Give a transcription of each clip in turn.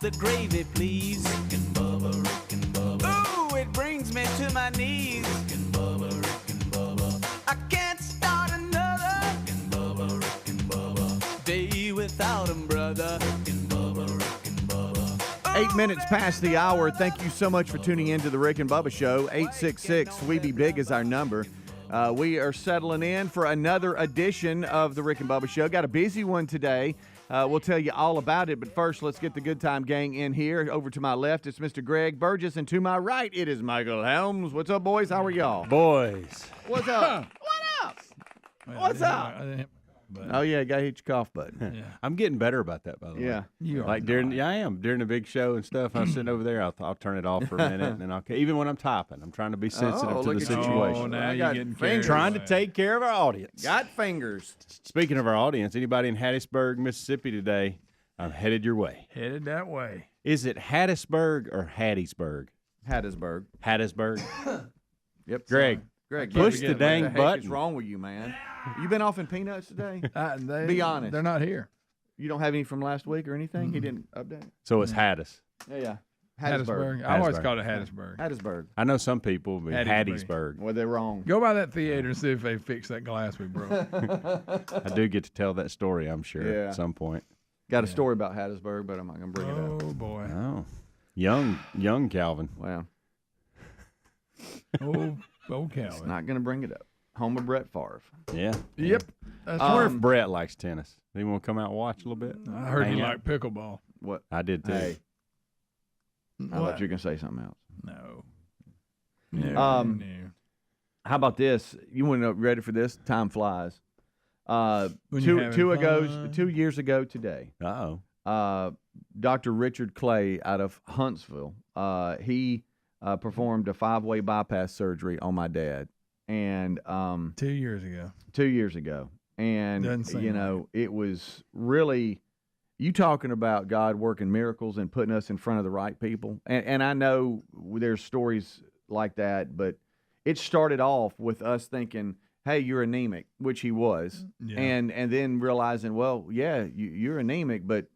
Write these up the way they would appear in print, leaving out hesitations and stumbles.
the gravy, please. Rick and Bubba. Ooh, it brings me to my knees. Rick and Bubba. I can't start another. Rick and Bubba. Day without 'em, brother. Rick and Bubba. 8 minutes past the hour. Thank you so much for tuning in to the Rick and Bubba Show. 866 We Be Big is our number. We are settling in for another edition of the Rick and Bubba Show. Got a busy one today. We'll tell you all about it, but first, let's get the Good Time Gang in here. Over to my left, it's Mr. Greg Burgess, and to my right, it is Michael Helms. What's up, boys? How are y'all? Boys. What's up? What up? What's up? Oh, yeah, got to hit your cough button. Yeah. I'm getting better about that, by the way. Yeah. You are. Like I am. During the big show and stuff, I'm sitting over there, I'll turn it off for a minute, and then even when I'm typing, I'm trying to be sensitive to the situation. Oh, now you're getting carried trying away. to take care of our audience. Got fingers. Speaking of our audience, anybody in Hattiesburg, Mississippi today, I'm headed your way. Headed that way. Is it Hattiesburg or Hattiesburg? Hattiesburg. Hattiesburg. Yep. Greg, push the dang button. What is wrong with you, man? You been off in peanuts today? Be honest. They're not here. You don't have any from last week or anything? Mm-hmm. He didn't update? So it's Hattis. Yeah. Hattiesburg. I always called it Hattiesburg. Hattiesburg. I know some people, but Hattiesburg. Well, they're wrong. Go by that theater and see if they fix that glass we broke. I do get to tell that story, I'm sure, at some point. Got a story about Hattiesburg, but I'm not going to bring it up. Oh, boy. Oh. Young Calvin. Wow. Old Calvin. It's not going to bring it up. Home of Brett Favre. Yeah. Yep. I wonder if Brett likes tennis. Do you want to come out and watch a little bit? I heard he liked pickleball. What? I did too. Hey. I thought you were going to say something else. No. No. How about this? You want to know, ready for this? Time flies. 2 years ago today. Dr. Richard Clay out of Huntsville, he performed a 5-way bypass surgery on my dad. And 2 years ago. 2 years ago. And, it was really, you talking about God working miracles and putting us in front of the right people. And I know there's stories like that, but it started off with us thinking, hey, you're anemic, which he was. Yeah. And then realizing, well, yeah, you're anemic, but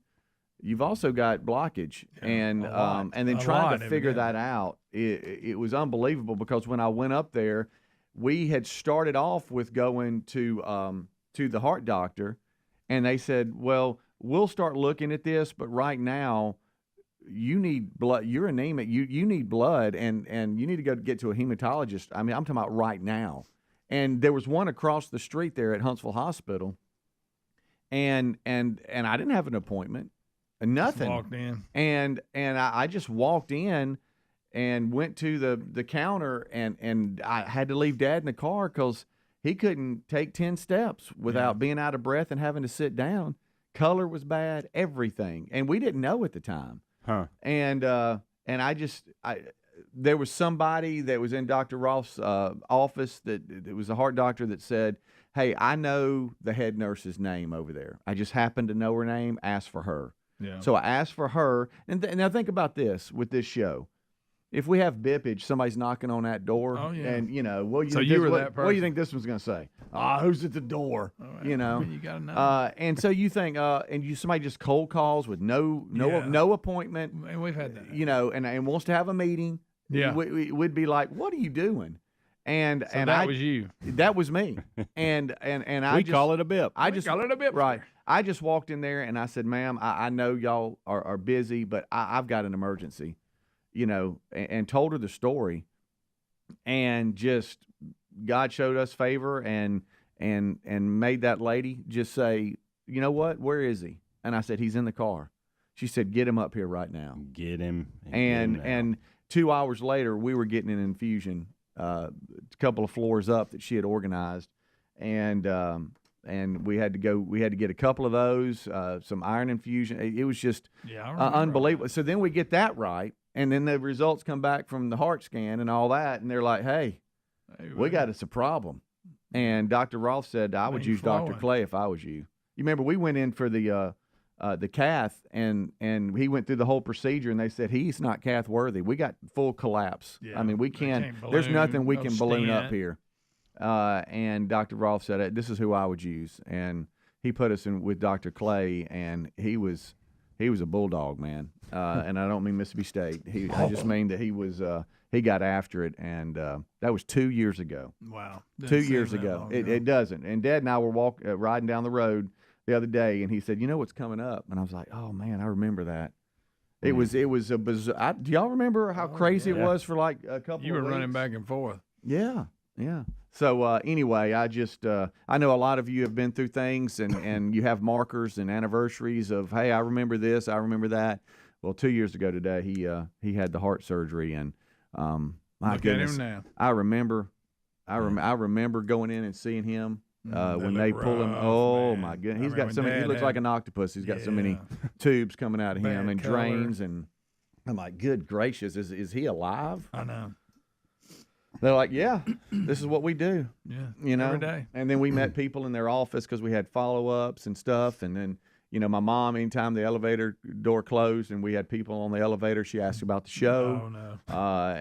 you've also got blockage. Yeah, and then trying to figure that out, it was unbelievable, because when I went up there, we had started off with going to the heart doctor, and they said, well, we'll start looking at this, but right now you need blood. You're anemic. You need blood, and you need to go get to a hematologist. I mean, I'm talking about right now. And there was one across the street there at Huntsville Hospital, and I didn't have an appointment, nothing. Just walked in, and I just walked in and went to the counter, and I had to leave Dad in the car because he couldn't take 10 steps without being out of breath and having to sit down. Color was bad, everything, and we didn't know at the time. Huh? And there was somebody that was in Dr. Rolf's office that was a heart doctor that said, hey, I know the head nurse's name over there. I just happen to know her name. Ask for her. Yeah. So I asked for her. And now think about this with this show. If we have bippage, somebody's knocking on that door, and what do you think this one's going to say? Who's at the door? You got to know. And so you think, somebody just cold calls with no appointment, and we've had that, and wants to have a meeting. Yeah, we'd be like, what are you doing? And that was you. That was me. And I call it a bip. Call it a bip, right? I just walked in there and I said, ma'am, I know y'all are busy, but I've got an emergency. And told her the story, and just God showed us favor and made that lady just say, you know what, where is he? And I said, he's in the car. She said, get him up here right now. Get him. And 2 hours later, we were getting an infusion a couple of floors up that she had organized, and we had to go. We had to get a couple of those, some iron infusion. It was just unbelievable. So then we get that right. And then the results come back from the heart scan and all that, and they're like, hey, we got us a problem. And Dr. Rolf said, I would use Dr. Clay if I was you. You remember we went in for the cath, and he went through the whole procedure, and they said, he's not cath worthy. We got full collapse. Yeah, I mean, we can't balloon, there's nothing we can balloon up here. And Dr. Rolf said, this is who I would use. And he put us in with Dr. Clay, and he was He was a bulldog, man. And I don't mean Mississippi State. I just mean that he was. He got after it, and that was 2 years ago. Wow. 2 years ago. It doesn't. And Dad and I were riding down the road the other day, and he said, "You know what's coming up?" And I was like, "Oh man, I remember that." It was a bizarre. Do y'all remember how crazy it was for like a couple? You were of weeks? running back and forth. Yeah. So anyway, I know a lot of you have been through things, and you have markers and anniversaries of, hey, I remember this, I remember that. Well, 2 years ago today, he had the heart surgery, and my goodness, at him now. I remember going in and seeing him. When they pull him, man. my goodness, he's got so many. He looks like an octopus. He's got so many tubes coming out of him and color. drains, and I'm like, good gracious, is he alive? I know. They're like, yeah, this is what we do. Yeah, every day. And then we met people in their office because we had follow-ups and stuff. And then, my mom, anytime the elevator door closed and we had people on the elevator, she asked about the show. Oh, no.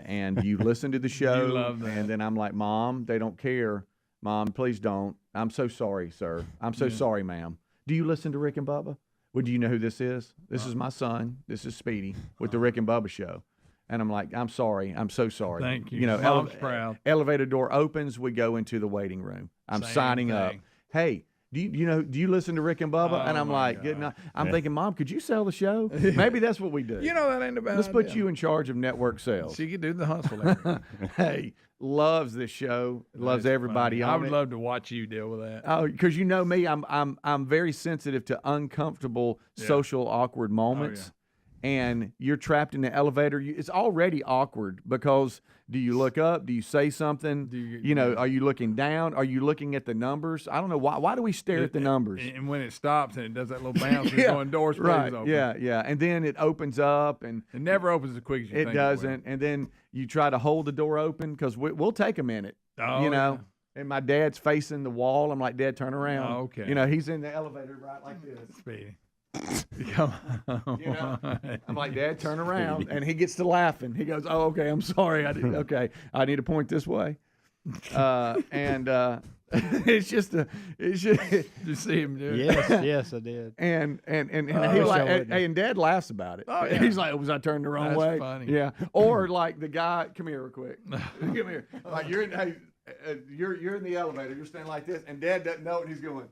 And you listen to the show. You love that. And then I'm like, Mom, they don't care. Mom, please don't. I'm so sorry, sir. I'm so sorry, ma'am. Do you listen to Rick and Bubba? Well, do you know who this is? This is my son. This is Speedy with the Rick and Bubba show. And I'm like, I'm sorry. I'm so sorry. Thank you. Mom's proud. Elevator door opens. We go into the waiting room. I'm Same signing thing. up. Hey, do you listen to Rick and Bubba? Oh, and I'm my like, God. good night. I'm thinking, Mom, could you sell the show? Maybe that's what we do. That ain't a bad Let's put idea. you in charge of network sales. She could do the hustle. Hey, loves this show. Loves That's everybody funny. on I would it. love to watch you deal with that. Oh, because you know me, I'm very sensitive to uncomfortable, social, awkward moments. And you're trapped in the elevator. It's already awkward because do you look up? Do you say something? Are you looking down? Are you looking at the numbers? I don't know. Why do we stare at the numbers? And when it stops and it does that little bounce, you're going, doors please right. open. Yeah. And then it opens up, and It never opens as quick as you think it doesn't. And then you try to hold the door open because we'll take a minute. Oh, Yeah. And my dad's facing the wall. I'm like, Dad, turn around. Oh, okay. He's in the elevator right like this. Speedy. Come on. I'm like, Dad, turn around, and he gets to laughing. He goes, "Oh, okay, I'm sorry. Okay, I need to point this way." It's just. Did you see him do it? Yes, I did. And wouldn't. and Dad laughs about it. Oh, yeah. He's like, "Was I turned the wrong That's way?" funny. Yeah. Or like the guy, come here real quick. Come here. Like you're in the elevator. You're standing like this, and Dad doesn't know it. And he's going.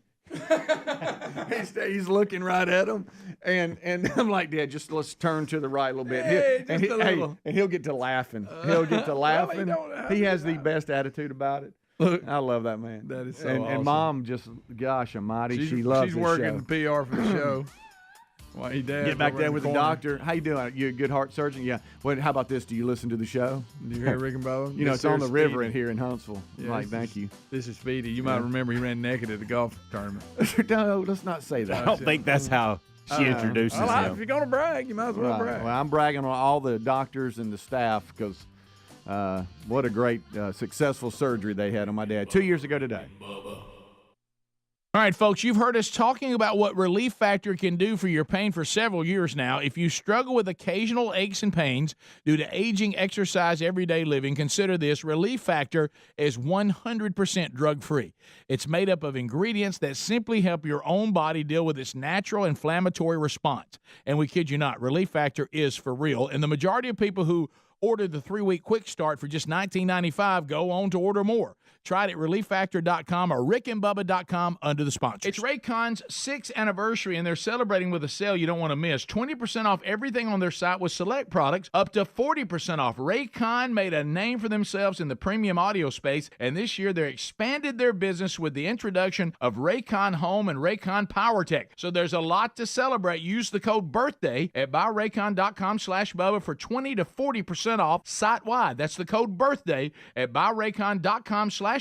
he's looking right at him, and I'm like, Dad, just let's turn to the right a little bit. Hey, just a little. And he'll get to laughing. He'll get to laughing. He has the best attitude about it. Look, I love that man. That is so and awesome. Mom just, gosh almighty, she loves She's this working show. the PR for the show. Why he dad Get back over there in with the corner. doctor. How you doing? You a good heart surgeon? Yeah. Well, how about this? Do you listen to the show? Do you hear Rick and Bubba? It's on the river in here in Huntsville. Yeah, Like, this thank is- you. This is Speedy. You might remember he ran naked at the golf tournament. No, let's not say that. I don't think that's how she introduces Well, if him. you're going to brag, you might as well Right. brag. Well, I'm bragging on all the doctors and the staff because what a great, successful surgery they had on my dad 2 years ago today. All right, folks, you've heard us talking about what Relief Factor can do for your pain for several years now. If you struggle with occasional aches and pains due to aging, exercise, everyday living, consider this. Relief Factor is 100% drug-free. It's made up of ingredients that simply help your own body deal with its natural inflammatory response. And we kid you not, Relief Factor is for real. And the majority of people who order the 3-week quick start for just $19.95 go on to order more. Try it at relieffactor.com or rickandbubba.com under the sponsors. It's Raycon's 6th anniversary, and they're celebrating with a sale you don't want to miss. 20% off everything on their site with select products, up to 40% off. Raycon made a name for themselves in the premium audio space, and this year they expanded their business with the introduction of Raycon Home and Raycon PowerTech. So there's a lot to celebrate. Use the code BIRTHDAY at buyraycon.com/Bubba for 20 to 40% off site-wide. That's the code BIRTHDAY at buyraycon.com/Bubba,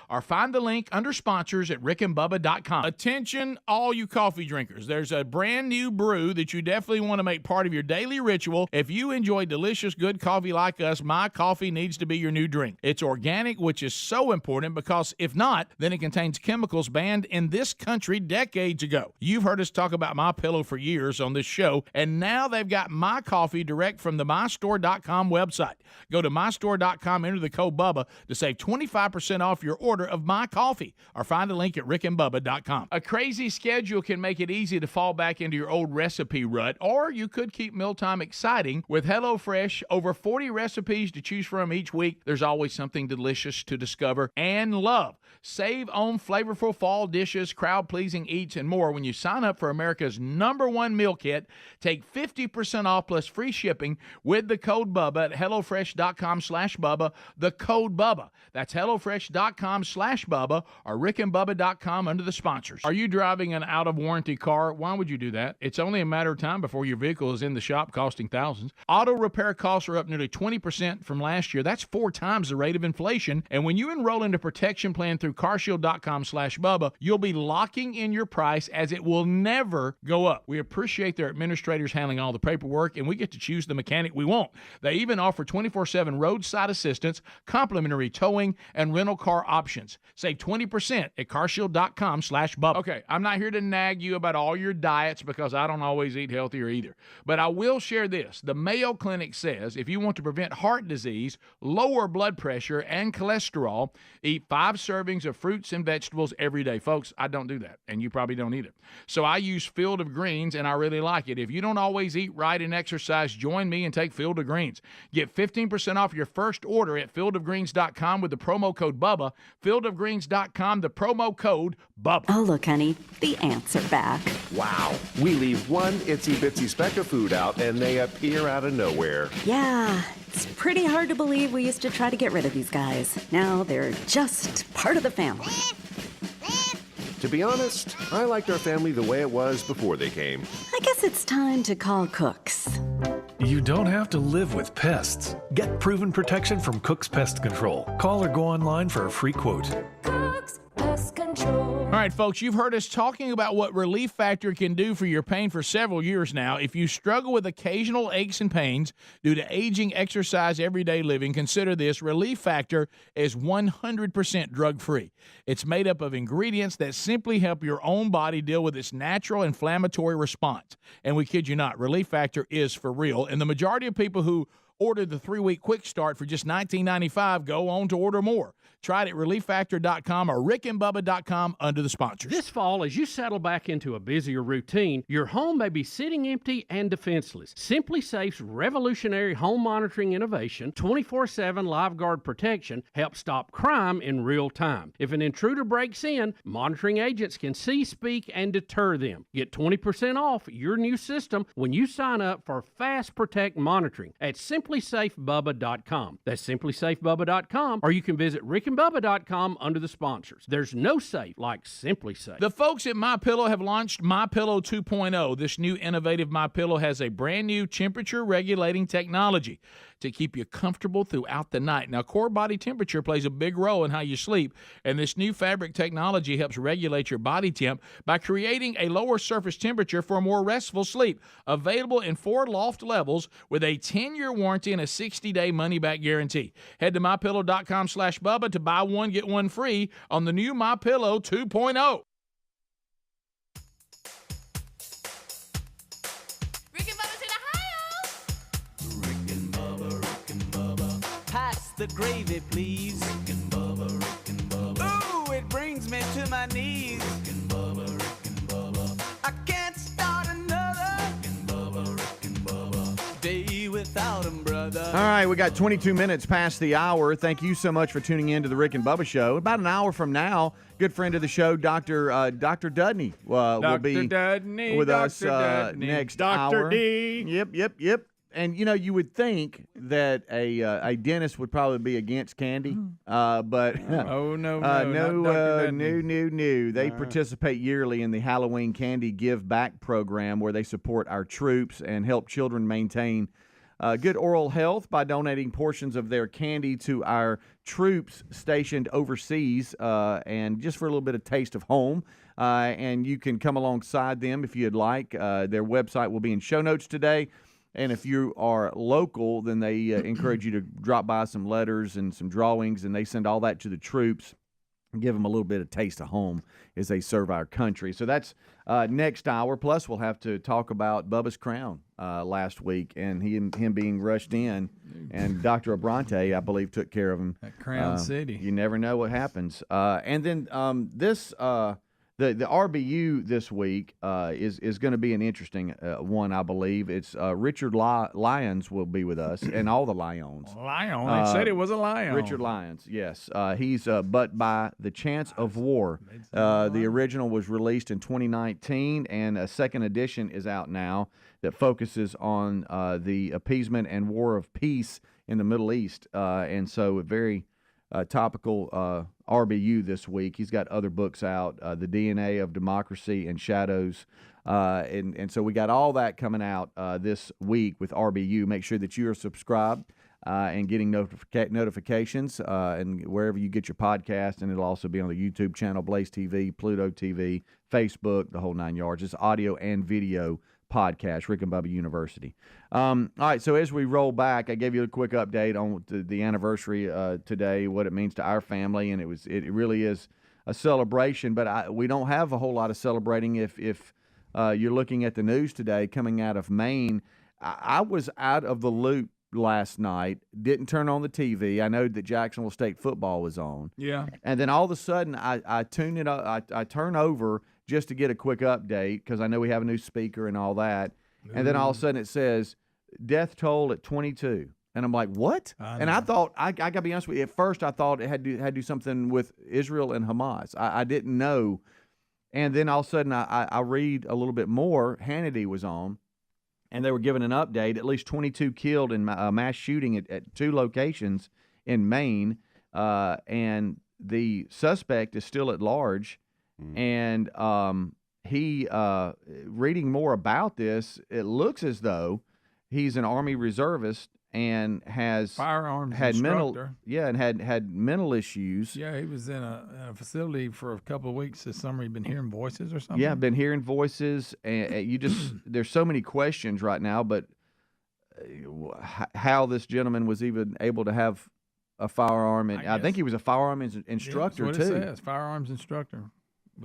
or find the link under sponsors at rickandbubba.com. Attention, all you coffee drinkers. There's a brand new brew that you definitely want to make part of your daily ritual. If you enjoy delicious, good coffee like us, My Coffee needs to be your new drink. It's organic, which is so important because if not, then it contains chemicals banned in this country decades ago. You've heard us talk about My Pillow for years on this show, and now they've got My Coffee direct from the mystore.com mystore.com website. Go to mystore.com, enter the code Bubba to save 25% off your order of My Coffee, or find a link at rickandbubba.com. A crazy schedule can make it easy to fall back into your old recipe rut, or you could keep mealtime exciting with HelloFresh. Over 40 recipes to choose from each week. There's always something delicious to discover and love. Save on flavorful fall dishes, crowd-pleasing eats, and more when you sign up for America's #1 meal kit. Take 50% off plus free shipping with the code Bubba at HelloFresh.com/Bubba, the code Bubba. That's HelloFresh.com/Bubba or RickandBubba.com under the sponsors. Are you driving an out-of-warranty car? Why would you do that? It's only a matter of time before your vehicle is in the shop costing thousands. Auto repair costs are up nearly 20% from last year. That's 4 times the rate of inflation. And when you enroll in a protection plan through CarShield.com/Bubba, you'll be locking in your price as it will never go up. We appreciate their administrators handling all the paperwork, and we get to choose the mechanic we want. They even offer 24/7 roadside assistance, complimentary towing, and rental car options. Save 20% at CarShield.com/Bubba. Okay, I'm not here to nag you about all your diets because I don't always eat healthier either. But I will share this. The Mayo Clinic says if you want to prevent heart disease, lower blood pressure, and cholesterol, eat 5 servings of fruits and vegetables every day. Folks, I don't do that, and you probably don't either. So I use Field of Greens, and I really like it. If you don't always eat right and exercise, join me and take Field of Greens. Get 15% off your first order at fieldofgreens.com with the promo code Bubba. Fieldofgreens.com, the promo code Bubba. Oh, look, honey, the ants are back. Wow. We leave one itsy-bitsy speck of food out, and they appear out of nowhere. Yeah, it's pretty hard to believe we used to try to get rid of these guys. Now they're just part of the family. To be honest, I liked our family the way it was before they came. I guess it's time to call Cooks. You don't have to live with pests. Get proven protection from Cook's Pest Control. Call or go online for a free quote. Cook's Pest Control. All right, folks, you've heard us talking about what Relief Factor can do for your pain for several years now. If you struggle with occasional aches and pains due to aging, exercise, everyday living, consider this. Relief Factor is 100% drug-free. It's made up of ingredients that simply help your own body deal with its natural inflammatory response. And we kid you not, Relief Factor is for real. And the majority of people who ordered the 3-week quick start for just $19.95 go on to order more. Try it at ReliefFactor.com or RickandBubba.com under the sponsors. This fall, as you settle back into a busier routine, your home may be sitting empty and defenseless. Simply Safe's revolutionary home monitoring innovation, 24/7 live guard protection, helps stop crime in real time. If an intruder breaks in, monitoring agents can see, speak, and deter them. Get 20% off your new system when you sign up for Fast Protect monitoring at SimplySafeBubba.com. That's SimplySafeBubba.com, or you can visit RickandBubba.com under the sponsors. There's no safe like Simply Safe. The folks at MyPillow have launched MyPillow 2.0. This new innovative MyPillow has a brand new temperature regulating technology to keep you comfortable throughout the night. Now, core body temperature plays a big role in how you sleep, and this new fabric technology helps regulate your body temp by creating a lower surface temperature for a more restful sleep. Available in 4 loft levels with a 10-year warranty and a 60-day money-back guarantee. Head to MyPillow.com/Bubba to buy one, get one free on the new MyPillow 2.0. The gravy, please. Rick and Bubba. Ooh, it brings me to my knees. Rick and Bubba. I can't start another Rick and Bubba. Day without 'em, brother. All right, we got 22 minutes past the hour. Thank you so much for tuning in to the Rick and Bubba Show. About an hour from now, good friend of the show, Dr. Dudney, will be with us next hour. Dr. D. Yep. And, you know, you would think that a dentist would probably be against candy, but no. They participate yearly in the Halloween Candy Give Back program where they support our troops and help children maintain good oral health by donating portions of their candy to our troops stationed overseas and just for a little bit of taste of home. And you can come alongside them if you'd like. Their website will be in show notes today. And if you are local, then they encourage you to drop by some letters and some drawings, and they send all that to the troops. give them a little bit of taste of home as they serve our country. So that's next hour. Plus, we'll have to talk about Bubba's crown last week and him being rushed in. And Dr. Abrante, I believe, took care of him. At Crown City. You never know what happens. And then the RBU this week is going to be an interesting one, I believe. It's Richard Lyons will be with us, and all the Lions. Lion. They said it was a lion. Richard Lyons, yes. He's But by the Chance of War. The original was released in 2019, and a second edition is out now that focuses on the appeasement and war of peace in the Middle East. And so a very topical RBU this week. He's got other books out, The DNA of Democracy and Shadows. And so we got all that coming out this week with RBU. Make sure that you are subscribed and getting notifications and wherever you get your podcast. And it'll also be on the YouTube channel, Blaze TV, Pluto TV, Facebook, the whole 9 yards. It's audio and video podcast, Rick and Bubba University. All right, so as we roll back, I gave you a quick update on the anniversary today, what it means to our family, and it really is a celebration. But we don't have a whole lot of celebrating. If you're looking at the news today coming out of Maine, I was out of the loop last night. Didn't turn on the TV. I know that Jacksonville State football was on. Yeah, and then all of a sudden I tune it up. I turn over just to get a quick update because I know we have a new speaker and all that. And then all of a sudden it says death toll at 22. And I'm like, what? And I thought, I got to be honest with you, at first I thought it had to do something with Israel and Hamas. I didn't know. And then all of a sudden I read a little bit more. Hannity was on, and they were giving an update. At least 22 killed in a mass shooting at 2 locations in Maine. And the suspect is still at large. And he, reading more about this, it looks as though he's an Army reservist and has firearms had instructor. had mental issues. Yeah, he was in a facility for a couple of weeks this summer. He'd been hearing voices or something. Yeah, been hearing voices, and you just there's so many questions right now. But how this gentleman was even able to have a firearm, and I think he was a firearm instructor that's what too. It says, firearms instructor.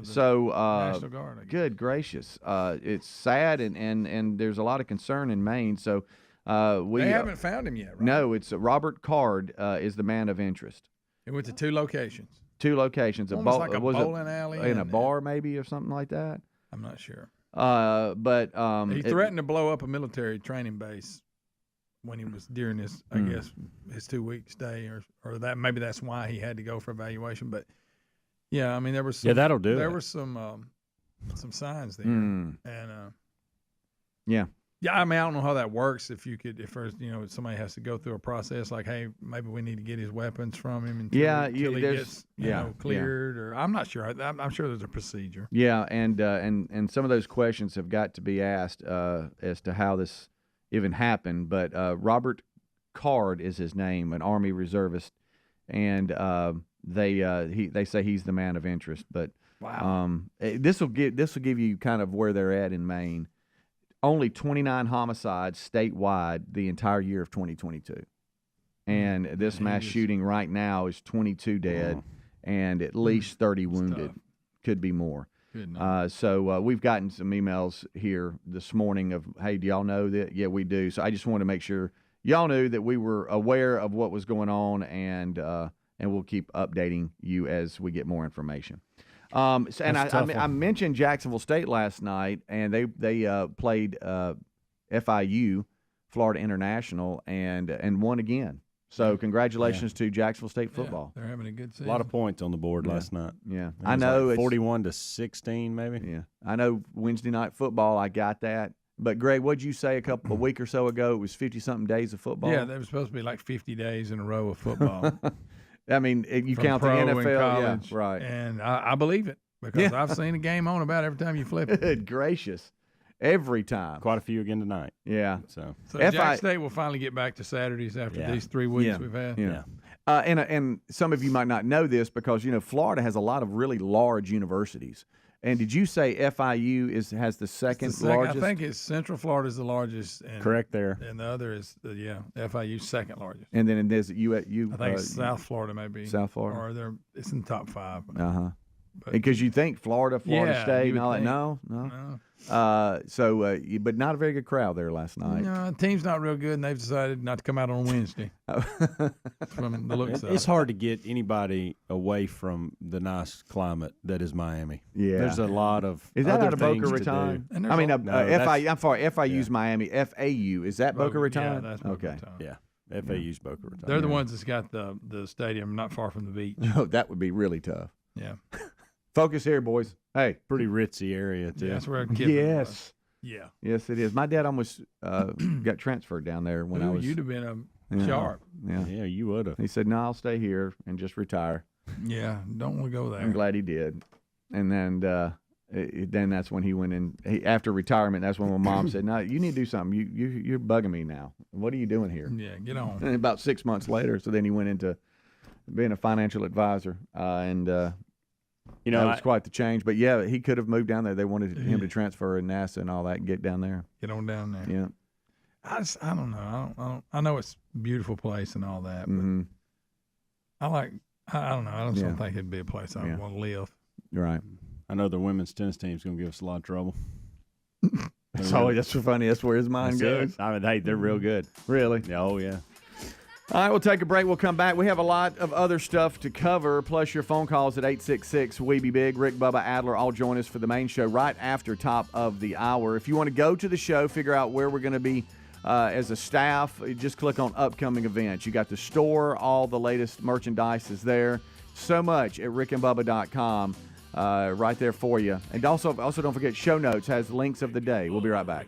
So, National Guard, I guess. Good gracious, it's sad, and there's a lot of concern in Maine. So, they haven't found him yet, right? No, it's Robert Card is the man of interest. He went to 2 locations. 2 locations. Almost like a bowling alley in a bar, maybe, or something like that. I'm not sure. But he threatened to blow up a military training base when he was during his, I guess, his 2-week stay, or that maybe that's why he had to go for evaluation, but. Yeah, I mean there was some, that'll do. There were some signs there, and yeah, I mean I don't know how that works. If somebody has to go through a process like, hey, maybe we need to get his weapons from him until he gets cleared, or I'm not sure. I'm sure there's a procedure. Yeah, and some of those questions have got to be asked as to how this even happened. But Robert Card is his name, an Army reservist, and they say he's the man of interest, but wow. This will give you kind of where they're at in Maine. Only 29 homicides statewide the entire year of 2022, and this mass shooting right now is 22 dead and at least 30 wounded. Could be more. So we've gotten some emails here this morning of, hey, do y'all know that? Yeah, we do. So I just want to make sure y'all knew that we were aware of what was going on, and we'll keep updating you as we get more information. I mentioned Jacksonville State last night, and they played FIU, Florida International, and won again. So congratulations to Jacksonville State football. They're having a good season. A lot of points on the board last night. Yeah, I know, like 41-16 maybe. Yeah, I know Wednesday night football. I got that. But Greg, what'd you say a week or so ago? It was 50-something days of football. Yeah, there was supposed to be like 50 days in a row of football. I mean, you From count the pro NFL, and college, yeah, right? And I believe it because I've seen a game on about every time you flip it. Good gracious, every time. Quite a few again tonight. Yeah. So Jack State will finally get back to Saturdays after these 3 weeks we've had. Yeah. And some of you might not know this because Florida has a lot of really large universities. And did you say FIU has the second largest? I think it's Central Florida is the largest. And, correct there. And the other is FIU second largest. And then there's I think South Florida maybe. South Florida, or it's in the top 5. Because you think Florida State, and all that. No. But not a very good crowd there last night. No, the team's not real good, and they've decided not to come out on Wednesday. From the looks of it. It's hard to get anybody away from the nice climate that is Miami. Yeah, there's a lot of. Is that out of Boca things Raton? to do. I mean, no, I'm sorry, FIU's Miami. FAU is that Boca Raton? Yeah, that's Boca Raton. Yeah. FAU's Boca Raton. They're the ones that's got the stadium not far from the beach. Oh, that would be really tough. Yeah. Focus here, boys. Hey, pretty ritzy area too. Yeah, that's where Kiffin was. Yeah. Yes, it is. My dad almost got transferred down there when I was. You'd have been a sharp. Yeah, you would have. He said, "No, I'll stay here and just retire." Yeah, don't want to go there. I'm glad he did. And then then that's when he went in. After retirement, that's when my mom said, "No, you need to do something. You're bugging me now. What are you doing here?" Yeah, get on. And about 6 months later, so then he went into being a financial advisor, that was quite the change. But yeah, he could have moved down there. They wanted him to transfer in NASA and all that and get down there. Get on down there. Yeah. I don't know. I know it's a beautiful place and all that, but Mm-hmm. I don't know. I don't think it'd be a place I would want to live. Right. I know the women's tennis team's going to give us a lot of trouble. That's so funny. That's where his mind goes. I mean, hey, they're real good. Really? Oh, yeah. All right, we'll take a break. We'll come back. We have a lot of other stuff to cover, plus your phone calls at 866-WE-BE-BIG. Rick, Bubba, Adler all join us for the main show right after top of the hour. If you want to go to the show, figure out where we're going to be as a staff, just click on upcoming events. You got the store, all the latest merchandise is there. So much at rickandbubba.com right there for you. And also don't forget, show notes has links of the day. We'll be right back.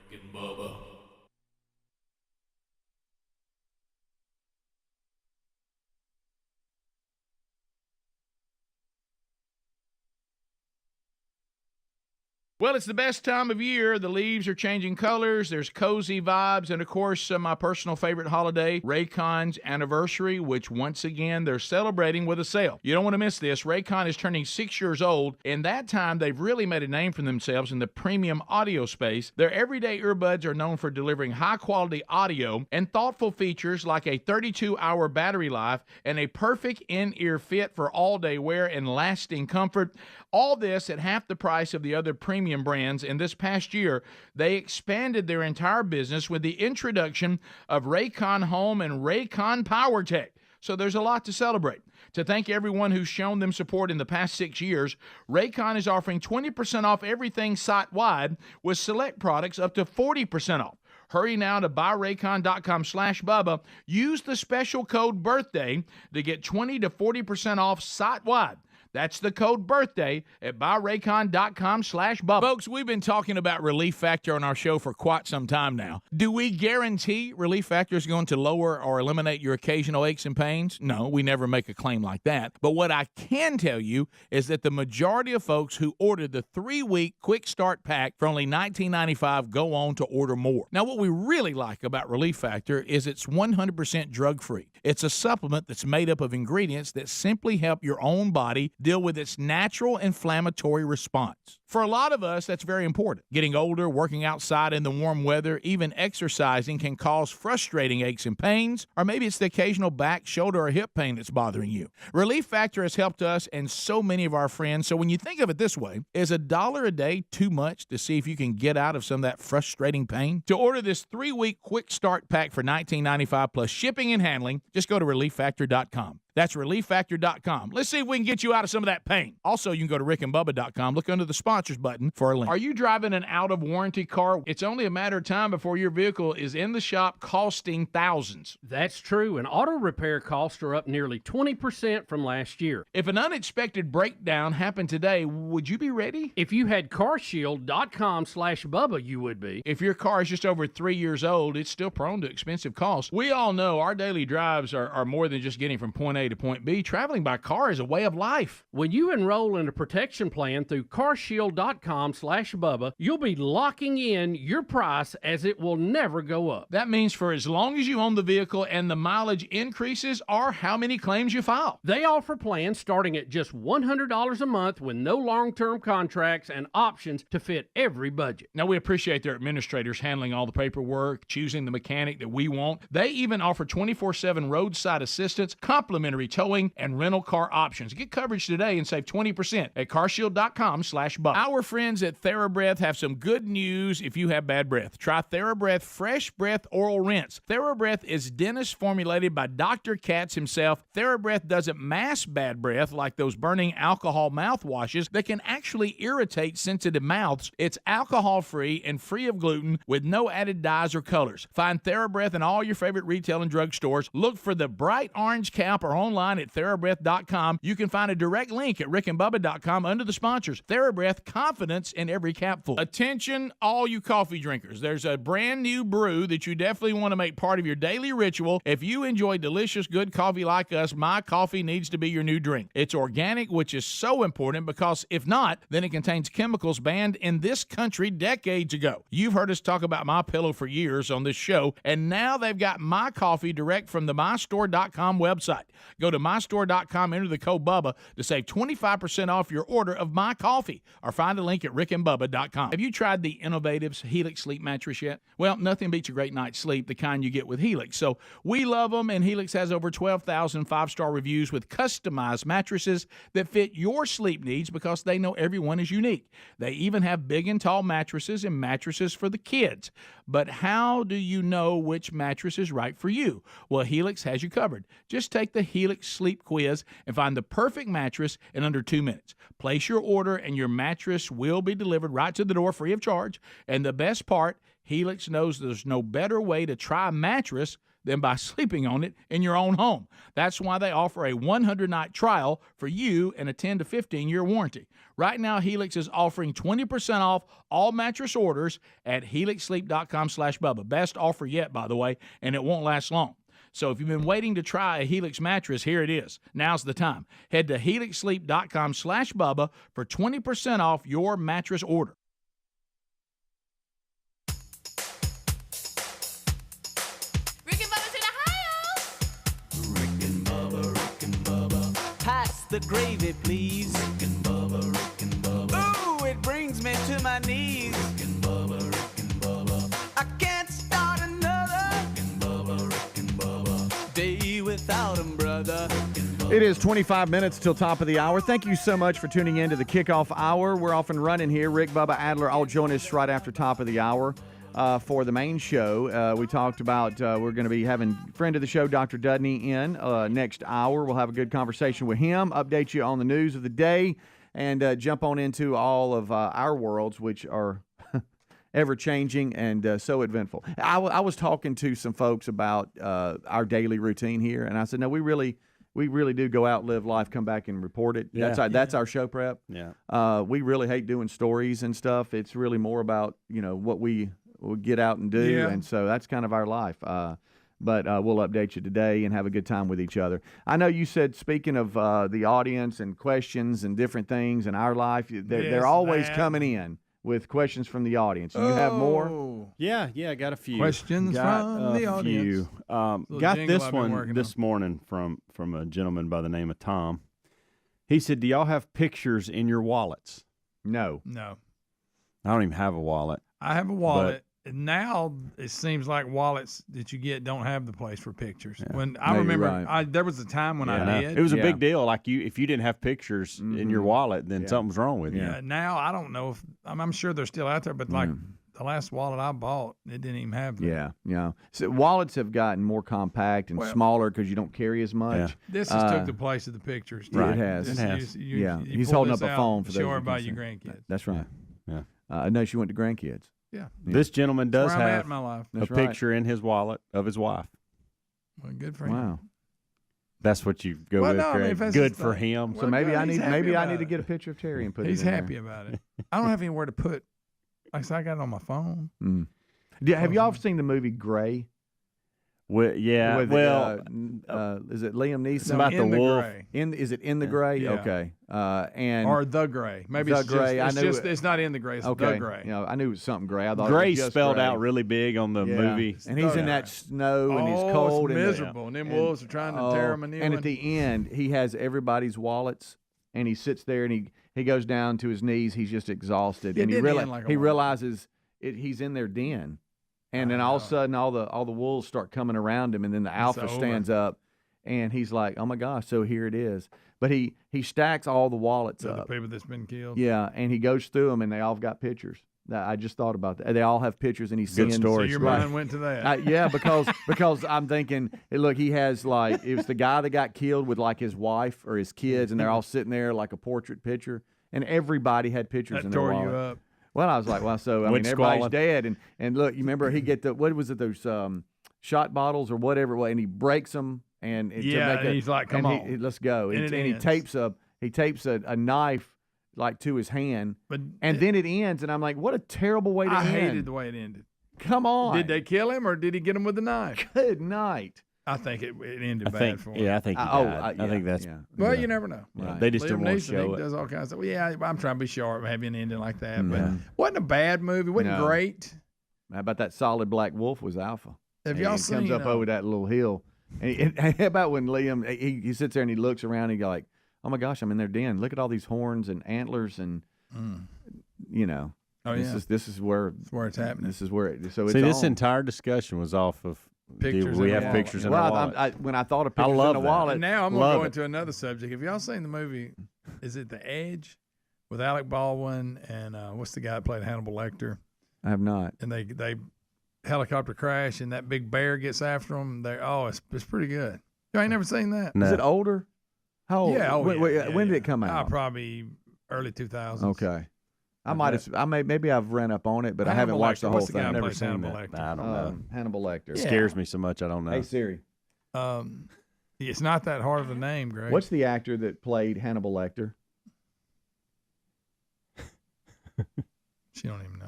Well, it's the best time of year. The leaves are changing colors. There's cozy vibes. And, of course, my personal favorite holiday, Raycon's anniversary, which, once again, they're celebrating with a sale. You don't want to miss this. Raycon is turning 6 years old. In that time, they've really made a name for themselves in the premium audio space. Their everyday earbuds are known for delivering high-quality audio and thoughtful features like a 32-hour battery life and a perfect in-ear fit for all-day wear and lasting comfort. All this at half the price of the other premium brands. And this past year, they expanded their entire business with the introduction of Raycon Home and Raycon PowerTech. So there's a lot to celebrate. To thank everyone who's shown them support in the past 6 years, Raycon is offering 20% off everything site-wide with select products up to 40% off. Hurry now to buyraycon.com/Bubba. Use the special code BIRTHDAY to get 20 to 40% off site-wide. That's the code BIRTHDAY at buyraycon.com/Bubba. Folks, we've been talking about Relief Factor on our show for quite some time now. Do we guarantee Relief Factor is going to lower or eliminate your occasional aches and pains? No, we never make a claim like that. But what I can tell you is that the majority of folks who ordered the 3-week Quick Start Pack for only $19.95 go on to order more. Now, what we really like about Relief Factor is it's 100% drug-free. It's a supplement that's made up of ingredients that simply help your own body deal with its natural inflammatory response. For a lot of us, that's very important. Getting older, working outside in the warm weather, even exercising can cause frustrating aches and pains, or maybe it's the occasional back, shoulder, or hip pain that's bothering you. Relief Factor has helped us and so many of our friends, so when you think of it this way, is $1 a day too much to see if you can get out of some of that frustrating pain? To order this 3-week Quick Start Pack for $19.95 plus shipping and handling, just go to ReliefFactor.com. That's ReliefFactor.com. Let's see if we can get you out of some of that pain. Also, you can go to RickandBubba.com. Look under the sponsors button for a link. Are you driving an out-of-warranty car? It's only a matter of time before your vehicle is in the shop costing thousands. That's true, and auto repair costs are up nearly 20% from last year. If an unexpected breakdown happened today, would you be ready? If you had carshield.com/Bubba, you would be. If your car is just over 3 years old, it's still prone to expensive costs. We all know our daily drives are more than just getting from point A to point B, traveling by car is a way of life. When you enroll in a protection plan through carshield.com/Bubba, you'll be locking in your price as it will never go up. That means for as long as you own the vehicle and the mileage increases or how many claims you file. They offer plans starting at just $100 a month with no long-term contracts and options to fit every budget. Now, we appreciate their administrators handling all the paperwork, choosing the mechanic that we want. They even offer 24/7 roadside assistance, complimentary towing, and rental car options. Get coverage today and save 20% at carshield.com/Bubba. Our friends at TheraBreath have some good news if you have bad breath. Try TheraBreath Fresh Breath Oral Rinse. TheraBreath is dentist formulated by Dr. Katz himself. TheraBreath doesn't mask bad breath like those burning alcohol mouthwashes that can actually irritate sensitive mouths. It's alcohol-free and free of gluten with no added dyes or colors. Find TheraBreath in all your favorite retail and drug stores. Look for the bright orange cap or online at TheraBreath.com. You can find a direct link at rickandbubba.com under the sponsors. TheraBreath, confidence in every capful. Attention, all you coffee drinkers. There's a brand new brew that you definitely want to make part of your daily ritual. If you enjoy delicious, good coffee like us, My Coffee needs to be your new drink. It's organic, which is so important because if not, then it contains chemicals banned in this country decades ago. You've heard us talk about MyPillow for years on this show, and now they've got My Coffee direct from the MyStore.com website. Go to MyStore.com, enter the code Bubba to save 25% off your order of My Coffee, or find a link at rickandbubba.com. Have you tried the Innovatives Helix Sleep Mattress yet? Well, nothing beats a great night's sleep, the kind you get with Helix. So we love them, and Helix has over 12,000 five-star reviews with customized mattresses that fit your sleep needs because they know everyone is unique. They even have big and tall mattresses and mattresses for the kids. But how do you know which mattress is right for you? Well, Helix has you covered. Just take the Helix Sleep Quiz and find the perfect mattress in under 2 minutes. Place your order and your mattress will be delivered right to the door free of charge. And the best part, Helix knows there's no better way to try a mattress than by sleeping on it in your own home. That's why they offer a 100-night trial for you and a 10 to 15-year warranty. Right now, Helix is offering 20% off all mattress orders at helixsleep.com/Bubba. Best offer yet, by the way, and it won't last long. So if you've been waiting to try a Helix mattress, here it is. Now's the time. Head to helixsleep.com/Bubba for 20% off your mattress order. Pass the gravy, please. Rick and Bubba, Rick and Bubba. Ooh, it brings me to my knees. Rick and Bubba, Rick and Bubba. I can't start another. Rick and Bubba, Rick and Bubba. Day without 'em, brother. It is 25 minutes till top of the hour. Thank you so much for tuning in to the kickoff hour. We're off and running here. Rick, Bubba, Adler all join us right after top of the hour. For the main show, we talked about we're going to be having friend of the show, Dr. Dudney, in next hour. We'll have a good conversation with him, update you on the news of the day, and jump on into all of our worlds, which are ever-changing and so eventful. I was talking to some folks about our daily routine here, and I said, no, we really do go out, live life, come back and report it. Yeah. That's our show prep. Yeah. We really hate doing stories and stuff. It's really more about, what we get out and do, and so that's kind of our life. But we'll update you today and have a good time with each other. I know you said, speaking of the audience and questions and different things in our life, they're always coming in with questions from the audience. You have more? Yeah, I got a few. Questions from the audience. Got this one this morning from a gentleman by the name of Tom. He said, do y'all have pictures in your wallets? No. I don't even have a wallet. I have a wallet. Now it seems like wallets that you get don't have the place for pictures. Yeah. When I remember, there was a time when I did. It was a big deal. Like if you didn't have pictures in your wallet, then something's wrong with you. Yeah. Now I don't know if I'm sure they're still out there, but like the last wallet I bought, it didn't even have them. Yeah. So wallets have gotten more compact and smaller because you don't carry as much. Yeah. This has took the place of the pictures. Right. It has. He's holding up a phone for those. Show everybody your grandkids. That's right. Yeah. I know she went to grandkids. Yeah. This gentleman does have in my life. a picture in his wallet of his wife. Well, good for him. Wow. That's what you go with, Greg. Good for him. So maybe I need to get a picture of Terry and put it in He's happy about it. I don't have anywhere to put. Like I said, I got it on my phone. Have y'all ever seen the movie Gray? Well, yeah. With, is it Liam Neeson? No, about the wolf. Gray. Is it In the Gray? Yeah. Okay. And Or The Gray. Maybe The it's Gray. it's not In the Gray. It's okay. The Gray. You know, I knew it was something gray. I thought Gray it was just spelled gray. out really big on the movie. And he's in that snow and he's Oh, cold it's and miserable. And them wolves are trying to tear him a new And one. at the end, he has everybody's wallets, and he sits there and he goes down to his knees. He's just exhausted, Yeah, and it he didn't end like a wallet. realizes he's in their den, and then all of a sudden all the wolves start coming around him, and then the alpha over. stands up, and he's like, "Oh my gosh!" So here it is. But he stacks all the wallets The up. people that's been killed. Yeah, and he goes through them, and they all got pictures. I just thought about that. They all have pictures, and he's Good seeing. story. So your Right. mind went to that. Yeah, because I'm thinking, hey, look, he has like it was the guy that got killed with like his wife or his kids, and they're all sitting there like a portrait picture, and everybody had pictures That in their tore wallet. you up. Well, I was like, well, so I Which mean, everybody's squalid? dead, and look, you remember he get the what was it those shot bottles or whatever, and he breaks them, and to Yeah, make and he's like, "Come and on." he, let's go, And and, it he ends. tapes a knife like to his hand, But and then it ends, and I'm like, what a terrible way to I end. hated the way it ended. Come on, Did they kill him or did he get him with the knife? Good night. I think it ended I bad think. for him. Yeah, I think he died. I think that's. yeah. Well, you never know. Yeah, they just Liam didn't want to Neeson, show he it. does all kinds of stuff. Well, yeah, I'm trying to be sharp, having an ending like that. But Yeah. wasn't a bad movie. Wasn't No. great. How about that solid black wolf was alpha? Have And y'all he seen? comes up over that little hill. And how about when Liam he sits there and he looks around and he's like, oh my gosh, I'm in their den. Look at all these horns and antlers and you know. Oh this yeah, is where that's where it's happening. this is where it, so it's See, this on. entire discussion was off of Pictures we in have the wallet. pictures in well, our wallet. when I thought of pictures love in the that. wallet, And now I'm going Love to go it. into another subject. Have y'all seen the movie? Is it The Edge with Alec Baldwin and what's the guy that played Hannibal Lecter? I have not. And they helicopter crash and that big bear gets after them. It's pretty good. You ain't never seen that? No. Is it older? How old? Yeah. When did it come out? Probably early 2000s. Okay. Maybe I've ran up on it, but I haven't Hannibal watched Lecter. the whole What's the guy thing. who Never plays seen Hannibal that. Lecter? I don't know. Hannibal Lecter. It Yeah. scares me so much. I don't know. Hey Siri, It's not that hard of a name, Greg. what's the actor that played Hannibal Lecter? She don't even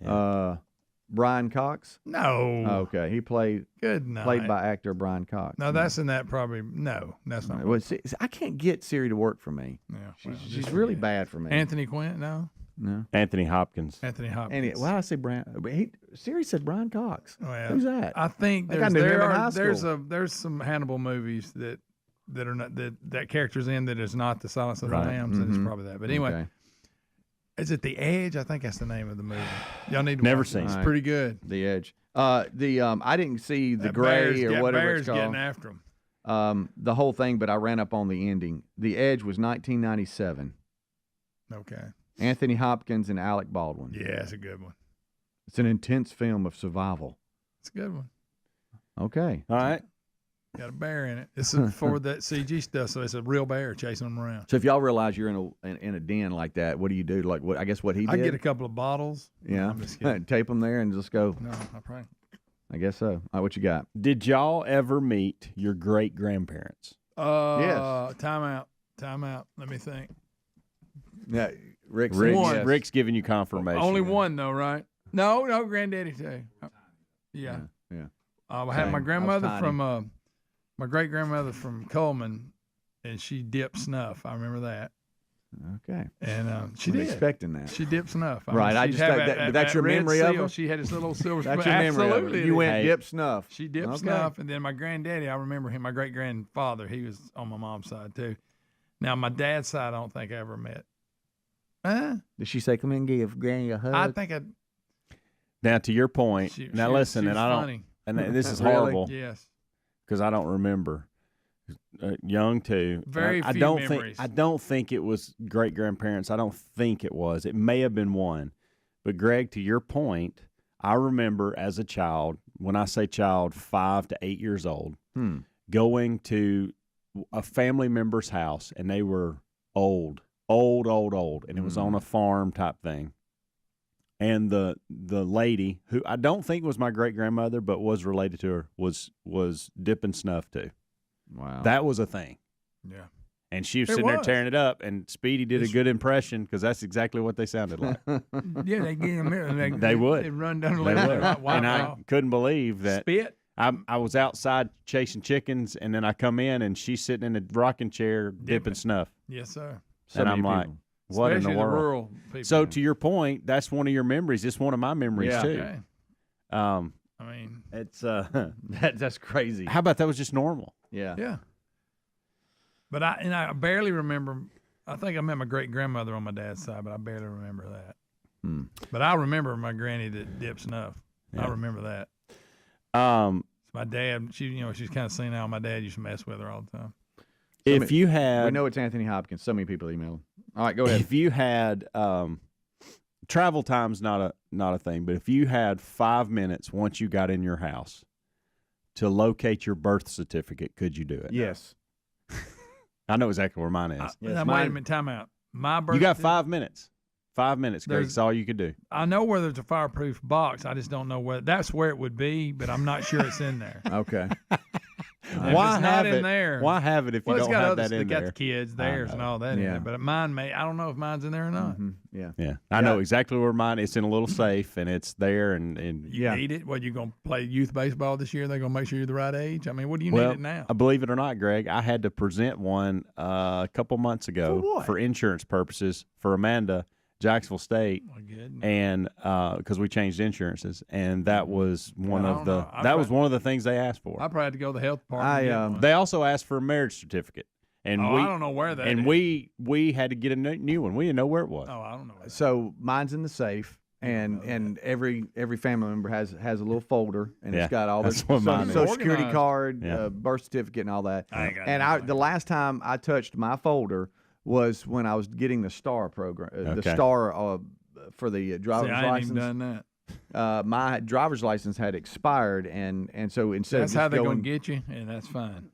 know. Brian Cox. No. Okay, he played Good night. played by actor Brian Cox. No, that's in that probably. No, that's not. Well, see, I can't get Siri to work for me. Yeah, well, She's just really forget. bad for me. Anthony Quinn? No. No. Anthony Hopkins. Anthony Hopkins. Why did I say Brian? Siri said Brian Cox. Well, Who's that? I think Like I knew him in high there's school. there's some Hannibal movies that are not that character's in that is not the Silence of the Right. Lambs, and it's probably that. But anyway, Okay. is it The Edge? I think that's the name of the movie. Y'all need to Never watch it. seen It's it. pretty good. The Edge. I didn't see the That Gray or whatever bear's it's called. getting after him. The whole thing, but I ran up on the ending. The Edge was 1997. Okay. Anthony Hopkins and Alec Baldwin. Yeah, it's a good one. It's an intense film of survival. It's a good one. Okay. All right. Got a bear in it. It's for that CG stuff, so it's a real bear chasing them around. So if y'all realize you're in a den like that, what do you do? Like what? I guess what he did. I get a couple of bottles. Yeah. No, I'm just kidding. Tape them there and just go. No, I pray. I guess so. All right, what you got? Did y'all ever meet your great grandparents? Yes. Time out. Let me think. Yeah, Rick. One. Rick's giving you confirmation. Only one though, right? No, granddaddy too. Yeah. Yeah. I had my Same. grandmother I was from my great grandmother from Coleman, and she dipped snuff. I remember that. Okay. And she Wasn't did. expecting that. She dipped snuff. Right, I she'd just have thought that- but that's your red memory of seal. her? She had this little silver spoon. That's your memory of it. Absolutely, You it went is. dip snuff. She dipped Okay. snuff, and then my granddaddy, I remember him. My great grandfather, he was on my mom's side too. Now my dad's side, I don't think I ever met. Did she say, "Come in, give Granny a hug"? I think I. Now to your point. She- now she- listen, she and was I don't. funny. And this is Really? horrible Yes. because I don't remember. Young too. Very I few don't memories. think. I don't think it was great grandparents. I don't think it was. It may have been one. But Greg, to your point, I remember as a child. When I say child, 5 to 8 years old, going to a family member's house, and they were old, and it was on a farm type thing. And the lady, who I don't think was my great grandmother, but was related to her, was dipping snuff too. Wow. That was a thing. Yeah. And she was It sitting there was. tearing it up, and Speedy did a good impression because that's exactly what they sounded like. Yeah, they get him. They would. They run down the They list. would. Wow. And I couldn't believe that. Spit. I was outside chasing chickens, and then I come in, and she's sitting in a rocking chair dipping snuff. Yes, sir. So and I'm many like, people. what Especially in the world? rural people. So to your point, that's one of your memories. It's one of my memories too. Okay. I mean, It's that's crazy. How about that was just normal? Yeah. yeah. But I barely remember. I think I met my great grandmother on my dad's side, but I barely remember that. But I remember my granny that dipped snuff. Yeah. I remember that. My dad, she's kind of senile. My dad used to mess with her all the time. If you had, we know it's Anthony Hopkins. So many people email him. All right, go ahead. If you had travel time's not a thing, but if you had 5 minutes once you got in your house to locate your birth certificate, could you do it? Yes. I know exactly where mine is. Wait a minute, time out. My birth You got certificate- 5 minutes. 5 minutes, Greg. That's all you could do. I know where there's a fireproof box. I just don't know where. That's where it would be, but I'm not sure it's in there. Okay. Why it's have not it in there? Why have it if you Well, it's don't got have others that in got there? the kids, theirs, and all that in Yeah. there. But mine I don't know if mine's in there or not. Yeah. Yeah, I know exactly where mine. It's in a little safe, and it's there. And You need it? What, you going to play youth baseball this year? They're going to make sure you're the right age? I mean, what do you well, need it now? believe it or not, Greg, I had to present one a couple months ago for insurance purposes for Amanda, Jacksonville State, and because we changed insurances, and that was one of the things they asked for. I probably had to go to the health department. They also asked for a marriage certificate, and I don't know where that and is. we had to get a new one. We didn't know where it was. Oh, I don't know. So mine's in the safe, and every family member has a little folder, and Yeah, it's got all their that's what mine is. social security Organized. card, birth certificate, and all that. I ain't got And the last time I touched my folder was when I was getting the STAR program, the STAR for the driver's I ain't license. even done that. My driver's license had expired, and so instead That's of just how they're going going to get you, and that's fine.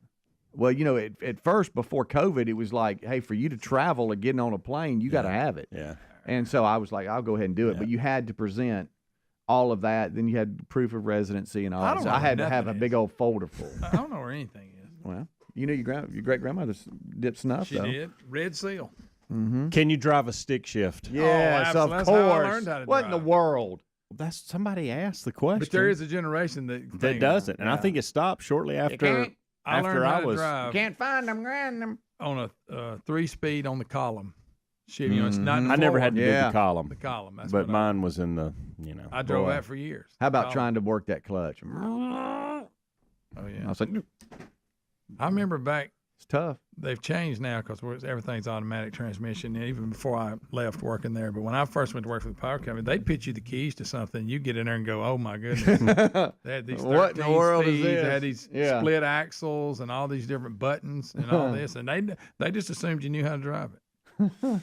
well, at first before COVID, it was like, hey, for you to travel or getting on a plane, you got to have it. Yeah. And so I was like, I'll go ahead and do it. But you had to present all of that. Then you had proof of residency and all that. So I had to have a big old folder full. I don't know where anything is. Well, you know your great grandmother dipped snuff, She though. did. Red Seal. Can you drive a stick shift? Yes, of absolutely. course. That's how I learned how to What in the drive. world? That's somebody asked the question. But there is a generation that doesn't, and I think it stopped shortly after. I learned after how I to was drive Can't find them, grind them. on a 3-speed on the column. Shit, it's not in the I never forward. had to do the column. The column. That's but what mine was in the I drove Boy. that for years. How about Column. trying to work that clutch? Oh I yeah. was like, I remember back. it's tough. They've changed now because everything's automatic transmission. Even before I left working there, but when I first went to work for the power company, they'd pitch you the keys to something. You get in there and go, "Oh my goodness!" They had these 13 What in the world is speeds, this? They had these split axles and all these different buttons and all this, and they just assumed you knew how to drive it.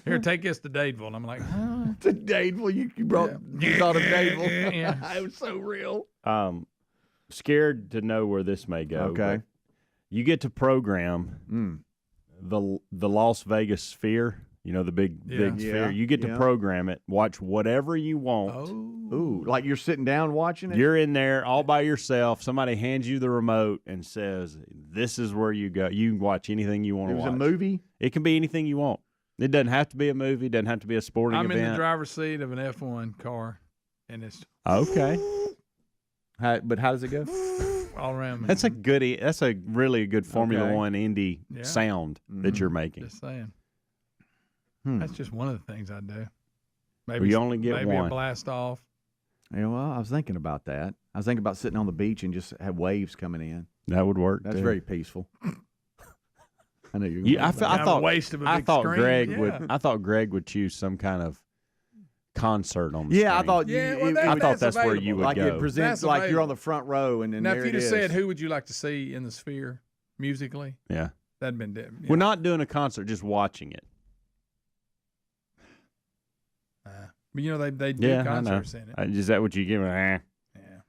Here, take us to Dadeville. And I'm like, huh? To Dadeville, you brought you thought of Dadeville. Yeah. It was so real. scared to know where this may go. Okay. but you get to program the Las Vegas Sphere. You know, the big sphere. You get to program it. Watch whatever you want. Ooh, like you're sitting down watching it? You're in there all by yourself. Somebody hands you the remote and says, "This is where you go. You can watch anything you want to watch." It was a movie? It can be anything you want. It doesn't have to be a movie. It doesn't have to be a sporting I'm event. in the driver's seat of an F1 car, and it's Okay. But how does it go? all around me. That's a really good Formula Okay. One Indy sound that you're making. Just saying. That's just one of the things I do. Well, you only get maybe one. a blast off. Yeah, well, I was thinking about that. I was thinking about sitting on the beach and just have waves coming in. That would work. That's too. very peaceful. I know you're. I thought waste of a big thought screen. Greg Yeah. would. I thought Greg would choose some kind of concert on the Yeah, I screen. thought. Yeah, you, well, I thought that's where you would like go. it presents That's like you're on available. the front row, and then Now, there if you'd it have is. said, who would you like to see in the Sphere musically? Yeah, That'd been different. we're not doing a concert, just watching it. But, you know, they do Yeah, concerts I in it. know. Is that what you give? Yeah.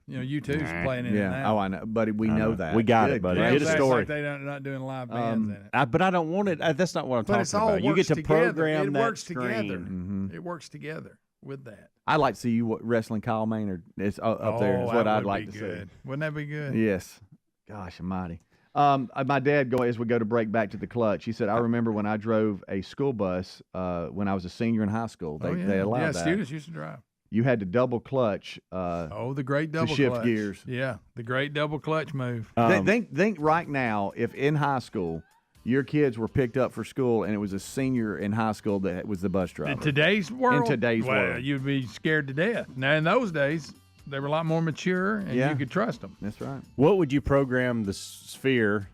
You know, U2's playing in it Yeah. now. Oh, I know, buddy. We know that. We got Good it, buddy. grief. Get a Acts story. Like they're not doing live bands in it. But I don't want it. That's not what I'm But it's talking all about. You get works to together. program It that works screen. together. Mm-hmm. It works together with that. I'd like to see you wrestling Kyle Maynard. It's up there. Is that what I'd would like be to good. see. Wouldn't that be good? Yes. Gosh almighty. My dad, as we go to break back to the clutch, he said, I remember when I drove a school bus when I was a senior in high school. They allowed that. students used to drive. you had to double clutch. The great double to shift clutch. gears. Yeah, the great double clutch move. Think right now, if in high school your kids were picked up for school and it was a senior in high school that was the bus driver. In today's world, world, you'd be scared to death. Now, in those days, they were a lot more mature, and you could trust them. That's right. What would you program the sphere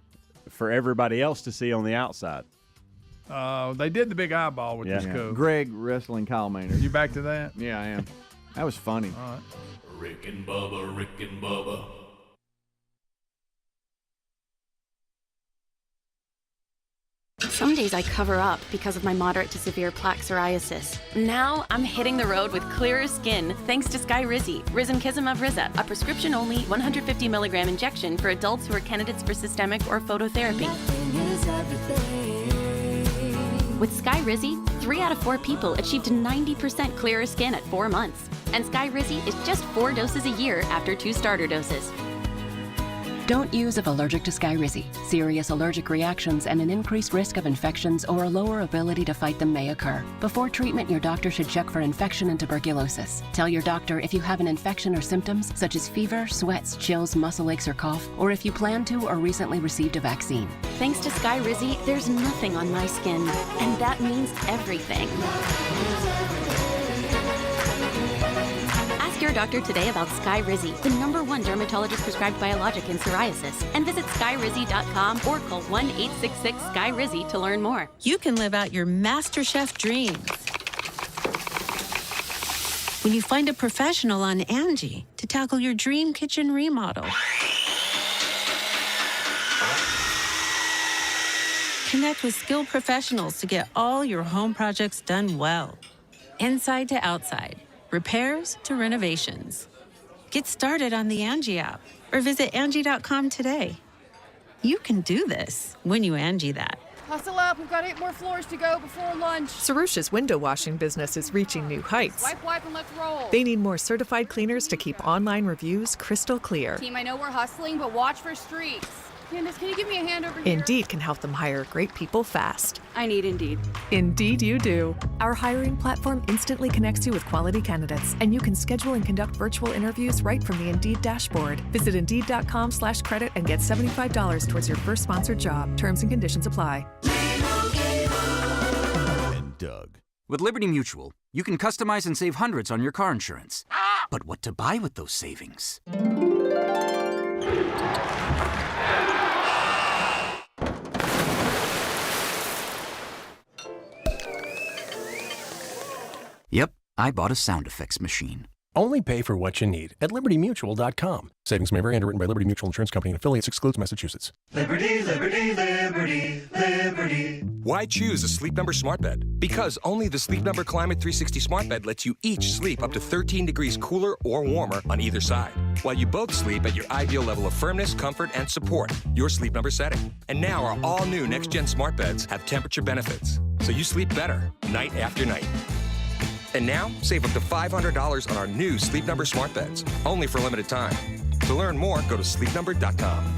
for everybody else to see on the outside? They did the big eyeball with this code. Greg wrestling Kyle Maynard. You back to that? Yeah, I am. That was funny. All right. Rick and Bubba, Rick and Bubba. Some days I cover up because of my moderate to severe plaque psoriasis. Now I'm hitting the road with clearer skin thanks to Skyrizi, Risankizumab Riza, a prescription-only 150 milligram injection for adults who are candidates for systemic or phototherapy. With Skyrizi, 3 out of 4 people achieved 90% clearer skin at 4 months. And Skyrizi is just 4 doses a year after 2 starter doses. Don't use if allergic to Skyrizi. Serious allergic reactions and an increased risk of infections or a lower ability to fight them may occur. Before treatment, your doctor should check for infection and tuberculosis. Tell your doctor if you have an infection or symptoms such as fever, sweats, chills, muscle aches, or cough, or if you plan to or recently received a vaccine. Thanks to Skyrizi, there's nothing on my skin, and that means everything. Ask your doctor today about Skyrizi, the #1 dermatologist prescribed biologic in psoriasis, and visit skyrizi.com or call 1-866-SKY-RIZZI to learn more. You can live out your MasterChef dreams when you find a professional on Angie to tackle your dream kitchen remodel. Connect with skilled professionals to get all your home projects done well. Inside to outside, repairs to renovations. Get started on the Angie app or visit Angie.com today. You can do this when you Angie that. Hustle up, we've got 8 more floors to go before lunch. Sarusha's window washing business is reaching new heights. Wipe, and let's roll. They need more certified cleaners to keep online reviews crystal clear. Team, I know we're hustling, but watch for streaks. Candace, can you give me a hand over here? Indeed can help them hire great people fast. I need Indeed. Indeed you do. Our hiring platform instantly connects you with quality candidates, and you can schedule and conduct virtual interviews right from the Indeed dashboard. Visit Indeed.com/credit and get $75 towards your first sponsored job. Terms and conditions apply. And Doug. With Liberty Mutual, you can customize and save hundreds on your car insurance. But what to buy with those savings? Yep, I bought a sound effects machine. Only pay for what you need at LibertyMutual.com. Savings may vary. Underwritten by Liberty Mutual Insurance Company and affiliates. Excludes Massachusetts. Liberty, liberty, liberty, liberty. Why choose a Sleep Number smart bed? Because only the Sleep Number Climate 360 smart bed lets you each sleep up to 13 degrees cooler or warmer on either side, while you both sleep at your ideal level of firmness, comfort, and support, your Sleep Number setting. And now our all-new next-gen smart beds have temperature benefits, so you sleep better night after night. And now, save up to $500 on our new Sleep Number smart beds, only for a limited time. To learn more, go to sleepnumber.com.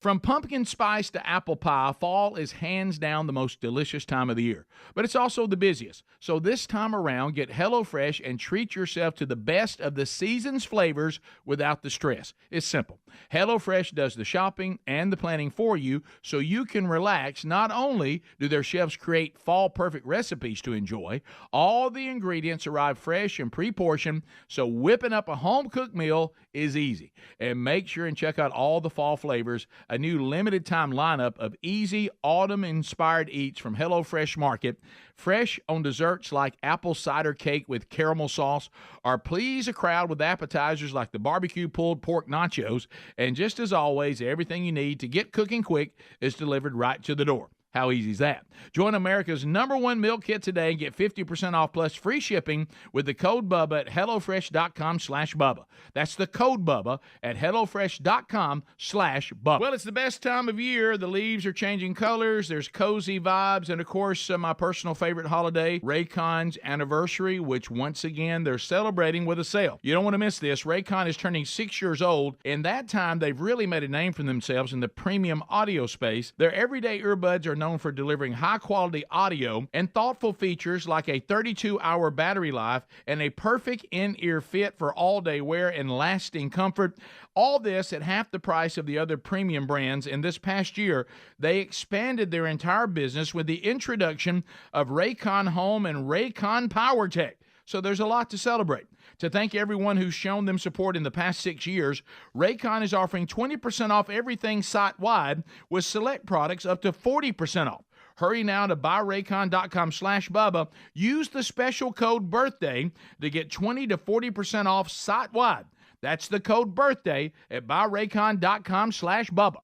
From pumpkin spice to apple pie, fall is hands down the most delicious time of the year. But it's also the busiest. So this time around, get HelloFresh and treat yourself to the best of the season's flavors without the stress. It's simple. HelloFresh does the shopping and the planning for you so you can relax. Not only do their chefs create fall-perfect recipes to enjoy, all the ingredients arrive fresh and pre-portioned, so whipping up a home-cooked meal is easy. And make sure and check out all the fall flavors. A new limited-time lineup of easy autumn-inspired eats from HelloFresh Market, fresh on desserts like apple cider cake with caramel sauce, or please a crowd with appetizers like the barbecue pulled pork nachos. And just as always, everything you need to get cooking quick is delivered right to the door. How easy is that? Join America's #1 meal kit today and get 50% off plus free shipping with the code BUBBA at HelloFresh.com/Bubba. That's the code BUBBA at HelloFresh.com/Bubba. Well, it's the best time of year. The leaves are changing colors. There's cozy vibes. And, of course, my personal favorite holiday, Raycon's anniversary, which, once again, they're celebrating with a sale. You don't want to miss this. Raycon is turning 6 years old. In that time, they've really made a name for themselves in the premium audio space. Their everyday earbuds are known for delivering high-quality audio and thoughtful features like a 32-hour battery life and a perfect in-ear fit for all-day wear and lasting comfort. All this at half the price of the other premium brands. In this past year, they expanded their entire business with the introduction of Raycon Home and Raycon PowerTech. So there's a lot to celebrate. To thank everyone who's shown them support in the past 6 years, Raycon is offering 20% off everything site-wide with select products up to 40% off. Hurry now to buyraycon.com/Bubba. Use the special code BIRTHDAY to get 20 to 40% off site-wide. That's the code BIRTHDAY at buyraycon.com/Bubba.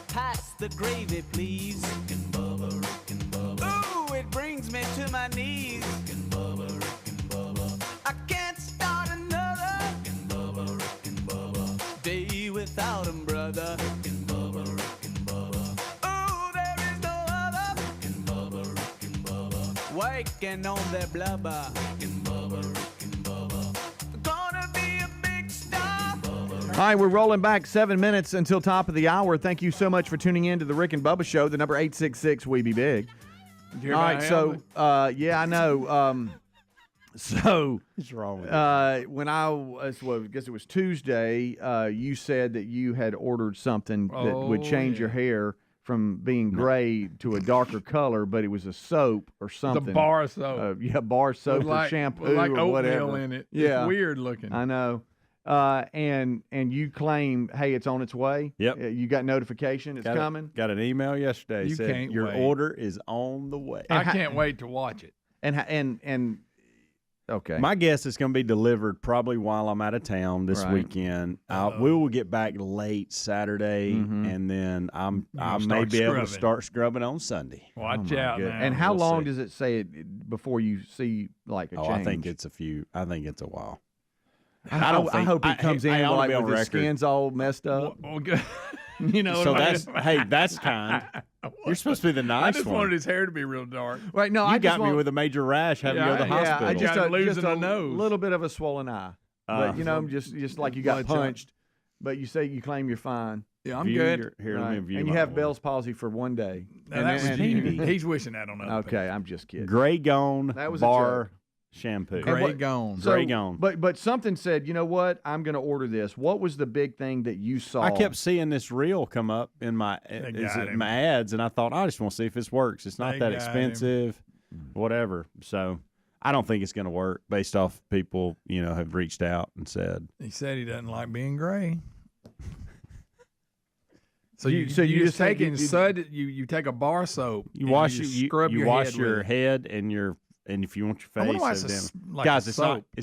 Pass the gravy, please. Rick and Bubba, Rick and Bubba. Ooh, it brings me to my knees. Rick and Bubba, Rick and Bubba. I can't start another. Rick and Bubba, Rick and Bubba. Day without 'em, brother. Rick and Bubba, Rick and Bubba. Ooh, there is no other. Rick and Bubba, Rick and Bubba. Waking on their blubber. Rick and Bubba, Rick and Bubba. Gonna be a big star. All right, we're rolling back 7 minutes until top of the hour. Thank you so much for tuning in to the Rick and Bubba Show, the number 866 We Be Big. All right, so, yeah, I know. What's wrong with it? When I guess it was Tuesday, you said that you had ordered something that would change your hair from being gray to a darker color, but it was a soap or something. The bar soap. Bar soap or shampoo like or whatever. oatmeal in it. Yeah. It's weird looking. I know. And you claim, hey, it's on its way. Yep. You got notification it's coming. Got an email yesterday. You said can't your wait. order is on the way. I can't wait to watch it. And okay. My guess is going to be delivered probably while I'm out of town this weekend. We will get back late Saturday, and then I may be able to start scrubbing on Sunday. Watch out now. And how long does it say before you see like a change? I think it's a while. I hope he comes in like with his skin's all messed up. Well, good. You know, so that's kind. You're supposed to be the nice one. I just wanted his hair to be real dark. Right? No, you got me with a major rash having to go to the hospital. I just losing a nose, little bit of a swollen eye. But just like you got punched. But you claim you're fine. Yeah, I'm good. And you have Bell's palsy for 1 day. He's wishing that on other Okay, I'm just kidding. Gray Gone that was bar shampoo. Gray Gone. Gray Gone. But something said, you know what? I'm going to order this. What was the big thing that you saw? I kept seeing this reel come up in my ads, and I thought, I just want to see if this works. It's not that expensive, whatever. So I don't think it's going to work based off people, have reached out and said. He said he doesn't like being gray. So you just take it. You take a bar soap. You wash scrub you your wash head your with head and if you want your face, I wonder why it's guys, it's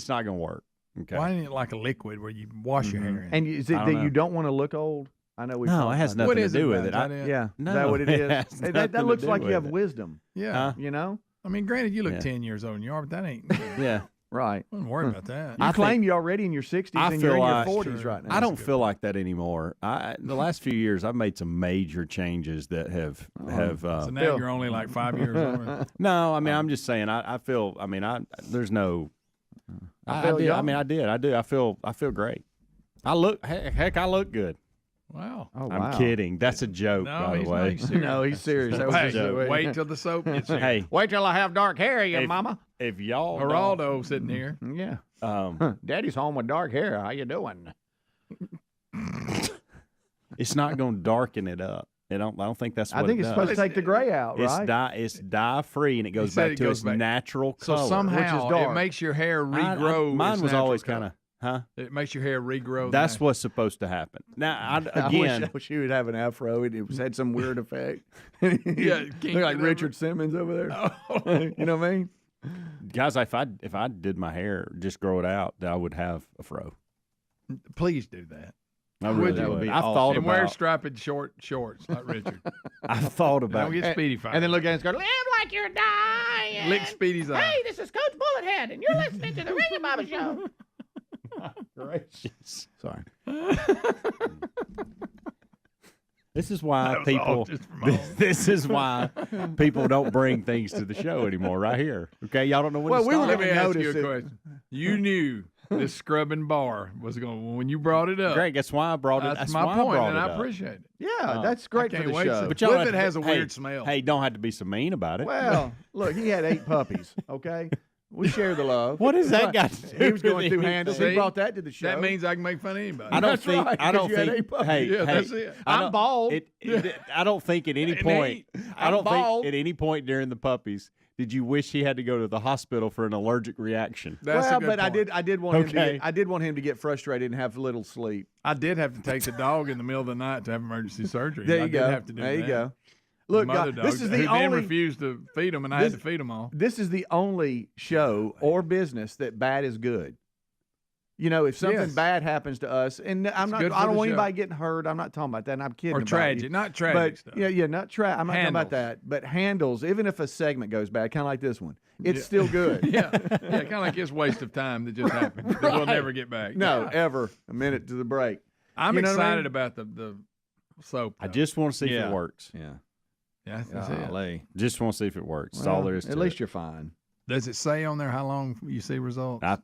not going to work. Okay. Why ain't it like a liquid where you wash your hair in? And is it that you don't want to look old? I know No, it has nothing to do with it. Yeah, no, is that what it is? That looks like you have it. wisdom. Yeah, I mean, granted, you look 10 years old and you are, but that ain't. Yeah. Right. I wouldn't worry about that. You claim you're already in your 60s and you're in your 40s right now. I don't feel like that anymore. The last few years, I've made some major changes that have. So now you're only like 5 years old. No, I mean, I'm just saying. I feel. I mean, there's no. I do. I feel great. I look. Heck, I look good. Wow. Oh, I'm kidding. That's a joke, by the way. No, he's serious. That was Hey, just a joke. wait till the soap gets here. Hey, wait till I have dark hair, mama. If y'all Geraldo sitting here. Yeah. Daddy's home with dark hair. How you doing? It's not going to darken it up. I don't think that's what I think it's does. supposed to take the gray out, right? It's dye free, and it goes back to its natural color. So somehow which is dark. it makes your hair regrow. Mine was always kind of, It makes your hair regrow. That's what's supposed to happen. Now, I wish you would have an afro. It had some weird effect. Yeah, look like Richard Simmons over there. Oh. You know what I mean? Guys, if I did my hair, just grow it out, I would have a fro. Please do that. I really that would would. be I've awesome. thought And about. wear striped shorts like Richard. I've thought about. Don't get Speedy fired. And then look at it and go, live like you're dying. Lick Speedy's eye. Hey, this is Coach Bullethead, and you're listening to the Rick and Bubba Show. Gracious. Sorry. This is why people. This is why people don't bring things to the show anymore. Right here, okay? Y'all don't know when to stop. Let me ask you a question. You knew this scrubbing bar was going when you brought it up. Greg, that's why I brought it. That's my point, and I appreciate it. Yeah, that's great for the show. But what if it has a weird smell? Hey, don't have to be so mean about it. Well, look, he had 8 puppies. Okay. We share the love. What has that got to do? He was going through handles. He brought that to the show. That means I can make fun of anybody. I don't think. Right, I don't you had think. 8 puppies. Hey, Yeah, hey, that's it. I'm bald. I don't think at any point. I don't think at any point during the puppies did you wish he had to go to the hospital for an allergic reaction. That's a good but point. I did want him to get frustrated and have little sleep. I did have to take the dog in the middle of the night to have emergency surgery. There you go. Did have to do there you that. go. Look, Mother this is the who then only refused to feed them, and I had to feed them all. This is the only show or business that bad is good. You know, if something bad happens to us, and I don't want anybody getting hurt. I'm not talking about that. And I'm kidding. Or about tragic, you. not tragic but, stuff. Yeah, not tragic. I'm not talking about Handles. that. But handles, even if a segment goes bad, kind of like this one, it's still good. yeah, kind of like this waste of time that just happened that we'll never get back. No, ever. A minute to the break. I'm You know what I excited mean? about the soap. I just want to see if Yeah. it works. Yeah. Yeah, that's it. Golly. Just want to see if it works. That's Well, all there is to At least it. you're fine. Does it say on there how long you see results? I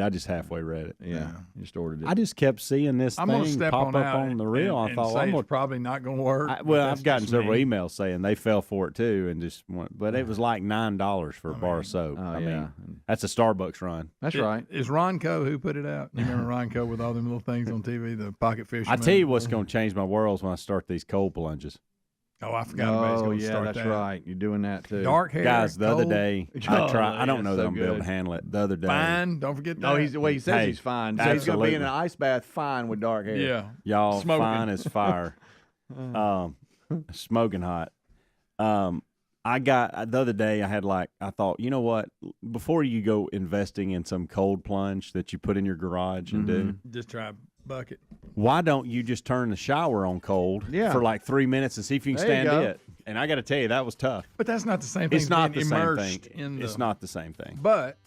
just halfway read it. Yeah. You just ordered it. I just kept seeing this I'm gonna thing step pop on up out on the reel. and I thought, say I'm it's gonna, probably not going to work. I've gotten several emails saying they fell for it too, and but it was like $9 for a bar of soap. I mean, that's a Starbucks run. That's right. Is Ron Coe who put it out? You remember Ron Coe with all them little things on TV, the pocket fish? I tell you what's going to change my world is when I start these cold plunges. Oh, I forgot about Oh, going to yeah, start that's that. right. You're doing that too. Dark hair, Guys, the other cold. day I don't know that I'm able to handle it. The other day, Fine. Don't forget that. No, he says he's fine. So he's going to be in an ice bath fine with dark hair. Yeah. y'all Smoking. fine as fire, smoking hot. I got the other day. I thought, you know what? Before you go investing in some cold plunge that you put in your garage and do, Just try a bucket. why don't you just turn the shower on cold for like 3 minutes and see if you can There you stand go. it? And I got to tell you, that was tough. But that's not the same thing. It's not the being same immersed thing. in It's not the same thing. But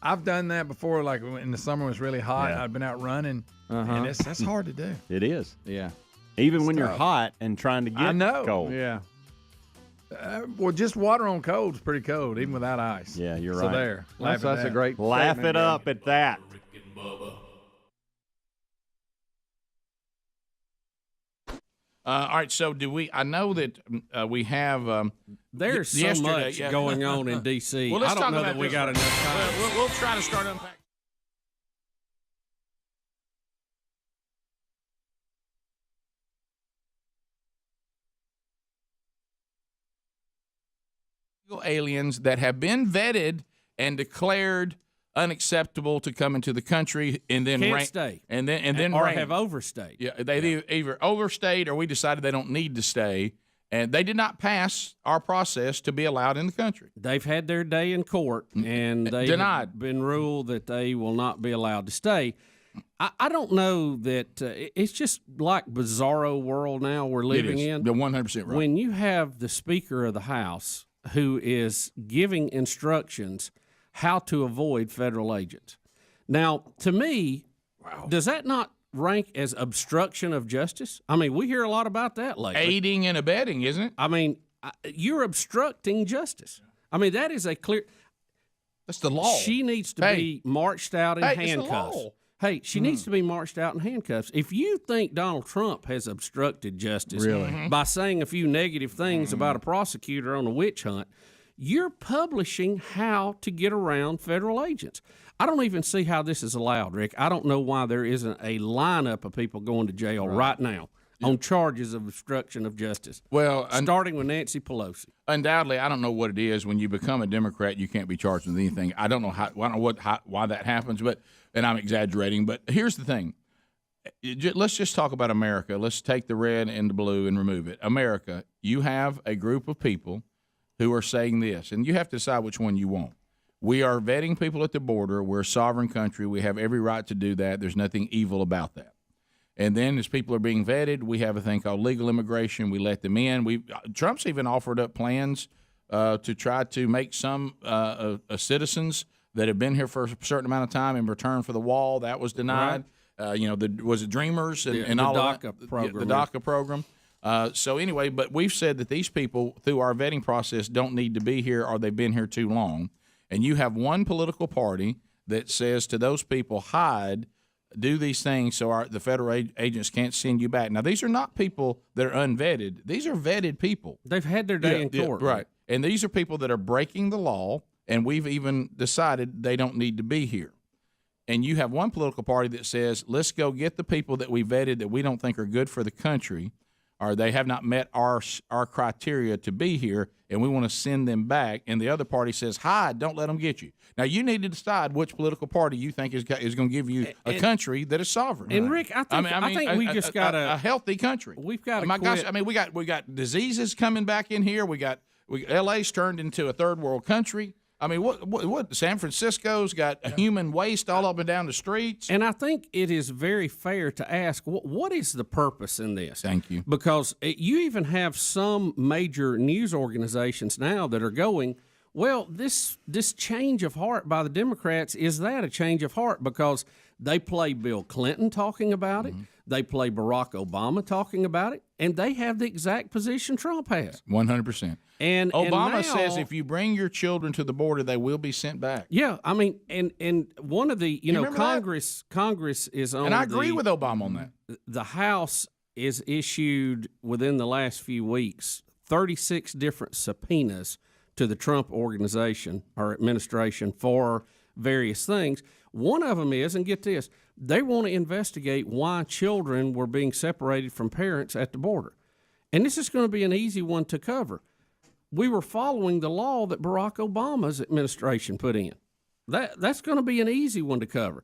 I've done that before. Like in the summer, when it was really hot. Yeah. I've been out running, and that's hard to do. It is. Yeah. Even when It's you're tough. hot and trying to get I know. cold. Yeah. Well, just water on cold is pretty cold, even without ice. Yeah, you're So right. there. That's a great Laugh statement, it up at that. All right, so I know that we have. There's so yesterday, much yeah. going on in D.C. Well, let's I don't talk know about that we this got one. enough time. We'll try to start unpacking. Aliens that have been vetted and declared unacceptable to come into the country, and then Can't stay. and then or ran. have overstayed. Yeah, they either overstayed or we decided they don't need to stay, and they did not pass our process to be allowed in the country. They've had their day in court, and they've Denied. been ruled that they will not be allowed to stay. I don't know that it's just like bizarro world now we're living It is. in. They're 100% right. When you have the Speaker of the House who is giving instructions how to avoid federal agents. Now, to me, does that not rank as obstruction of justice? I mean, we hear a lot about that lately. Aiding and abetting, isn't it? I mean, you're obstructing justice. I mean, that is a clear. That's the law. She needs to be marched out in Hey, it's the handcuffs. law. Hey, she needs to be marched out in handcuffs. If you think Donald Trump has obstructed justice by saying a few negative things about a prosecutor on a witch hunt, you're publishing how to get around federal agents. I don't even see how this is allowed, Rick. I don't know why there isn't a lineup of people going to jail right now on charges of obstruction of justice. Well, starting with Nancy Pelosi. Undoubtedly, I don't know what it is. When you become a Democrat, you can't be charged with anything. I don't know why that happens, and I'm exaggerating. But here's the thing. Let's just talk about America. Let's take the red and the blue and remove it. America, you have a group of people who are saying this, and you have to decide which one you want. We are vetting people at the border. We're a sovereign country. We have every right to do that. There's nothing evil about that. And then as people are being vetted, we have a thing called legal immigration. We let them in. Trump's even offered up plans to try to make some citizens that have been here for a certain amount of time in return for the wall. That was denied. was it Dreamers and the all DACA of that, program, the DACA program. So anyway, but we've said that these people through our vetting process don't need to be here, or they've been here too long. And you have one political party that says to those people, hide, do these things so the federal agents can't send you back. Now, these are not people that are unvetted. These are vetted people. They've had their day in court. Right. And these are people that are breaking the law, and we've even decided they don't need to be here. And you have one political party that says, let's go get the people that we vetted that we don't think are good for the country, or they have not met our criteria to be here, and we want to send them back. And the other party says, hide, don't let them get you. Now, you need to decide which political party you think is going to give you a country that is sovereign. And Rick, I think we just got a healthy country. We've got to quit. Gosh, I mean, we got diseases coming back in here. LA's turned into a third world country. I mean, what San Francisco's got human waste all up and down the streets. And I think it is very fair to ask, what is the purpose in this? Thank you. Because you even have some major news organizations now that are going, well, this change of heart by the Democrats, is that a change of heart? Because they play Bill Clinton talking about it. They play Barack Obama talking about it, and they have the exact position Trump has. 100%. And Obama now, says if you bring your children to the border, they will be sent back. Yeah, I mean, and one of the Congress is on, and I agree with Obama on that. The House is issued within the last few weeks 36 different subpoenas to the Trump organization or administration for various things. One of them is, and get this, they want to investigate why children were being separated from parents at the border. And this is going to be an easy one to cover. We were following the law that Barack Obama's administration put in. That's going to be an easy one to cover.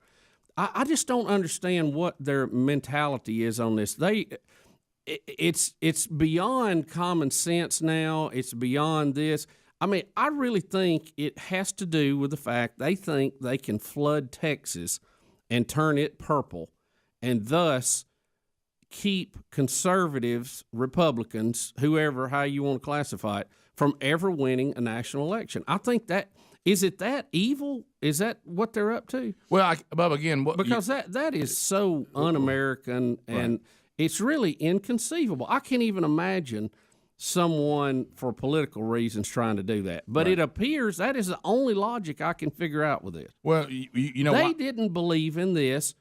I just don't understand what their mentality is on this. It's beyond common sense now. It's beyond this. I mean, I really think it has to do with the fact they think they can flood Texas and turn it purple, and thus keep conservatives, Republicans, whoever, how you want to classify it, from ever winning a national election. I think that, is it that evil? Is that what they're up to? Well, Bob, again, because that is so un-American, and it's really inconceivable. I can't even imagine someone for political reasons trying to do that. But it appears that is the only logic I can figure out with this. Well, you know, they didn't believe in this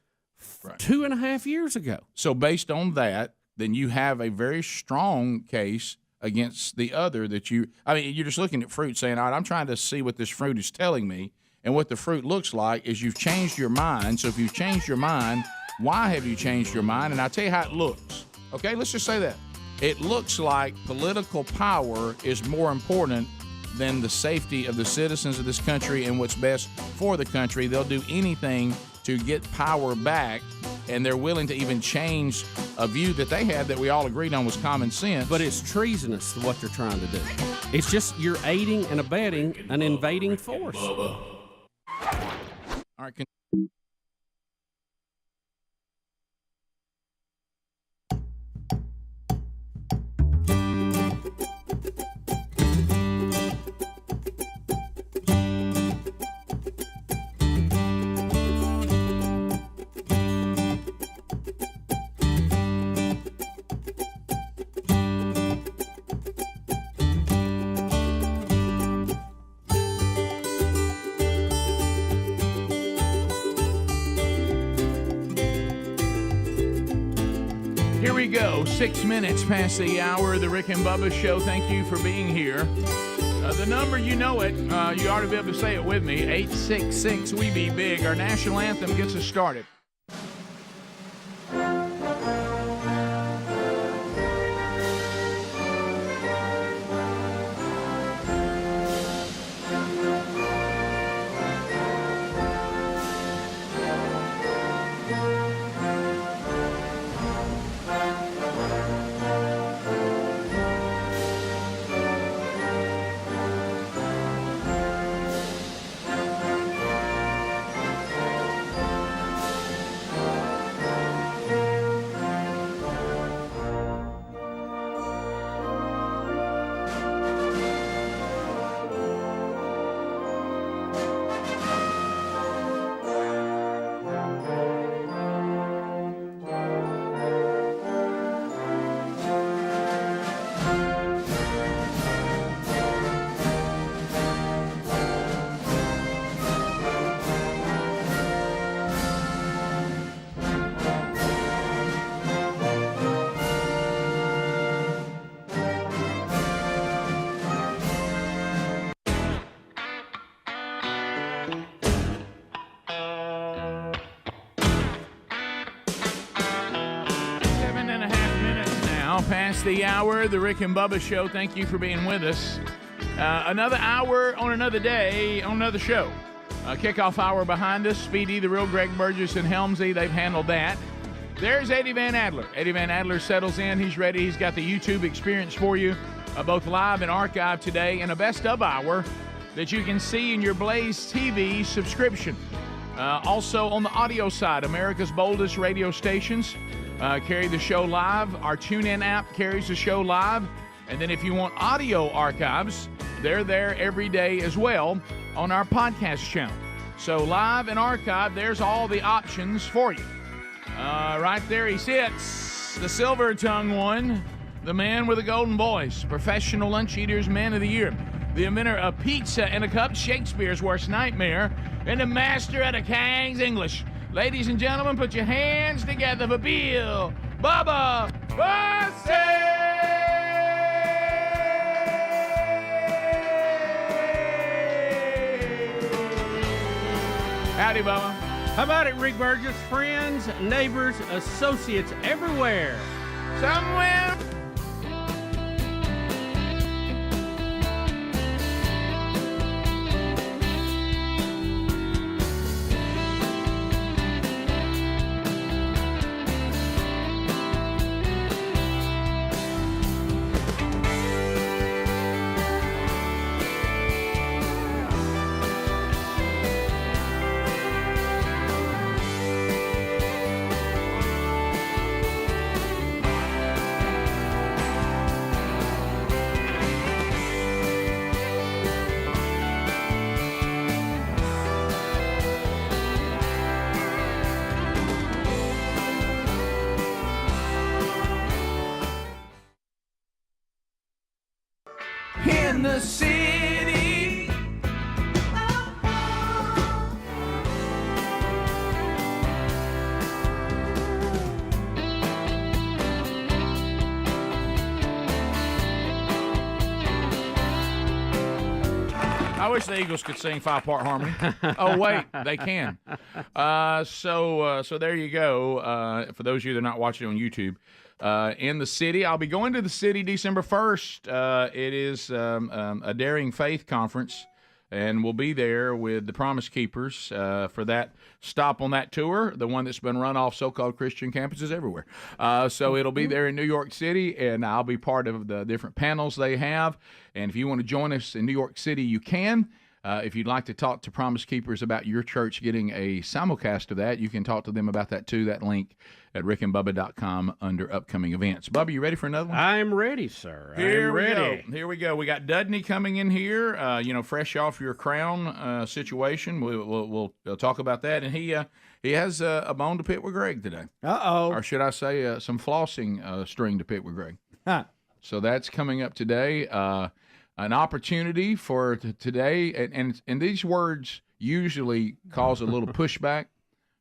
2.5 years ago. So based on that, then you have a very strong case against the other that you're just looking at fruit saying, all right, I'm trying to see what this fruit is telling me. And what the fruit looks like is you've changed your mind. So if you've changed your mind, why have you changed your mind? And I'll tell you how it looks. Okay, let's just say that. It looks like political power is more important than the safety of the citizens of this country and what's best for the country. They'll do anything to get power back, and they're willing to even change a view that they had that we all agreed on was common sense. But it's treasonous what they're trying to do. It's just you're aiding and abetting an invading force. All right. Here we go, 6 minutes past the hour of the Rick and Bubba Show. Thank you for being here. The number, you know it. You ought to be able to say it with me. 866 We Be Big. Our national anthem gets us started. past the hour. The Rick and Bubba Show. Thank you for being with us. Another hour on another day on another show. Kickoff hour behind us. Speedy, the real Greg Burgess, and Helmsy. They've handled that. There's Eddie Van Adler. Eddie Van Adler settles in. He's ready. He's got the YouTube experience for you, both live and archive today, and a best of hour that you can see in your Blaze TV subscription. Also on the audio side, America's boldest radio stations carry the show live. Our TuneIn app carries the show live. And then if you want audio archives, they're there every day as well on our podcast channel. So live and archive, there's all the options for you. Right there he sits, the silver-tongued one, the man with a golden voice, Professional Lunch Eaters Man of the Year, the inventor of pizza in a cup, Shakespeare's worst nightmare, and the master of the King's English. Ladies and gentlemen, put your hands together for Bill Bubba Bussey! Howdy, Bubba. How about it, Rick Burgess? Friends, neighbors, associates everywhere. Somewhere. In the city. I wish the Eagles could sing 5-part harmony. Oh, wait, they can. So there you go. For those of you that are not watching on YouTube, in the city. I'll be going to the city December 1st. It is a Daring Faith conference, and we'll be there with the Promise Keepers for that stop on that tour, the one that's been run off so-called Christian campuses everywhere. So it'll be there in New York City, and I'll be part of the different panels they have. And if you want to join us in New York City, you can. If you'd like to talk to Promise Keepers about your church getting a simulcast of that, you can talk to them about that too. That link at rickandbubba.com under upcoming events. Bubba, you ready for another one? I'm ready, sir. Here I'm we ready. go. Here we go. We got Dudney coming in here, fresh off your crown situation. We'll talk about that. And he has a bone to pick with Greg today. Uh-oh. Or should I say some flossing string to pick with Greg. Huh. So that's coming up today. An opportunity for today, and these words usually cause a little pushback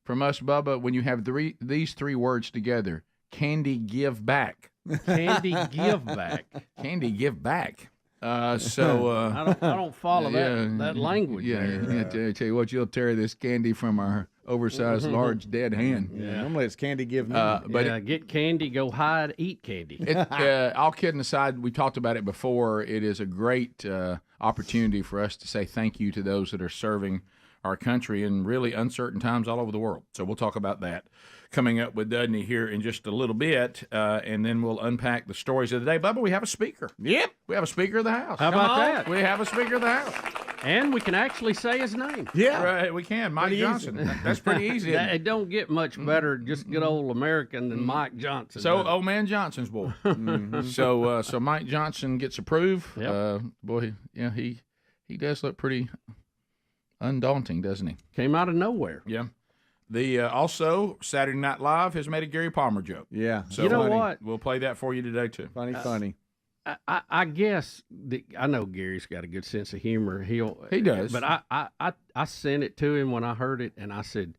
from us, Bubba, when you have these three words together. Candy give back. Candy give back. Candy give back. I don't follow that language. Yeah, I tell you what, you'll tear this candy from our oversized, large, dead hand. Yeah, normally it's candy give me. Get candy, go hide, eat candy. All kidding aside, we talked about it before. It is a great opportunity for us to say thank you to those that are serving our country in really uncertain times all over the world. So we'll talk about that coming up with Dudney here in just a little bit, and then we'll unpack the stories of the day. Bubba, we have a speaker. Yep. We have a Speaker of the House. How about that? We have a Speaker of the House. And we can actually say his name. Yeah. Right, we can. Mike Johnson. That's pretty easy. It don't get much better, just good old American than Mike Johnson. So, old man Johnson's boy. So Mike Johnson gets approved. Yep. Boy, yeah, he does look pretty undaunting, doesn't he? Came out of nowhere. Yeah. The also Saturday Night Live has made a Gary Palmer joke. Yeah. So you know what? We'll play that for you today too. Funny. I guess I know Gary's got a good sense of humor. He does. But I sent it to him when I heard it, and I said,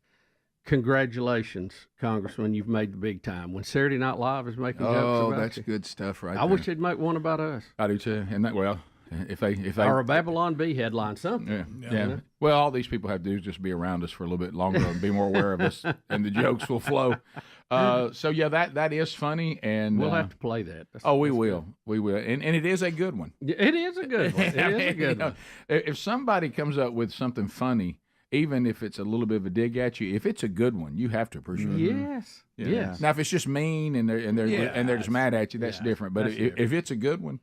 "Congratulations, Congressman, you've made the big time." When Saturday Night Live is making jokes about you. That's good stuff, right? I wish they'd make one about us. I do too. And that if they or a Babylon Bee headline, something. Yeah. Well, all these people have to do is just be around us for a little bit longer and be more aware of us, and the jokes will flow. So yeah, that is funny, and we'll have to play that. We will, and it is a good one. It is a good one. It is a good one. If somebody comes up with something funny, even if it's a little bit of a dig at you, if it's a good one, you have to appreciate it. Yes. Yeah. Yes. Now, if it's just mean and they're just mad at you, that's different. But if it's a good one,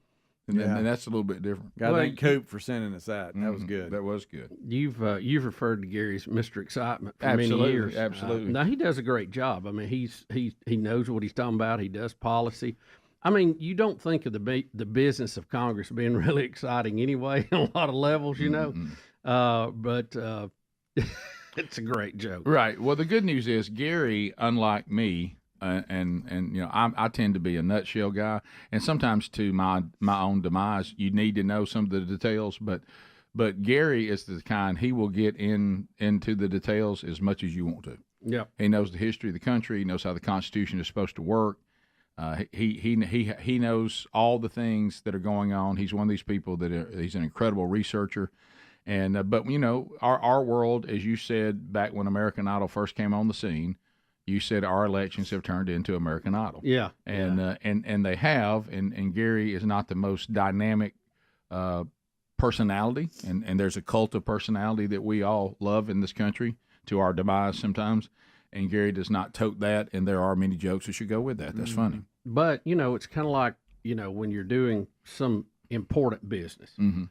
then that's a little bit different. Got to thank Coop for sending us that. That was good. That was good. You've referred to Gary as Mr. Excitement for many Absolutely, years. absolutely. Now he does a great job. I mean, he knows what he's talking about. He does policy. I mean, you don't think of the business of Congress being really exciting anyway on a lot of levels, you know. But it's a great joke. Right. Well, the good news is Gary, unlike me, and you know, I tend to be a nutshell guy, and sometimes to my own demise, you need to know some of the details. But Gary is the kind, he will get into the details as much as you want to. Yeah. He knows the history of the country. He knows how the Constitution is supposed to work. He knows all the things that are going on. He's one of these people he's an incredible researcher. And but you know, our world, as you said back when American Idol first came on the scene, you said our elections have turned into American Idol. Yeah. And they have, and Gary is not the most dynamic personality, and there's a cult of personality that we all love in this country to our demise sometimes. And Gary does not tote that, and there are many jokes that should go with that. That's funny. But you know, it's kind of like, you know, when you're doing some important business. Mm-hmm.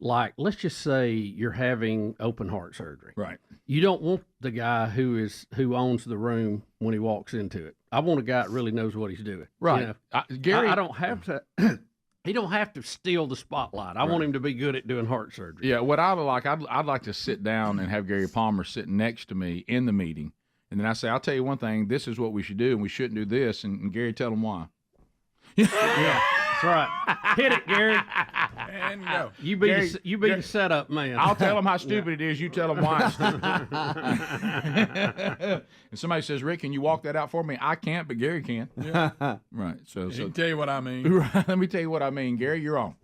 Like, let's just say you're having open heart surgery. Right. You don't want the guy who owns the room when he walks into it. I want a guy that really knows what he's doing. Right. You know? Gary, I don't have to. He don't have to steal the spotlight. I want him to be good at doing heart surgery. Yeah. What I'd like to sit down and have Gary Palmer sitting next to me in the meeting, and then I say, I'll tell you one thing. This is what we should do, and we shouldn't do this. And Gary, tell him why. Yeah. That's right. Hit it, Gary. And go. You be the setup man. I'll tell him how stupid it is. You tell him why it's stupid. And somebody says, Rick, can you walk that out for me? I can't, but Gary can. Yeah. Right. So he can tell you what I mean. Right. Let me tell you what I mean. Gary, you're on.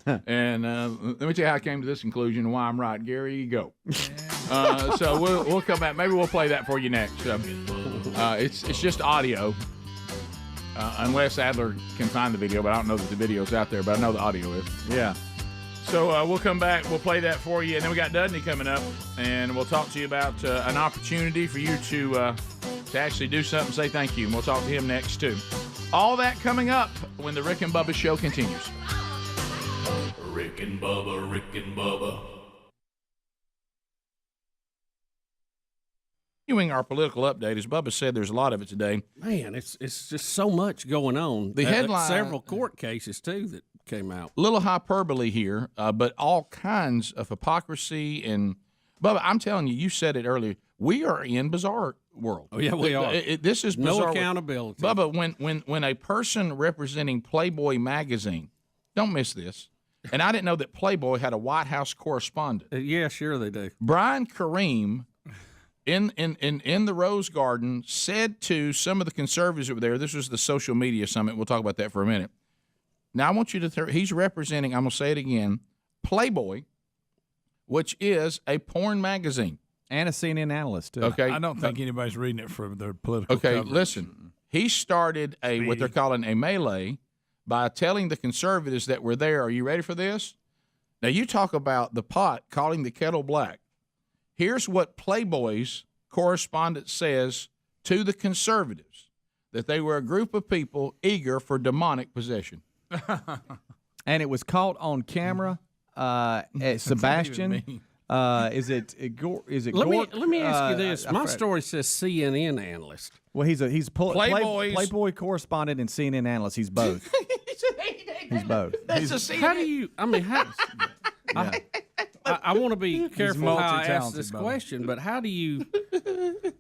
And let me tell you how I came to this conclusion and why I'm right. Gary, you go. So we'll come back. Maybe we'll play that for you next. It's just audio. Unless Adler can find the video, but I don't know that the video's out there, but I know the audio is. Yeah. So we'll come back, we'll play that for you, and then we got Dudney coming up, and we'll talk to you about an opportunity for you to actually do something, say thank you, and we'll talk to him next, too. All that coming up when the Rick and Bubba Show continues. Rick and Bubba, Rick and Bubba. Continuing our political update, as Bubba said, there's a lot of it today. Man, it's just so much going on. The headline, several court cases too that came out. Little hyperbole here, but all kinds of hypocrisy. And Bubba, I'm telling you, you said it earlier. We are in bizarre world. Oh yeah, we are. This is bizarre. No accountability. Bubba, when a person representing Playboy magazine, don't miss this. And I didn't know that Playboy had a White House correspondent. Yeah, sure they do. Brian Kareem. In the Rose Garden, said to some of the conservatives over there, this was the social media summit, we'll talk about that for a minute. Now, I want you to, he's representing, I'm going to say it again, Playboy, which is a porn magazine. And a CNN analyst, too. Okay. I don't think anybody's reading it for their political coverage. Okay, listen. He started what they're calling a melee by telling the conservatives that were there, are you ready for this? Now, you talk about the pot calling the kettle black. Here's what Playboy's correspondent says to the conservatives, that they were a group of people eager for demonic possession. And it was caught on camera. Sebastian, is it Gort? Let me ask you this. My story says CNN analyst. Well, he's Playboy correspondent and CNN analyst. He's both. He's both. How do you? I mean, how? I want to be careful how I ask this question, but how do you?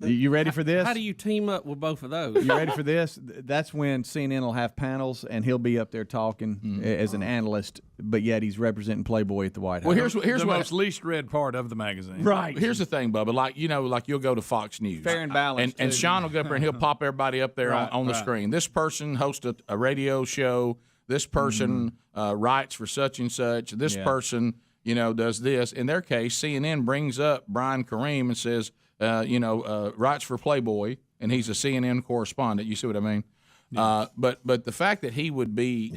You ready for this? How do you team up with both of those? You ready for this? That's when CNN will have panels, and he'll be up there talking as an analyst, but yet he's representing Playboy at the White House. Well, here's the what most least read part of the magazine. Right. Here's the thing, Bubba. Like you'll go to Fox News, fair and balanced, and Sean will go up there and he'll pop everybody up there on the screen. This person hosts a radio show. This person writes for such and such. This person, does this. In their case, CNN brings up Brian Kareem and says, writes for Playboy, and he's a CNN correspondent. You see what I mean? Yeah. But the fact that he would be,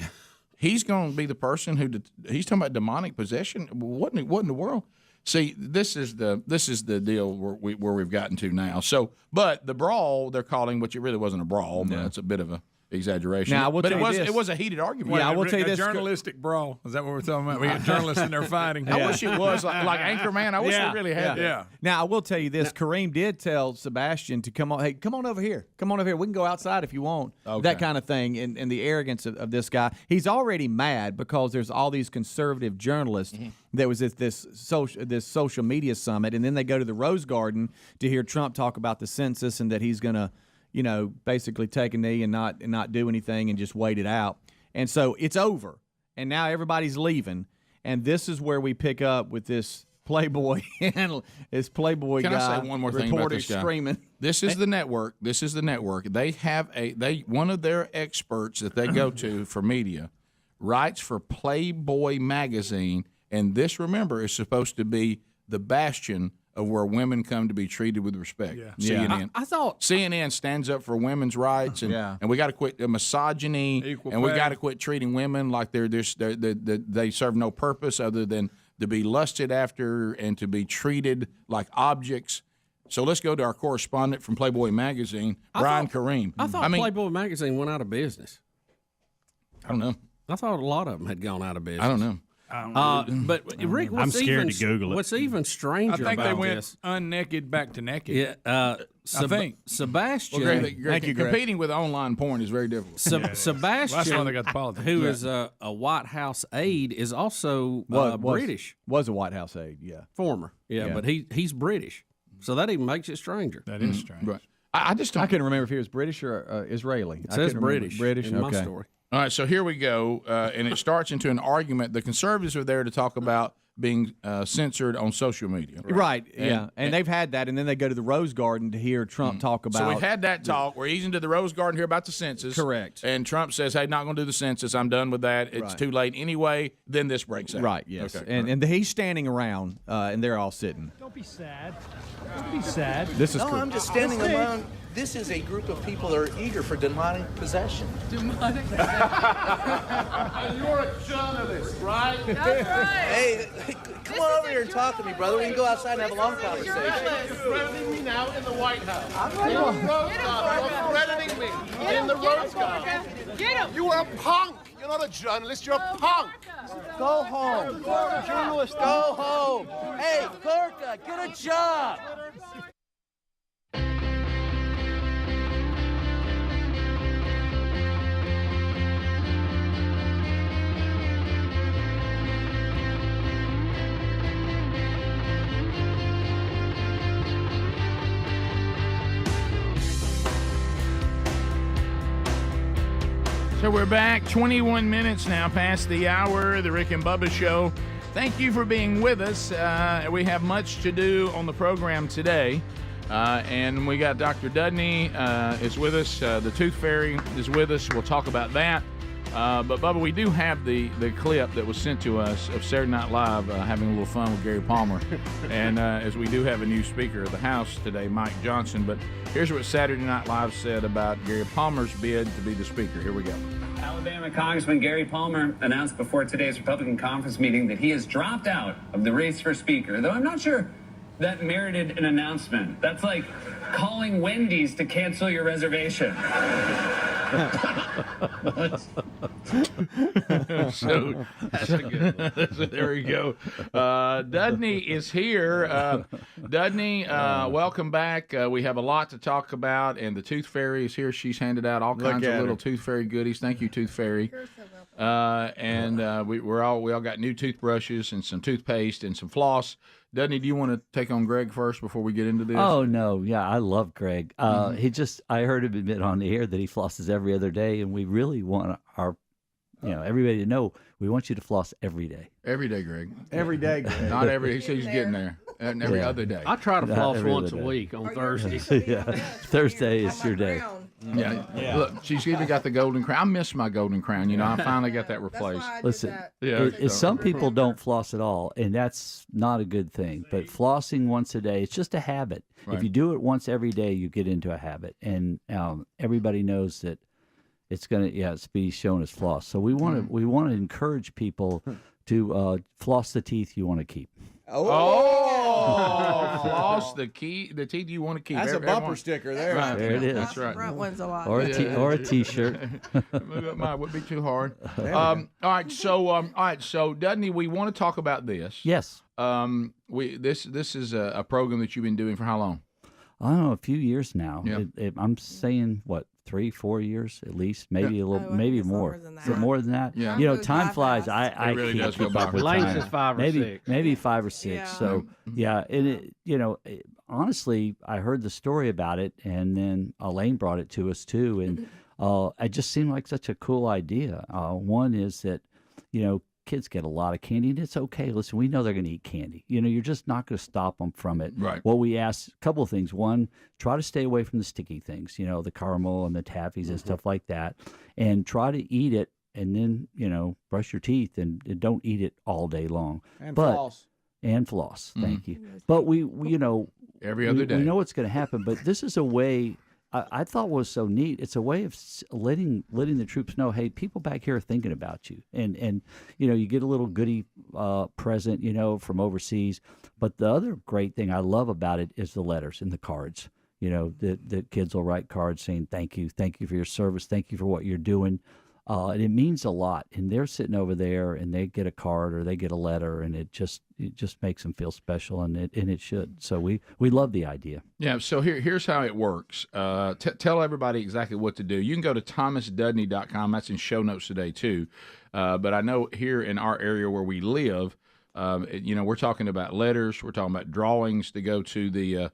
he's going to be the person who he's talking about demonic possession. What in the world? See, this is the deal where we've gotten to now. So, but the brawl they're calling, which it really wasn't a brawl, but it's a bit of a exaggeration. Now, it was a heated argument. Yeah, I will tell you this: journalistic brawl. Is that what we're talking about? We got journalists in there fighting. I wish it was like Anchorman. I wish we really had that. Yeah. Now I will tell you this: Kareem did tell Sebastian to come on. Hey, come on over here. Come on over here. We can go outside if you want. Okay. That kind of thing. And the arrogance of this guy. He's already mad because there's all these conservative journalists. Mm-hmm. There was this social media summit, and then they go to the Rose Garden to hear Trump talk about the census and that he's going to, basically take a knee and not do anything and just wait it out. And so it's over, and now everybody's leaving, and this is where we pick up with this Playboy and this Playboy Can guy. I say one more thing about this guy? Screaming. This is the network. They have one of their experts that they go to for media writes for Playboy magazine. And this, remember, is supposed to be the bastion of where women come to be treated with respect. Yeah. CNN. I thought CNN stands up for women's rights, and we got to quit misogyny, Equal and we pay. got to quit treating women like they serve no purpose other than to be lusted after and to be treated like objects. So let's go to our correspondent from Playboy magazine, Brian Kareem. I thought Playboy magazine went out of business. I don't know. I thought a lot of them had gone out of business. I don't know. But Rick, I'm scared to Google it. What's even stranger I think about they went this? unnaked back to naked. Yeah, I think Sebastian. Well, Greg, competing with online porn is very difficult. Sebastian, Well, that's why they got the politics. who is a White House aide, is also British. Was a White House aide, yeah. Former, yeah. But he's British, so that even makes it stranger. That is strange. Right. I just don't. I couldn't remember if he was British or Israeli. It says British. British. in my Okay. story. All right, so here we go, and it starts into an argument. The conservatives are there to talk about being censored on social media. Right, yeah. And they've had that, and then they go to the Rose Garden to hear Trump talk about. So we've had that talk. We're easing to the Rose Garden here about the census. Correct. And Trump says, hey, not going to do the census. I'm done with that. It's too late anyway. Then this breaks out. Right, yes. Okay, and he's standing around, and they're all sitting. Don't be sad. Don't be sad. This is No, I'm just standing alone. This is a group of people that are eager for demonic possession. Demonic You're a journalist, right? That's right. Hey, come on over here and talk to me, brother. We can go outside and have a long conversation. You're threatening me now in the White House. I'm not in the going. Rose Garden. You're threatening me in the Rose Garden. Get him. You are a punk. You're not a journalist. You're a punk. Go home. Journalist, go home. Hey, Gorka, get a job. So we're back 21 minutes now past the hour, the Rick and Bubba Show. Thank you for being with us. We have much to do on the program today. And we got Dr. Dudney is with us. The Tooth Fairy is with us. We'll talk about that. But, Bubba, we do have the clip that was sent to us of Saturday Night Live having a little fun with Gary Palmer. And as we do have a new Speaker of the House today, Mike Johnson. But here's what Saturday Night Live said about Gary Palmer's bid to be the Speaker. Here we go. Alabama Congressman Gary Palmer announced before today's Republican conference meeting that he has dropped out of the race for Speaker, though I'm not sure that merited an announcement. That's like calling Wendy's to cancel your reservation. So that's a good one. There we go. Dudney is here. Dudney, welcome back. We have a lot to talk about, and the Tooth Fairy is here. She's handed out all kinds of little Tooth Fairy goodies. Thank you, Tooth Fairy. And we all got new toothbrushes and some toothpaste and some floss. Dudney, do you want to take on Greg first before we get into this? Oh, no. Yeah, I love Greg. I heard him admit on the air that he flosses every other day, and we really want everybody to know we want you to floss every day. Every day, Greg. Every day, Greg. Not every. He says he's getting there. Every other day. I try to floss once a week on Thursdays. Yeah, Thursday is your day. Yeah. Look, she's even got the golden crown. I miss my golden crown. You know, I finally got that replaced. Listen, some people don't floss at all, and that's not a good thing. But flossing once a day, it's just a habit. Right. If you do it once every day, you get into a habit. And everybody knows that it's going to, Speedy's showing us floss. So we want to encourage people to floss the teeth you want to keep. Floss the teeth you want to keep. That's a bumper sticker there. Right. There it is. That's right. Front one's a lot. Or a T-shirt. Mine would be too hard. All right. So Dudney, we want to talk about this. Yes. This is a program that you've been doing for how long? I don't know, a few years now. Yeah. I'm saying 3-4 years at least, maybe a little, maybe more. Is it more than that? Yeah. You know, time flies. I really can't does go keep by up with Lane time. says 5 or 6. Maybe 5 or 6. Yeah. So and honestly, I heard the story about it, and then Elaine brought it to us too, and it just seemed like such a cool idea. One is that kids get a lot of candy, and it's okay. Listen, we know they're going to eat candy. You're just not going to stop them from it. Right. Well, we ask a couple of things. One, try to stay away from the sticky things, the caramel and the taffies and stuff like that, and try to eat it, and then, brush your teeth and don't eat it all day long. And floss. And floss. Thank you. But we every other day. We know what's going to happen, but this is a way I thought was so neat. It's a way of letting the troops know, hey, people back here are thinking about you, and you get a little goodie present, from overseas. But the other great thing I love about it is the letters and the cards. The kids will write cards saying thank you for your service, thank you for what you're doing. And it means a lot. And they're sitting over there, and they get a card or they get a letter, and it just makes them feel special, and it should. So we love the idea. Yeah. So here's how it works. Tell everybody exactly what to do. You can go to thomasdudney.com. That's in show notes today too. But I know here in our area where we live, we're talking about letters. We're talking about drawings to go to the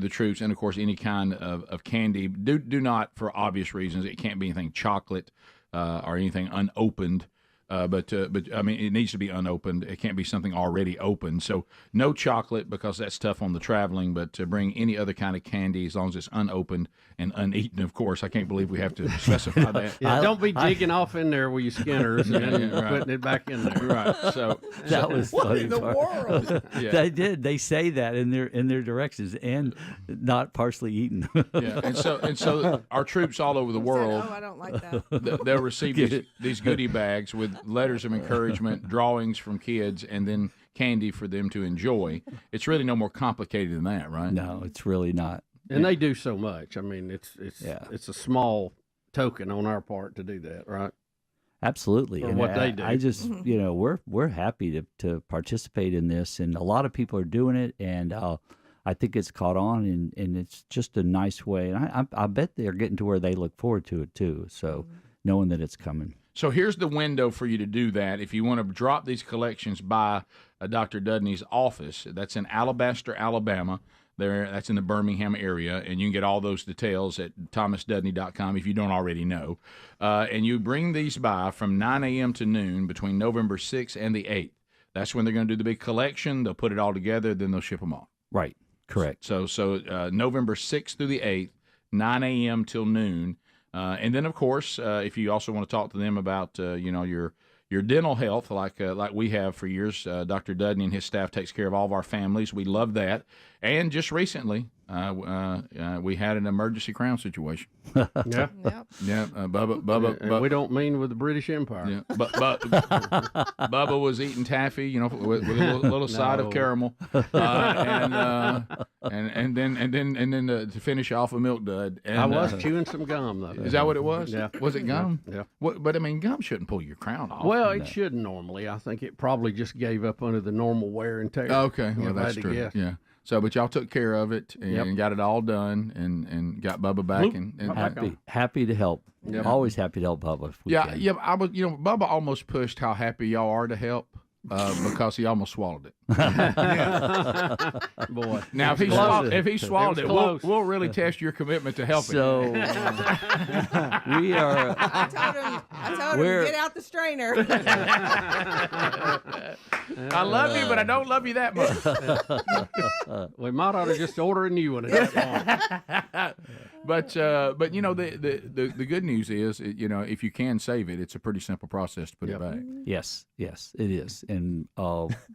troops, and of course any kind of candy. Do not, for obvious reasons, it can't be anything chocolate. Or anything unopened, but I mean, it needs to be unopened. It can't be something already opened. So no chocolate, because that's tough on the traveling. But to bring any other kind of candy, as long as it's unopened and uneaten, of course. I can't believe we have to specify that. Don't be digging off in there with your skinners and putting it back in there. Right. So that was what funny in the world? They did. They say that in their directions, and not partially eaten. Yeah. And so our troops all over the world. I don't like that. They'll receive these goodie bags with letters of encouragement, drawings from kids, and then candy for them to enjoy. It's really no more complicated than that, right? No, it's really not. And they do so much. I mean, it's a small token on our part to do that, right? Absolutely. Or and what they do. I just, we're happy to participate in this, and a lot of people are doing it, and I think it's caught on, and it's just a nice way. And I bet they're getting to where they look forward to it too. So knowing that it's coming. So here's the window for you to do that. If you want to drop these collections by Dr. Dudney's office, that's in Alabaster, Alabama. That's in the Birmingham area, and you can get all those details at thomasdudney.com if you don't already know. And you bring these by from 9 a.m. to noon between November 6th and the 8th. That's when they're going to do the big collection. They'll put it all together, then they'll ship them off. Right. Correct. So November 6th through the 8th, 9 a.m. till noon. And then, of course, if you also want to talk to them about, your dental health, like we have for years, Dr. Dudney and his staff takes care of all of our families. We love that. And just recently, we had an emergency crown situation. Yeah. Bubba. And we don't mean with the British Empire. Yeah, but Bubba was eating taffy, with a little side of caramel, and then to finish off a milk dud. And, I was chewing some gum though. Is that what it was? Yeah. Was it gum? Yeah. But I mean, gum shouldn't pull your crown off. Well, it shouldn't normally. I think it probably just gave up under the normal wear and tear. Okay, well that's true. Guess. Yeah. So, but y'all took care of it and got it all done and got Bubba back and happy to help. Yep. Always happy to help Bubba. If we can. Yeah. I was, Bubba almost pushed how happy y'all are to help. Because he almost swallowed it. Boy. Now, if he swallowed it, we'll really test your commitment to helping. So we are. I told him get out the strainer. I love you, but I don't love you that much. We might ought to just order a new one at that point. But you know the good news is, you know, if you can save it, it's a pretty simple process to put it back. Yes, it is, and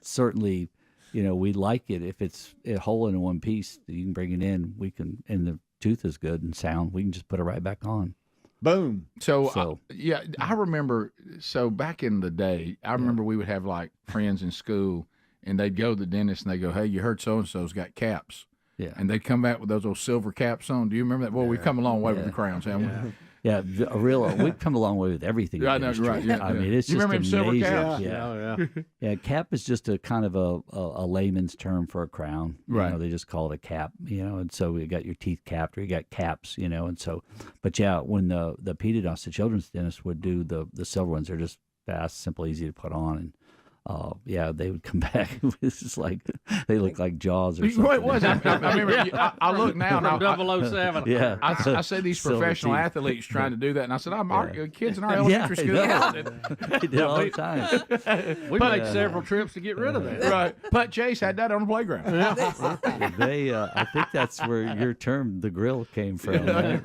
certainly, you know, we like it if it's a whole in one piece. You can bring it in. We can, and the tooth is good and sound. We can just put it right back on. Boom. So I remember. So back in the day, I remember we would have like friends in school, and they'd go to the dentist and they go, "Hey, you heard so and so's got caps." Yeah. And they'd come back with those old silver caps on. Do you remember that? Well, we've come a long way with the crowns, haven't we? Yeah, we've come a long way with everything. I know, right? Yeah, I mean, it's you just remember them silver amazing. caps? Yeah. Cap is just a kind of a layman's term for a crown. You Right. know, they just call it a cap. You know, and so you got your teeth capped, or you got caps. You know, and so, but yeah, when the pediodontist, the children's dentist, would do the silver ones, they're just fast, simple, easy to put on, and they would come back. It's just like they look like Jaws or something. Well, it was. I remember. I look now. From 007. Yeah. I see these Silver professional teeth. athletes trying to do that, and I said, our kids in our elementary school. They did all the time. We made several trips to get rid of that. Right. But Chase had that on the playground. I think that's where your term, the grill, came from. They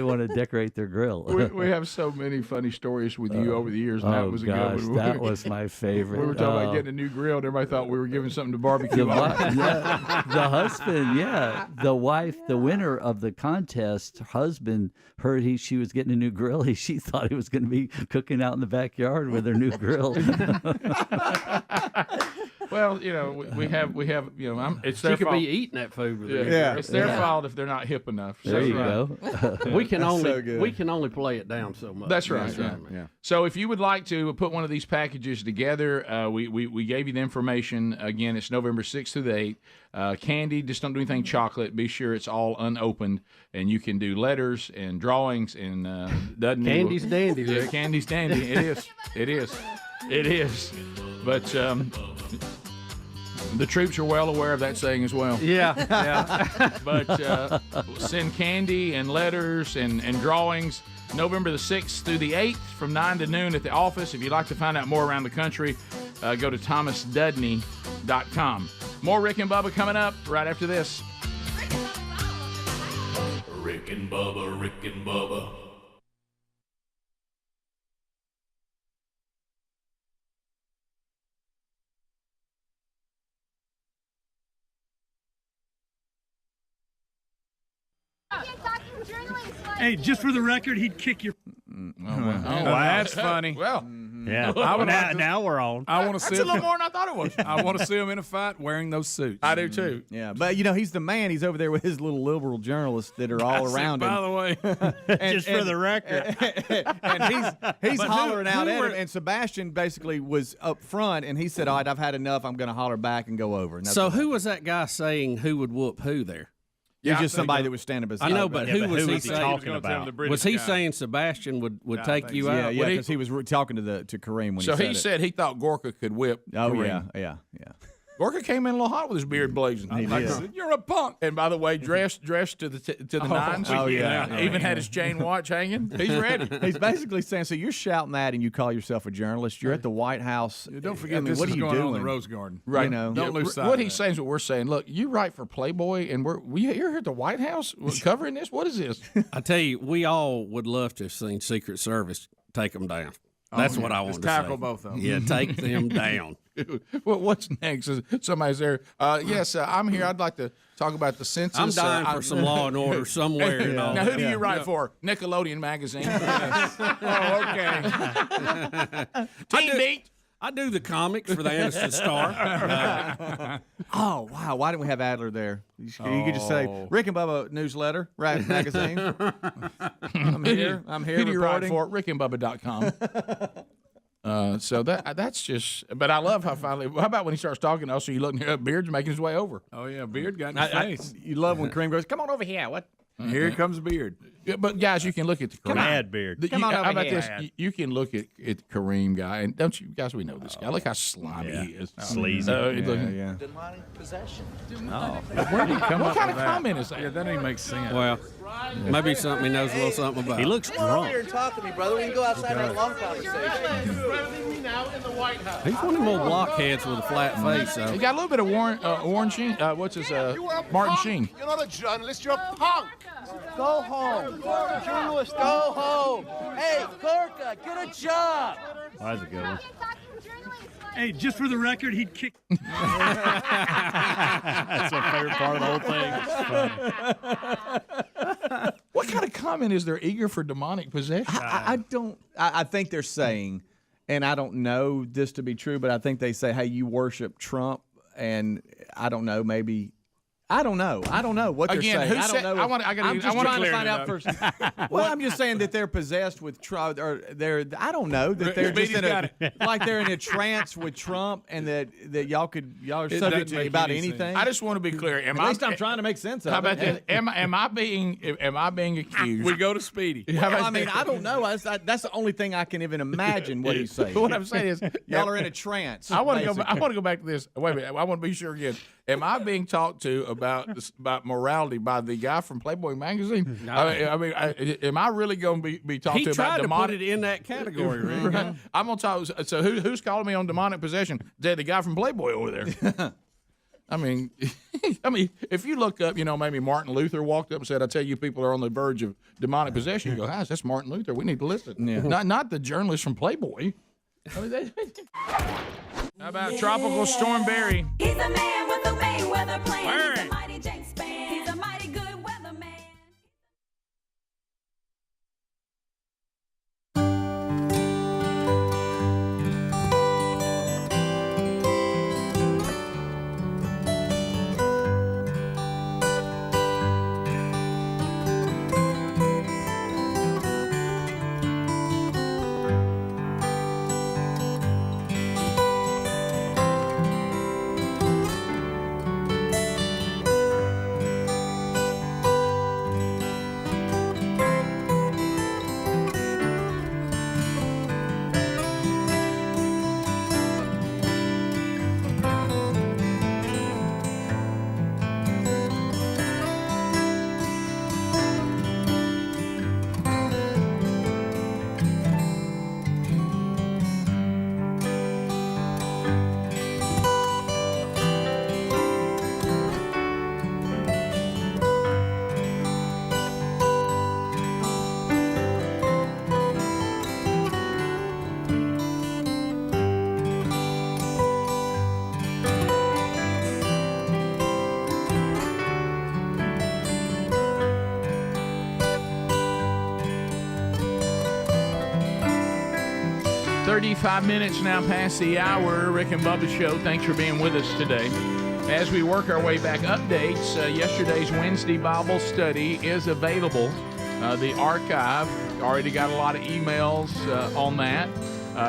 want to decorate their grill. We have so many funny stories with you over the years, and that was a good one. That was my favorite. We were talking about getting a new grill, and everybody thought we were giving something to barbecue. The husband, the wife, the winner of the contest, her husband heard she was getting a new grill. She thought he was going to be cooking out in the backyard with her new grill. Well, you know, we have, you know, it's their She could fault. be eating that food with her. Yeah, it's their fault if they're not hip enough. There you go. We can only play it down so much. That's right. Yeah. So if you would like to put one of these packages together, we gave you the information. Again, it's November 6th through the 8th. Candy, just don't do anything chocolate. Be sure it's all unopened, and you can do letters and drawings and Candy's dandy. Yeah, Candy's dandy. It is. But the troops are well aware of that saying as well. Yeah. But send candy and letters and drawings November the 6th through the 8th from 9 to noon at the office. If you'd like to find out more around the country, go to thomasdudney.com. More Rick and Bubba coming up right after this. Rick and Bubba, Rick and Bubba. Hey, just for the record, he'd kick your. That's funny. Well, yeah. Now we're on. I want to see. That's a little more than I thought it was. I want to see him in a fight wearing those suits. I do too. Yeah, but you know he's the man. He's over there with his little liberal journalists that are all around him. By the way, just for the record, and he's hollering out at him. And Sebastian basically was up front, and he said, "All right, I've had enough. I'm going to holler back and go over." And so who was that guy saying who would whoop who there? Yeah, just somebody that was standing beside. I know, but who was he talking about? Was he saying Sebastian would take you out? Yeah, because he was talking to Kareem when he said he thought Gorka could whip Kareem. Yeah. Gorka came in a little hot with his beard blazing. He said, "You're a punk." And by the way, dressed to the nines. Oh yeah. Even had his chain watch hanging. He's ready. He's basically saying, "So you're shouting that, and you call yourself a journalist? You're at the White House. Don't forget this what is are you going doing on in the Rose Garden. Right. You know, don't lose sight. What he's saying is what we're saying. Look, you write for Playboy, and you're here at the White House covering this. What is this? I tell you, we all would love to have seen Secret Service take them down. That's what I want to say. Tackle both of them. Yeah, take them down. Well, what's next? Somebody's there. Yes, I'm here. I'd like to talk about the census. I'm dying for some law and order somewhere. Now, who do you write for? Nickelodeon magazine. Oh, okay. Team Beat. I do the comics for the Anniston Star. Oh, wow. Why didn't we have Adler there? You could just say, Rick and Bubba newsletter, right, magazine. I'm here. Who do you write reporting. for? rickandbubba.com. So that's just, but I love how finally, how about when he starts talking to us, so you look at Beard's making his way over. Oh, yeah, Beard got in his face. You love when Kareem goes, "Come on over here." What? Here comes Beard. Yeah, but guys, you can look at the Kareem. Mad Beard. Come on over how about here. this? You can look at Kareem guy, and don't you guys? We know this guy. Look how slimy he is. Sleazy. Yeah. Demonic possession. Where did he come What up kind with of that? comment is that? Yeah, that ain't make sense. Well, maybe something he knows a little something about. He looks Come on over drunk. here and talk to me, brother. We can go outside and have a long conversation. now in the White House. He's one of them old blockheads with a flat face. He got a little bit of Warren Sheen. What's his Martin Sheen? You're not a journalist. You're a punk. Go home. Journalist, go home. Hey, Gorka, get a job. Oh, that's a good one. Hey, just for the record, he'd kick. That's my favorite part of the whole thing. What kind of comment is there eager for demonic possession? I don't. I think they're saying, and I don't know this to be true, but I think they say, "Hey, you worship Trump," and I don't know, maybe. I don't know what they're saying. Who I don't know. I'm just trying to find out first. Well, I'm just saying that they're possessed with Trump, or they're. I don't know that they're just in like they're in a trance with Trump, and that y'all are subject to about anything. I just want to be clear. At least I'm trying to make sense of it. How about this? Am I being accused? We go to Speedy. Well, I mean, I don't know. That's the only thing I can even imagine what he's saying. What I'm saying is, y'all are in a trance. I want to go back to this. Wait a minute. I want to be sure again. Am I being talked to about morality by the guy from Playboy magazine? No. I mean, am I really going to be talked to about demonic? He tried to put it in that category, Rick. Right? I'm going to talk. So who's calling me on demonic possession? The guy from Playboy over there. I mean, if you look up, maybe Martin Luther walked up and said, "I tell you, people are on the verge of demonic possession." You go, "Hi, that's Martin Luther. We need to listen." Yeah. Not the journalist from Playboy. I mean, how about Tropical Storm Barry? He's a man with a Mayweather plan. He's a mighty Jenks fan. He's a mighty good weatherman. Five minutes now past the hour. Rick and Bubba Show. Thanks for being with us today. As we work our way back, updates. Yesterday's Wednesday Bible study is available. The archive already got a lot of emails on that.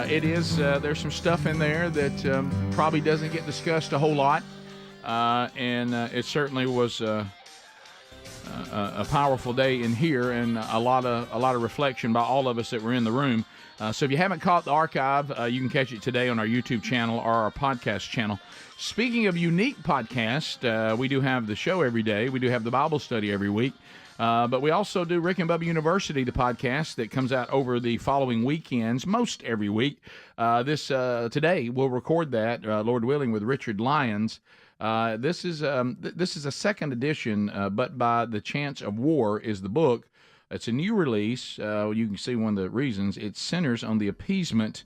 There's some stuff in there that probably doesn't get discussed a whole lot, and it certainly was a powerful day in here, and a lot of reflection by all of us that were in the room. So if you haven't caught the archive, you can catch it today on our YouTube channel or our podcast channel. Speaking of unique podcasts, we do have the show every day. We do have the Bible study every week. But we also do Rick and Bubba University, the podcast that comes out over the following weekends, most every week. Today, we'll record that, Lord willing, with Richard Lyons. This is a second edition, but by the chance of war is the book. It's a new release. You can see one of the reasons. It centers on the appeasement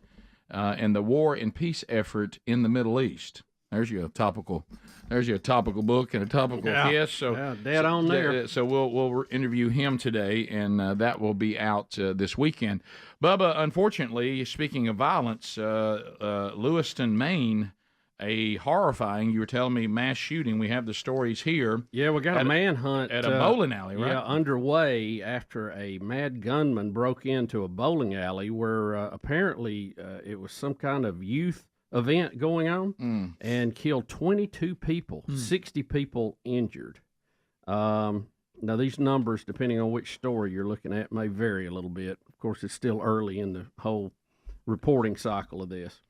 and the war and peace effort in the Middle East. There's your topical book and a topical guest. So dead on there. So we'll interview him today, and that will be out this weekend. Bubba, unfortunately, speaking of violence, Lewiston, Maine. A horrifying, you were telling me, mass shooting. We have the stories here. Yeah, we got a manhunt at a bowling alley, right? Yeah, underway after a mad gunman broke into a bowling alley where apparently it was some kind of youth event going on and killed 22 people, 60 people injured. Now, these numbers, depending on which story you're looking at, may vary a little bit. Of course, it's still early in the whole reporting cycle of this.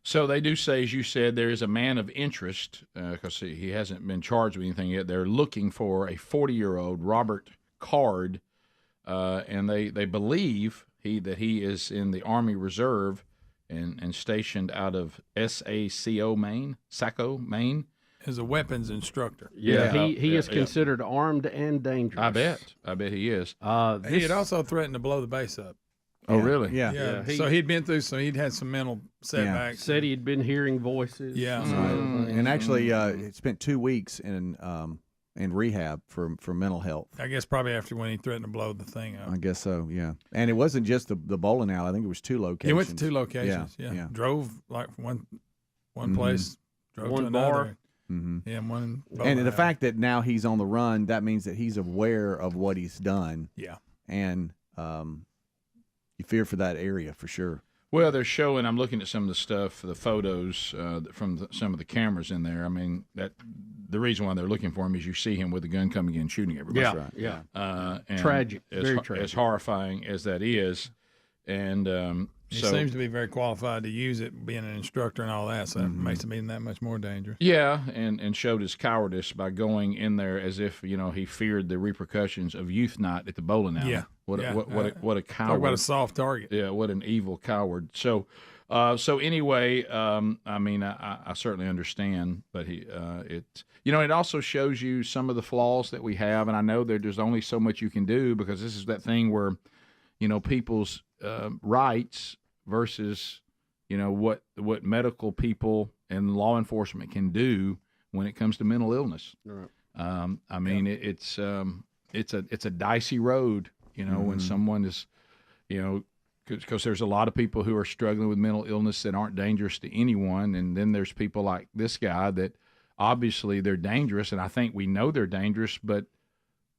So they do say, as you said, there is a man of interest, because he hasn't been charged with anything yet. They're looking for a 40-year-old Robert Card, and they believe that he is in the Army Reserve, and stationed out of SACO, Maine. Saco, Maine. As a weapons instructor. Yeah, he is considered armed and dangerous. I bet he is. He had also threatened to blow the base up. Oh, really? Yeah. So he'd been through. So he'd had some mental setbacks. Said he'd been hearing voices. Yeah. And actually, he spent 2 weeks in rehab for mental health. I guess probably after when he threatened to blow the thing up. I guess so. Yeah. And it wasn't just the bowling alley. I think it was 2 locations. He went to 2 locations. Yeah. Drove like one place. Drove one to bar. another. Yeah, one. And the fact that now he's on the run, that means that he's aware of what he's done. Yeah. And you fear for that area for sure. Well, they're showing. I'm looking at some of the stuff, the photos from some of the cameras in there. I mean, that the reason why they're looking for him is you see him with a gun coming in, shooting everybody. Yeah. And Tragic. Very as tragic. As horrifying as that is, and he seems to be very qualified to use it, being an instructor and all that. So that makes him even that much more dangerous. Yeah, and showed his cowardice by going in there as if he feared the repercussions of youth night at the bowling alley. Yeah. What a coward! Talk about a soft target. Yeah, what an evil coward. So anyway, I mean, I certainly understand, but it also shows you some of the flaws that we have, and I know that there's only so much you can do because this is that thing where, people's rights versus, what medical people and law enforcement can do when it comes to mental illness. Right. I mean, it's a dicey road, when someone is, because there's a lot of people who are struggling with mental illness that aren't dangerous to anyone, and then there's people like this guy that obviously they're dangerous, and I think we know they're dangerous, but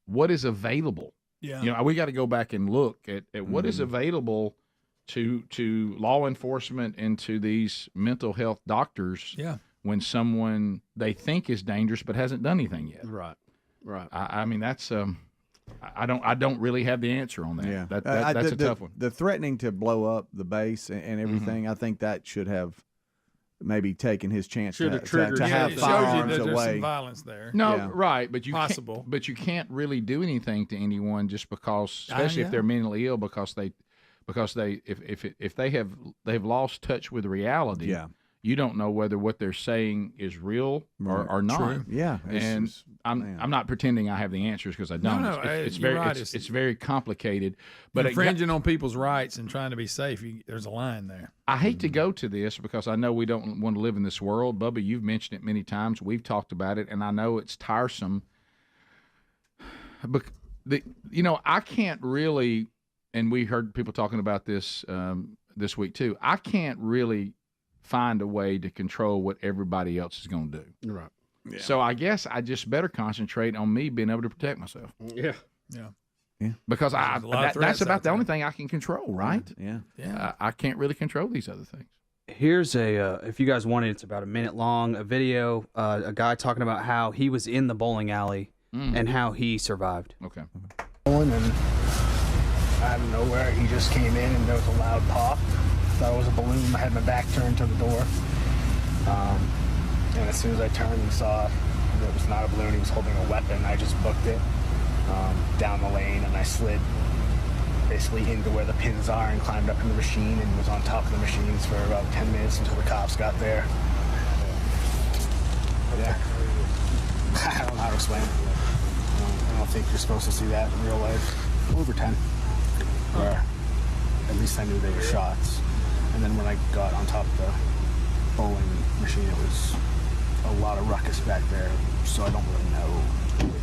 what is available? Yeah. We got to go back and look at what is available to law enforcement and to these mental health doctors. Yeah. When someone they think is dangerous but hasn't done anything yet. Right. I mean, that's I don't really have the answer on that. Yeah, that's a tough one. The threatening to blow up the base and everything, I think that should have maybe taken his chance to have firearms it shows you that away. There's some violence there. No, right, but you possible, can't, but you can't really do anything to anyone just because, especially if they're mentally ill, because if they've lost touch with reality. Yeah. You don't know whether what they're saying is real or not. True. Yeah, and I'm not pretending I have the answers because I don't. No, it's you're very right. It's very complicated. But infringing on people's rights and trying to be safe, there's a line there. I hate to go to this because I know we don't want to live in this world. Bubba, you've mentioned it many times. We've talked about it, and I know it's tiresome. But I can't really, and we heard people talking about this this week too. I can't really find a way to control what everybody else is going to do. Right. Yeah. So I guess I just better concentrate on me being able to protect myself. Yeah. Because that's about the only thing I can control, right? Yeah. I can't really control these other things. Here's if you guys want it, it's about a minute long, a video, a guy talking about how he was in the bowling alley and how he survived. Okay. And out of nowhere, he just came in and there was a loud pop. Thought it was a balloon. I had my back turned to the door. And as soon as I turned and saw that it was not a balloon, he was holding a weapon, I just booked it down the lane, and I slid basically into where the pins are and climbed up in the machine and was on top of the machines for about 10 minutes until the cops got there. Yeah. I don't know how to explain it. I don't think you're supposed to see that in real life. Over 10. Or at least I knew they were shots. And then when I got on top of the bowling machine, it was a lot of ruckus back there, so I don't really know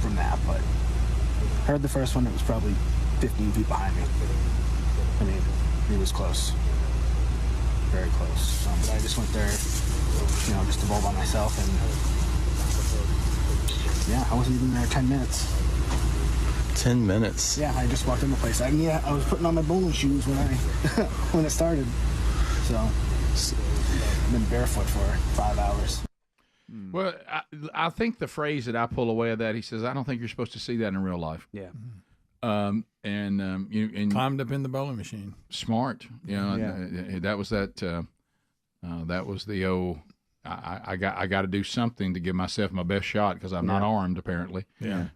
from that, but I heard the first one. It was probably 15 feet behind me. I mean, he was close. Very close. But I just went there, just to bowl by myself, and yeah, I wasn't even there 10 minutes. 10 minutes? Yeah, I just walked in the place. I was putting on my bowling shoes when when it started. So, I've been barefoot for 5 hours. Well, I think the phrase that I pull away of that, he says, I don't think you're supposed to see that in real life. Yeah. And climbed up in the bowling machine. Smart. That was that was the old, I got to do something to give myself my best shot because I'm not armed apparently. And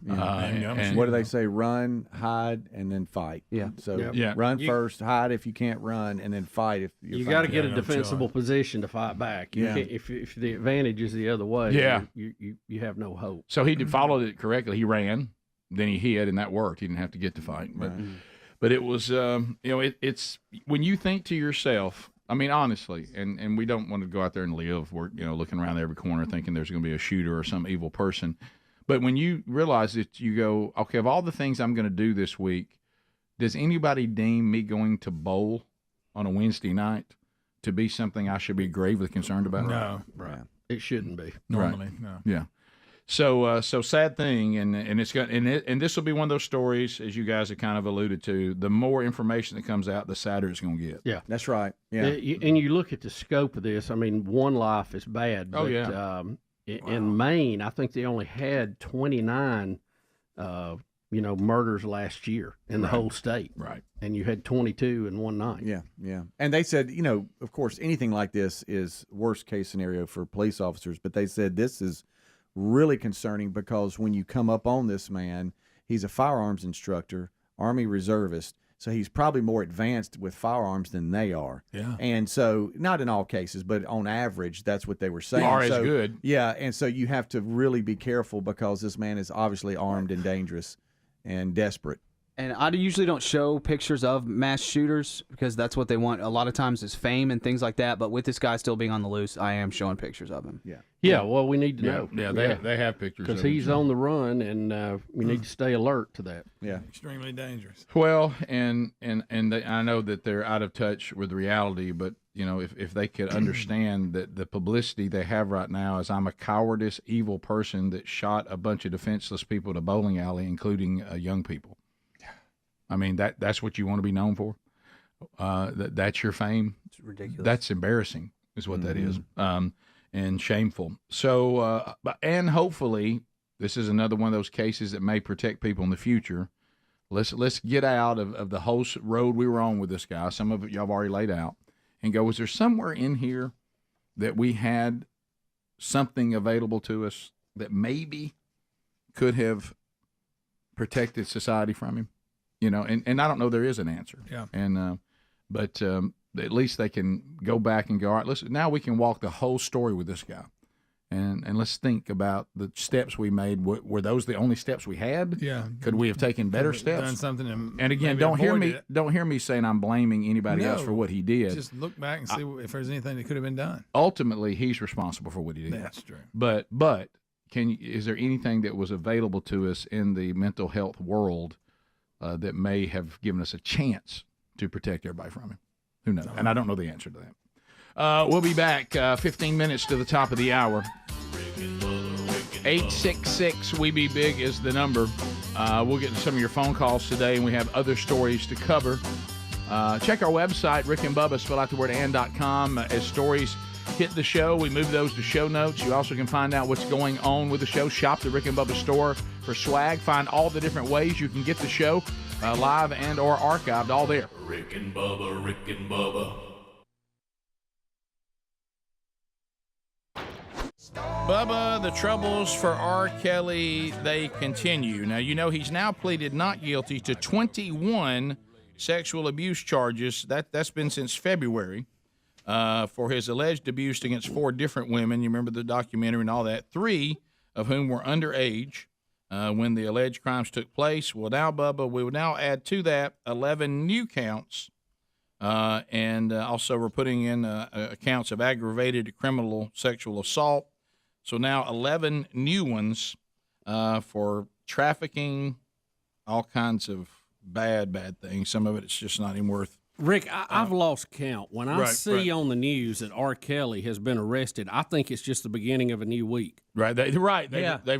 what do they say? Run, hide, and then fight. Yeah. So run first, hide if you can't run, and then fight if you're you got to get a defensible position to fight back. You Yeah. can't, if the advantage is the other way, you have no hope. So he followed it correctly. He ran, then he hid, and that worked. He didn't have to get to fight. But it was it's when you think to yourself. I mean, honestly, and we don't want to go out there and live. We're looking around every corner thinking there's going to be a shooter or some evil person. But when you realize that, you go, okay, of all the things I'm going to do this week, does anybody deem me going to bowl on a Wednesday night to be something I should be gravely concerned about? No, right. It shouldn't be normally. No. Yeah. So sad thing, and it's got and this will be one of those stories, as you guys have kind of alluded to. The more information that comes out, the sadder it's going to get. Yeah, that's right. Yeah, and you look at the scope of this. I mean, one life is bad. But, in Maine, I think they only had 29, murders last year in the whole state. Right, and you had 22 in one night. Yeah. And they said, of course, anything like this is worst case scenario for police officers. But they said this is really concerning because when you come up on this man, he's a firearms instructor, Army reservist, so he's probably more advanced with firearms than they are. Yeah. And so, not in all cases, but on average, that's what they were saying. Are as good. Yeah, and so you have to really be careful because this man is obviously armed and dangerous and desperate. And I usually don't show pictures of mass shooters because that's what they want. A lot of times is fame and things like that. But with this guy still being on the loose, I am showing pictures of him. Yeah. Well, we need to know. Yeah, they have pictures because of him, he's on the run, and we need to stay alert to that. Yeah, extremely dangerous. Well, and I know that they're out of touch with reality, but if they could understand that the publicity they have right now is I'm a cowardice, evil person that shot a bunch of defenseless people at a bowling alley, including young people. I mean, that's what you want to be known for. That's your fame. It's ridiculous. That's embarrassing, is what that is, and shameful. So, and hopefully, this is another one of those cases that may protect people in the future. Let's get out of the whole road we were on with this guy. Some of it y'all have already laid out, and go, was there somewhere in here that we had something available to us that maybe could have protected society from him? And I don't know there is an answer. Yeah. And but at least they can go back and go, all right, now we can walk the whole story with this guy. And let's think about the steps we made. Were those the only steps we had? Yeah. Could we have taken better steps? Done something. And again, don't hear me saying I'm blaming anybody else for what he did. Just look back and see if there's anything that could have been done. Ultimately, he's responsible for what he did. That's true. But is there anything that was available to us in the mental health world that may have given us a chance to protect everybody from him? Who knows? And I don't know the answer to that. We'll be back 15 minutes to the top of the hour. 866-WE-BE-BIG is the number. We'll get to some of your phone calls today, and we have other stories to cover. Check our website, rickandbubba, spell out the word and.com. As stories hit the show, we move those to show notes. You also can find out what's going on with the show. Shop the Rick and Bubba store for swag. Find all the different ways you can get the show live and or archived, all there. Rick and Bubba, Rick and Bubba. Bubba, the troubles for R. Kelly, they continue. Now, he's now pleaded not guilty to 21 sexual abuse charges. That's been since February. For his alleged abuse against 4 different women. You remember the documentary and all that. 3 of whom were underage when the alleged crimes took place. Well, now, Bubba, we will now add to that 11 new counts. And also we're putting in counts of aggravated criminal sexual assault. So now 11 new ones for trafficking, all kinds of bad things. Some of it's just not even worth. Rick, I've lost count. When I see on the news that R. Kelly has been arrested, I think it's just the beginning of a new week. Right. They've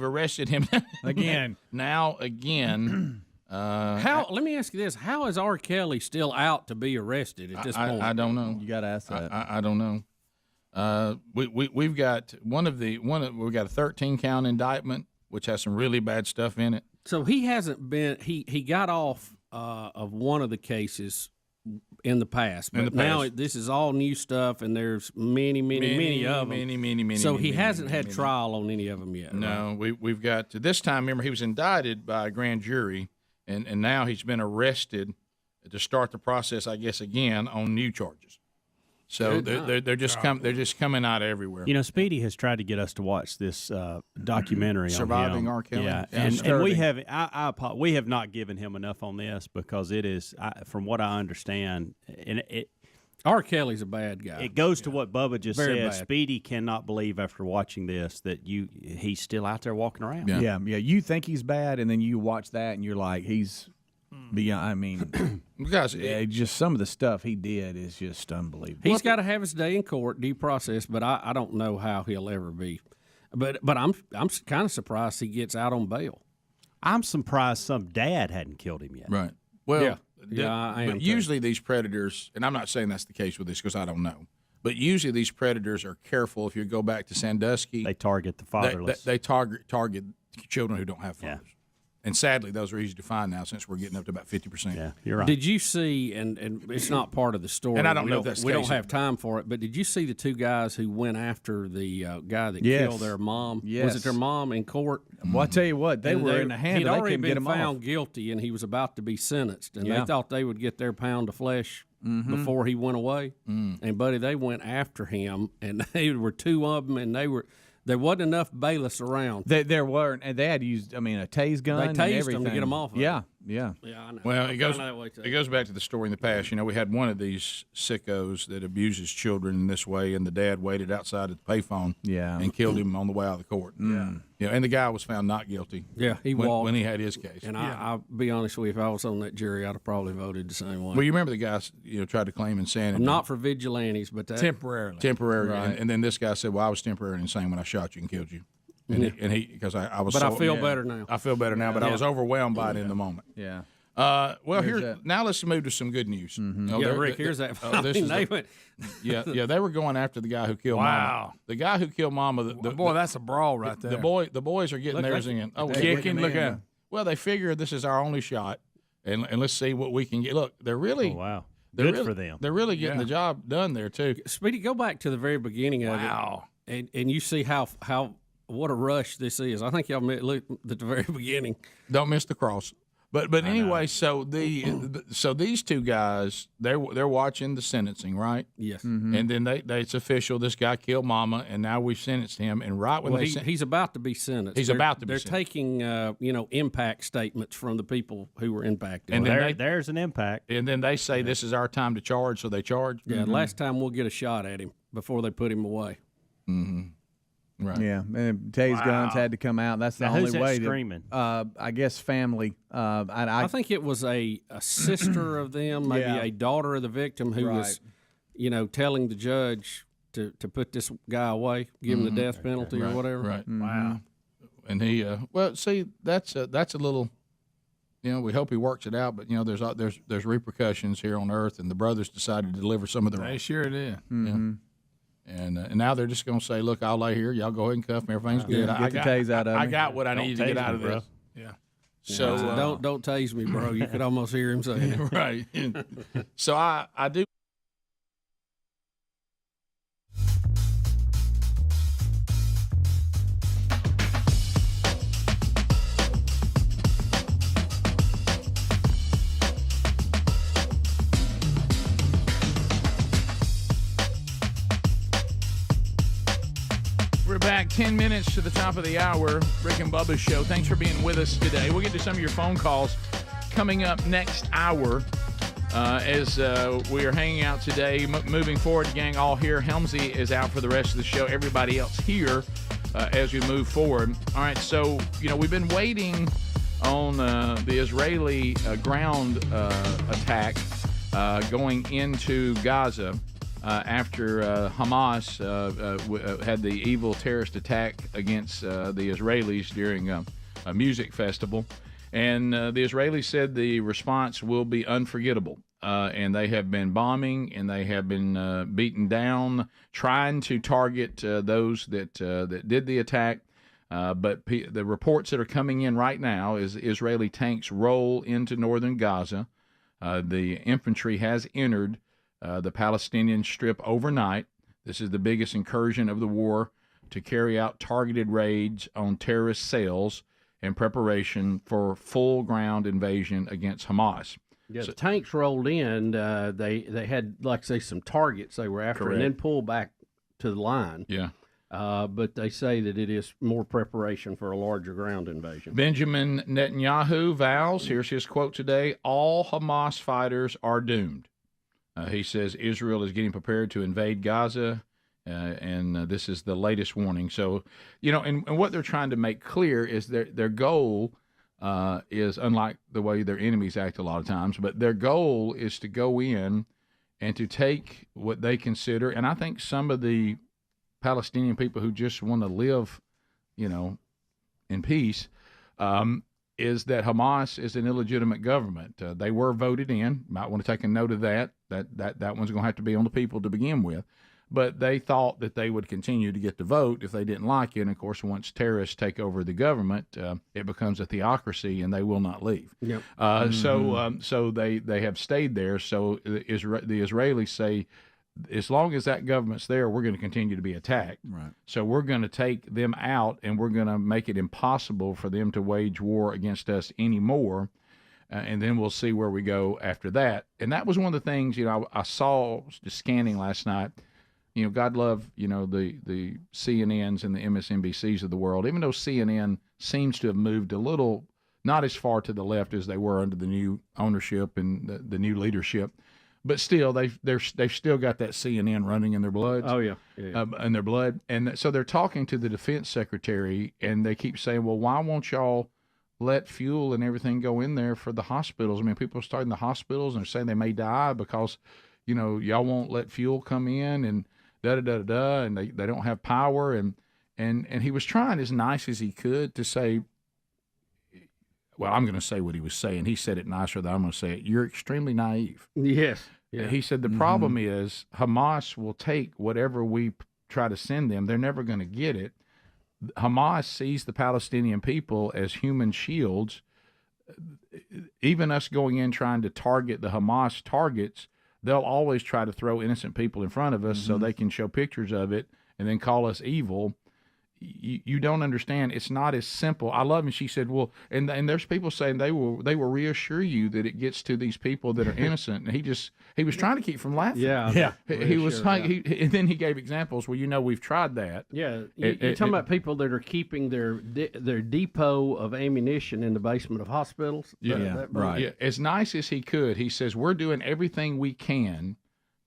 arrested him again. Now again. Let me ask you this: how is R. Kelly still out to be arrested at this point? I don't know. You got to ask that. I don't know. We've got we've got a 13 count indictment, which has some really bad stuff in it. So he hasn't been. He got off of one of the cases in the past. But now this is all new stuff, and there's many of them. Many. So he hasn't many, had trial on any of them yet. No, we've got this time. Remember, he was indicted by a grand jury, and now he's been arrested to start the process, I guess, again on new charges. So they're just coming out everywhere. You know, Speedy has tried to get us to watch this documentary Surviving on him. R. Kelly. Yeah, and we have we have not given him enough on this because it is, from what I understand, and R. Kelly's a bad guy. It goes to what Bubba just Very said. bad. Speedy cannot believe after watching this that he's still out there walking around. Yeah. You think he's bad, and then you watch that, and you're like, he's beyond. I mean, guys, just some of the stuff he did is just unbelievable. He's got to have his day in court, due process, but I don't know how he'll ever be. But I'm kind of surprised he gets out on bail. I'm surprised some dad hadn't killed him yet. Right. Well, I am but usually these predators, and I'm not saying that's the case with this because I don't know, but usually these predators are careful. If you go back to Sandusky, they target the fatherless. They target children who don't have fathers. Yeah. And sadly, those are easy to find now since we're getting up to about 50%. Yeah, you're right. Did you see, and it's not part of the story, and I don't know if that's the we case. don't have time for it, but did you see the two guys who went after the guy that killed their mom? Yes. Was it their mom in court? Well, I tell you what, they were in the hand. He'd They already couldn't get been him found off. guilty, and he was about to be sentenced, and Yeah. they thought they would get their pound of flesh before he went away. And, buddy, they went after him, and they were two of them, and there wasn't enough bailiffs around. There weren't, and they had used, a tase gun. They and tased everything. them to get them off of Yeah. Yeah, I know. Well, I'm it goes kinda that way, too. it goes back to the story in the past. You know, we had one of these sickos that abuses children in this way, and the dad waited outside at the payphone and killed him on the way out of the court. Yeah, and the guy was found not guilty. Yeah, he walked when he had his case. And I'll be honest with you, if I was on that jury, I'd have probably voted the same way. Well, you remember the guy, tried to claim insanity. I'm not for vigilantes, but that, temporarily, Right. and then this guy said, "Well, I was temporarily insane when I shot you and killed you." And he because I was. But so, I feel better now. I feel better now, but I was overwhelmed by it in the moment. Yeah. Well, There's now let's move to some good news. Rick, here's that. They were going after the guy who killed Mama. The guy who killed Mama. That's a brawl right there. The boys are getting theirs in. Oh, kicking! Look at him. Well, they figure this is our only shot, and let's see what we can get. Look, they're really wow. Good for them. They're really getting the job done there too. Speedy, go back to the very beginning of it, and you see how what a rush this is. I think y'all look at the very beginning. Don't miss the cross. But anyway, so these two guys they're watching the sentencing, right? Yes. And then it's official. This guy killed Mama, and now we've sentenced him. And right when he's about to be sentenced. They're taking impact statements from the people who were impacted. And there's an impact. And then they say this is our time to charge, so they charge. Yeah. Last time we'll get a shot at him before they put him away. Mm-hmm. Right. Yeah, and tase guns had to come out. That's the only way. Screaming? I guess family. I think it was a sister of them, maybe a daughter of the victim, who was, telling the judge to put this guy away, give him the death penalty or whatever. Right. Wow. And he, see, that's a little. We hope he works it out, but there's repercussions here on Earth, and the brothers decided to deliver some of their own. They sure did. Mm-hmm. And now they're just going to say, "Look, I'll lay here. Y'all go ahead and cuff me. Everything's good. Get the tase out of me. I got what I needed to get out of this." Yeah. So don't tase me, bro. You could almost hear him saying it. Right. So I do. We're back 10 minutes to the top of the hour. Rick and Bubba's show. Thanks for being with us today. We'll get to some of your phone calls coming up next hour as we are hanging out today. Moving forward, gang, all here. Helmsy is out for the rest of the show. Everybody else here as we move forward. All right, so, we've been waiting on the Israeli ground attack going into Gaza. After Hamas had the evil terrorist attack against the Israelis during a music festival. And the Israelis said the response will be unforgettable. And they have been bombing, and they have been beaten down, trying to target those that did the attack. But the reports that are coming in right now is Israeli tanks roll into northern Gaza. The infantry has entered the Palestinian Strip overnight. This is the biggest incursion of the war to carry out targeted raids on terrorist cells in preparation for full ground invasion against Hamas. Yeah, the tanks rolled in. They had, like say, some targets they were after, and then pulled back to the line. Yeah. But they say that it is more preparation for a larger ground invasion. Benjamin Netanyahu vows, here's his quote today, all Hamas fighters are doomed. He says Israel is getting prepared to invade Gaza, and this is the latest warning. So, and what they're trying to make clear is their goal is, unlike the way their enemies act a lot of times, but their goal is to go in and to take what they consider, and I think some of the Palestinian people who just want to live, in peace, is that Hamas is an illegitimate government. They were voted in. Might want to take a note of that. That one's going to have to be on the people to begin with. But they thought that they would continue to get the vote if they didn't like it. And, of course, once terrorists take over the government, it becomes a theocracy, and they will not leave. Yep. So they have stayed there. So the Israelis say, as long as that government's there, we're going to continue to be attacked. Right. So we're going to take them out, and we're going to make it impossible for them to wage war against us anymore. And then we'll see where we go after that. And that was one of the things, I saw just scanning last night. God love, the CNNs and the MSNBCs of the world, even though CNN seems to have moved a little, not as far to the left as they were under the new ownership and the new leadership. But still, they've still got that CNN running in their blood. Oh, yeah. In their blood. And so they're talking to the defense secretary, and they keep saying, well, why won't y'all let fuel and everything go in there for the hospitals? I mean, people are starting the hospitals, and they're saying they may die because, y'all won't let fuel come in, and da-da-da-da-da, and they don't have power. And he was trying as nice as he could to say, well, I'm going to say what he was saying. He said it nicer than I'm going to say it. You're extremely naive. Yes. Yeah. He said the problem is Hamas will take whatever we try to send them. They're never going to get it. Hamas sees the Palestinian people as human shields. Even us going in trying to target the Hamas targets, they'll always try to throw innocent people in front of us so they can show pictures of it and then call us evil. You don't understand. It's not as simple. I love it. She said, well, and there's people saying they will reassure you that it gets to these people that are innocent. And he was trying to keep from laughing. Yeah. He was like, and then he gave examples. Well, we've tried that. Yeah. You're talking about people that are keeping their depot of ammunition in the basement of hospitals. Right. Yeah. As nice as he could, he says, we're doing everything we can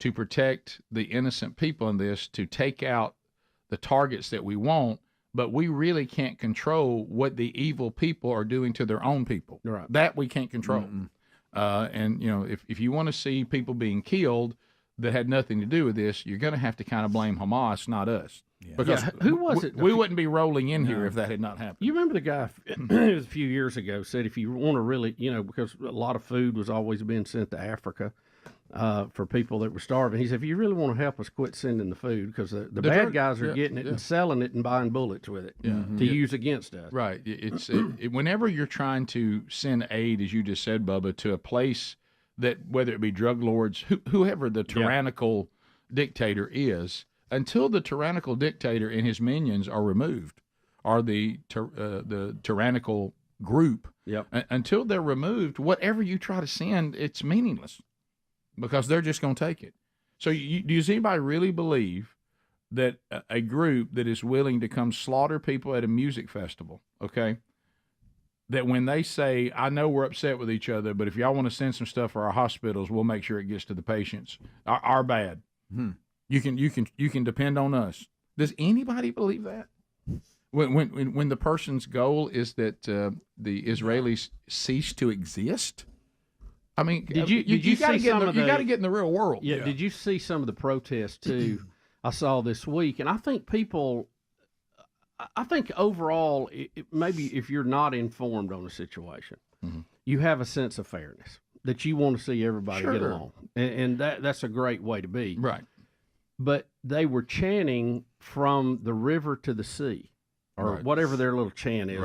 to protect the innocent people in this, to take out the targets that we want. But we really can't control what the evil people are doing to their own people. Right. That we can't control. And, if you want to see people being killed that had nothing to do with this, you're going to have to kind of blame Hamas, not us. Yeah. Because who was it? We wouldn't be rolling in here if that had not happened. You remember the guy, it was a few years ago, said if you want to really, because a lot of food was always being sent to Africa, for people that were starving. He said, if you really want to help us, quit sending the food, because the bad guys are getting it and selling it and buying bullets with it to use against us. Right. It's whenever you're trying to send aid, as you just said, Bubba, to a place that, whether it be drug lords, whoever the tyrannical dictator is, until the tyrannical dictator and his minions are removed, or the tyrannical group, until they're removed, whatever you try to send, it's meaningless. Because they're just going to take it. So does anybody really believe that a group that is willing to come slaughter people at a music festival, okay, that when they say, I know we're upset with each other, but if y'all want to send some stuff for our hospitals, we'll make sure it gets to the patients, our bad. You can depend on us. Does anybody believe that? When the person's goal is that the Israelis cease to exist? I mean, you got to get in the real world. Yeah. Did you see some of the protests too? I saw this week, and I think overall, maybe if you're not informed on the situation, you have a sense of fairness that you want to see everybody get along, and that's a great way to be. Right. But they were chanting from the river to the sea, or whatever their little chant is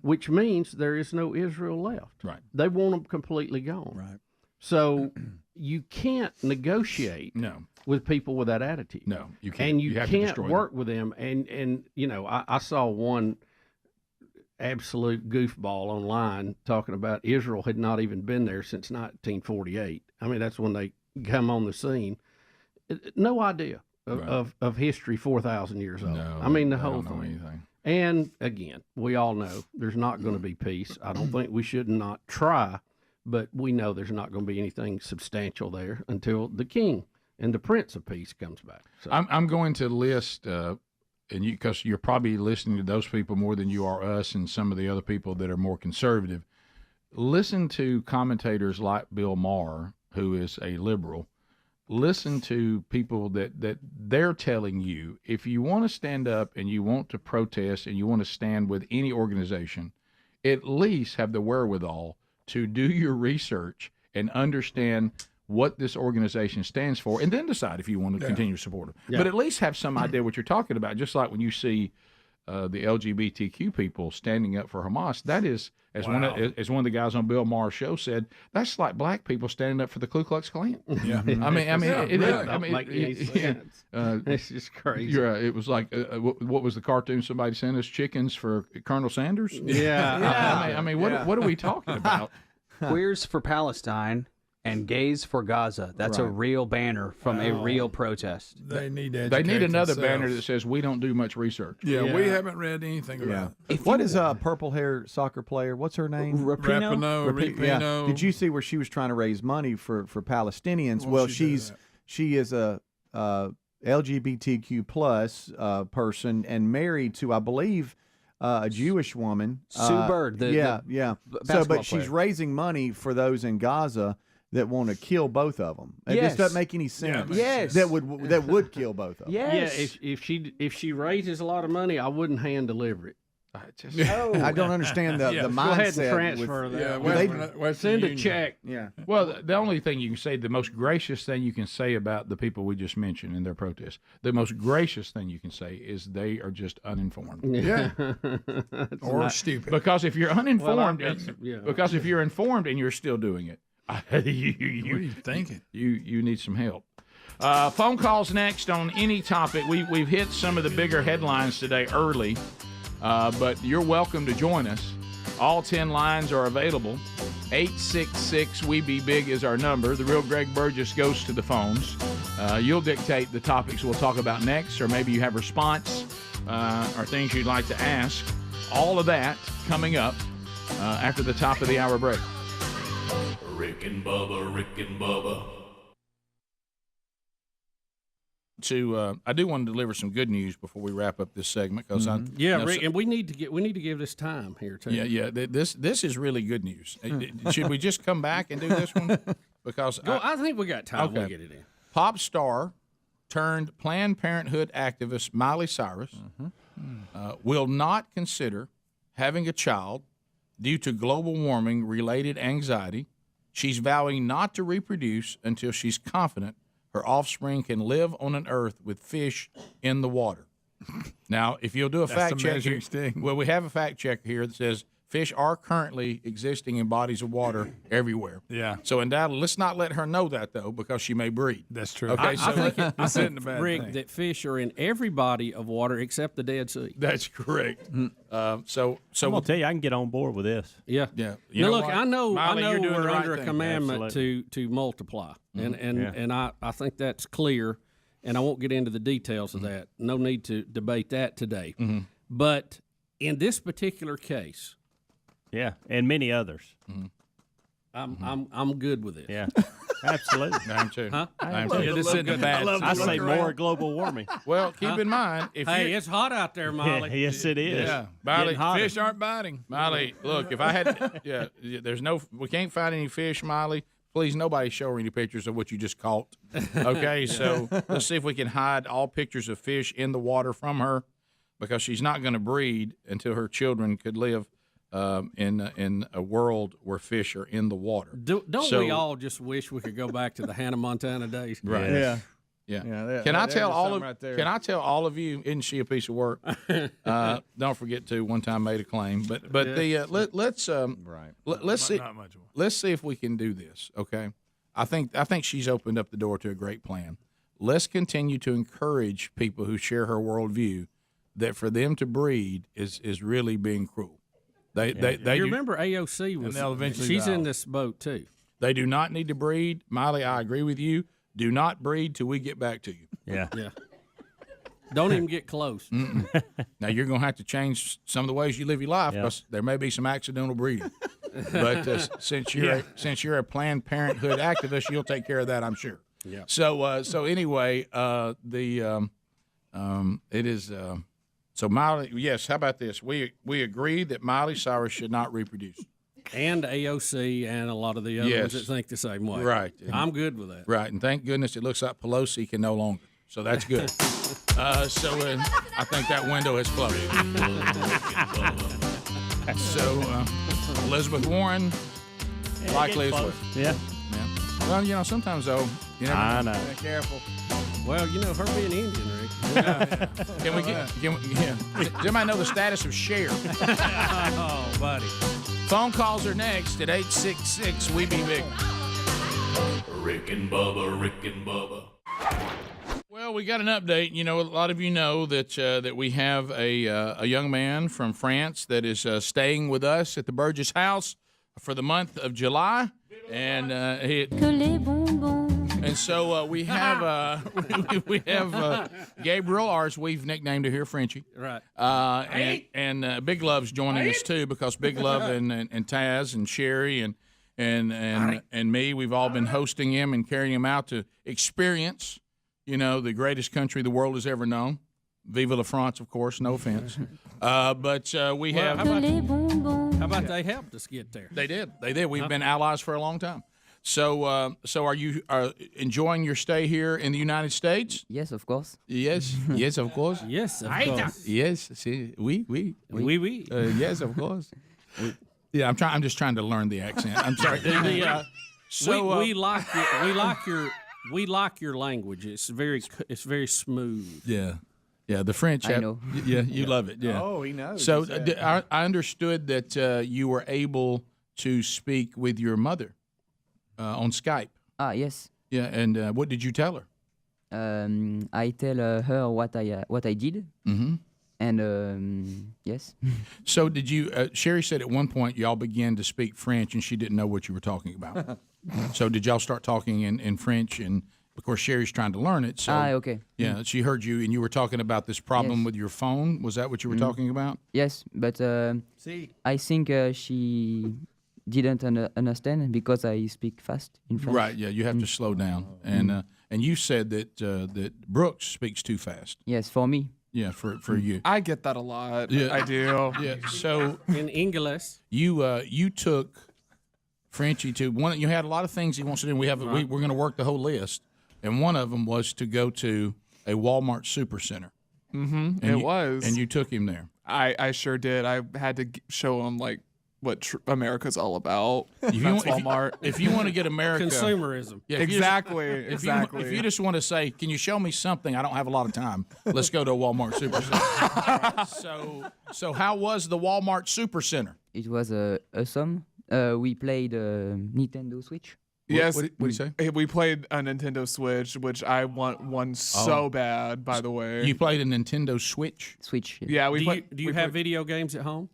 which means there is no Israel left. Right. They want them completely gone. Right. So you can't negotiate with people with that attitude. No, you can't. And you have to can't destroy work with them. And you know, I saw one absolute goofball online talking about Israel had not even been there since 1948. I mean, that's when they come on the scene. No idea of history 4,000 years old. No, I mean, the they whole don't know thing. anything. And again, we all know there's not going to be peace. I don't think we should not try, but we know there's not going to be anything substantial there until the king and the Prince of Peace comes back. So. I'm going to list, and you, because you're probably listening to those people more than you are us and some of the other people that are more conservative. Listen to commentators like Bill Maher, who is a liberal. Listen to people that they're telling you, if you want to stand up and you want to protest and you want to stand with any organization, at least have the wherewithal to do your research and understand what this organization stands for, and then decide if you want to continue to support them. Yeah. But at least have some idea what you're talking about, just like when you see the LGBTQ people standing up for Hamas. That is, as one of the guys on Bill Maher's show said, that's like black people standing up for the Ku Klux Klan. Yeah. I mean, it doesn't make any sense. It's just crazy. You're right. It was like, what was the cartoon somebody sent us? Chickens for Colonel Sanders? Yeah. I mean, what are we talking about? Queers for Palestine and Gays for Gaza. That's a real banner from a real protest. They need to They need educate another themselves. banner that says we don't do much research. Yeah, we haven't read anything about it. What is purple hair soccer player? What's her name? Rapinoe. Did you see where she was trying to raise money for Palestinians? Well, she is a LGBTQ plus person and married to, I believe, a Jewish woman. Sue Bird. But she's raising money for those in Gaza that want to kill both of them. It just doesn't make any sense. That would kill both of them. Yes. Yeah, if she raises a lot of money, I wouldn't hand deliver it. I don't understand the mindset. Go ahead and transfer that. Send a check. Yeah. Well, the only thing you can say, the most gracious thing you can say about the people we just mentioned in their protest, the most gracious thing you can say is they are just uninformed. Yeah. Or stupid. Because if you're uninformed, Well, because if you're informed and you're still doing it, what are you thinking? You need some help. Phone calls next on any topic. We've hit some of the bigger headlines today early, but you're welcome to join us. All 10 lines are available. 866-WE-BE-BIG is our number. The real Greg Burgess goes to the phones. You'll dictate the topics we'll talk about next, or maybe you have a response or things you'd like to ask. All of that coming up after the top of the hour break. Rick and Bubba, Rick and Bubba. I do want to deliver some good news before we wrap up this segment, because Rick, and we need to give this time here too. Yeah. This is really good news. Should we just come back and do this one? Because I think we got time. Okay. We'll get it in. Pop star turned Planned Parenthood activist Miley Cyrus will not consider having a child due to global warming related anxiety. She's vowing not to reproduce until she's confident her offspring can live on an earth with fish in the water. Now, if you'll do a fact check here, well, we have a fact check here that says fish are currently existing in bodies of water everywhere. Yeah. So undoubtedly, let's not let her know that, though, because she may breed. That's true. Okay, I think Rick, that fish are in every body of water except the Dead Sea. That's correct. So I'm gonna tell you, I can get on board with this. Yeah. You Now know look, what? I know Miley, you're doing we're the right under a thing. commandment to multiply, and I think that's clear, and I won't get into the details of that. No need to debate that today. But in this particular case, yeah, and many others. I'm good with it. Yeah, absolutely. I'm too. Huh? I'm too. This isn't a bad. I say more global warming. Well, keep in mind, if Hey, it's hot out there, Molly. Yes, it is. Yeah, Miley, fish aren't biting. Miley, look, if I had, we can't find any fish, Miley. Please, nobody show her any pictures of what you just caught. Okay, so let's see if we can hide all pictures of fish in the water from her, because she's not going to breed until her children could live in a world where fish are in the water. Don't we all just wish we could go back to the Hannah Montana days? Right. Yeah. Yeah. Can I tell all of you? Isn't she a piece of work? Don't forget to one time made a claim, but let's see if we can do this. Okay. I think she's opened up the door to a great plan. Let's continue to encourage people who share her worldview that for them to breed is really being cruel. They you remember AOC was she's in this boat too. They do not need to breed. Miley, I agree with you. Do not breed till we get back to you. Yeah. Yeah. Don't even get close. Now you're going to have to change some of the ways you live your life because there may be some accidental breeding. But since you're a Planned Parenthood activist, you'll take care of that, I'm sure. Yeah. So anyway, it is. So Miley, yes. How about this? We agree that Miley Cyrus should not reproduce. And AOC and a lot of the other ones that think the same way. Right. I'm good with that. Right, and thank goodness it looks like Pelosi can no longer. So that's good. I think that window has closed. So Elizabeth Warren, likely as well. Yeah. Well, sometimes though, you never I know. Be careful. Well, her being Indian, Rick. Can we does anybody know the status of Cher? Oh, buddy. Phone calls are next at 866 We Be Big. Rick and Bubba, Rick and Bubba. Well, we got an update. A lot of you know that we have a young man from France that is staying with us at the Burgess house for the month of July, and so we have Gabriel, we've nicknamed her here Frenchie, right? And Big Love's joining us too because Big Love and Taz and Sherry and me, we've all been hosting him and carrying him out to experience. The greatest country the world has ever known. Vive la France, of course, no offense. But we have... How about they helped us get there? They did. We've been allies for a long time. So are you enjoying your stay here in the United States? Yes, of course. Yes, of course. Yes, of course. Yes, oui. Yes, of course. Yeah, I'm just trying to learn the accent. I'm sorry. We like your language. It's very smooth. Yeah, the French. I know. Yeah, you love it. Yeah. Oh, he knows. So I understood that you were able to speak with your mother on Skype. Yes. Yeah, and what did you tell her? I tell her what I did. Mm-hmm. And yes. So did you? Sherry said at one point y'all began to speak French, and she didn't know what you were talking about. So did y'all start talking in French? And of course, Sherry's trying to learn it. So okay. Yeah, she heard you, and you were talking about this problem Yes. with your phone. Was that what you were talking about? Yes, but I think she didn't understand because I speak fast in French. Right. Yeah, you have to slow down. And you said that Brooks speaks too fast. Yes, for me. Yeah, for you. I get that a lot. Yeah. I do. Yeah. So in English, you took Frenchie to one. You had a lot of things he wants to do. We're going to work the whole list, and one of them was to go to a Walmart Supercenter. Mm-hmm. And you took him there. I sure did. I had to show him what America's all about. Walmart. If you want to get America consumerism, exactly. If you just want to say, can you show me something? I don't have a lot of time. Let's go to a Walmart Supercenter. So how was the Walmart Supercenter? It was awesome. We played Nintendo Switch. Yes. What did you say? We played a Nintendo Switch, which I want one so bad. By the way, you played a Nintendo Switch. Switch. Yeah. Do you have video games at home?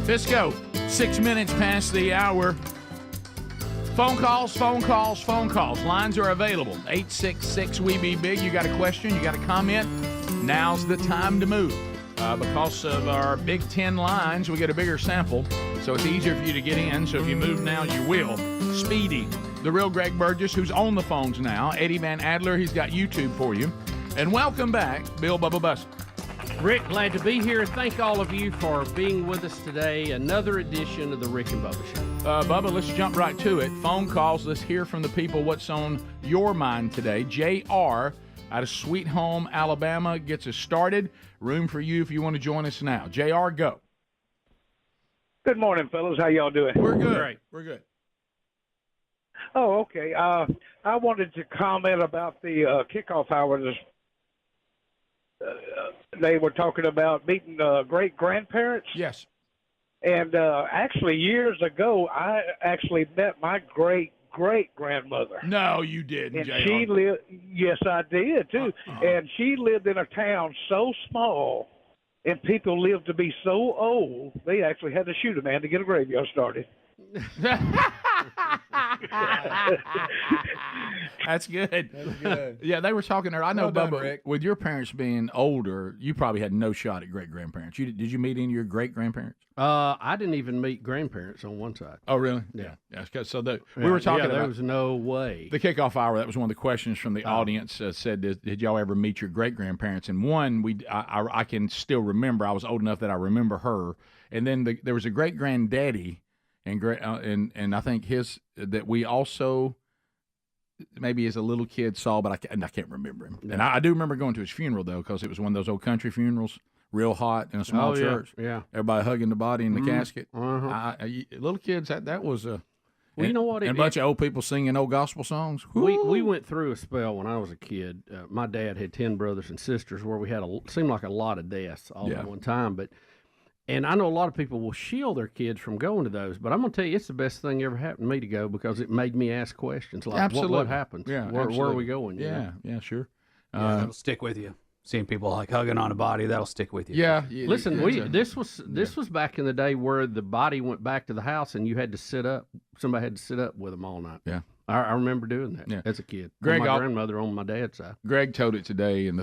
Fisco, 6 minutes past the hour. Phone calls. Lines are available. 866-WE-BE-BIG. You got a question, you got a comment, now's the time to move. Because of our Big Ten lines, we get a bigger sample, so it's easier for you to get in. So if you move now, you will. Speedy, the real Greg Burgess, who's on the phones now. Eddie Van Adler, he's got YouTube for you. And welcome back, Bill Bubba Bussett. Rick, glad to be here. Thank all of you for being with us today. Another edition of the Rick and Bubba Show. Bubba, let's jump right to it. Phone calls. Let's hear from the people what's on your mind today. JR out of Sweet Home, Alabama, gets us started. Room for you if you want to join us now. JR, go. Good morning, fellas. How y'all doing? We're good. Great. We're good. Oh, okay. I wanted to comment about the kickoff hours. They were talking about meeting great-grandparents. Yes. And actually, years ago, I actually met my great-great-grandmother. No, you didn't, And JR. she lived. Yes, I did, too. And she lived in a town so small, and people lived to be so old, they actually had to shoot a man to get a graveyard started. That's good. That's good. Yeah, they were talking there. I know, Well done, Bubba, Rick. with your parents being older, you probably had no shot at great-grandparents. Did you meet any of your great-grandparents? I didn't even meet grandparents on one side. Oh, really? Yeah. So we were talking there about was no way. the kickoff hour. That was one of the questions from the audience. Said, did y'all ever meet your great-grandparents? And one, I can still remember. I was old enough that I remember her. And then there was a great-granddaddy, and I think that we also maybe as a little kid saw, but I can't remember him. Yeah. And I do remember going to his funeral, though, because it was one of those old country funerals, real hot in a small church. Yeah. Everybody hugging the body in the casket. Uh-huh. Little kids, that was a... Well, you know what? And a bunch of old people singing old gospel songs. We went through a spell when I was a kid. My dad had 10 brothers and sisters where we had seemed like a lot of deaths all at one time. And I know a lot of people will shield their kids from going to those, but I'm going to tell you, it's the best thing ever happened to me to go because it made me ask questions like, what happens? Yeah, where are we going? Yeah, sure. That'll stick with you. Seeing people like hugging on a body, that'll stick with you. Yeah. Listen, this was back in the day where the body went back to the house and you had to sit up. Somebody had to sit up with them all night. Yeah. I remember doing that as a kid. Greg, my grandmother on my dad's side. Greg told it today, and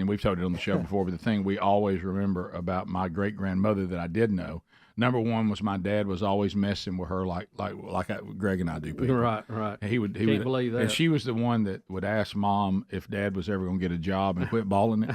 we've told it on the show before, but the thing we always remember about my great-grandmother that I did know, number one was my dad was always messing with her like Greg and I do. People. Right. And he would believe that. And she was the one that would ask Mom if Dad was ever going to get a job and quit balling it.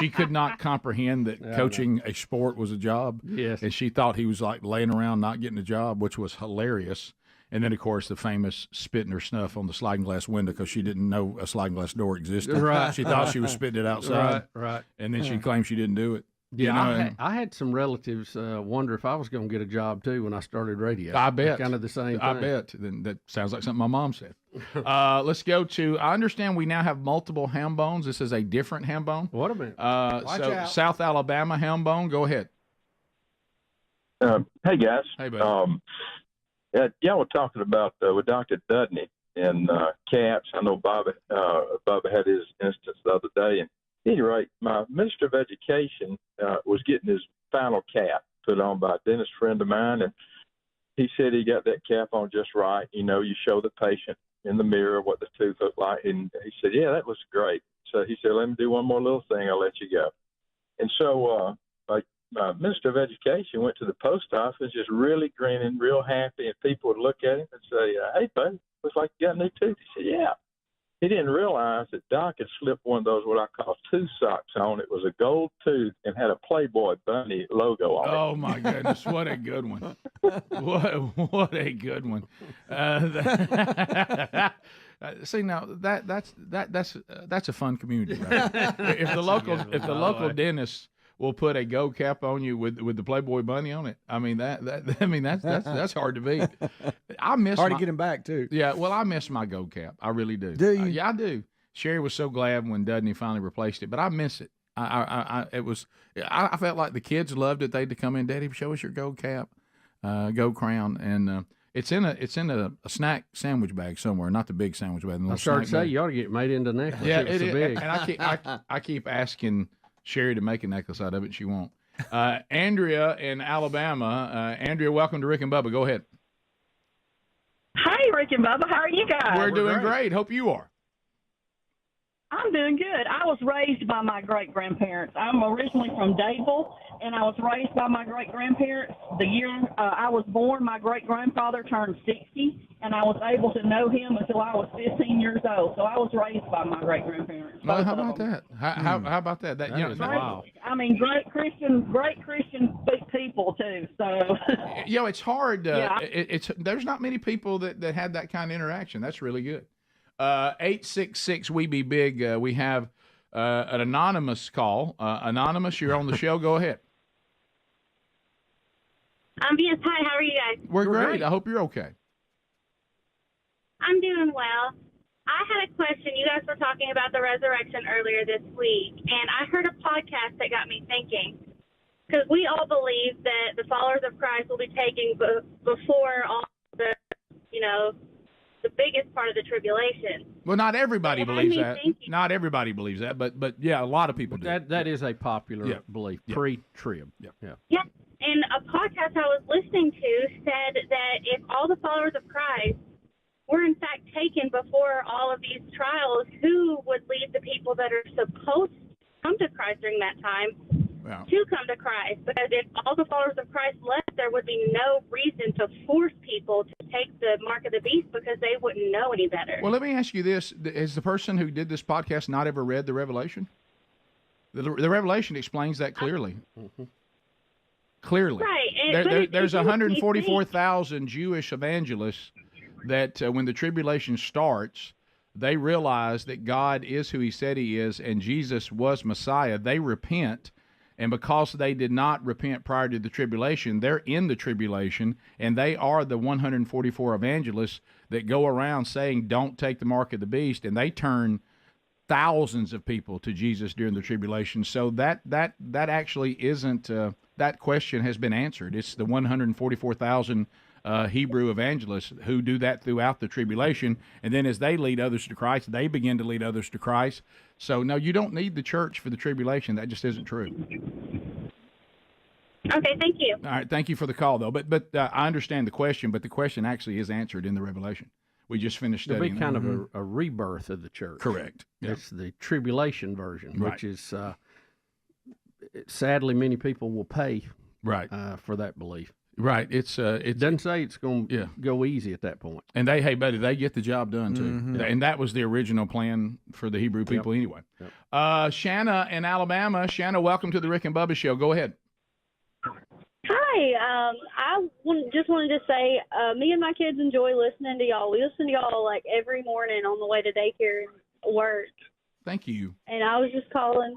She could not comprehend that coaching a sport was a job. Yes. And she thought he was like laying around not getting a job, which was hilarious. And then, of course, the famous spitting her snuff on the sliding glass window because she didn't know a sliding glass door existed. Right. She thought she was spitting it outside. Right. And then she claimed she didn't do it. Yeah, I had some relatives wonder if I was going to get a job, too, when I started radio. I bet. Kind of the same thing. I bet. Then that sounds like something my mom said. Let's go to, I understand we now have multiple ham bones. This is a different ham bone. What a minute. Watch out. South Alabama ham bone. Go ahead. Hey, guys. Hey, buddy. Y'all were talking about with Dr. Dudney and cats. I know Bubba had his instance the other day. And at any rate, my Minister of Education was getting his final cap put on by a dentist friend of mine. And he said he got that cap on just right. You know, you show the patient in the mirror what the tooth looked like. And he said, yeah, that was great. So he said, let me do one more little thing. I'll let you go. And so Minister of Education went to the post office just really grinning, real happy, and people would look at him and say, hey, buddy, looks like you got a new tooth. He said, yeah. He didn't realize that Doc had slipped one of those what I call tooth socks on. It was a gold tooth and had a Playboy bunny logo on it. Oh, my goodness. What a good one. What a good one. See, now that's a fun community, right? If the local dentist will put a gold cap on you with the Playboy bunny on it. I mean that's hard to beat. I miss hard to get him back too. Yeah, well, I miss my gold cap. I really do. Do you? Yeah, I do. Sherry was so glad when Dudney finally replaced it, but I miss it. I felt like the kids loved it. They'd come in, Daddy, show us your gold cap, gold crown, and it's in a snack sandwich bag somewhere, not the big sandwich bag. I started to say you ought to get it made into a necklace. Yeah, it's so big. And I keep asking Sherry to make a necklace out of it. She won't. Andrea in Alabama. Andrea, welcome to Rick and Bubba. Go ahead. Hi, Rick and Bubba. How are you guys? We're doing great. Hope you are. I'm doing good. I was raised by my great-grandparents. I'm originally from Dadeville, and I was raised by my great-grandparents. The year I was born, my great-grandfather turned 60, and I was able to know him until I was 15 years old. So I was raised by my great-grandparents. Well, how about that? How about that? That is wow. I mean, great Christian people too. So it's hard. There's not many people that had that kind of interaction. That's really good. 866 We Be Big. We have an anonymous call. Anonymous, you're on the show. Go ahead. Yes. Hi. How are you guys? We're great. I hope you're okay. I'm doing well. I had a question. You guys were talking about the resurrection earlier this week, and I heard a podcast that got me thinking. Because we all believe that the followers of Christ will be taken before all the, the biggest part of the tribulation. Well, not everybody believes that. Not everybody believes that, but yeah, a lot of people do. That is a popular belief, pre-trib. Yeah, and a podcast I was listening to said that if all the followers of Christ were in fact taken before all of these trials, who would lead the people that are supposed to come to Christ during that time to come to Christ? Because if all the followers of Christ left, there would be no reason to force people to take the mark of the beast because they wouldn't know any better. Well, let me ask you this. Has the person who did this podcast not ever read the Revelation? The Revelation explains that clearly. Clearly. Right. There's 144,000 Jewish evangelists that when the tribulation starts, they realize that God is who he said he is and Jesus was Messiah. They repent, and because they did not repent prior to the tribulation, they're in the tribulation, and they are the 144 evangelists that go around saying, don't take the mark of the beast, and they turn thousands of people to Jesus during the tribulation. So that actually isn't, that question has been answered. It's the 144,000 Hebrew evangelists who do that throughout the tribulation, and then as they lead others to Christ, they begin to lead others to Christ. So no, you don't need the church for the tribulation. That just isn't true. Okay, thank you. All right, thank you for the call, though. But I understand the question, but the question actually is answered in the Revelation. We just finished studying. It'll be kind of a rebirth of the church. Correct. It's the tribulation version, which is sadly many people will pay for that belief. Right. It doesn't say it's going to go easy at that point. And hey, buddy, they get the job done too. Mm-hmm. And that was the original plan for the Hebrew people anyway. Yep. Shanna in Alabama. Shanna, welcome to the Rick and Bubba Show. Go ahead. Hi. Just wanted to say, me and my kids enjoy listening to y'all. We listen to y'all like every morning on the way to daycare and work. Thank you. And I was just calling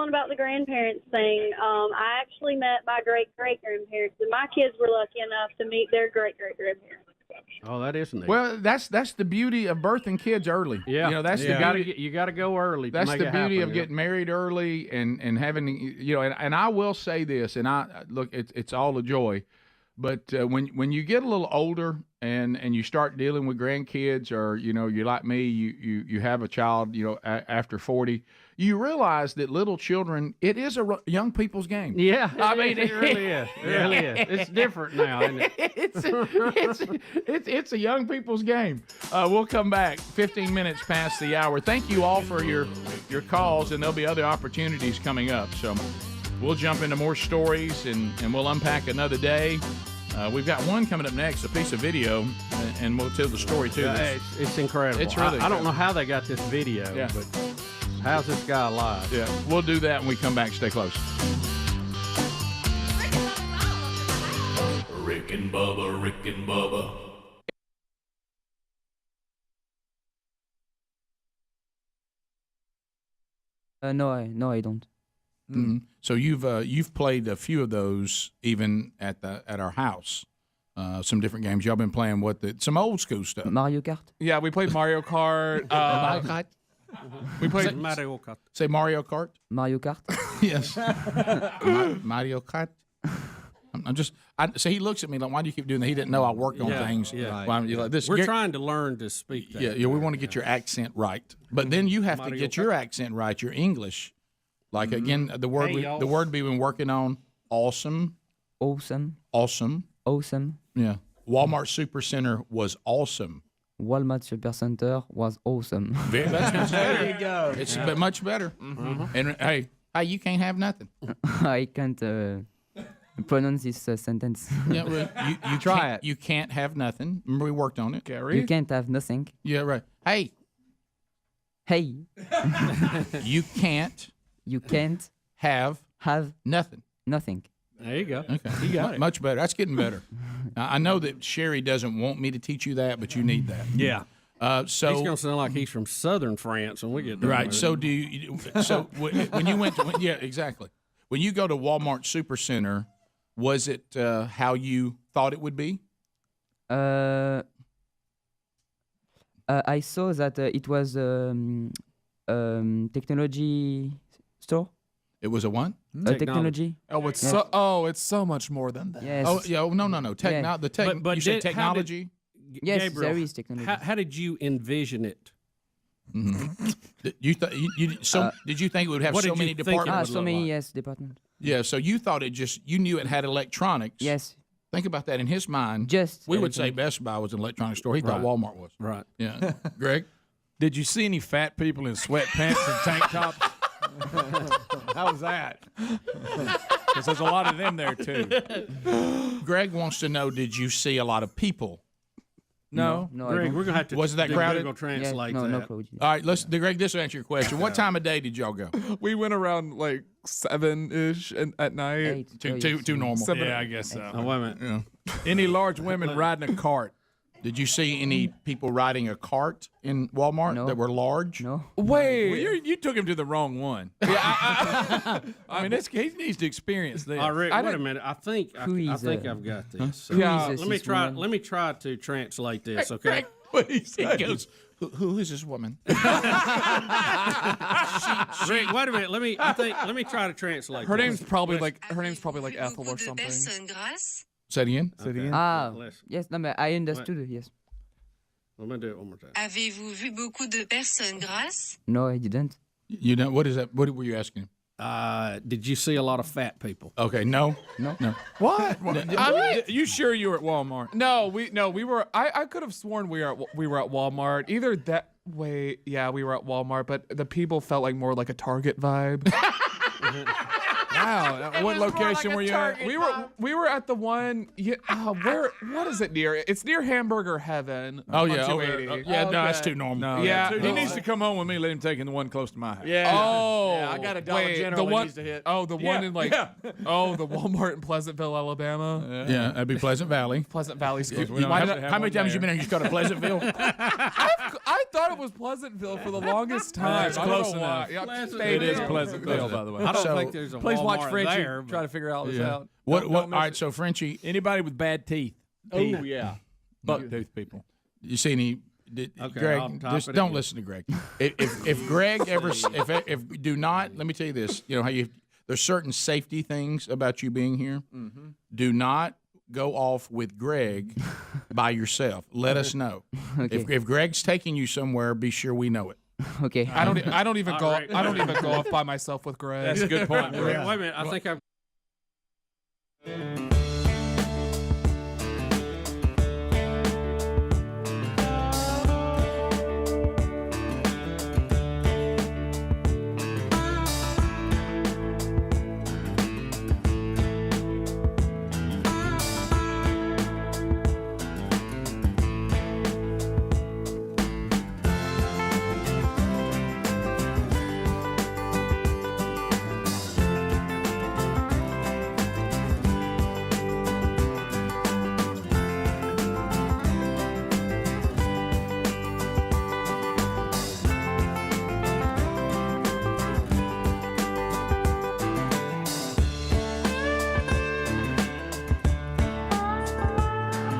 about the grandparents thing. I actually met my great-great-grandparents, and my kids were lucky enough to meet their great-great-grandparents. Oh, that isn't it. Well, that's the beauty of birthing kids early. Yeah, that's the beauty. You got to go early. That's to the make beauty it happen, of getting married early and having and I will say this, and I look, it's all a joy, but when you get a little older and you start dealing with grandkids, or you're like me, you have a child, after 40. You realize that little children, it is a young people's game. Yeah, I mean, it really is. It really is. It's different now, isn't it? It's a young people's game. We'll come back 15 minutes past the hour. Thank you all for your calls, and there'll be other opportunities coming up. So we'll jump into more stories, and we'll unpack another day. We've got one coming up next, a piece of video, and we'll tell the story too. It's incredible. It's really I don't know how they got this video, but how's this guy alive? Yeah, we'll do that when we come back. Stay close. Rick and Bubba, Rick and Bubba. No, I don't. Mm-hmm. So you've played a few of those even at our house. Some different games. Y'all been playing some old school stuff. Mario Kart. Yeah, we played Mario Kart. Mario Kart. We played Mario Kart. Say Mario Kart. Mario Kart. Yes. Mario Kart. So he looks at me like, why do you keep doing that? He didn't know I worked on things. Yeah. Why, like this? We're trying to learn to speak that. Yeah, we want to get your accent right. But then you have to get your accent right, your English. Like, again, the word we've been working on, awesome. Awesome. Awesome. Awesome. Yeah. Walmart Supercenter was awesome. Walmart Supercenter was awesome. That's better. There you go. It's much better. And hey, you can't have nothing. I can't pronounce this sentence. Yeah, well, you try it. You can't have nothing. Remember, we worked on it. Gary? You can't have nothing. Yeah, right. Hey. You can't. You can't have nothing. There you go. Okay. You got it. Much better. That's getting better. Now, I know that Sherry doesn't want me to teach you that, but you need that. Yeah. So he's gonna sound like he's from southern France when we get done right. with So it. do you? So when you went to yeah, exactly. When you go to Walmart Supercenter, was it how you thought it would be? I saw that it was technology store. It was a what? Technology. Oh, it's Yes. it's so much more than that. Yes. Oh yeah. Oh, no. Yeah. But you said how technology. Yes, Gabriel, there is technology. How did you envision it? You thought did you think it would have What so did you many think it departments? would So look many like? yes department. Yeah. So you thought you knew it had electronics. Yes. Think about that in his mind. Just we would say everything. Best Buy was an electronics store. He thought Right. Walmart was. Right. Yeah. Greg. Did you see any fat people in sweatpants and tank tops? How was that? Because there's a lot of them there too. Greg wants to know: did you see a lot of people? No. No, Greg, we're gonna have to. Was it that do crowded? Google Translate no that. crowd. All right, Greg, this will answer your question. What time of day did y'all go? We went around like 7-ish at night. Too normal. Yeah, I guess so. Oh, wait a minute. Yeah. Any large women riding a cart? Did you see any people riding a cart in Walmart No. that were large? No. Wait. Well, you took him to the wrong one. I mean, he needs to experience this. Rick, wait a minute. I think Who is, I've got this. Who Yeah. is Let me this try. woman? Let me try to translate this. Okay. He goes, who is this woman? Rick, wait a minute. Let me try to translate. Her this. name's probably like Ethel or something. Say it again. Ah, Listen. yes, no, but I understood. Yes. Let me do it one more time. Avez-vous vu beaucoup de personnes grasses? No, I didn't. You know what is that? What were you asking him? Did you see a lot of fat people? Okay, no. What? I mean, you sure you were at Walmart? No, we were. I could have sworn we were at Walmart. Either that way, yeah, we were at Walmart, but the people felt like more like a Target vibe. Wow. What location were you at? We were at the one. Yeah, what is it near? It's near Hamburger Heaven. Oh on yeah. 280. No, that's too normal. No, Yeah. he needs to come home with me. Let him take in the one close to my house. Oh, Yeah, I got a Dollar wait, General the he one, needs to hit. Oh, the one in like. yeah. Oh, the Walmart in Pleasantville, Alabama. Yeah, that'd be Pleasant Valley. Pleasant Valley. Excuse we me. don't have to have How many one times you been there. there? You just go to Pleasantville? I thought it was Pleasantville for the longest time. It's I don't close know why. enough. Yeah, Pleasantville. thank It is you. Pleasantville, by the way. I don't So- think there's a Please watch Walmart Frenchie there. try to figure all this out. What? Don't All miss right, it. so Frenchie, Anybody with bad teeth. Oh yeah, Buck tooth people. you see any? Okay, I'll Greg, type just it don't in. listen to Greg. If Greg ever, if do not, let me tell you this. You know how there's certain safety things about you being here. Mm-hmm. Do not go off with Greg by yourself. Let us know. Okay. If Greg's taking you somewhere, be sure we know it. Okay. I don't even go. Rick. I don't even go off by myself with Greg. That's a good point. Wait a minute. I think I've.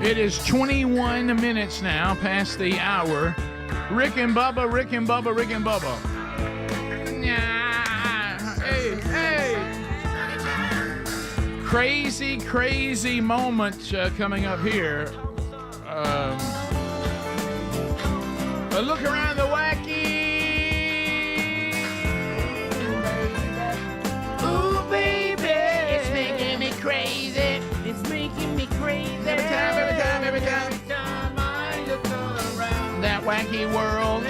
It is 21 minutes now past the hour. Rick and Bubba, Rick and Bubba, Rick and Bubba. Hey, hey. Crazy, crazy moment coming up here. A look around the wacky. Ooh, baby, it's making me crazy. It's making me crazy. Every time I look around. wacky world.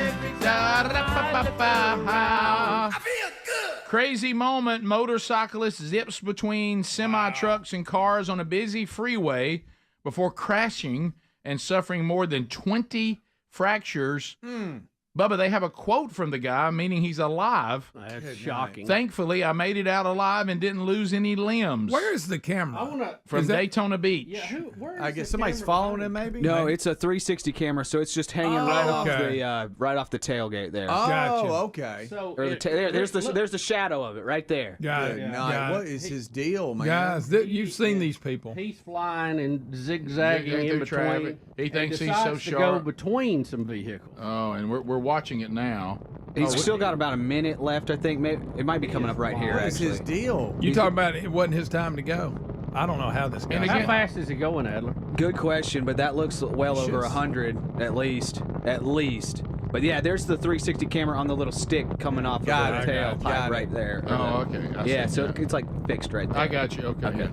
I feel good. Crazy moment. Motorcyclist zips between semi-trucks and cars on a busy freeway before crashing and suffering more than 20 fractures. Bubba, they have a quote from the guy, meaning he's alive. That's shocking. Thankfully, I made it out alive and didn't lose any limbs. Where is the camera? From Daytona Beach. Yeah, I guess somebody's following him, maybe? No, it's a 360 camera, so it's just hanging right off the tailgate there. Oh, okay. So there's the shadow of it right there. Good night. What is his deal, man? Guys, you've seen these people. He's flying and zigzagging in between. Traffic. He thinks he's so decides to sharp. go between some vehicles. Oh, and we're watching it now. He's still got about a minute left, I think. Maybe it might be coming up right here. What is actually. his deal? You talking about it wasn't his time to go? I don't know how this guy. How fast is he going, Adler? Good question, but that looks well over 100 at least. But yeah, there's the 360 camera on the little stick coming off the tailpipe right there. Oh, okay. So it's like fixed right there. I got you. Okay.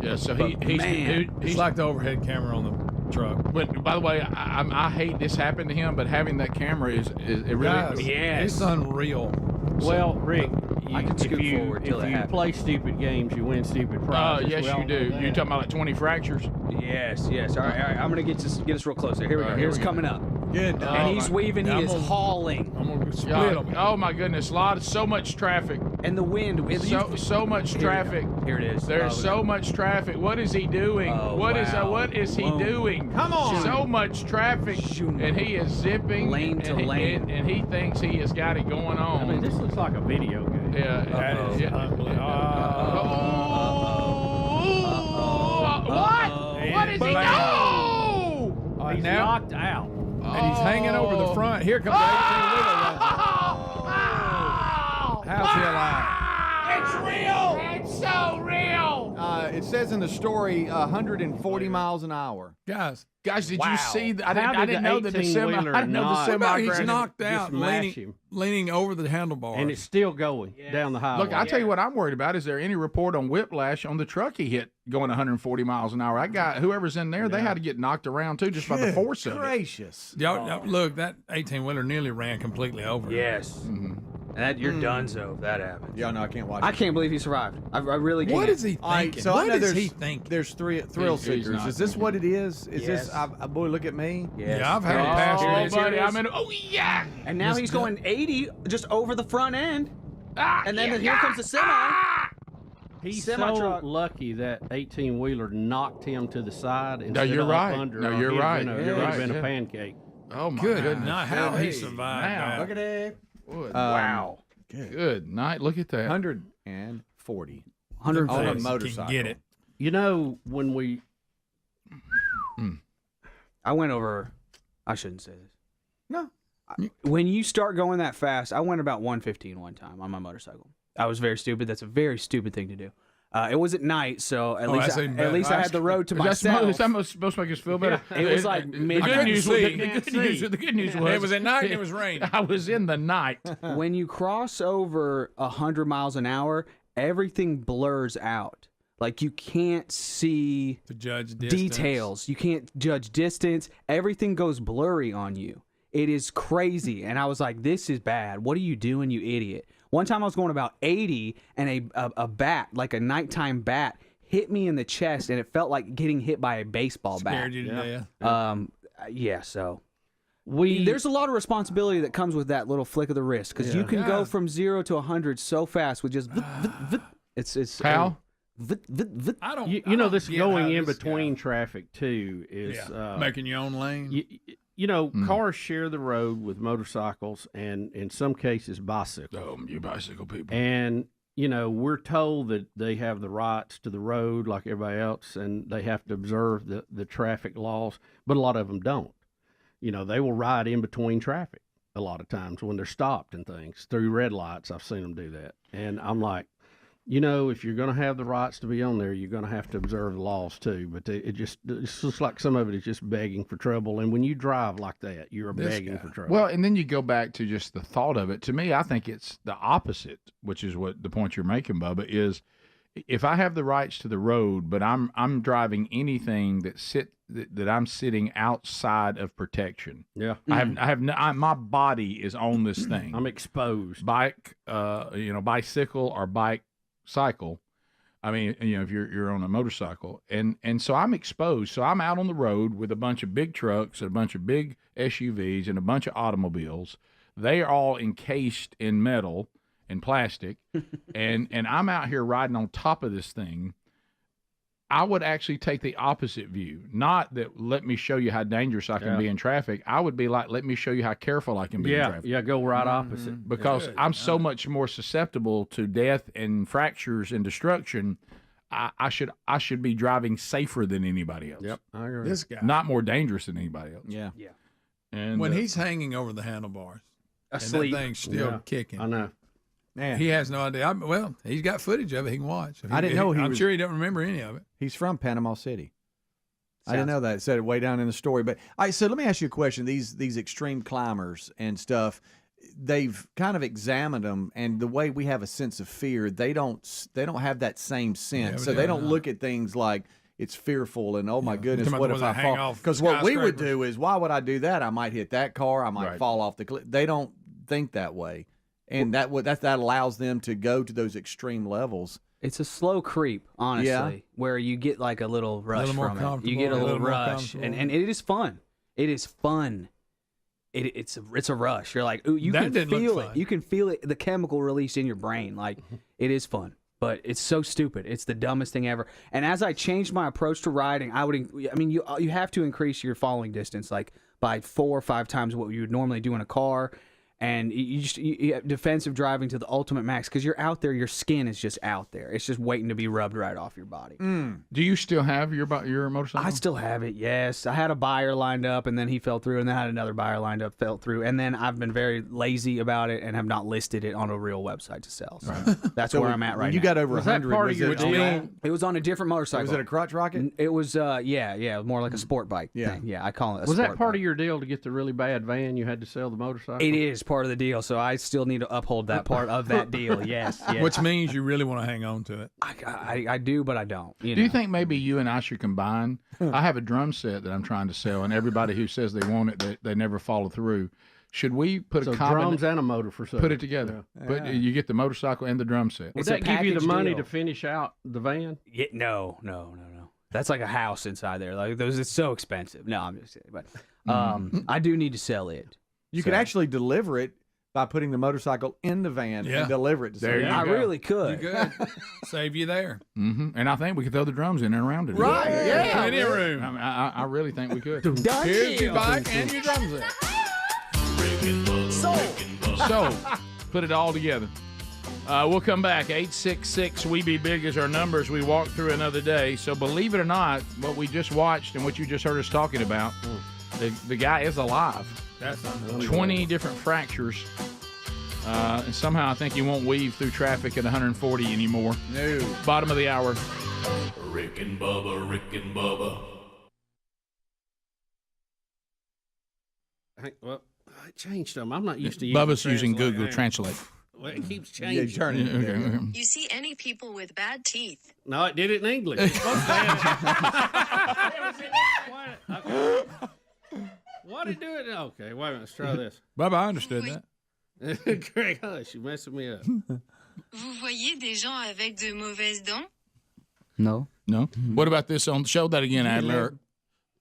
Yeah. So he's like the overhead camera on the truck. But by the way, I hate this happened to him, but having that camera is it really. Guys, it's unreal. Well, Rick, scoot forward till if it you happens. play stupid games, you win stupid prizes. Yes, you do. You talking about like 20 fractures? Yes. All right. I'm gonna get us real close there. Here we go. Here's coming up. Good. And he's weaving. He is hauling. I'm gonna split him. Oh my goodness! So much traffic. And the wind. So much traffic. Here it is. There's so much traffic. What is he doing? What is he doing? Come on. So much traffic, and he is zipping lane to lane, and he thinks he has got it going on. I mean, this looks like a video game. What is he doing? He's knocked out. And he's hanging over the front. Here comes the 18-wheeler. How's he alive? It's real. It's so real. It says in the story 140 miles an hour. Guys, did you see? I How didn't know that the semi. I didn't know the semi. He's knocked out, leaning over the handlebars, and it's still going down the highway. Look, I'll tell you what I'm worried about. Is there any report on whiplash on the truck he hit going 140 miles an hour? I got whoever's in there. They had to get knocked around too, just by the force of it. Gracious. Y'all, look, that 18-wheeler nearly ran completely over. Yes. And you're donezo if that happens. Yeah, no, I can't watch. I can't believe he survived. I really can't. What is he thinking? So what I know is he thinking? There's thrill seekers. Is this what it is? Is this? Boy, look at me. Yes. Yeah, I've had a pass. Buddy, yeah. And now he's going 80 just over the front end. And then here comes the semi. He's so lucky that 18-wheeler knocked him to the side. No, you're right. No, you're right. It would have been a pancake. Oh my Good goodness. night. How he survived? Look at it. Wow. Good night. Look at that. 140. 140 on a motorcycle. Can get it. You know, when we... I went over... I shouldn't say this. No. When you start going that fast, I went about 115 one time on my motorcycle. I was very stupid. That's a very stupid thing to do. It was at night, so at least I had the road to myself. Is that supposed to make us feel better? It was like the good news was it was at night and it was raining. I was in the night. When you cross over 100 miles an hour, everything blurs out. Like you can't see to judge details. You can't judge distance. Everything goes blurry on you. It is crazy. And I was like, this is bad. What are you doing, you idiot? One time I was going about 80 and a bat, like a nighttime bat, hit me in the chest and it felt like getting hit by a baseball bat. Scared you to death. Yeah, so there's a lot of responsibility that comes with that little flick of the wrist because you can go from 0 to 100 so fast with just it's how? I don't. You know, this going in between traffic too is making your own lane. You know, cars share the road with motorcycles and in some cases bicycles. Oh, you bicycle people. And, you know, we're told that they have the rights to the road like everybody else and they have to observe the traffic laws, but a lot of them don't. You know, they will ride in between traffic a lot of times when they're stopped and things. Through red lights, I've seen them do that. And I'm like, you know, if you're going to have the rights to be on there, you're going to have to observe the laws too. But it's just like some of it is just begging for trouble. And when you drive like that, you're begging for trouble. Well, and then you go back to just the thought of it. To me, I think it's the opposite, which is what the point you're making, Bubba, is if I have the rights to the road, but I'm driving anything that I'm sitting outside of protection. Yeah. My body is on this thing. I'm exposed. Bike, bicycle or cycle. I mean, if you're on a motorcycle, and so I'm exposed. So I'm out on the road with a bunch of big trucks and a bunch of big SUVs and a bunch of automobiles. They are all encased in metal and plastic, and I'm out here riding on top of this thing. I would actually take the opposite view. Not that let me show you how dangerous I can be in traffic. I would be like, let me show you how careful I can be in traffic. Yeah, go right opposite. Because I'm so much more susceptible to death and fractures and destruction. I should be driving safer than anybody else. Yep, I agree. This guy. Not more dangerous than anybody else. Yeah. And when he's hanging over the handlebars, asleep, and that thing's still kicking. I know. Man. He has no idea. Well, he's got footage of it. He can watch. I didn't know I'm sure he doesn't remember any of it. He's from Panama City. I didn't know that. It said it way down in the story. But so let me ask you a question. These extreme climbers and stuff, they've kind of examined them, and the way we have a sense of fear, they don't have that same sense. So they don't look at things like it's fearful and oh my goodness, what if I fall? Because what we would do is, why would I do that? I might hit that car. I might fall off the cliff. They don't think that way. And that allows them to go to those extreme levels. It's a slow creep, honestly, where you get like a little rush from it. You get a little rush, and it is fun. It is fun. It's a rush. You're like, ooh, you can feel it. You can feel it, the chemical release in your brain. Like, it is fun, but it's so stupid. It's the dumbest thing ever. And as I changed my approach to riding, you have to increase your following distance like by 4 or 5 times what you would normally do in a car. And you have defensive driving to the ultimate max because you're out there. Your skin is just out there. It's just waiting to be rubbed right off your body. Do you still have your motorcycle? I still have it, yes. I had a buyer lined up, and then he fell through, and then I had another buyer lined up, fell through. And then I've been very lazy about it and have not listed it on a real website to sell. So that's where I'm at right now. You got over 100. Part of your deal? It was on a different motorcycle. Was it a crotch rocket? It was, more like a sport bike thing. Yeah, I call it a Was sport that part of your deal to get the really bad van? You had to sell the motorcycle? It is part of the deal, so I still need to uphold that part of that deal. Yes. Which means you really want to hang on to it. I do, but I don't. Do you think maybe you and I should combine? I have a drum set that I'm trying to sell, and everybody who says they want it, they never follow through. Should we put drums and a motor for sale? Put it together. Yeah. But you get the motorcycle and the drum set. Would that give you the money to finish out the van? Yeah, no. That's like a house inside there. Like those, it's so expensive. No, I'm just kidding. But I do need to sell it. You could actually deliver it by putting the motorcycle in the van and deliver it to somebody. I really could. You could. Save you there. Mm-hmm. And I think we could throw the drums in and around it. Right. Yeah. Plenty of room. I really think we could. Here's your bike and your drum set. So, put it all together. We'll come back. 866 We Be Big is our number as we walk through another day. So believe it or not, what we just watched and what you just heard us talking about, the guy is alive. That's 20 different fractures. And somehow I think he won't weave through traffic at 140 anymore. No. Bottom of the hour. Rick and Bubba, Rick and Bubba. Well, I changed them. I'm not used to Bubba's using Google Translate. Well, it keeps changing. You see any people with bad teeth? No, it did it in English. It's supposed to have Why did it do it? Okay, wait a minute. Let's try this. Bubba, I understood that. Greg, hush. You're messing me up. Vous voyez des gens avec de mauvaises dents? No. No? What about this on? Show that again, Adler.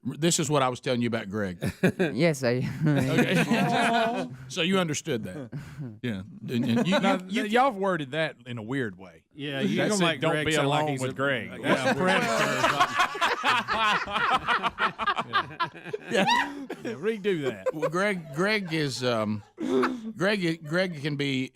This is what I was telling you about Greg. Yes, I. Okay. So you understood that. Yeah. Y'all have worded that in a weird way. Yeah, you're going to make don't Greg be sound alone like he's with a Greg. Yeah, Redo that. Well, Greg is Greg can be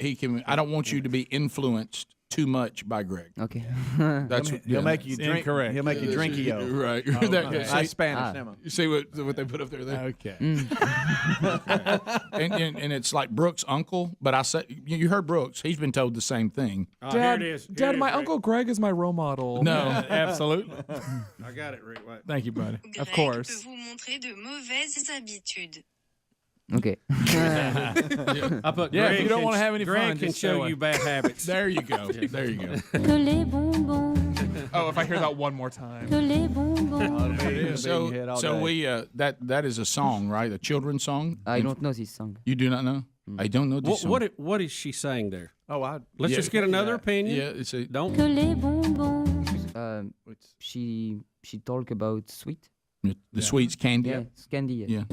I don't want you to be influenced too much by Greg. Okay. That's he'll make you drink. Incorrect. He'll make you drinky-o. Right. That's Spanish. You see what they put up there? Okay. And it's like Brooks' uncle, but I said you heard Brooks. He's been told the same thing. Dad, here it is. Dad, my Uncle Greg is my role model. No, absolutely. I got it, Rick. Wait. Thank you, buddy. Greg Of course. peut vous montrer de mauvaises habitudes. Okay. I put Yeah, Greg if you don't can- want to have any Greg fun, can just show show you it. bad habits. there you go. There you go. Que les bonbons Oh, if I hear that one more time. So we that is a song, right? A children's song. I don't know this song. You do not know? I don't know this song. What is she saying there? Oh, let's just get another opinion. Yeah, it's a don't. She talk about sweet. The sweets, candy. Yeah, it's candy. Yeah.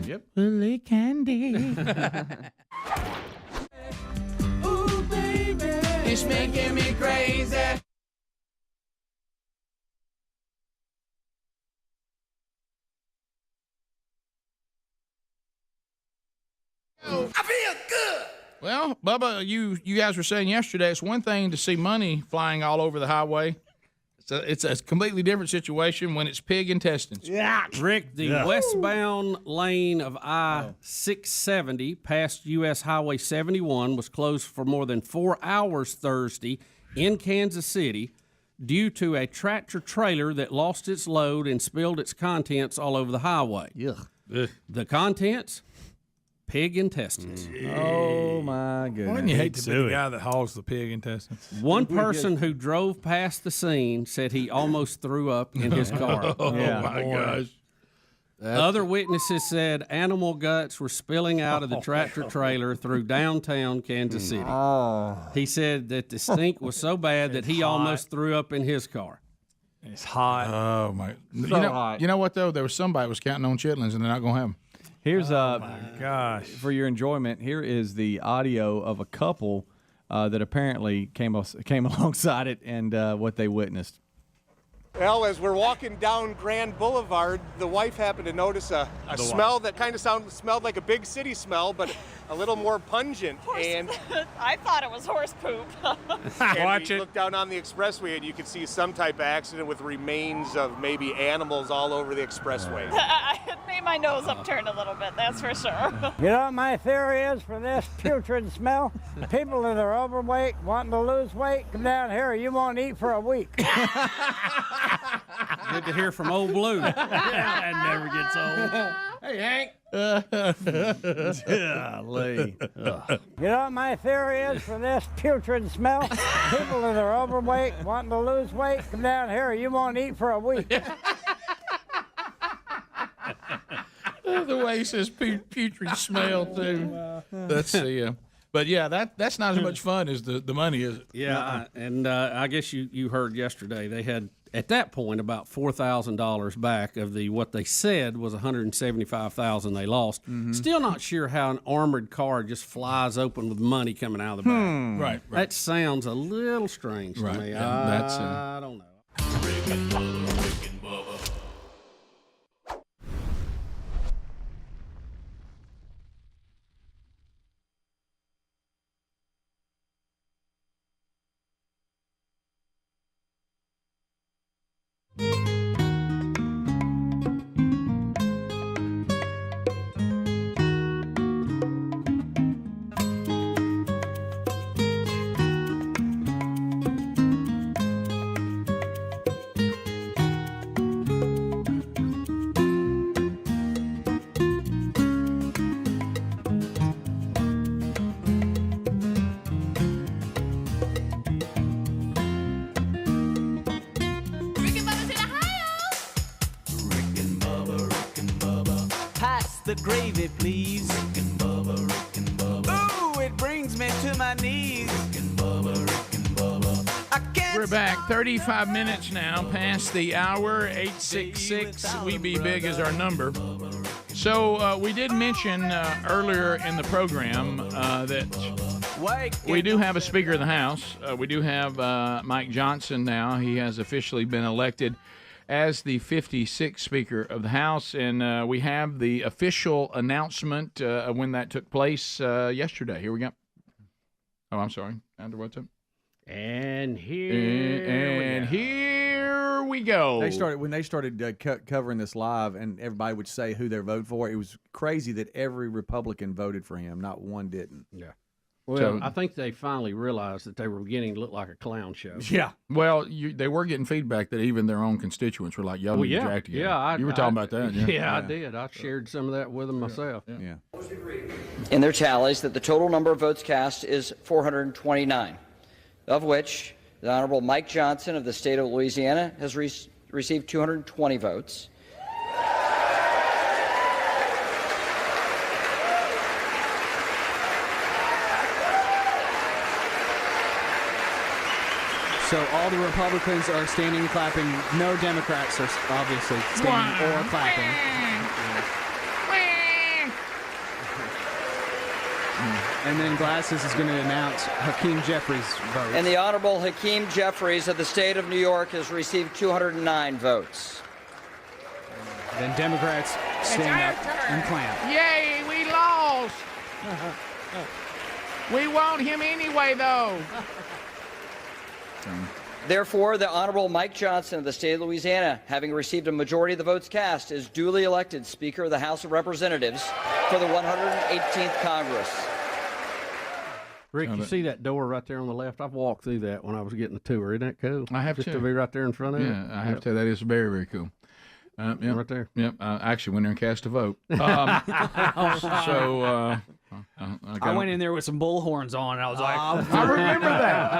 Yep. Les candy. Ooh, baby, it's making me crazy. I feel good. Well, Bubba, you guys were saying yesterday it's one thing to see money flying all over the highway. It's a completely different situation when it's pig intestines. Yeah, Rick, the westbound lane of I-670 past U.S. Highway 71 was closed for more than 4 hours Thursday in Kansas City due to a tractor trailer that lost its load and spilled its contents all over the highway. The contents? Pig intestines. Oh, my goodness. Wouldn't you hate to be the guy that hauls the pig intestines? One person who drove past the scene said he almost threw up in his car. Oh, my gosh. Other witnesses said animal guts were spilling out of the tractor trailer through downtown Kansas City. He said that the stink was so bad that he almost threw up in his car. It's hot. Oh, my. Hot. You know what, though? There was somebody was counting on chitlins, and they're not going to have them. Here's my gosh. For your enjoyment, here is the audio of a couple that apparently came alongside it and what they witnessed. Well, as we're walking down Grand Boulevard, the wife happened to notice a smell that kind of smelled like a big city smell, but a little more pungent. And I thought it was horse poop. and we looked down on the expressway, and you could see some type of accident with remains of maybe animals all over the expressway. It made my nose upturn a little bit, that's for sure. You know what my theory is for this putrid smell? People that are overweight, wanting to lose weight, come down here, you won't eat for a week. Good to hear from Old Blue. That never gets old. Hey, Hank. Golly. You know what my theory is for this putrid smell? People that are overweight, wanting to lose weight, come down here, you won't eat for a week. The way he says putrid smell, too. That's the... But yeah, that's not as much fun as the money, is it? Yeah, and I guess you heard yesterday they had at that point about $4,000 back of what they said was $175,000 they lost. Still not sure how an armored car just flies open with money coming out of the back. Right. That sounds a little strange to me. Yeah, I don't know. The gravy, please. Rick and Bubba, Rick and Bubba. Ooh, it brings me to my knees. Rick and Bubba, Rick and Bubba. I can't. We're back 35 minutes now past the hour. 866 We Be Big is our number. So we did mention earlier in the program that we do have a Speaker of the House. We do have Mike Johnson now. He has officially been elected as the 56th Speaker of the House, and we have the official announcement of when that took place yesterday. Here we go. Oh, I'm sorry. Andrew, what's up? And here we go. When they started covering this live, and everybody would say who they're voting for. It was crazy that every Republican voted for him. Not one didn't. Yeah. Well, I think they finally realized that they were beginning to look like a clown show. Yeah. Well, they were getting feedback that even their own constituents were like yelling at Jack together. Yeah, you were talking about that. Yeah, I did. I shared some of that with them myself. Yeah. In their tallies that the total number of votes cast is 429, of which The Honorable Mike Johnson of the state of Louisiana has received 220 votes. So all the Republicans are standing and clapping. No Democrats are obviously standing or clapping. And then Glasses is going to announce Hakeem Jeffries' votes. And the Honorable Hakeem Jeffries of the state of New York has received 209 votes. Then Democrats stand up and clamp. Yay, we lost. We want him anyway, though. Therefore, the Honorable Mike Johnson of the state of Louisiana, having received a majority of the votes cast, is duly elected Speaker of the House of Representatives for the 118th Congress. Rick, you see that door right there on the left? I've walked through that when I was getting the tour. Isn't that cool? I have Just to to be right there in front of it. Yeah, I have to. That is very, very cool. Yep, right there. Yep. I actually went there and cast a vote. I went in there with some bullhorns on, and I was like, I remember that.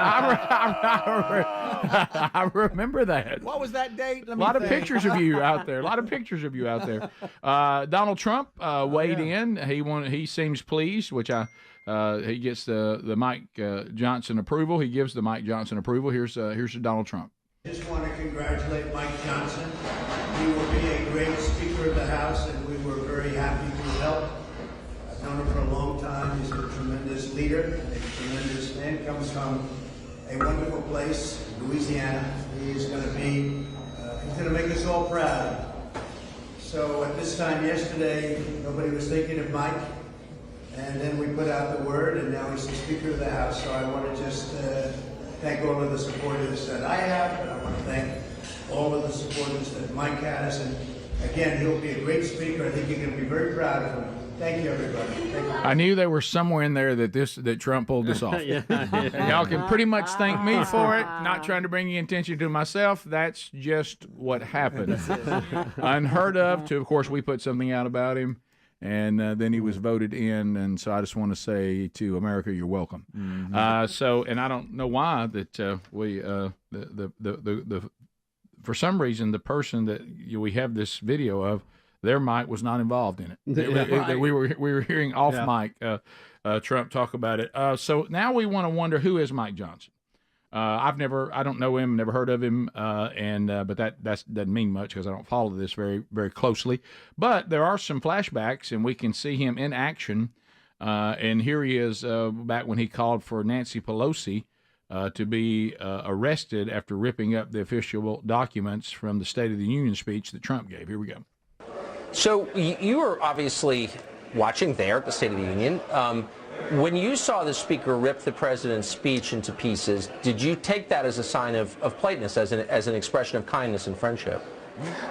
I remember that. What was that date? A lot of pictures of you out there. Donald Trump weighed in. He seems pleased, which he gets the Mike Johnson approval. He gives the Mike Johnson approval. Here's Donald Trump. Just want to congratulate Mike Johnson. He will be a great Speaker of the House, and we were very happy to help. I've known him for a long time. He's a tremendous leader, a tremendous man. Comes from a wonderful place, Louisiana. He's going to make us all proud. So at this time yesterday, nobody was thinking of Mike, and then we put out the word, and now he's the Speaker of the House. So I want to just thank all of the supporters that I have, and I want to thank all of the supporters that Mike has. And again, he'll be a great speaker. I think you're going to be very proud of him. Thank you, everybody. Thank you. I knew there was somewhere in there that Trump pulled this off. And y'all can pretty much thank me for it. Not trying to bring any attention to myself. That's just what happened. Unheard of. Of course, we put something out about him. And then he was voted in, and so I just want to say to America, you're welcome. Mm-hmm. And I don't know why that for some reason the person that we have this video of, their mic was not involved in it. We were hearing off mic Trump talk about it. So now we want to wonder, who is Mike Johnson? I don't know him, never heard of him, but that doesn't mean much because I don't follow this very, very closely. But there are some flashbacks, and we can see him in action. And here he is back when he called for Nancy Pelosi to be arrested after ripping up the official documents from the State of the Union speech that Trump gave. Here we go. So you were obviously watching there at the State of the Union. When you saw the speaker rip the president's speech into pieces, did you take that as a sign of politeness, as an expression of kindness and friendship?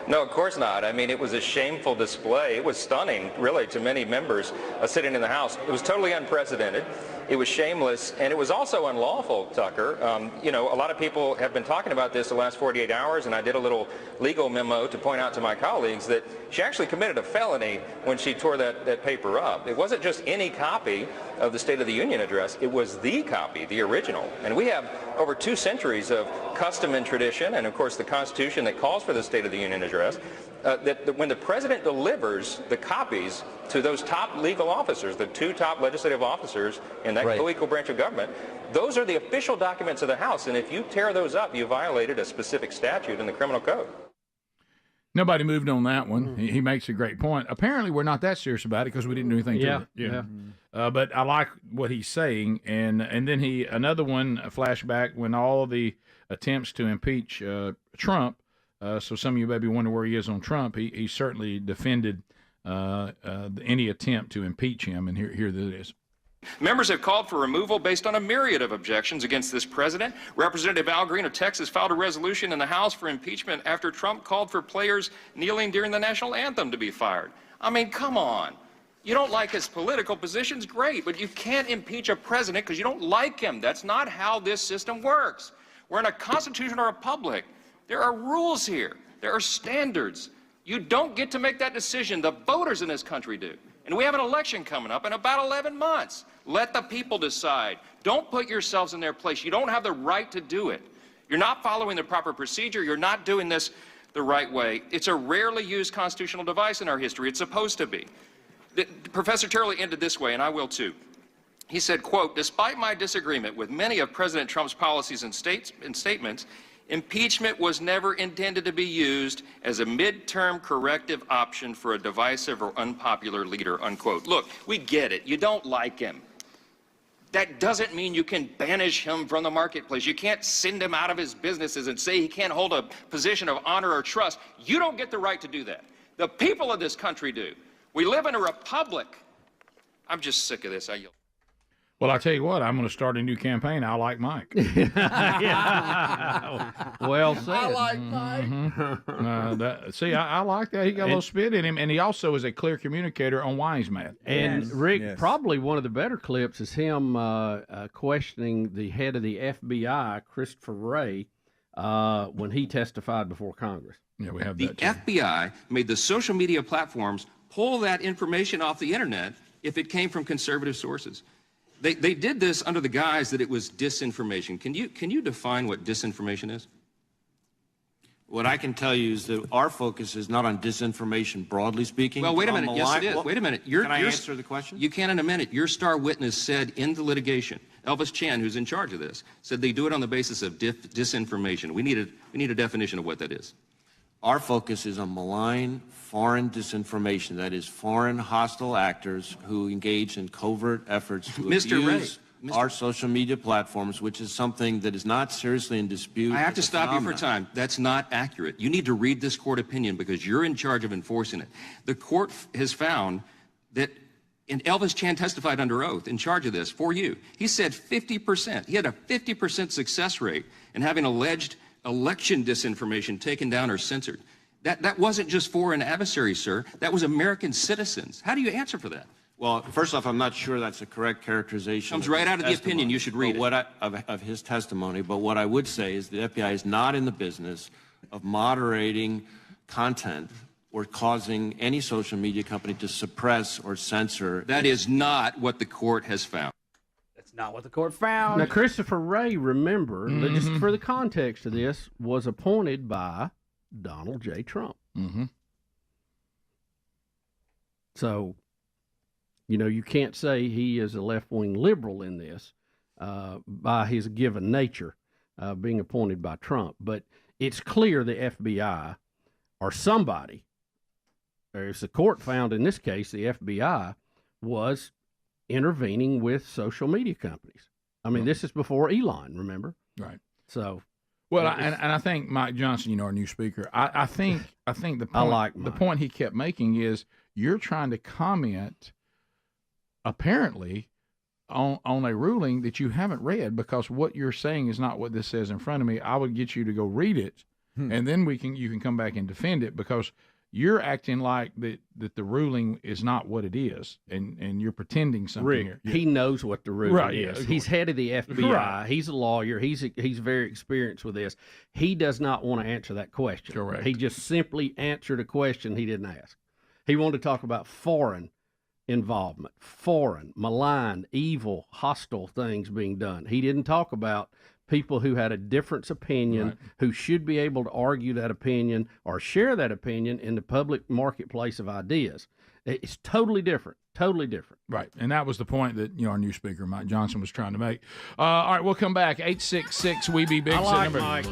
No, of course not. I mean, it was a shameful display. It was stunning, really, to many members sitting in the House. It was totally unprecedented. It was shameless, and it was also unlawful, Tucker. A lot of people have been talking about this the last 48 hours, and I did a little legal memo to point out to my colleagues that she actually committed a felony when she tore that paper up. It wasn't just any copy of the State of the Union address. It was the copy, the original. And we have over 2 centuries of custom and tradition, and of course the Constitution that calls for the State of the Union address, that when the president delivers the copies to those top legal officers, the 2 top legislative officers in that co-equal branch of government, those are the official documents of the House. And if you tear those up, you violated a specific statute in the criminal code. Nobody moved on that one. He makes a great point. Apparently, we're not that serious about it because we didn't do anything to it. Yeah. But I like what he's saying. And then another one, a flashback, when all the attempts to impeach Trump, so some of you maybe wonder where he is on Trump. He certainly defended any attempt to impeach him, and here it is. Members have called for removal based on a myriad of objections against this president. Representative Al Green of Texas filed a resolution in the House for impeachment after Trump called for players kneeling during the national anthem to be fired. I mean, come on. You don't like his political positions? Great, but you can't impeach a president because you don't like him. That's not how this system works. We're in a constitutional republic. There are rules here. There are standards. You don't get to make that decision. The voters in this country do. And we have an election coming up in about 11 months. Let the people decide. Don't put yourselves in their place. You don't have the right to do it. You're not following the proper procedure. You're not doing this the right way. It's a rarely used constitutional device in our history. It's supposed to be. Professor Turley ended this way, and I will too. He said, quote, despite my disagreement with many of President Trump's policies and statements, impeachment was never intended to be used as a midterm corrective option for a divisive or unpopular leader, unquote. Look, we get it. You don't like him. That doesn't mean you can banish him from the marketplace. You can't send him out of his businesses and say he can't hold a position of honor or trust. You don't get the right to do that. The people of this country do. We live in a republic. I'm just sick of this. Well, I tell you what, I'm going to start a new campaign. I like Mike. Well said. I like Mike. See, I like that. He got a little spit in him, and he also is a clear communicator on why he's mad. And Rick, probably one of the better clips is him questioning the head of the FBI, Christopher Wray, when he testified before Congress. Yeah, we have that. The FBI made the social media platforms pull that information off the internet if it came from conservative sources. They did this under the guise that it was disinformation. Can you define what disinformation is? What I can tell you is that our focus is not on disinformation, broadly speaking. Well, wait a minute. Yes, it is. Wait a minute. Can I answer the question? You can in a minute. Your star witness said in the litigation, Elvis Chan, who's in charge of this, said they do it on the basis of disinformation. We need a definition of what that is. Our focus is on malign foreign disinformation, that is, foreign hostile actors who engage in covert efforts to abuse our social media platforms, which is something that is not seriously in dispute. I have to stop you for time. That's not accurate. You need to read this court opinion because you're in charge of enforcing it. The court has found that, and Elvis Chan testified under oath in charge of this for you. He said 50%. He had a 50% success rate in having alleged election disinformation taken down or censored. That wasn't just foreign adversaries, sir. That was American citizens. How do you answer for that? Well, first off, I'm not sure that's a correct characterization. Comes right out of the opinion. You should read it. Of his testimony. But what I would say is the FBI is not in the business of moderating content or causing any social media company to suppress or censor. That is not what the court has found. That's not what the court found. Now, Christopher Wray, remember, just for the context of this, was appointed by Donald J. Trump. So, you can't say he is a left-wing liberal in this by his given nature, being appointed by Trump. But it's clear the FBI or somebody, or as the court found in this case, the FBI was intervening with social media companies. I mean, this is before Elon, remember? Right. So, well, and I think Mike Johnson, our new speaker, I think the point, the point he kept making is you're trying to comment apparently on a ruling that you haven't read, because what you're saying is not what this says in front of me. I would get you to go read it, and then you can come back and defend it, because you're acting like that the ruling is not what it is, and you're pretending something here. He knows what the ruling is. Yeah, he's head of the FBI. Right. He's a lawyer. He's very experienced with this. He does not want to answer that question. Correct. He just simply answered a question he didn't ask. He wanted to talk about foreign involvement, foreign, malign, evil, hostile things being done. He didn't talk about people who had a different opinion, who should be able to argue that opinion or share that opinion in the public marketplace of ideas. It's totally different. Totally different. Right. And that was the point that our new speaker, Mike Johnson, was trying to make. All right, we'll come back. 866-WE-BE-BIG. I like Mike.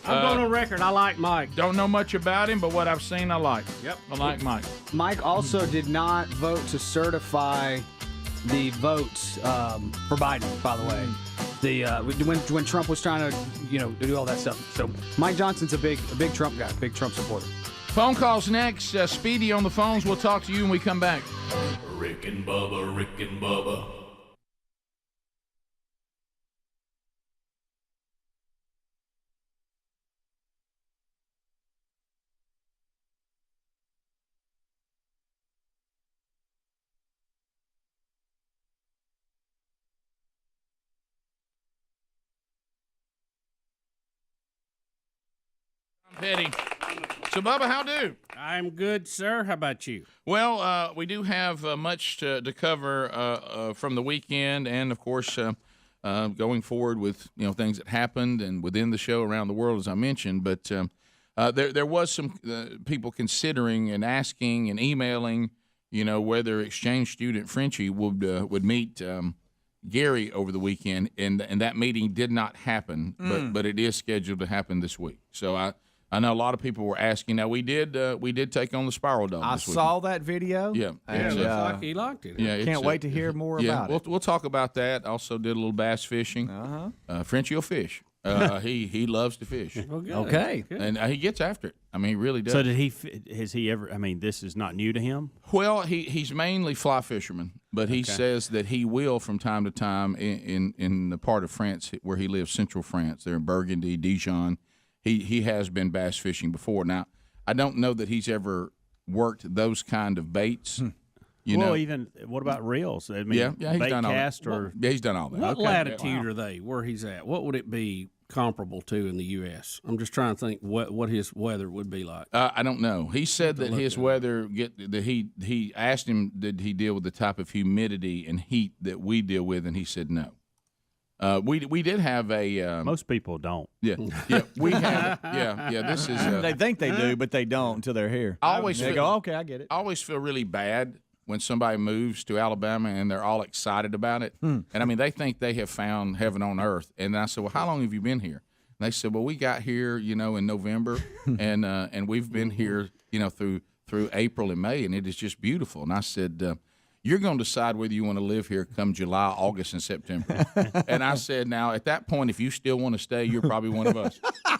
I'm going on record. I like Mike. Don't know much about him, but what I've seen, I like. Yep. I like Mike. Mike also did not vote to certify the votes for Biden, by the way. When Trump was trying to, do all that stuff. So Mike Johnson's a big Trump guy, big Trump supporter. Phone calls next. Speedy on the phones. We'll talk to you when we come back. Rick and Bubba, Rick and Bubba. Petty. So, Bubba, how do? I'm good, sir. How about you? Well, we do have much to cover from the weekend, and, of course, going forward with things that happened and within the show around the world, as I mentioned. But there was some people considering and asking and emailing, whether exchange student Frenchie would meet Gary over the weekend, and that meeting did not happen, but it is scheduled to happen this week. So I know a lot of people were asking. Now we did take on the Spiral Dome. I saw that video. Yeah, it looks like he liked it. Yeah, can't wait to hear more about it. We'll talk about that. Also did a little bass fishing. Frenchie will fish. He loves to fish. Okay, and he gets after it. I mean, he really does. So has he ever? I mean, this is not new to him. Well, he's mainly fly fisherman, but he says that he will from time to time in the part of France where he lives, central France, there in Burgundy, Dijon. He has been bass fishing before. Now, I don't know that he's ever worked those kind of baits. Even what about reels? I mean, he's bait done cast all that. He's done all that. What latitude are they? Where he's at? What would it be comparable to in the U.S.? I'm just trying to think what his weather would be like. I don't know. He said that his weather he asked him did he deal with the type of humidity and heat that we deal with, and he said no. We did have a most people don't. Yeah, we have. Yeah. This is they think they do, but they don't until they're here. They go, okay, I get it. I always feel really bad when somebody moves to Alabama and they're all excited about it, and I mean they think they have found heaven on earth. And I said, well, how long have you been here? And they said, well, we got here, in November, and we've been here, through April and May, and it is just beautiful. And I said. You're going to decide whether you want to live here come July, August, and September. And I said, now, at that point, if you still want to stay, you're probably one of us.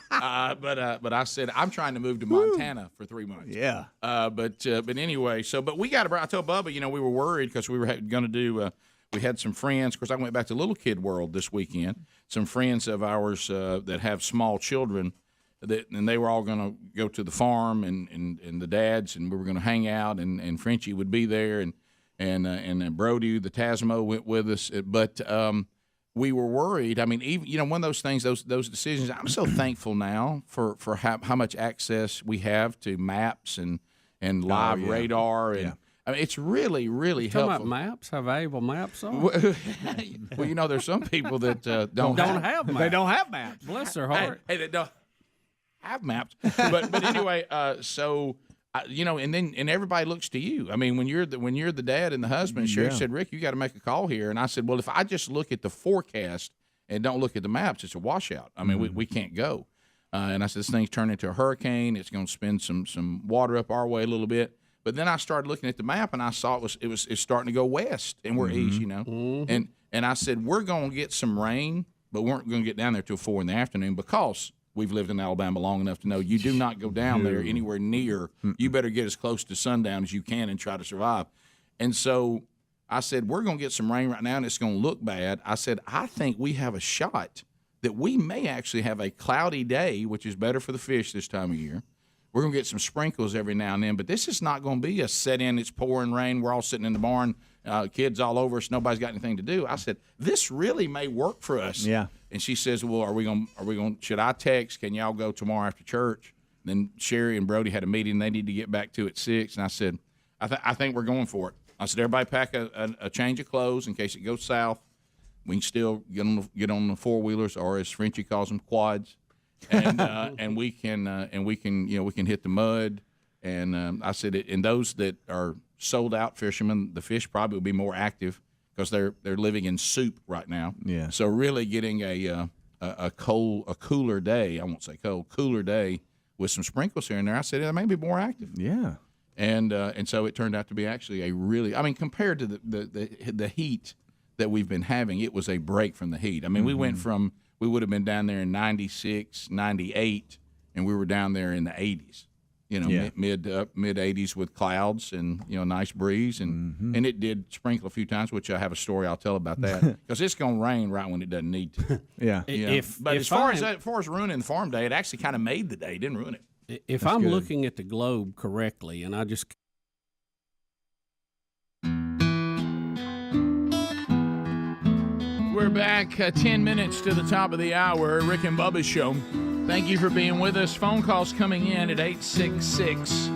But I said, I'm trying to move to Montana for 3 months. Yeah. But anyway, but we got I told Bubba, we were worried because we were going to do, we had some friends. Of course, I went back to Little Kid World this weekend. Some friends of ours that have small children. And they were all going to go to the farm and the dads, and we were going to hang out, and Frenchie would be there, and Brody, the Tasmo, went with us. But we were worried. I mean, even one of those things, those decisions. I'm so thankful now for how much access we have to maps and live radar, and I mean, it's really helpful. Talking about maps, how valuable maps are. Well, there's some people that don't have maps. They don't have maps. Bless their heart. Hey, they don't have maps. But anyway, so. And everybody looks to you. I mean, when you're the dad and the husband, Sherry said, Rick, you got to make a call here. And I said, well, if I just look at the forecast and don't look at the maps, it's a washout. I mean, we can't go. And I said, this thing's turned into a hurricane. It's going to spin some water up our way a little bit. But then I started looking at the map, and I saw it's starting to go west, and we're east, And I said, we're going to get some rain, but we weren't going to get down there till 4 p.m. because we've lived in Alabama long enough to know you do not go down there anywhere near. You better get as close to sundown as you can and try to survive. And so I said, we're going to get some rain right now, and it's going to look bad. I said, I think we have a shot that we may actually have a cloudy day, which is better for the fish this time of year. We're going to get some sprinkles every now and then, but this is not going to be a set-in, it's pouring rain, we're all sitting in the barn, kids all over us, nobody's got anything to do. I said, this really may work for us. Yeah. And she says, well, are we going? Should I text? Can y'all go tomorrow after church? And then Sherry and Brody had a meeting they need to get back to at 6. And I said, I think we're going for it. I said, everybody pack a change of clothes in case it goes south. We can still get on the four-wheelers, or as Frenchie calls them, quads, and we can hit the mud. And I said, and those that are sold out fishermen, the fish probably will be more active, because they're living in soup right now. Yeah. So really getting a cooler day, I won't say cold, cooler day with some sprinkles here and there, I said it may be more active. Yeah. And so it turned out to be actually a really, I mean, compared to the heat that we've been having, it was a break from the heat. I mean, we went from, we would have been down there in 96, 98, and we were down there in the 80s. Mid 80s with clouds and nice breeze, and it did sprinkle a few times, which I have a story I'll tell about that, because it's going to rain right when it doesn't need to. Yeah. But as far as ruining the farm day, it actually kind of made the day, didn't ruin it. If I'm looking at the globe correctly, and I just We're back 10 minutes to the top of the hour, Rick and Bubba's show. Thank you for being with us. Phone calls coming in at 866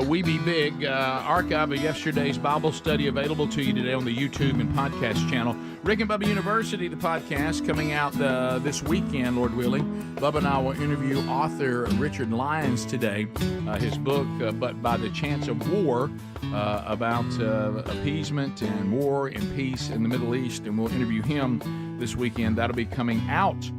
We Be Big, archive of yesterday's Bible study available to you today on the YouTube and podcast channel. Rick and Bubba University, the podcast, coming out this weekend, Lord willing. Bubba and I will interview author Richard Lyons today. His book, But by the Chance of War, about appeasement and war and peace in the Middle East, and we'll interview him this weekend. That'll be coming out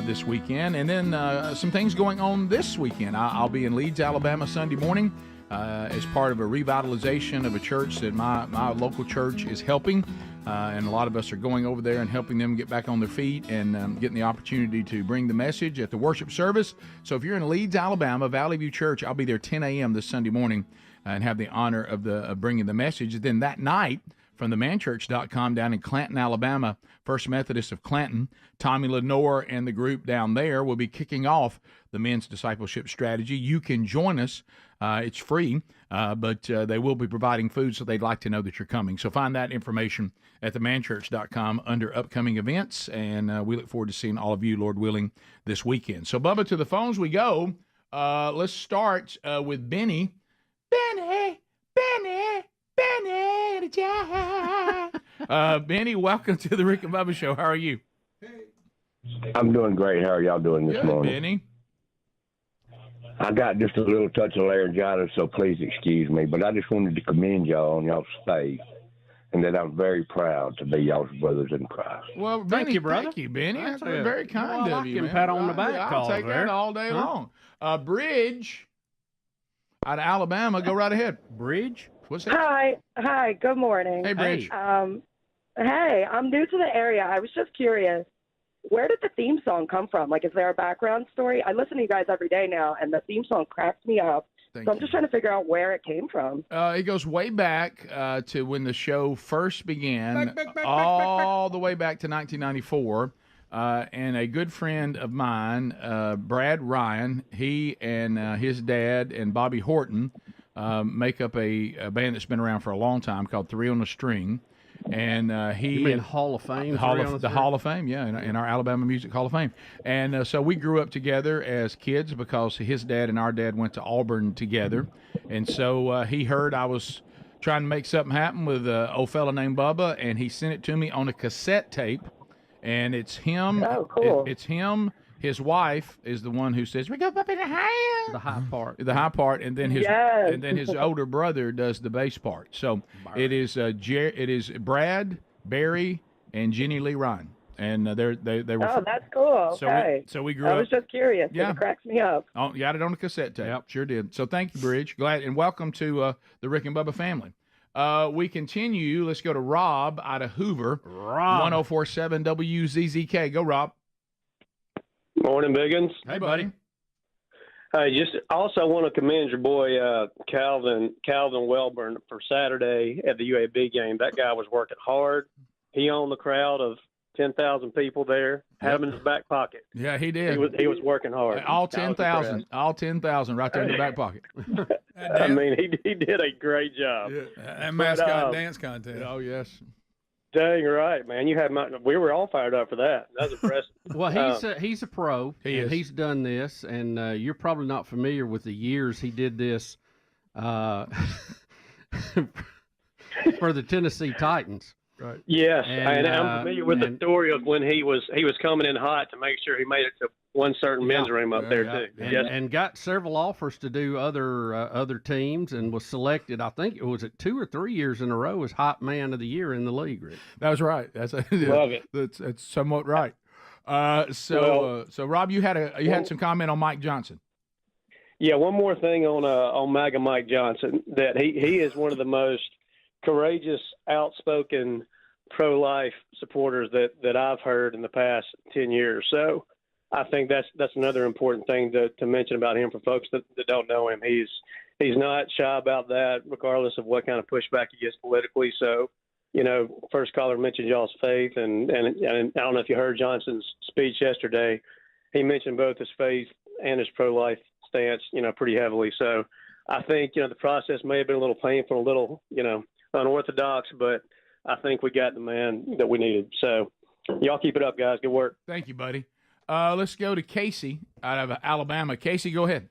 this weekend. And then some things going on this weekend. I'll be in Leeds, Alabama Sunday morning as part of a revitalization of a church that my local church is helping. And a lot of us are going over there and helping them get back on their feet and getting the opportunity to bring the message at the worship service. So if you're in Leeds, Alabama, Valley View Church, I'll be there 10 a.m. this Sunday morning and have the honor of bringing the message. Then that night, from the manchurch.com down in Clanton, Alabama, First Methodist of Clanton, Tommy Lenore and the group down there will be kicking off the men's discipleship strategy. You can join us. It's free, but they will be providing food, so they'd like to know that you're coming. So find that information at themanchurch.com under upcoming events, and we look forward to seeing all of you, Lord willing, this weekend. So, Bubba, to the phones we go. Let's start with Benny. Benny. Benny, welcome to the Rick and Bubba Show. How are you? I'm doing great. How are y'all doing this morning? Benny. I got just a little touch of laryngitis, so please excuse me. But I just wanted to commend y'all on y'all's faith, and that I'm very proud to be y'all's brothers in Christ. Well, Benny, thank you, brother. Thank you, Benny. That's very kind well, of you, man. man. Pat on the back. I'll take that all day long. Bridge out of Alabama. Go right ahead. Bridge. What's that? Hi. Good morning. Hey, Bridge. Hey, I'm new to the area. I was just curious, where did the theme song come from? Like, is there a background story? I listen to you guys every day now, and the theme song cracks me up. So I'm just trying to figure out where it came from. It goes way back to when the show first began, all the way back to 1994. And a good friend of mine, Brad Ryan, he and his dad and Bobby Horton make up a band that's been around for a long time called Three on a String. And he you mean Hall of Fame? The Hall of Fame, yeah, in our Alabama Music Hall of Fame. And so we grew up together as kids because his dad and our dad went to Auburn together. And so he heard I was trying to make something happen with an old fella named Bubba, and he sent it to me on a cassette tape. And it's him. Oh, cool. It's him. His wife is the one who says, "We go up in the high." The high part. The high part, and then his older brother does the bass part. So it is Brad, Barry, and Jenny Lee Ryan, and they were. Oh, that's cool. Okay. So we grew up. I was just curious. Yeah, it cracks me up. Oh, got it on a cassette tape. Yep. Sure did. So thank you, Bridge. Glad and welcome to the Rick and Bubba family. We continue. Let's go to Rob out of Hoover. Rob. 104.7 WZZK. Go, Rob. Morning, Biggins. Hey, buddy. Just also want to commend your boy Calvin Welburn for Saturday at the UAB game. That guy was working hard. He owned the crowd of 10,000 people there, had him in his back pocket. Yeah, he did. He was working hard. All 10,000 right there in the back pocket. I mean, he did a great job. Yeah. That mascot dance contest. Oh, yes. Dang right, man. We were all fired up for that. That was impressive. Well, he's a pro. He is. He's done this, and you're probably not familiar with the years he did this for the Tennessee Titans. Right. Yes, and I'm familiar with the story of when he was coming in hot to make sure he made it to one certain men's room up there too. And got several offers to do other teams, and was selected. I think it was 2 or 3 years in a row as Hot Man of the Year in the league. Rick. That was right. Love it. That's somewhat right. So Rob, you had some comment on Mike Johnson. Yeah, one more thing on MAGA Mike Johnson, that he is one of the most courageous, outspoken pro-life supporters that I've heard in the past 10 years. So I think that's another important thing to mention about him for folks that don't know him. He's not shy about that, regardless of what kind of pushback he gets politically. So, first caller mentioned y'all's faith, and I don't know if you heard Johnson's speech yesterday. He mentioned both his faith and his pro-life stance, pretty heavily. So I think, the process may have been a little painful, a little, unorthodox, but I think we got the man that we needed. So y'all keep it up, guys. Good work. Thank you, buddy. Let's go to Casey out of Alabama. Casey, go ahead.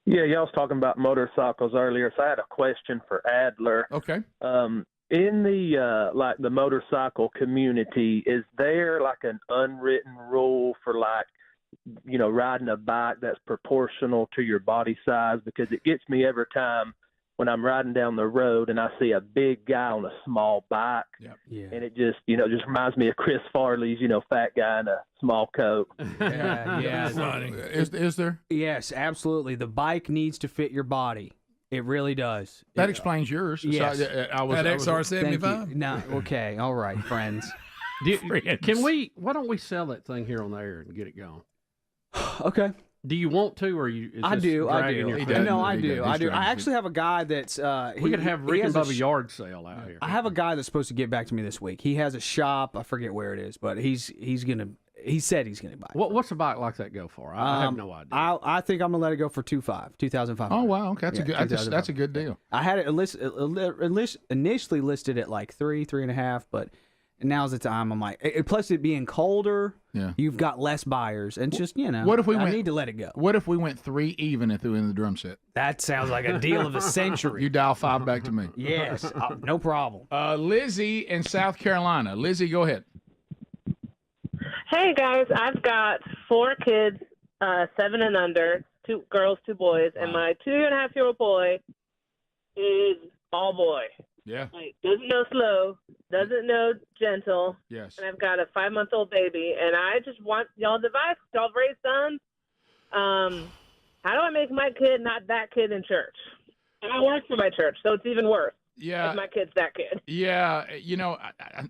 Yeah, y'all was talking about motorcycles earlier, so I had a question for Adler. Okay. In the like the motorcycle community, is there like an unwritten rule for like, you know, riding a bike that's proportional to your body size? Because it gets me every time when I'm riding down the road and I see a big guy on a small bike, and it just, you know, just reminds me of Chris Farley's, you know, fat guy in a small coat. Is there? Yes, absolutely. The bike needs to fit your body. It really does. That explains yours. Yes. So I was, That I was- XR75? No, okay, all right, friends. Why don't we sell that thing here on the air and get it going? Okay. Do you want to, or you? I do. I dragging do. your feet? No, I do. I do. I actually have a guy that's. We could have Rick and Bubba yard sale out here. I have a guy that's supposed to get back to me this week. He has a shop. I forget where it is, but he's gonna. He said he's gonna buy it. What's a bike like that go for? I have no idea. I think I'm gonna let it go for 2,500. Oh wow, okay, that's a good deal. I had it initially listed at like 3.5, but now's the time. I'm like, plus it being colder, you've got less buyers, and just What if we I went, need to let it go. What if we went 3 even and threw in the drum set? That sounds like a deal of the century. You dial 5 back to me. Yes, no problem. Lizzie in South Carolina. Lizzie, go ahead. Hey guys, I've got 4 kids, 7 and under, 2 girls, 2 boys, and my 2.5-year-old boy is all boy. Yeah. Like, doesn't know slow, doesn't know gentle. Yes. And I've got a 5-month-old baby, and I just want y'all's advice. Y'all raised sons. How do I make my kid not that kid in church? And I work for my church, so it's even worse. Yeah. If my kid's that kid. Yeah, you know,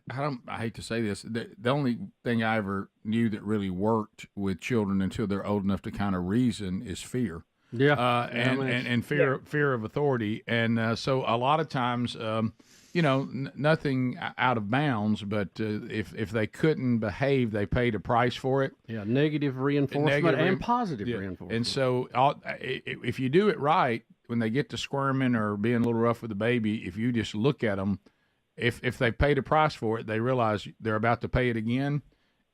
I hate to say this. The only thing I ever knew that really worked with children until they're old enough to kind of reason is fear. Yeah. And fear of authority. And so a lot of times, you know, nothing out of bounds, but if they couldn't behave, they paid a price for it. Yeah, negative reinforcement and positive reinforcement. And so if you do it right, when they get to squirming or being a little rough with the baby, if you just look at them, if they paid a price for it, they realize they're about to pay it again,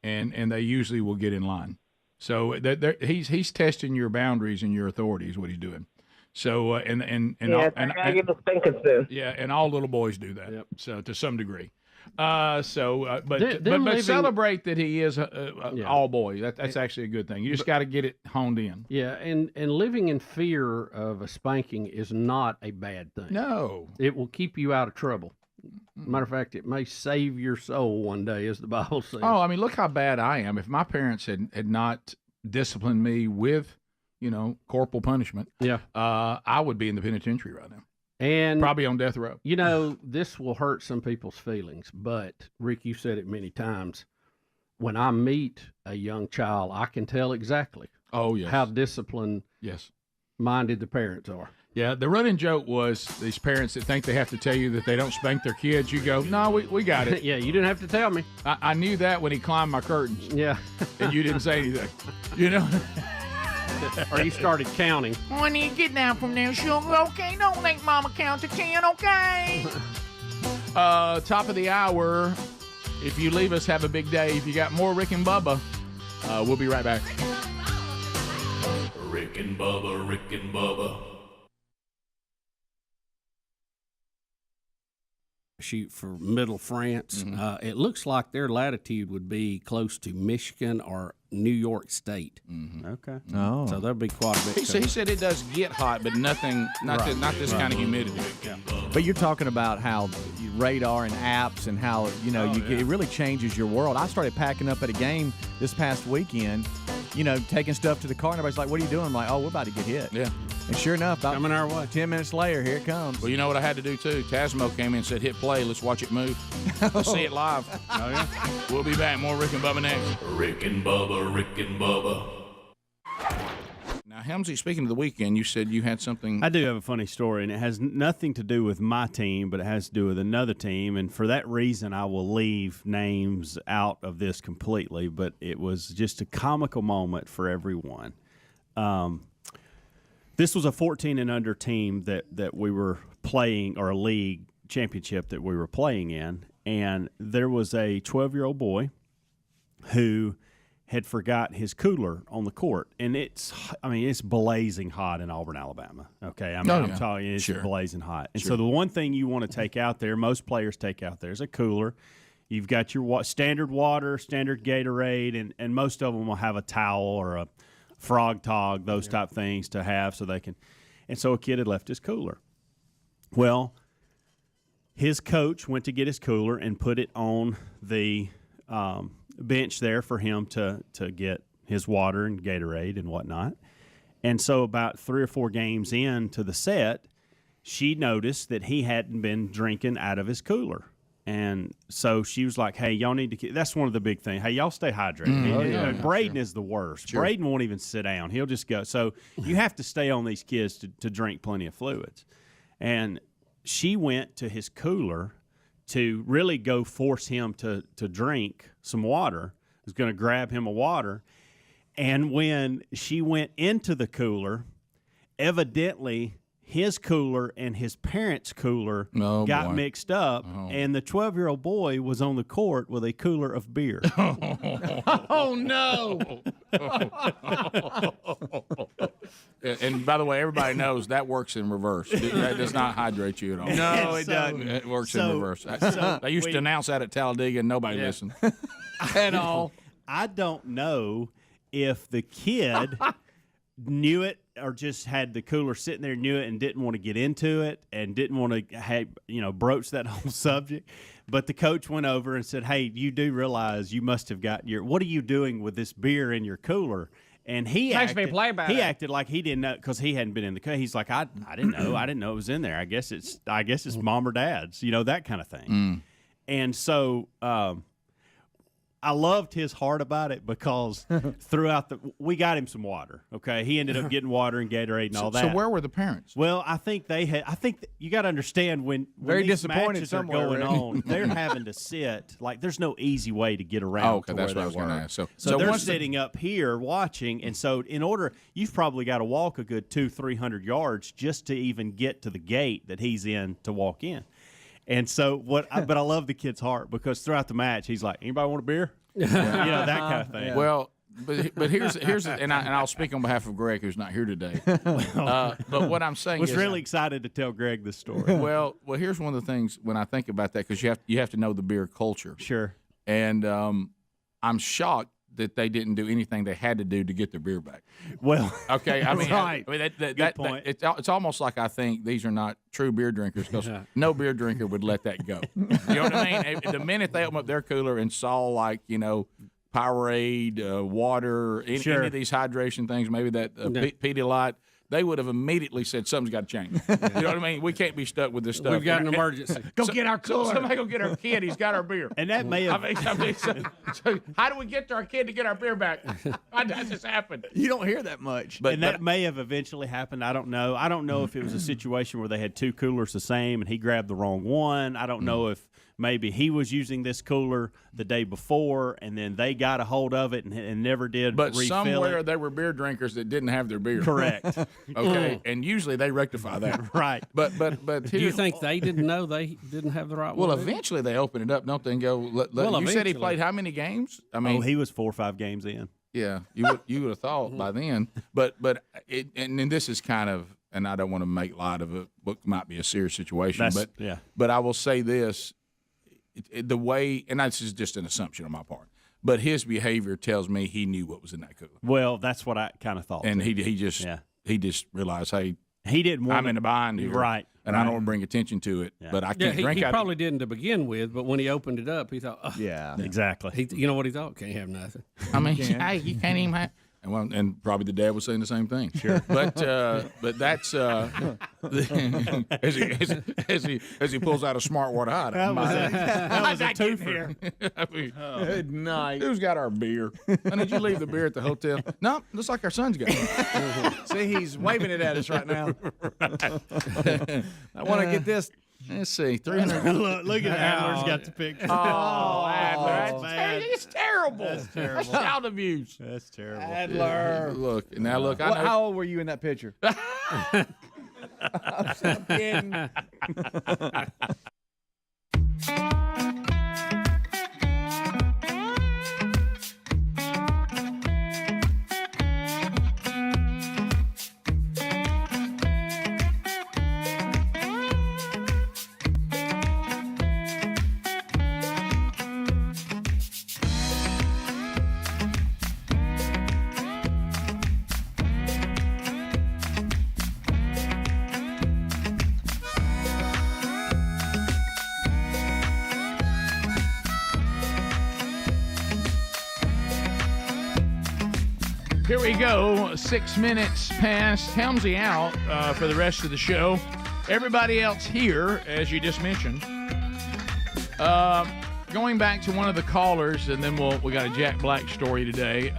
and they usually will get in line. So he's testing your boundaries and your authority is what he's doing. So and I get the spanking soon. Yeah, and all little boys do that. Yep. So to some degree. But celebrate that he is all boy. That's actually a good thing. You just got to get it honed in. Yeah, and living in fear of a spanking is not a bad thing. No, it will keep you out of trouble. Matter of fact, it may save your soul one day, as the Bible says. Oh, I mean, look how bad I am. If my parents had not disciplined me with, you know, corporal punishment, I would be in the penitentiary right now. And probably on death row. You know, this will hurt some people's feelings, but Rick, you said it many times. When I meet a young child, I can tell exactly how disciplined minded the parents are. Yeah, the running joke was these parents that think they have to tell you that they don't spank their kids. You go, no, we got it. Yeah, you didn't have to tell me. I knew that when he climbed my curtains. Yeah. And you didn't say anything. You know? Or you started counting. Honey, get down from there, sugar. Okay, don't make mama count to 10, okay? Top of the hour. If you leave us, have a big day. If you got more Rick and Bubba, we'll be right back. Rick and Bubba, Rick and Bubba. Shoot for middle France. It looks like their latitude would be close to Michigan or New York State. Okay. Oh, so that'll be quite a bit. He said it does get hot, but not this kind of humidity. Yeah. But you're talking about how radar and apps and how it really changes your world. I started packing up at a game this past weekend. You know, taking stuff to the car, and everybody's like, "What are you doing?" I'm like, "Oh, we're about to get hit." Yeah. And sure enough, about coming our way. 10 minutes later, here it comes. Well, you know what I had to do too? Tasmo came in and said, "Hit play. Let's watch it move. Let's see it live." Oh yeah. We'll be back. More Rick and Bubba next. Rick and Bubba, Rick and Bubba. Now, Helmsy, speaking of the weekend, you said you had something. I do have a funny story, and it has nothing to do with my team, but it has to do with another team. And for that reason, I will leave names out of this completely. But it was just a comical moment for everyone. This was a 14 and under team that we were playing, or a league championship that we were playing in. And there was a 12-year-old boy who had forgot his cooler on the court, and it's blazing hot in Auburn, Alabama. Okay, I'm telling you, it's blazing hot. And so the one thing you want to take out there, most players take out there, is a cooler. You've got your standard water, standard Gatorade, and most of them will have a towel or a frog tog, those type things to have so they can. And so a kid had left his cooler. Well, his coach went to get his cooler and put it on the bench there for him to get his water and Gatorade and whatnot. And so about 3 or 4 games into the set, she noticed that he hadn't been drinking out of his cooler. And so she was like, hey, y'all need to – that's one of the big things. Hey, y'all stay hydrated. Braden is the worst. Sure. Braden won't even sit down. He'll just go. So you have to stay on these kids to drink plenty of fluids. And she went to his cooler to really go force him to drink some water. Was going to grab him a water. And when she went into the cooler, evidently his cooler and his parents' cooler got mixed up, and the 12-year-old boy was on the court with a cooler of beer. Oh, no. And by the way, everybody knows that works in reverse. That does not hydrate you at all. No, it doesn't. It works in reverse. They used to announce that at Talladega, and nobody listened at all. I don't know if the kid knew it or just had the cooler sitting there, knew it, and didn't want to get into it and didn't want to broach that whole subject. But the coach went over and said, hey, you do realize you must have got what are you doing with this beer in your cooler? And he acted like he didn't know because he hadn't been in the cooler. He's like, I didn't know. I didn't know it was in there. I guess it's mom or dad's, that kind of thing. And so I loved his heart about it because we got him some water. Okay, he ended up getting water and Gatorade and all that. So where were the parents? Well, I think you got to understand when these matches are going on, they're having to sit like there's no easy way to get around. Okay, that's what I was going to ask. So they're sitting up here watching, and so you've probably got to walk a good 200-300 yards just to even get to the gate that he's in to walk in. And so but I love the kid's heart because throughout the match he's like, anybody want a beer? That kind of thing. Yeah. Well, but here's and I'll speak on behalf of Greg who's not here today. But what I'm saying was really excited to tell Greg this story. Well, here's one of the things when I think about that because you have to know the beer culture. Sure. And I'm shocked that they didn't do anything they had to do to get their beer back. Well, okay, I mean, right. Good point. It's almost like I think these are not true beer drinkers because no beer drinker would let that go. You know what I mean? The minute they open up their cooler and saw Powerade, water, any of these hydration things, maybe that Pedialyte, they would have immediately said something's got to change. You know what I mean? We can't be stuck with this stuff. We've got an emergency. Go get our cooler. Somebody go get our kid. He's got our beer. And that may have. So how do we get to our kid to get our beer back? That just happened. You don't hear that much. But that may have eventually happened. I don't know. I don't know if it was a situation where they had 2 coolers the same and he grabbed the wrong one. I don't know if maybe he was using this cooler the day before, and then they got a hold of it and never did refill somewhere it. There were beer drinkers that didn't have their beer. Correct. Okay, and usually they rectify that. Right. But do you think they didn't know they didn't have the right one? Well, eventually they open it up, don't they? And go. You said he played how many games? I mean, he was 4 or 5 games in. Yeah, you would have thought by then. But and this is kind of, and I don't want to make light of it, what might be a serious situation. But I will say this. The way, and this is just an assumption on my part, but his behavior tells me he knew what was in that cooler. Well, that's what I kind of thought. And he just realized, hey, he didn't want I'm in a bind here, right? And I don't want to bring attention to it, but I can't drink. He probably didn't to begin with, but when he opened it up, he thought, exactly. You know what he thought? Can't have nothing. I mean, hey, you can't even have. And probably the dad was saying the same thing. Sure, but that's as he pulls out a smart water hide. That was a twofer. Good night. Who's got our beer? And did you leave the beer at the hotel? No, looks like our son's got it. See, he's waving it at us right now. I want to get this. Let's see, 300. Look at Adler's got the picture. Oh, Adler, it's terrible. That's terrible. That's child abuse. That's terrible. Adler. Look, now look. How old were you in that picture? I'm kidding. Here we go. 6 minutes past. Helmsy out for the rest of the show. Everybody else here, as you just mentioned. Going back to one of the callers, and then we got a Jack Black story today.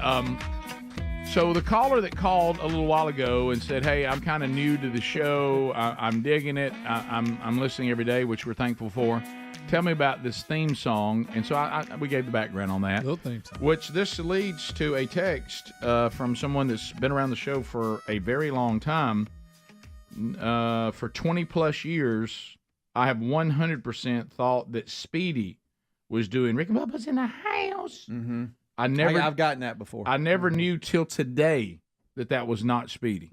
So the caller that called a little while ago and said, "Hey, I'm kind of new to the show. I'm digging it. I'm listening every day," which we're thankful for. Tell me about this theme song. And so we gave the background on that. Little theme song. Which this leads to a text from someone that's been around the show for a very long time. For 20 plus years, I have 100% thought that Speedy was doing Rick and Bubba's in the house. Mm-hmm. I've gotten that before. I never knew till today that was not Speedy.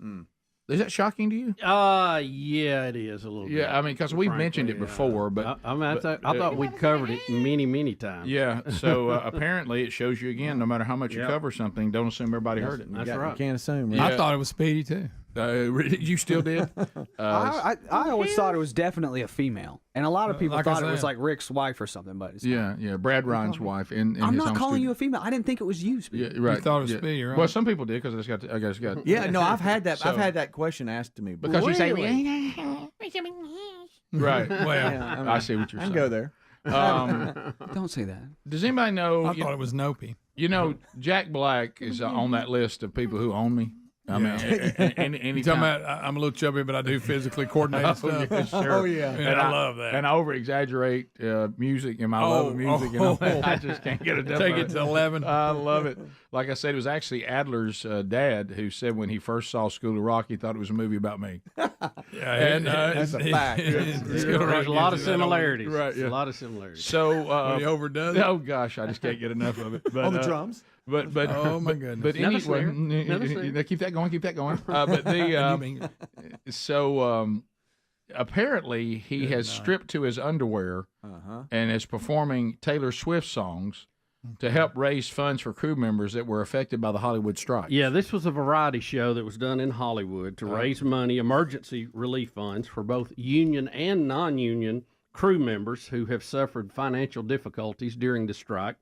Is that shocking to you? Yeah, it is a little bit. Yeah, I mean, because we've mentioned it before, but I thought we covered it many times. Yeah, so apparently it shows you again, no matter how much you cover something, don't assume everybody heard it. That's right. You can't assume. Yeah. I thought it was Speedy too. You still did? I always thought it was definitely a female, and a lot of people thought it was like Rick's wife or something. But it's not. Yeah, Brad Ryan's wife. In I'm his not home calling studio. you a female. I didn't think it was you. Speedy. Yeah, right. You thought it was Speedy, right? Well, some people did because I just got. Yeah, no, I've had that. I've had that question asked to me because you say right. Well, yeah, I see what you're saying. I can go there. Don't say that. Does anybody know? I thought it was Nopi. You know, Jack Black is on that list of people who own me. I mean, you talking about I'm a little chubby, but I do physically coordinate stuff. Yeah, sure. Oh, yeah. And I love that. And I over-exaggerate music and my love of music. And all that. I just can't get enough Take of it to 11. I love it. Like I said, it was actually Adler's dad who said when he first saw School of Rock, he thought it was a movie about me. And that's a fact. There's a lot of similarities. Right, yeah. A lot of similarities. So when he overdoes it. Oh gosh, I just can't get enough of it. But, on the drums. But oh my goodness! But anyway, keep that going. But the apparently he has stripped to his underwear and is performing Taylor Swift songs to help raise funds for crew members that were affected by the Hollywood strike. Yeah, this was a variety show that was done in Hollywood to raise money, emergency relief funds for both union and non-union crew members who have suffered financial difficulties during the strike.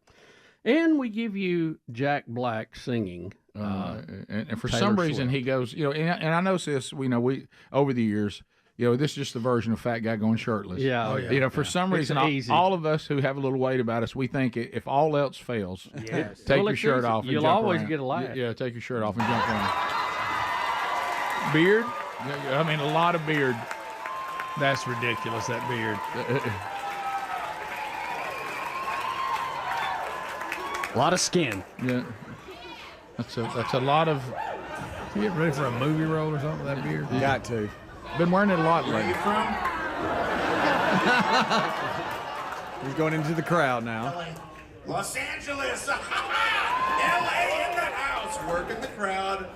And we give you Jack Black singing. And for Taylor some reason Swift. he goes, and I know this, we over the years, this is just the version of fat guy going shirtless. Yeah. For some reason, easy. all of us who have a little weight about us, we think if all else fails, take your shirt easy. off and You'll jump always around. get a laugh. Yeah, take your shirt off and jump around. Beard? I mean, a lot of beard. That's ridiculous, that beard. A lot of skin. Yeah. That's a lot of. You get ready for a movie role or something with that beard? You got to. Been wearing it a lot Where lately. you from? He's going into the crowd now. Los Angeles. L.A. in the house. Working the crowd.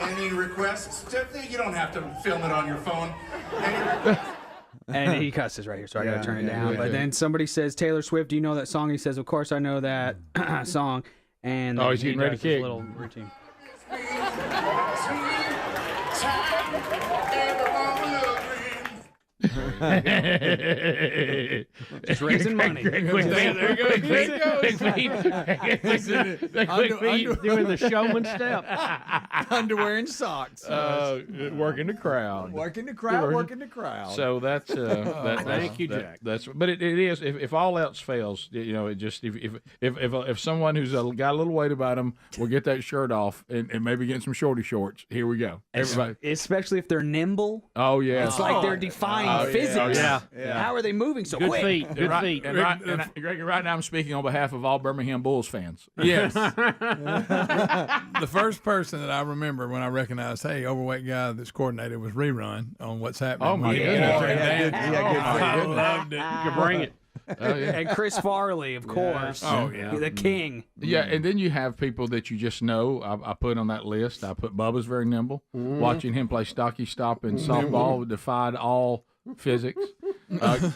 Any requests? You don't have to film it on your phone. Any requests? And he cusses right here, so I got to turn it down. But then somebody says, Taylor Swift, do you know that song? He says, of course I know that song. And Oh, he's he getting ready does to his kick. little routine. Just raising money. Quick feet. Doing the showman step. Underwear and socks. Working the crowd. Working the crowd. So that's Thank you, Jack. But it is if all else fails, it just if someone who's got a little weight about them will get that shirt off and maybe get some shorty shorts. Here we go. Everybody. Especially if they're nimble. Oh yeah. It's like they're defying physics. Yeah. How are they moving so quick? Good feet. And right now I'm speaking on behalf of all Birmingham Bulls fans. Yes. The first person that I remember when I recognized, hey, overweight guy that's coordinated was Rerun on What's Happening. Oh, my goodness. I loved it. You can bring it. Oh, yeah. And Chris Farley, of course. Oh, yeah. The king. Yeah, and then you have people that you just know. I put on that list. I put Bubba's very nimble. Watching him play stocky stop in softball defied all physics.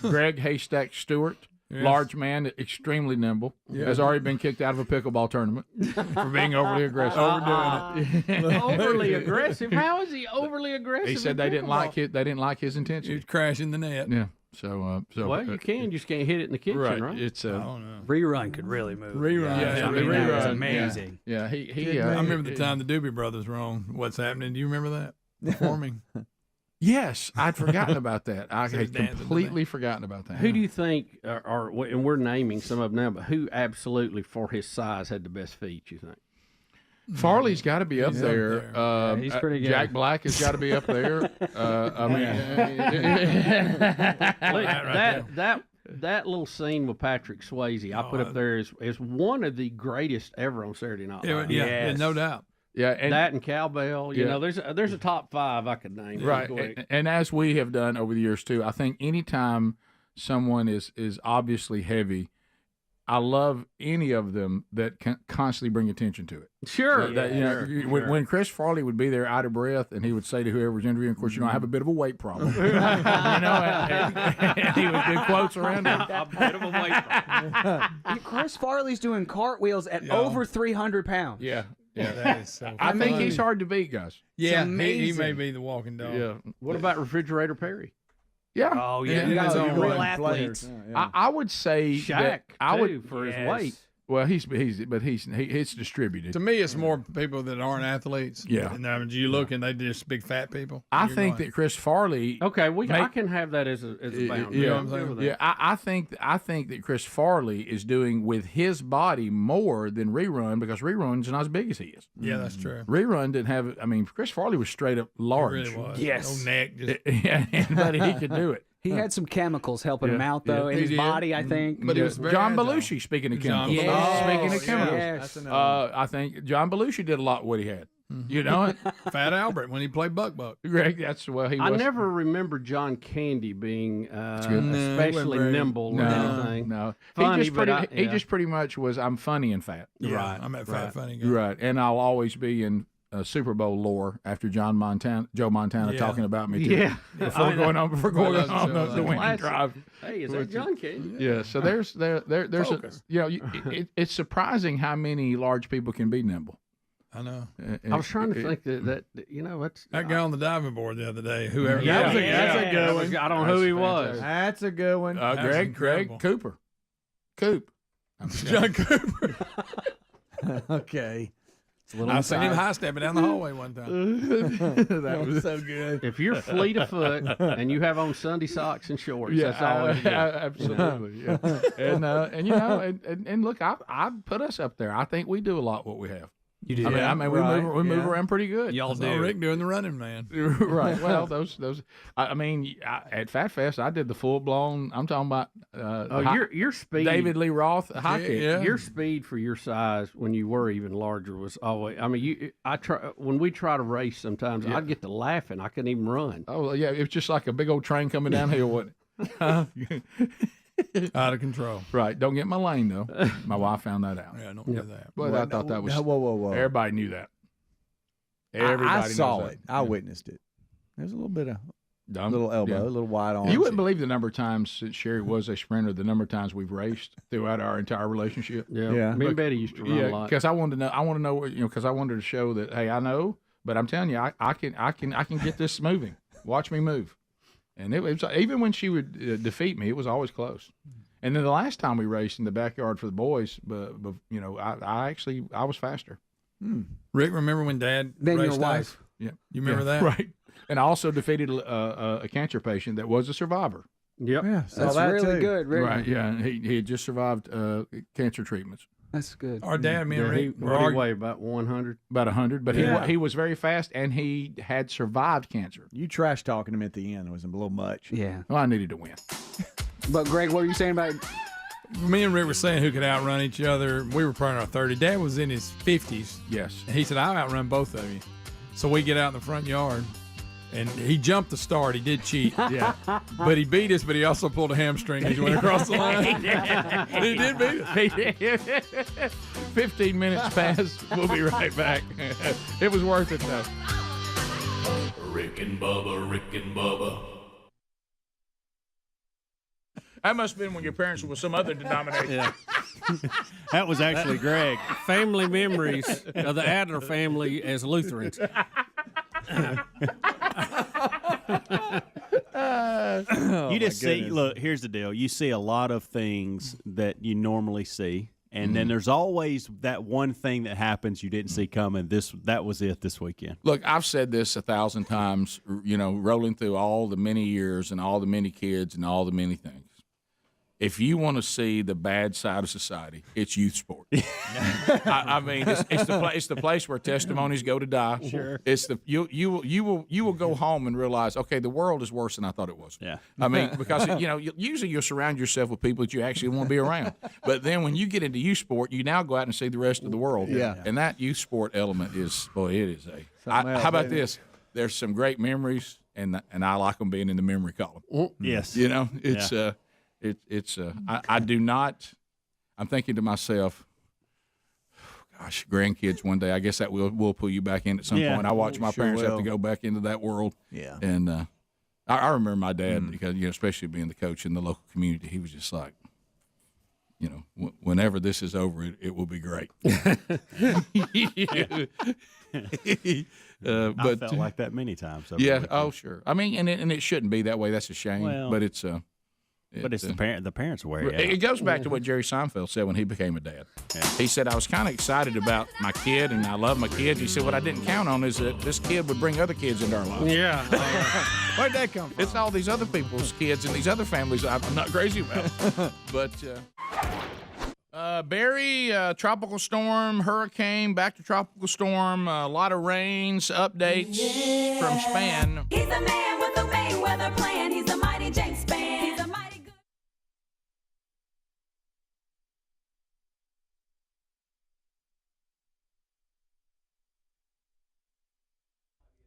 Greg Haystack Stewart, large man, extremely nimble, has already been kicked out of a pickleball tournament for being overly aggressive. Overdoing it. Overly aggressive? How is he overly aggressive? He said they didn't like his intentions. He was crashing the net. Yeah. So, well, you can. You just can't hit it in the kitchen, right? It's Rerun could really move. Rerun. Yeah, Rerun that was amazing. Yeah, he I remember the time the Doobie Brothers were on What's Happening. Do you remember that? Performing. Yes, I'd forgotten about that. I had completely forgotten about that. Who do you think, and we're naming some of them now, but who absolutely, for his size, had the best feet, you think? Farley's got to be up there. Yeah, he's pretty good. Jack Black has got to be up there. That little scene with Patrick Swayze, I put up there as one of the greatest ever on Saturday Night Live. Yeah, no doubt. Yeah, and that and Cowbell. You know, there's a top 5 I could name. Right, and as we have done over the years too, I think anytime someone is obviously heavy, I love any of them that can constantly bring attention to it. Sure. When Chris Farley would be there out of breath, and he would say to whoever was interviewing, of course, I have a bit of a weight problem. And he would do quotes around him. A bit of a weight problem. Chris Farley's doing cartwheels at over 300 pounds. Yeah. That is so I think he's hard to beat, guys. Yeah, he may be the walking dog. Yeah. What about Refrigerator Perry? Yeah. Oh yeah, you guys are real athletes. I would say Shaq for his weight. Well, he's distributed. To me, it's more people that aren't athletes. Yeah. And you look and they're just big fat people. I think that Chris Farley. Okay, I can have that as a boundary. You know what I'm saying? Yeah, I think that Chris Farley is doing with his body more than Rerun, because Rerun's not as big as he is. Yeah, that's true. Rerun didn't have. I mean, Chris Farley was straight up large. He really was. Yes. No neck. Just... but he could do it. He had some chemicals helping him out, though, in his body, I think. But it was John Belushi, speaking of chemicals. Speaking of chemicals. Yes. I think John Belushi did a lot of what he had. You know it? Fat Albert when he played Buck. Greg, that's well he was. I never remember John Candy being especially nimble or anything. No. Funny, he just pretty much was, I'm funny and fat. Yeah, right. I'm that fat funny guy. Right. And I'll always be in Super Bowl lore after Joe Montana talking about me too. Yeah. Before going on the winning drive. Hey, is that John Candy? Yeah. So there's it's surprising how many large people can be nimble. I know. I was trying to think that what's that guy on the diving board the other day. Whoever. That's a good one. I don't know who he was. That's a good one. Greg Cooper. Coop. John Cooper. Okay. I've seen him high stepping down the hallway one time. That was so good. If you're fleet of foot and you have on Sunday socks and shorts, that's all. Absolutely. Yeah. And look, I put us up there. I think we do a lot what we have. You do. I mean, we move around pretty good. Y'all do. Rick doing the running man. Right. Well, those. At Fat Fest, I did the full blown. I'm talking about. Your speed, David Lee Roth high kick. Yeah. Your speed for your size when you were even larger was always. I mean, when we try to race, sometimes I'd get to laughing. I couldn't even run. Oh yeah, it was just like a big old train coming downhill, wasn't it? Out of control. Right. Don't get in my lane, though. My wife found that out. Yeah, don't do that. But I thought that was... Whoa. Everybody knew that. I saw it. I witnessed it. There's a little bit of... little elbow, a little wide arm. You wouldn't believe the number of times since Sherry was a sprinter, the number of times we've raced throughout our entire relationship. Yeah. Me and Betty used to run a lot. Because I wanted to know, because I wanted to show that, hey, I know, but I'm telling you, I can get this moving. Watch me move. And it was, even when she would defeat me, it was always close. And then the last time we raced in the backyard for the boys, I was faster. Rick, remember when Dad raced your wife? Yeah, you remember that, right? And I also defeated a cancer patient that was a survivor. Yep, yeah, that's really good. Rick. Right? Yeah, and he had just survived cancer treatments. That's good. Our dad, me and Rick, he weighed about 100. About 100, but he was very fast, and he had survived cancer. You trash talking him at the end. It was a little much. Yeah. Well, I needed to win. But Greg, what were you saying about? Me and Rick were saying who could outrun each other. We were probably in our 30s. Dad was in his 50s. Yes. And he said, I'll outrun both of you. So we get out in the front yard. And he jumped the start. He did cheat. Yeah. But he beat us, but he also pulled a hamstring as he went across the line. He did beat us. He did. 15 minutes past. We'll be right back. It was worth it, though. Rick and Bubba. That must have been when your parents were some other denomination. Yeah. That was actually Greg. Family memories of the Adler family as Lutherans. You just see. Look, here's the deal. You see a lot of things that you normally see. And then there's always that one thing that happens you didn't see coming. That was it this weekend. Look, I've said this 1,000 times, rolling through all the many years and all the many kids and all the many things. If you want to see the bad side of society, it's youth sport. I mean, it's the place where testimonies go to die. Sure. It's you will go home and realize, okay, the world is worse than I thought it was. Yeah. I mean, because usually you'll surround yourself with people that you actually want to be around. But then when you get into youth sport, you now go out and see the rest of the world. Yeah. And that youth sport element is, boy, it is Something else, how about baby. this? There's some great memories, and I like them being in the memory column. Yes. It's. I do not. I'm thinking to myself, gosh, grandkids one day. I guess that will pull you back in at some point. I watch my parents have to go back into that world. Yeah. And I remember my dad because especially being the coach in the local community, he was just like, whenever this is over, it will be great. I felt like that many times. Oh, sure. I mean, and it shouldn't be that way. That's a shame. Well, but it's the parents wear it. It goes back to what Jerry Seinfeld said when he became a dad. Yeah. He said, I was kind of excited about my kid, and I love my kids. He said, what I didn't count on is that this kid would bring other kids into our lives. Yeah. Where'd that come from? It's all these other people's kids and these other families I'm not crazy about. But Barry, tropical storm, hurricane, back to tropical storm, a lot of rains, updates from Span. He's a man with a Maine weather plan. He's a mighty James Span. He's a mighty good.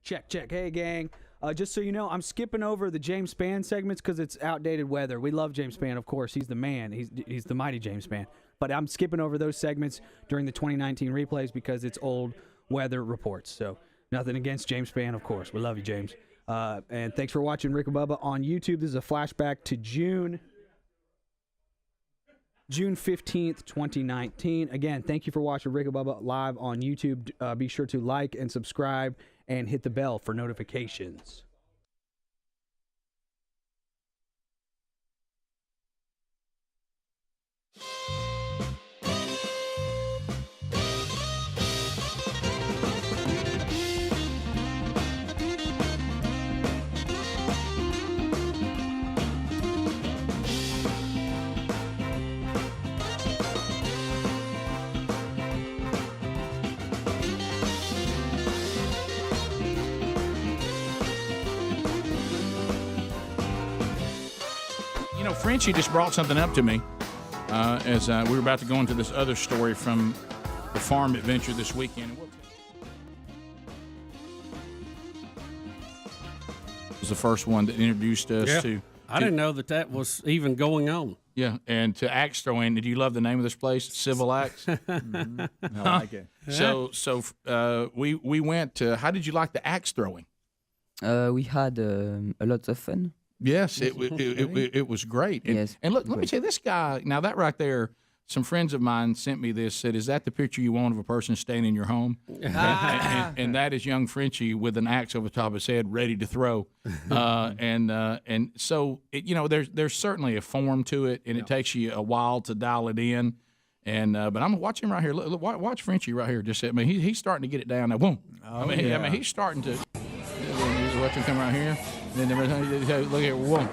Check. Hey, gang. Just so you know, I'm skipping over the James Spann segments because it's outdated weather. We love James Spann, of course. He's the man. He's the mighty James Spann. But I'm skipping over those segments during the 2019 replays because it's old weather reports. So nothing against James Spann, of course. We love you, James. And thanks for watching Rick and Bubba on YouTube. This is a flashback to June 15th, 2019. Again, thank you for watching Rick and Bubba live on YouTube. Be sure to like and subscribe and hit the bell for notifications. Frenchie just brought something up to me as we were about to go into this other story from the farm adventure this weekend. It was the first one that introduced us to. I didn't know that was even going on. Yeah, and to axe throwing. Did you love the name of this place? Civil Axe. Mm-hmm. I like it. So we went to. How did you like the axe throwing? We had a lot of fun. Yes, it was great. And, yes, and look, let me say, this guy, now that right there, some friends of mine sent me this, said, is that the picture you want of a person staying in your home? and that is young Frenchie with an axe over the top of his head, ready to throw. And so, there's certainly a form to it, and it takes you a while to dial it in. And but I'm watching right here. Look, watch Frenchie right here. Just, he's starting to get it down now. Boom. He's starting to. Watch him come right here. Then look at one.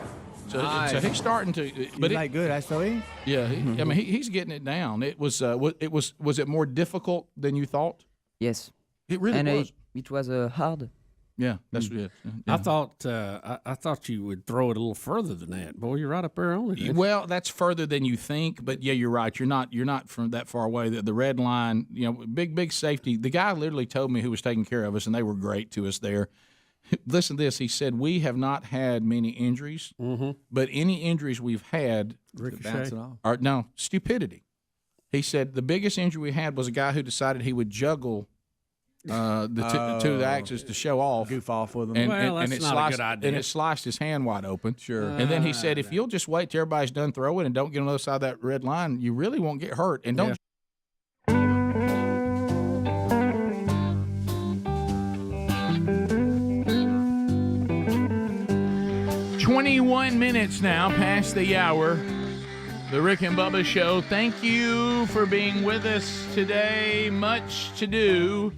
So he's starting to. But like good, I saw him. Yeah, he's getting it down. Was it more difficult than you thought? Yes. It really was. It was hard. Yeah, that's it. I thought you would throw it a little further than that. Boy, you're right up there on it. Well, that's further than you think, but yeah, you're right. You're not from that far away. The red line, big safety. The guy literally told me who was taking care of us, and they were great to us there. Listen to this. He said, we have not had many injuries, but any injuries we've had are stupidity. He said the biggest injury we had was a guy who decided he would juggle the two of the axes to show off. Goof off with them. And that's not a good idea. And it sliced his hand wide open. Sure. And then he said, if you'll just wait till everybody's done throwing and don't get on the other side of that red line, you really won't get hurt. And don't. 21 minutes now past the hour. The Rick and Bubba Show. Thank you for being with us today. Much to do.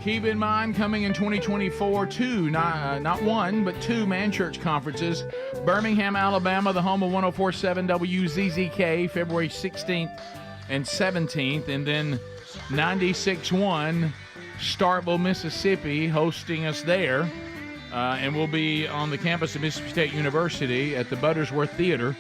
Keep in mind, coming in 2024, not one, but two Man Church conferences. Birmingham, Alabama, the home of 104.7 WZZK, February 16th and 17th. And then 96.1, Starkville, Mississippi, hosting us there. And we'll be on the campus of Mississippi State University at the Buttersworth Theater.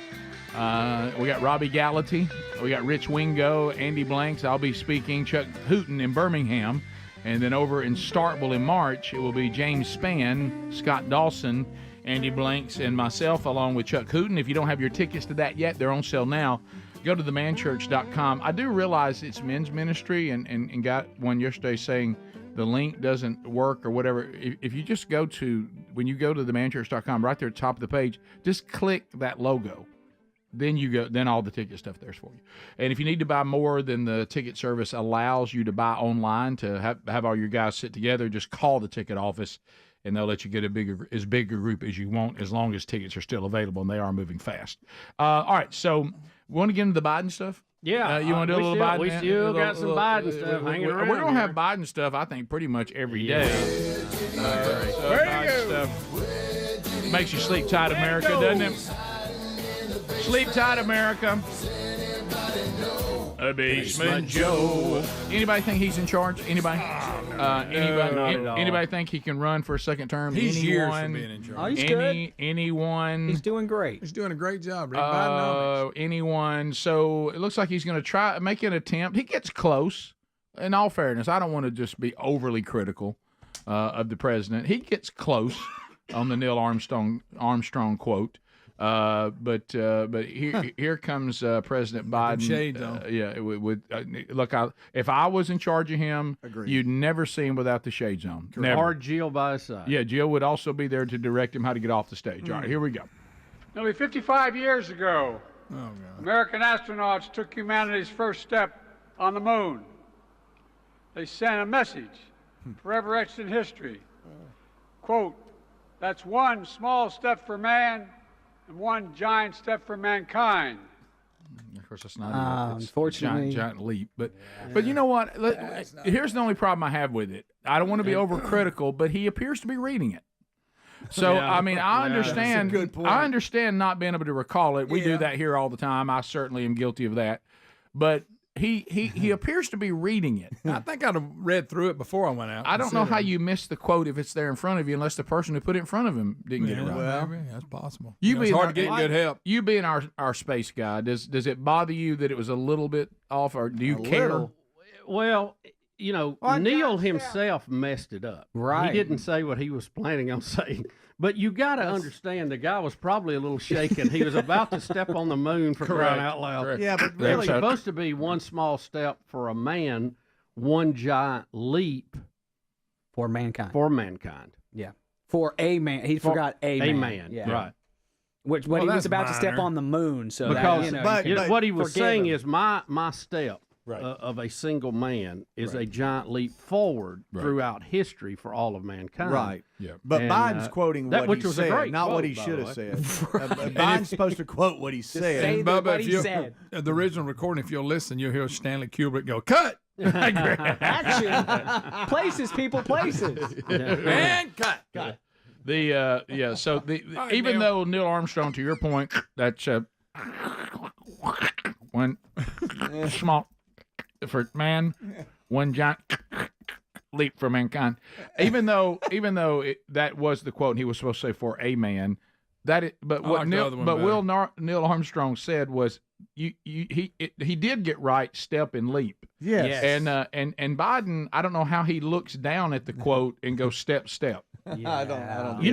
We got Robbie Gallaty. We got Rich Wingo, Andy Blanks. I'll be speaking. Chuck Hooten in Birmingham. And then over in Starkville in March, it will be James Spann, Scott Dawson, Andy Blanks, and myself, along with Chuck Hooten. If you don't have your tickets to that yet, they're on sale now. Go to themanchurch.com. I do realize it's men's ministry, and got one yesterday saying the link doesn't work or whatever. If you just go to, when you go to themanchurch.com, right there at the top of the page, just click that logo. Then all the ticket stuff there's for you. And if you need to buy more than the ticket service allows you to buy online to have all your guys sit together, just call the ticket office and they'll let you get as big a group as you want, as long as tickets are still available, and they are moving fast. All right, so we want to get into the Biden stuff? Yeah. You want to do a little Biden? We still got some Biden stuff hanging around. We're going to have Biden stuff, I think, pretty much every day. Biden stuff makes you sleep tight, America, doesn't it? Sleep tight, America. A Basement Joe. Anybody think he's in charge? Anybody? Anybody think he can run for a second term? He's years from being in charge. Oh, he's good. Anyone? He's doing great. He's doing a great job. Rick Bidenomics. Anyone? So it looks like he's going to make an attempt. He gets close. In all fairness, I don't want to just be overly critical of the president. He gets close on the Neil Armstrong quote. But here comes President Biden. Shades on. Look, if I was in charge of him, Agreed. You'd never see him without the shades on. Never. Or Jill by his side. Yeah, Jill would also be there to direct him how to get off the stage. All right, here we go. Nearly 55 years ago, American astronauts took humanity's first step on the moon. They sent a message, forever etched in history. Quote, "That's one small step for man, and one giant step for mankind." Of course, it's not. Unfortunately, giant leap. But you know what? Here's the only problem I have with it. I don't want to be overcritical, but he appears to be reading it. So I mean, I understand. That's a good point. I understand not being able to recall it. We do that here all the time. I certainly am guilty of that. But he appears to be reading it. I think I'd have read through it before I went out. I don't know how you missed the quote if it's there in front of you, unless the person who put it in front of him didn't get it right. Well, maybe. That's possible. It's hard to get good help. You being our space guy, does it bother you that it was a little bit off, or do you care? Little. Well, Neil himself messed it up. Right. He didn't say what he was planning on saying. But you got to understand, the guy was probably a little shaken. He was about to step on the moon, for crying out loud. Correct. Yeah, but It's really, supposed to be one small step for a man, one giant leap for mankind. Yeah. For a man. He forgot a man. A man, Yeah. right. Which when he was about to step on the moon. So because that, what he was saying him. is my step of a single man is a giant leap forward throughout history for all of mankind. Right. Yeah. But Biden's quoting what he said, not what he should have said. Biden's supposed to quote what he said. Say Bubba, what he said. The original recording, if you'll listen, you'll hear Stanley Kubrick go, "Cut!" Action. Places, people, places. And cut. So even though Neil Armstrong, to your point, that's one small for man, one giant leap for mankind. Even though that was the quote, and he was supposed to say for a man. What Neil Armstrong said was he did get right, step and leap. Yes. And Biden, I don't know how he looks down at the quote and goes step. Yeah. I don't.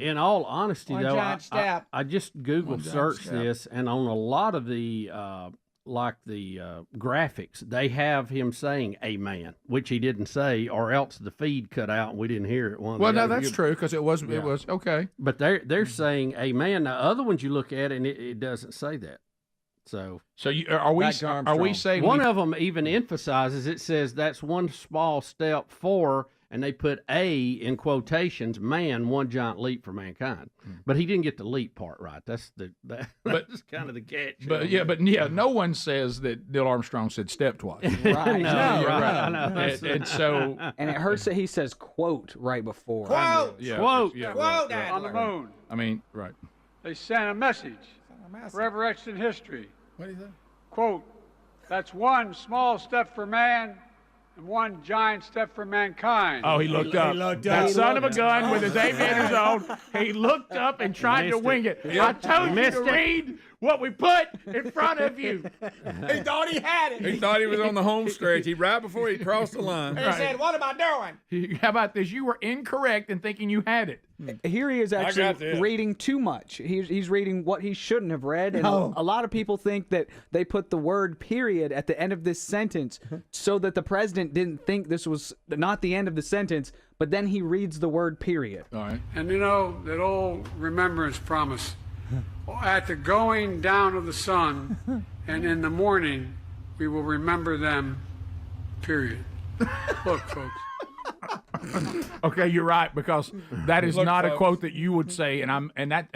In all honesty, one though, giant step. I just Google searched this, and on a lot of the graphics, they have him saying "a man," which he didn't say, or else the feed cut out and we didn't hear it. That's true, because it was okay. But they're saying "a man." Now, other ones you look at and it doesn't say that. So are we saying one of them even emphasizes, it says that's one small step for, and they put A in quotations, man, one giant leap for mankind. But he didn't get the leap part right. That's that's kind of the catch. But no one says that Neil Armstrong said step twice. Right. No, right. I know. And so, and it hurts that he says quote right before. Quote! Quote! On the moon. I mean, right. They sent a message, forever etched in history. What do you think? Quote, that's one small step for man and one giant step for mankind. Oh, he looked up. That son of a gun with his aviators on. He looked up and tried to wing it. I told you to read what we put in front of you. He thought he had it. He thought he was on the home stretch. Right before he crossed the line. He said, what am I doing? How about this? You were incorrect in thinking you had it. Here he is actually reading too much. He's reading what he shouldn't have read. And a lot of people think that they put the word period at the end of this sentence so that the president didn't think this was not the end of the sentence, but then he reads the word period. All right. And you know, that old remembrance promise, at the going down of the sun and in the morning, we will remember them, period. Look, folks. Okay, you're right, because that is not a quote that you would say, and that's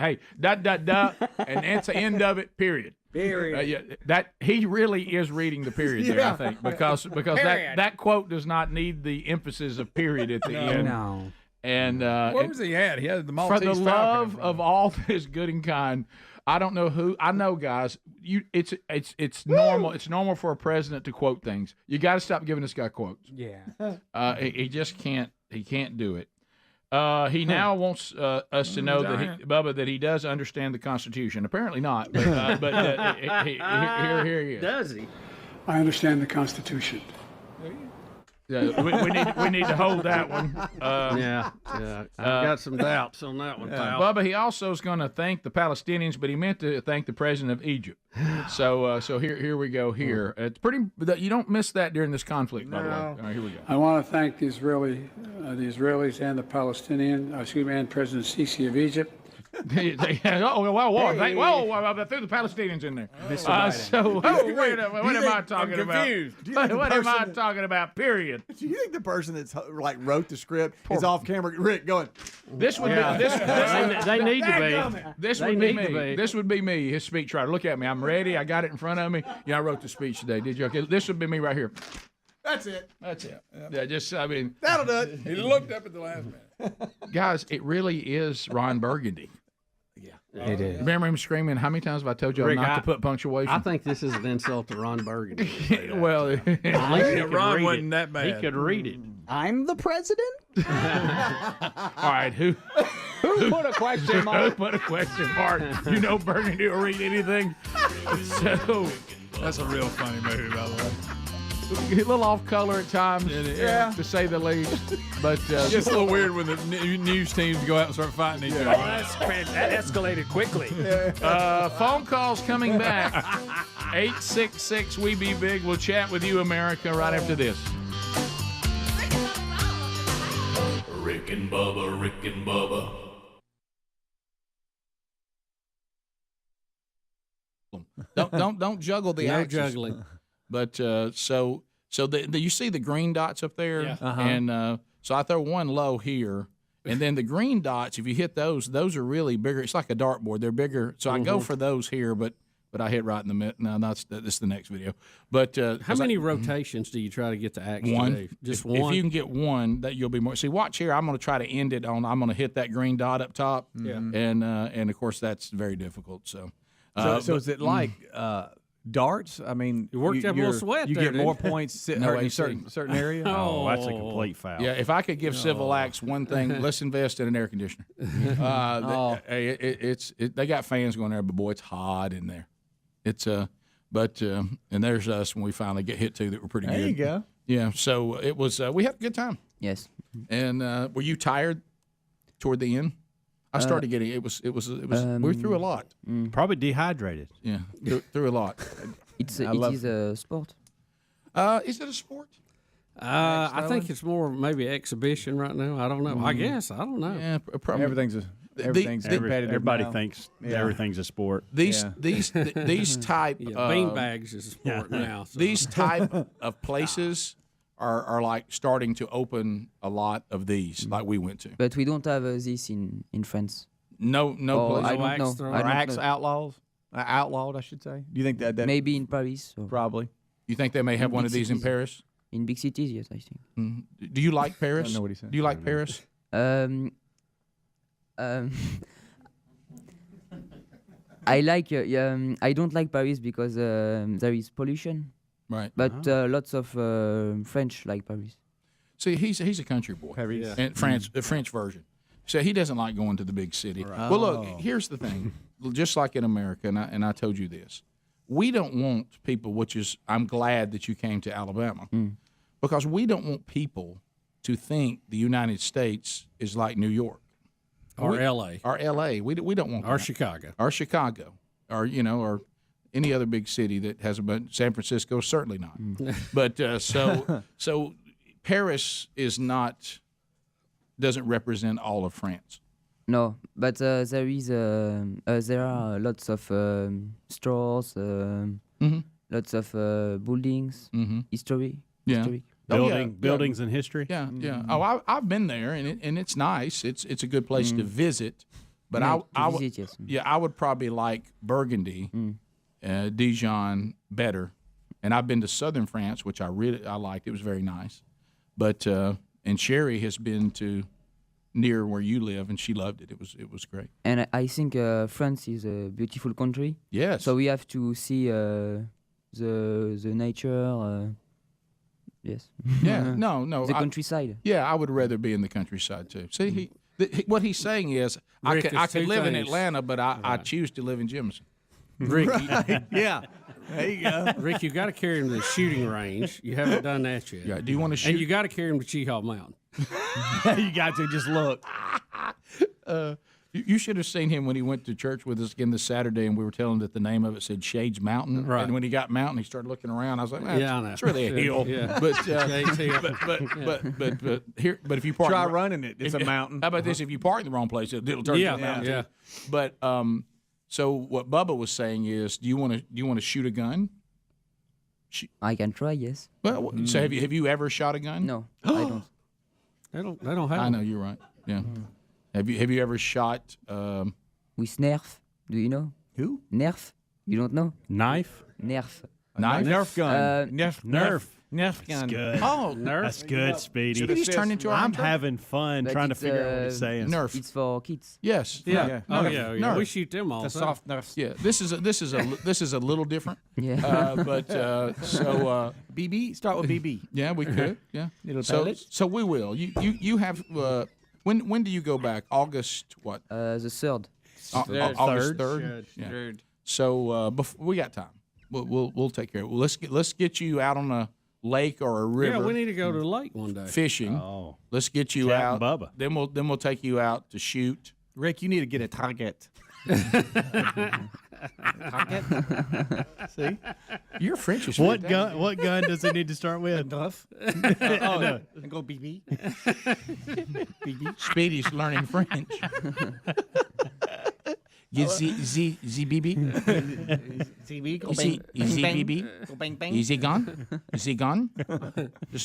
the end of it. Period. That he really is reading the period there, I think, because that quote does not need the emphasis of period at the end. No. And where was he at? He had the Maltese for the Falcon love of all that is good and kind. I don't know who. I know, guys. It's normal. It's normal for a president to quote things. You got to stop giving this guy quotes. Yeah. He just can't. He can't do it. He now wants us to know that Bubba, that he does understand the Constitution. Apparently not. But here he is. Does he? I understand the Constitution. Yeah, we need to hold that one. Yeah. I've got some doubts on that one, pal. Bubba, he also is going to thank the Palestinians, but he meant to thank the president of Egypt. So here we go. Here, it's pretty. You don't miss that during this conflict, by the way. All right, here we go. I want to thank the Israelis and the Palestinians, and President Sisi of Egypt. Threw the Palestinians in there. What am I talking about? What am I talking about? Period. Do you think the person that's wrote the script is off camera, Rick, going? This would be. They need to be. This would be me. This would be me. His speechwriter. Look at me. I'm ready. I got it in front of me. Yeah, I wrote the speech today. Did you? Okay. This would be me right here. That's it. Yeah, just I mean. That'll do it. He looked up at the last minute. Guys, it really is Ron Burgundy. It is. Remember him screaming, how many times have I told you not to put punctuation? I think this is an insult to Ron Burgundy. Well, Ron wasn't that bad. He could read it. I'm the president? All right, who put a question mark? Who put a question mark? You know Burgundy will read anything. So that's a real funny movie, by the way. A little off color at times, to say the least. But it's just a little weird when the news teams go out and start fighting each other. That escalated quickly. Phone calls coming back. 866 We Be Big. We'll chat with you, America, right after this. Rick and Bubba, Rick and Bubba. Don't juggle the axes. No juggling. But so you see the green dots up there, and so I throw one low here, and then the green dots, if you hit those are really bigger. It's like a dartboard; they're bigger. So I go for those here, but I hit right in the middle. No, that's the next video. But how many rotations do you try to get the axe? One, to do? Just one. If you can get one, that you'll be more. See, watch here. I'm going to try to end it on. I'm going to hit that green dot up top, and of course that's very difficult. So is it like? Darts? I mean, you worked up a little sweat. You there, get more points in a certain area. Oh, that's a complete foul. Yeah, if I could give Civil Acts one thing, let's invest in an air conditioner. They got fans going there, but boy, it's hot in there. It's and there's us when we finally get hit too that were pretty good. There you go. Yeah, so it was. We had a good time. Yes. And were you tired toward the end? I started getting it was we were through a lot. Probably dehydrated. Yeah, through a lot. It is a sport. Is it a sport? I think it's more maybe exhibition right now. I don't know. I guess I don't know. Yeah, probably. Everything's everybody thinks everything's a sport. These type bean bags is a sport now. So. These type of places are like starting to open a lot of these, like we went to. But we don't have this in France. No place. I don't know. I don't know. Outlaws? Outlawed, I should say. Do you think that Maybe in Paris. Or probably? You think they may have one of these in cities. Paris? In big cities, yes, I think. Do you like Paris? I don't know what he said. Do you like Paris? I like. I don't like Paris because there is pollution. Right. But lots of French like Paris. See, he's a country boy. Paris. Yeah. And France, the French version. So he doesn't like going to the big city. Right. Well, look, here's the thing. Just like in America, and I told you this, we don't want people, which is, I'm glad that you came to Alabama, because we don't want people to think the United States is like New York. Or L.A. Or L.A. We don't want Or that. Chicago. Or Chicago. Or, or any other big city that has a bunch. San Francisco, certainly not. But so Paris doesn't represent all of France. No, but there are lots of stores, lots of buildings, history. Yeah. Historic. Buildings and history. Yeah, yeah. Oh, I've been there, and it's nice. It's a good place to visit. But I would probably like Burgundy, Dijon better. And I've been to southern France, which I liked. It was very nice. But and Sherry has been to near where you live, and she loved it. It was great. And I think France is a beautiful country. Yes. So we have to see the nature. Yes. Yeah. No. The countryside. Yeah, I would rather be in the countryside too. See, what he's saying is, I could live in Atlanta, but I choose to live in Jemison. Rick, yeah. There you go. Rick, you got to carry him to the shooting range. You haven't done that yet. Yeah. Do you want to shoot? And you got to carry him to Cheehaw Mountain. You got to just look. You should have seen him when he went to church with us again this Saturday, and we were telling him that the name of it said Shades Mountain. Right. And when he got Mountain, he started looking around. I was like, yeah, I know. it's really a hill. Yeah. But, but if you park, try running it. It's a mountain. How about this? If you park in the wrong place, it'll turn into a mountain. Yeah. But so what Bubba was saying is, do you want to shoot a gun? I can try. Yes. Well, so have you ever shot a gun? No, I don't. They don't have. I know you're right. Yeah. Have you ever shot with Nerf? Do you know who? Nerf? You don't know? Knife. Nerf. Knife? Nerf gun. Nerf gun. That's good. Oh, Nerf. That's good, Speedy. Speedy's turned into I'm having fun But trying to it's, figure out what he's saying. Nerf. It's for kids. Yes. Yeah. Oh yeah. Nerf. We shoot them all. The soft Nerfs. Yeah. This is a little different. Yeah. But so BB. Start with BB. yeah, we could. Yeah. Little So pellets. so we will. You have when do you go back? August what? The third. August 3rd. Yeah. Third. So we got time. We'll take care of it. Let's get you out on a lake or a river. Yeah, we need to go to the lake one day. Fishing. Oh. Let's get you Captain out. Bubba. Then we'll take you out to shoot. Rick, you need to get a target. See, your French is What fantastic. gun? What gun does he need to start with? Nerf. No. And go BB. Speedy's learning French. Z BB. CB. Go Is he BB? Go bang bang. Is he gone? Is he gone?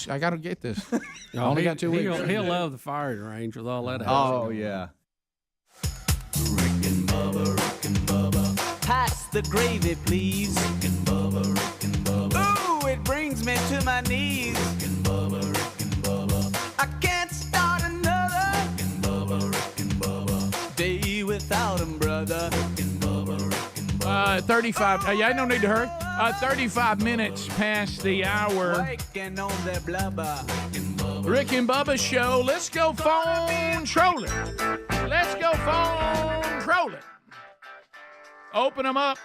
I gotta get this. I only got 2 weeks. He'll love the firing range with all that. Oh yeah. Rick and Bubba. Pass the gravy, please. Rick and Bubba. Ooh, it brings me to my knees. Rick and Bubba. I can't start another. Rick and Bubba. Day without him, brother. Rick and Bubba. 35. Yeah, no need to hurry. 35 minutes past the hour. Waking on the blubber. Rick and Bubba show. Let's go phone trolling. Let's go phone trolling. Open them up.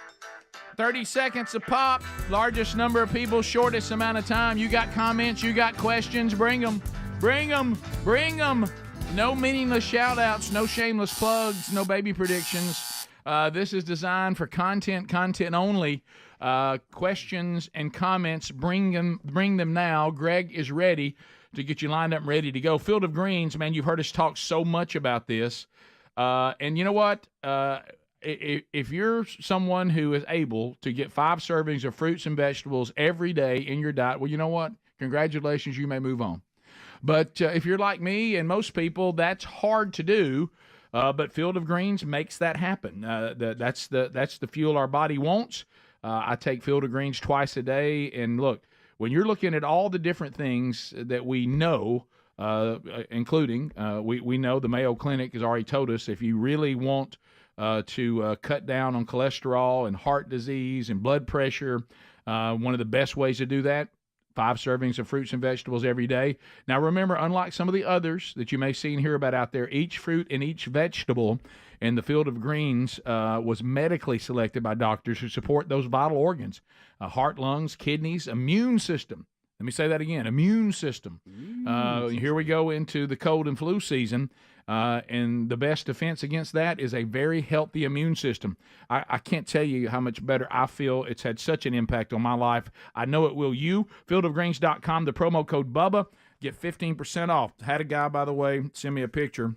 30 seconds a pop. Largest number of people, shortest amount of time. You got comments, you got questions. Bring them. Bring them. Bring them. No meaningless shout outs, no shameless plugs, no baby predictions. This is designed for content only. Questions and comments, bring them now. Greg is ready to get you lined up and ready to go. Field of Greens, man, you've heard us talk so much about this. And you know what? If you're someone who is able to get 5 servings of fruits and vegetables every day in your diet, well, you know what? Congratulations, you may move on. But if you're like me and most people, that's hard to do. But Field of Greens makes that happen. That's the fuel our body wants. I take Field of Greens twice a day. And look, when you're looking at all the different things that we know, including we know the Mayo Clinic has already told us if you really want to cut down on cholesterol and heart disease and blood pressure, one of the best ways to do that, 5 servings of fruits and vegetables every day. Now, remember, unlike some of the others that you may see and hear about out there, each fruit and each vegetable in the Field of Greens was medically selected by doctors who support those vital organs, heart, lungs, kidneys, immune system. Let me say that again, immune system. Here we go into the cold and flu season, and the best defense against that is a very healthy immune system. I can't tell you how much better I feel. It's had such an impact on my life. I know it will you. Fieldofgreens.com, the promo code Bubba, get 15% off. Had a guy, by the way, send me a picture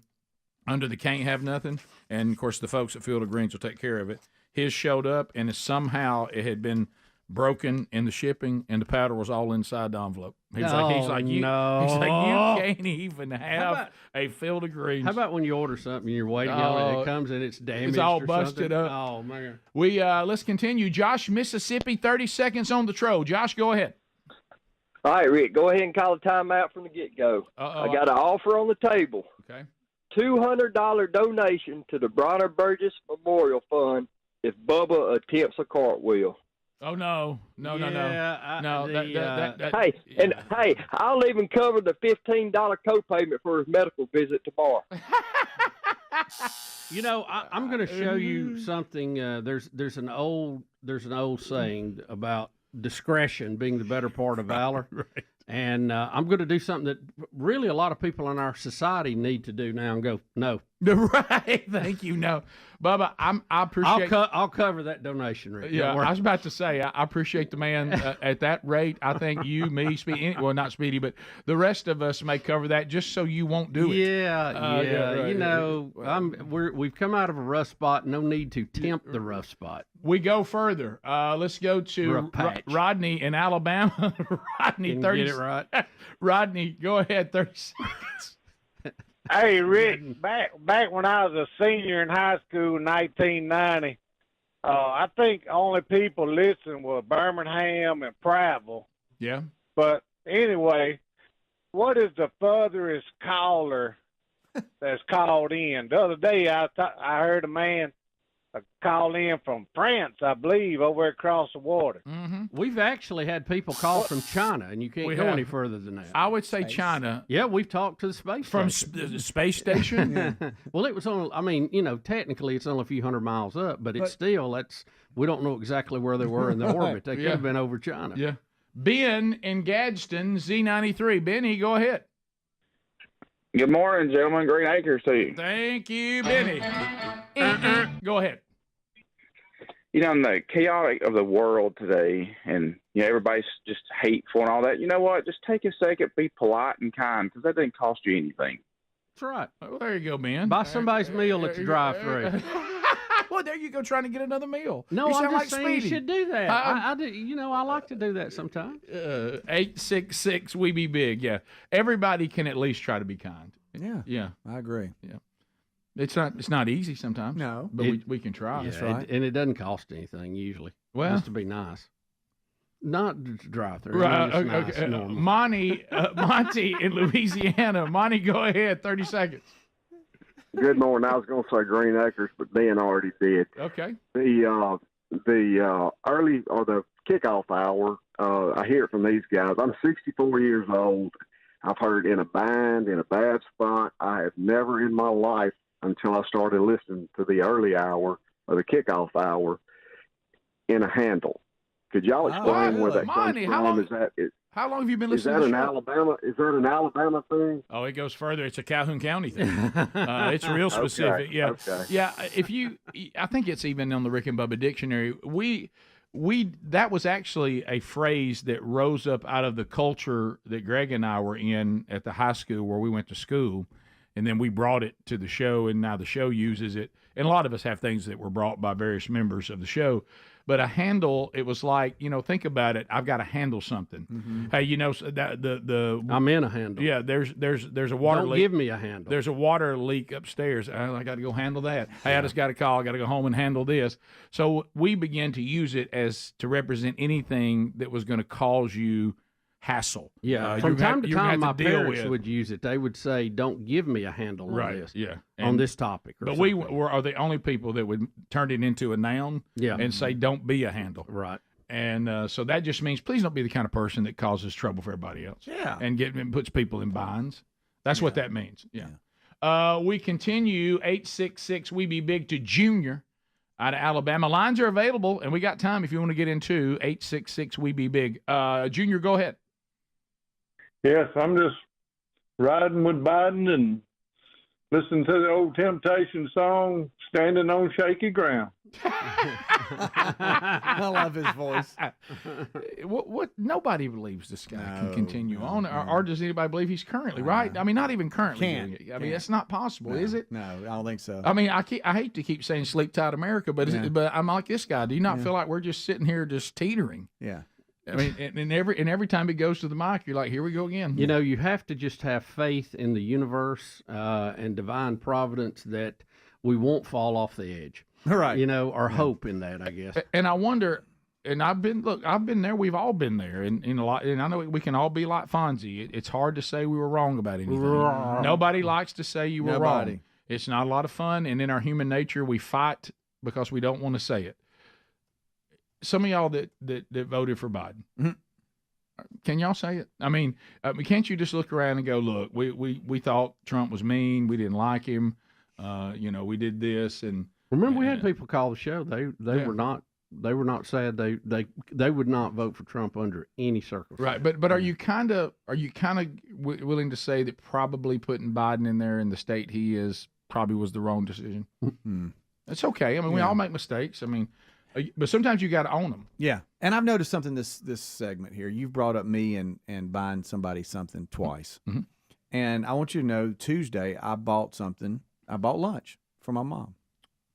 under the can't have nothing, and, of course, the folks at Field of Greens will take care of it. His showed up, and somehow it had been broken in the shipping, and the powder was all inside the envelope. He's like, you can't even have a Field of Greens. How about when you order something and you're waiting on it, it comes and it's damaged? It's all or busted something? up. Oh man. Let's continue. Josh, Mississippi, 30 seconds on the Tro. Josh, go ahead. All right, Rick, go ahead and call a timeout from the get-go. I got an offer on the table. Okay. $200 donation to the Bronner Burgess Memorial Fund if Bubba attempts a cartwheel. Oh, no. No. Hey, I'll even cover the $15 co-payment for his medical visit tomorrow. You know, I'm going to show you something. There's an old saying about discretion being the better part of valor. Right. And I'm going to do something that really a lot of people in our society need to do now and go, no. Right. Thank you. No. Bubba, I appreciate I'll cover that donation, Rick. Yeah, I was about to say, I appreciate the man at that rate. I think you, me, Speedy, well, not Speedy, but the rest of us may cover that just so you won't do it. Yeah. Right. You know, we've come out of a rough spot. No need to tempt the rough spot. We go further. Let's go to Rodney in Alabama. Rodney, 30 get it right. Rodney, go ahead, 30 seconds. Hey, Rick, back when I was a senior in high school in 1990, I think only people listening were Birmingham and Prattville. Yeah. But anyway, what is the furthest caller that's called in? The other day, I heard a man call in from France, I believe, over across the water. Mm-hmm. We've actually had people call from China, and you can't go any further than that. I would say China. Yeah, we've talked to the space station. From the space station? Yeah. Well, it was on, I mean, you know, technically it's only a few hundred miles up, but it's still, we don't know exactly where they were in the orbit. They could have been over China. Yeah. Ben in Gadsden, Z93. Benny, go ahead. Good morning, gentlemen. Green Acres to you. Thank you, Benny. Go ahead. You know, in the chaotic of the world today, and everybody's just hateful and all that. You know what? Just take a second, be polite and kind, because that doesn't cost you anything. That's right. Well, there you go, man. Buy somebody's meal at the drive-thru. Well, there you go, trying to get another meal. No, you I'm sound just like saying Speedy. you should do that. I do. You know, I like to do that sometimes. 866 we be big. Yeah, everybody can at least try to be kind. Yeah, I agree. Yeah, it's not easy sometimes. No, but we can try. Yeah, That's right. And it doesn't cost anything usually. Well, just to be nice. Not to drive through. Right. I mean, Okay. nice, Monty in Louisiana. Monty, go ahead. 30 seconds. Good morning. I was going to say Green Acres, but Ben already did. Okay. The early or the kickoff hour, I hear it from these guys. I'm 64 years old. I've heard in a bind, in a bad spot. I have never in my life, until I started listening to the early hour or the kickoff hour, in a handle. Could y'all explain where that Monty, comes from? How long have you been Is listening that to an the show? Alabama? Is that an Alabama thing? Oh, it goes further. It's a Calhoun County thing. It's real specific. Okay, Yeah. okay. Yeah. I think it's even on the Rick and Bubba dictionary. That was actually a phrase that rose up out of the culture that Greg and I were in at the high school where we went to school. And then we brought it to the show, and now the show uses it. And a lot of us have things that were brought by various members of the show. But a handle, it was like, think about it. I've got to handle something. Mm-hmm. Hey, the I'm in a handle. Yeah, there's a water Don't leak. give me a handle. There's a water leak upstairs. I got to go handle that. Hey, I just got a call. I got to go home and handle this. So we began to use it as to represent anything that was going to cause you hassle. Yeah, from time to time, my parents would use it. They would say, "Don't give me a handle on this." Yeah, on this topic. But we are the only people that would turn it into a noun. Yeah. And say, "Don't be a handle." Right. And so that just means please don't be the kind of person that causes trouble for everybody else. Yeah. And puts people in binds. That's what that means. Yeah. We continue 866 We Be Big to Junior out of Alabama. Lines are available, and we got time if you want to get into 866 We Be Big. Junior, go ahead. Yes, I'm just riding with Biden and listening to the old Temptation song, Standing on Shaky Ground. I love his voice. What? Nobody believes this guy can continue on, or does anybody believe he's currently right? I mean, not even currently. Can't. I mean, that's not possible, is it? No, I don't think so. I mean, I hate to keep saying sleep tight America, but but I'm like this guy. Do you not feel like we're just sitting here just teetering? Yeah. I mean, and every time he goes to the mic, you're like, here we go again. You have to just have faith in the universe and divine providence that we won't fall off the edge. Right. Or hope in that, I guess. And I wonder, and I've been there. We've all been there, and a lot. And I know we can all be like Fonzie. It's hard to say we were wrong about anything. Nobody likes to say you were wrong. It's not a lot of fun, and in our human nature, we fight because we don't want to say it. Some of y'all that voted for Biden, can y'all say it? I mean, can't you just look around and go, look, we thought Trump was mean. We didn't like him. We did this. And remember, we had people call the show. They were not sad. They would not vote for Trump under any circumstance. Right. But are you kind of willing to say that probably putting Biden in there in the state he is probably was the wrong decision? It's okay. I mean, we all make mistakes. I mean. But sometimes you got to own them. Yeah, and I've noticed something this segment here. You've brought up me and buying somebody something twice, and I want you to know Tuesday I bought something. I bought lunch for my mom.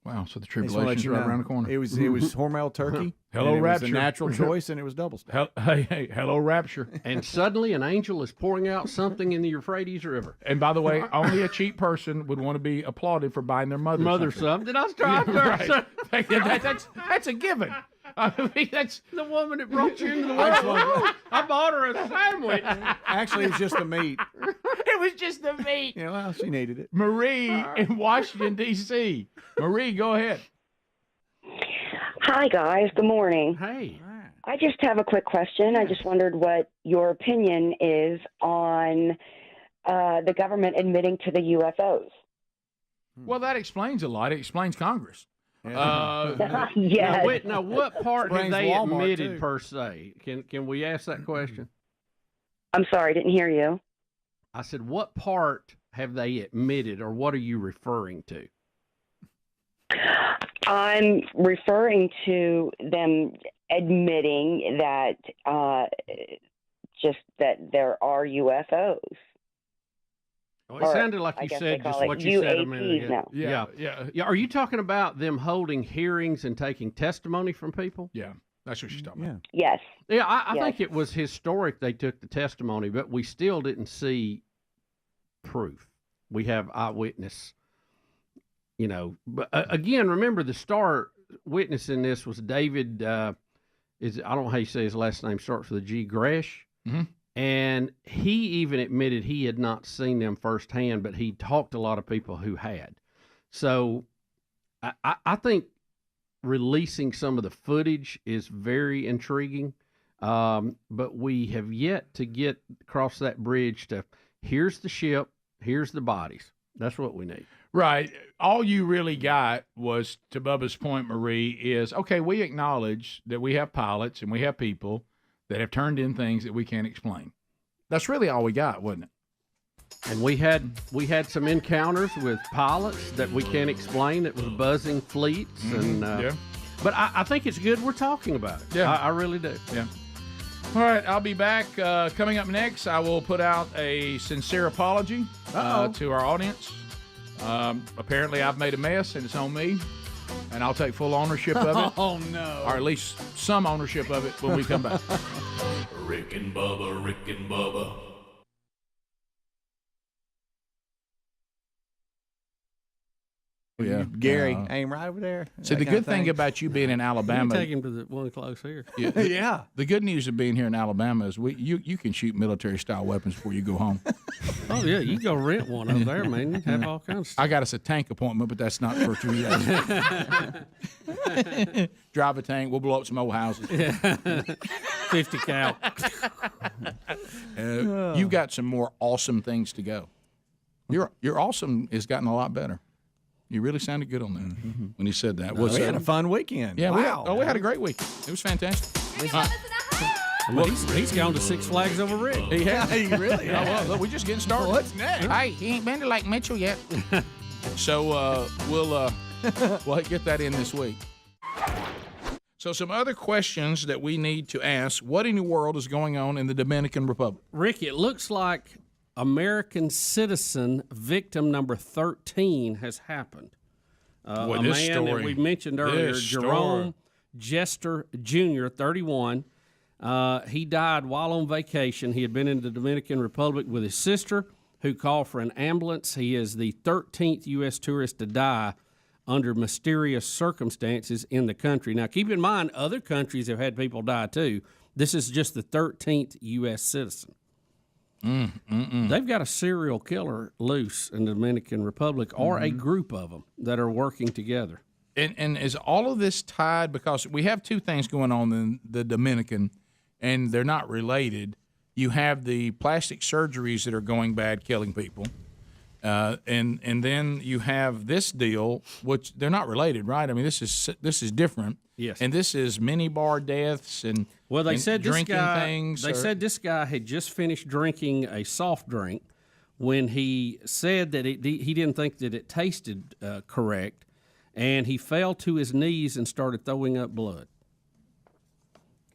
Wow! So the tribulation's right around the corner. It was Hormel turkey. Hello, it Rapture. was a natural choice, and it was double stuff. Hey, hello, Rapture. And suddenly an angel is pouring out something in the Euphrates River. And by the way, only a cheap person would want to be applauded for buying their mother something. I was trying to. That's a given. I mean, that's the woman that brought you into the world. I bought her a sandwich. Actually, it was just the meat. It was just the meat. Yeah, well, she needed it. Marie in Washington, D.C. Marie, go ahead. Hi, guys. Good morning. Hey. I just have a quick question. I just wondered what your opinion is on the government admitting to the UFOs. Well, that explains a lot. It explains Congress. Yes. Now, what part have they Walmart, admitted too. per se? Can we ask that question? I'm sorry, I didn't hear you. I said, what part have they admitted, or what are you referring to? I'm referring to them admitting that just that there are UFOs. Well, it sounded like you said just what you said a minute ago. Yeah. Are you talking about them holding hearings and taking testimony from people? Yeah, that's what she's talking about. Yes. Yeah, I think it was historic they took the testimony, but we still didn't see proof. We have eyewitness, But again, remember the star witness in this was David, I don't know how you say his last name, starts with a G, Gresh. Mm-hmm. And he even admitted he had not seen them firsthand, but he talked to a lot of people who had. So I think releasing some of the footage is very intriguing, but we have yet to get across that bridge to here's the ship, here's the bodies. That's what we need. Right. All you really got was, to Bubba's point, Marie, is, okay, we acknowledge that we have pilots and we have people that have turned in things that we can't explain. That's really all we got, wasn't it? And we had some encounters with pilots that we can't explain that was buzzing fleets. And But I think it's good we're talking about it. Yeah. I really do. Yeah. All right, I'll be back. Coming up next, I will put out a sincere apology to our audience. Apparently, I've made a mess, and it's on me. and I'll take full ownership of it. Oh, no. Or at least some ownership of it when we come back. Rick and Bubba, Rick and Bubba. Yeah, Gary, aim right over there. See, the good thing about you being in Alabama, You take him to the one close here. Yeah. The good news of being here in Alabama is you can shoot military style weapons before you go home. Oh yeah, you go rent one over there, man. You have all kinds of stuff. I got us a tank appointment, but that's not for 2 years. Drive a tank, we'll blow up some old houses. 50 cal. You've got some more awesome things to go. Your awesome has gotten a lot better. You really sounded good on that when you said that. We had a fun weekend. Yeah, wow. we had a great week. It was fantastic. Well, he's gone to Six Flags over Rick. He has. He really Yeah, has. well, look, we're just getting started. What's next? Hey, he ain't been to Lake Mitchell yet. So we'll get that in this week. So some other questions that we need to ask. What in the world is going on in the Dominican Republic? Rick, it looks like American citizen victim number 13 has happened. Boy, a this man that story- we mentioned earlier, this Jerome Jester Jr., 31. He died while on vacation. He had been in the Dominican Republic with his sister, who called for an ambulance. He is the 13th U.S. tourist to die under mysterious circumstances in the country. Now, keep in mind, other countries have had people die too. This is just the 13th U.S. citizen. They've got a serial killer loose in the Dominican Republic, or a group of them that are working together. And is all of this tied, because we have two things going on in the Dominican, and they're not related. You have the plastic surgeries that are going bad, killing people, and then you have this deal, which they're not related, right? I mean, this is different. Yes. And this is mini bar deaths and Well, they said this drinking guy. things. They said this guy had just finished drinking a soft drink when he said that he didn't think that it tasted correct, and he fell to his knees and started throwing up blood.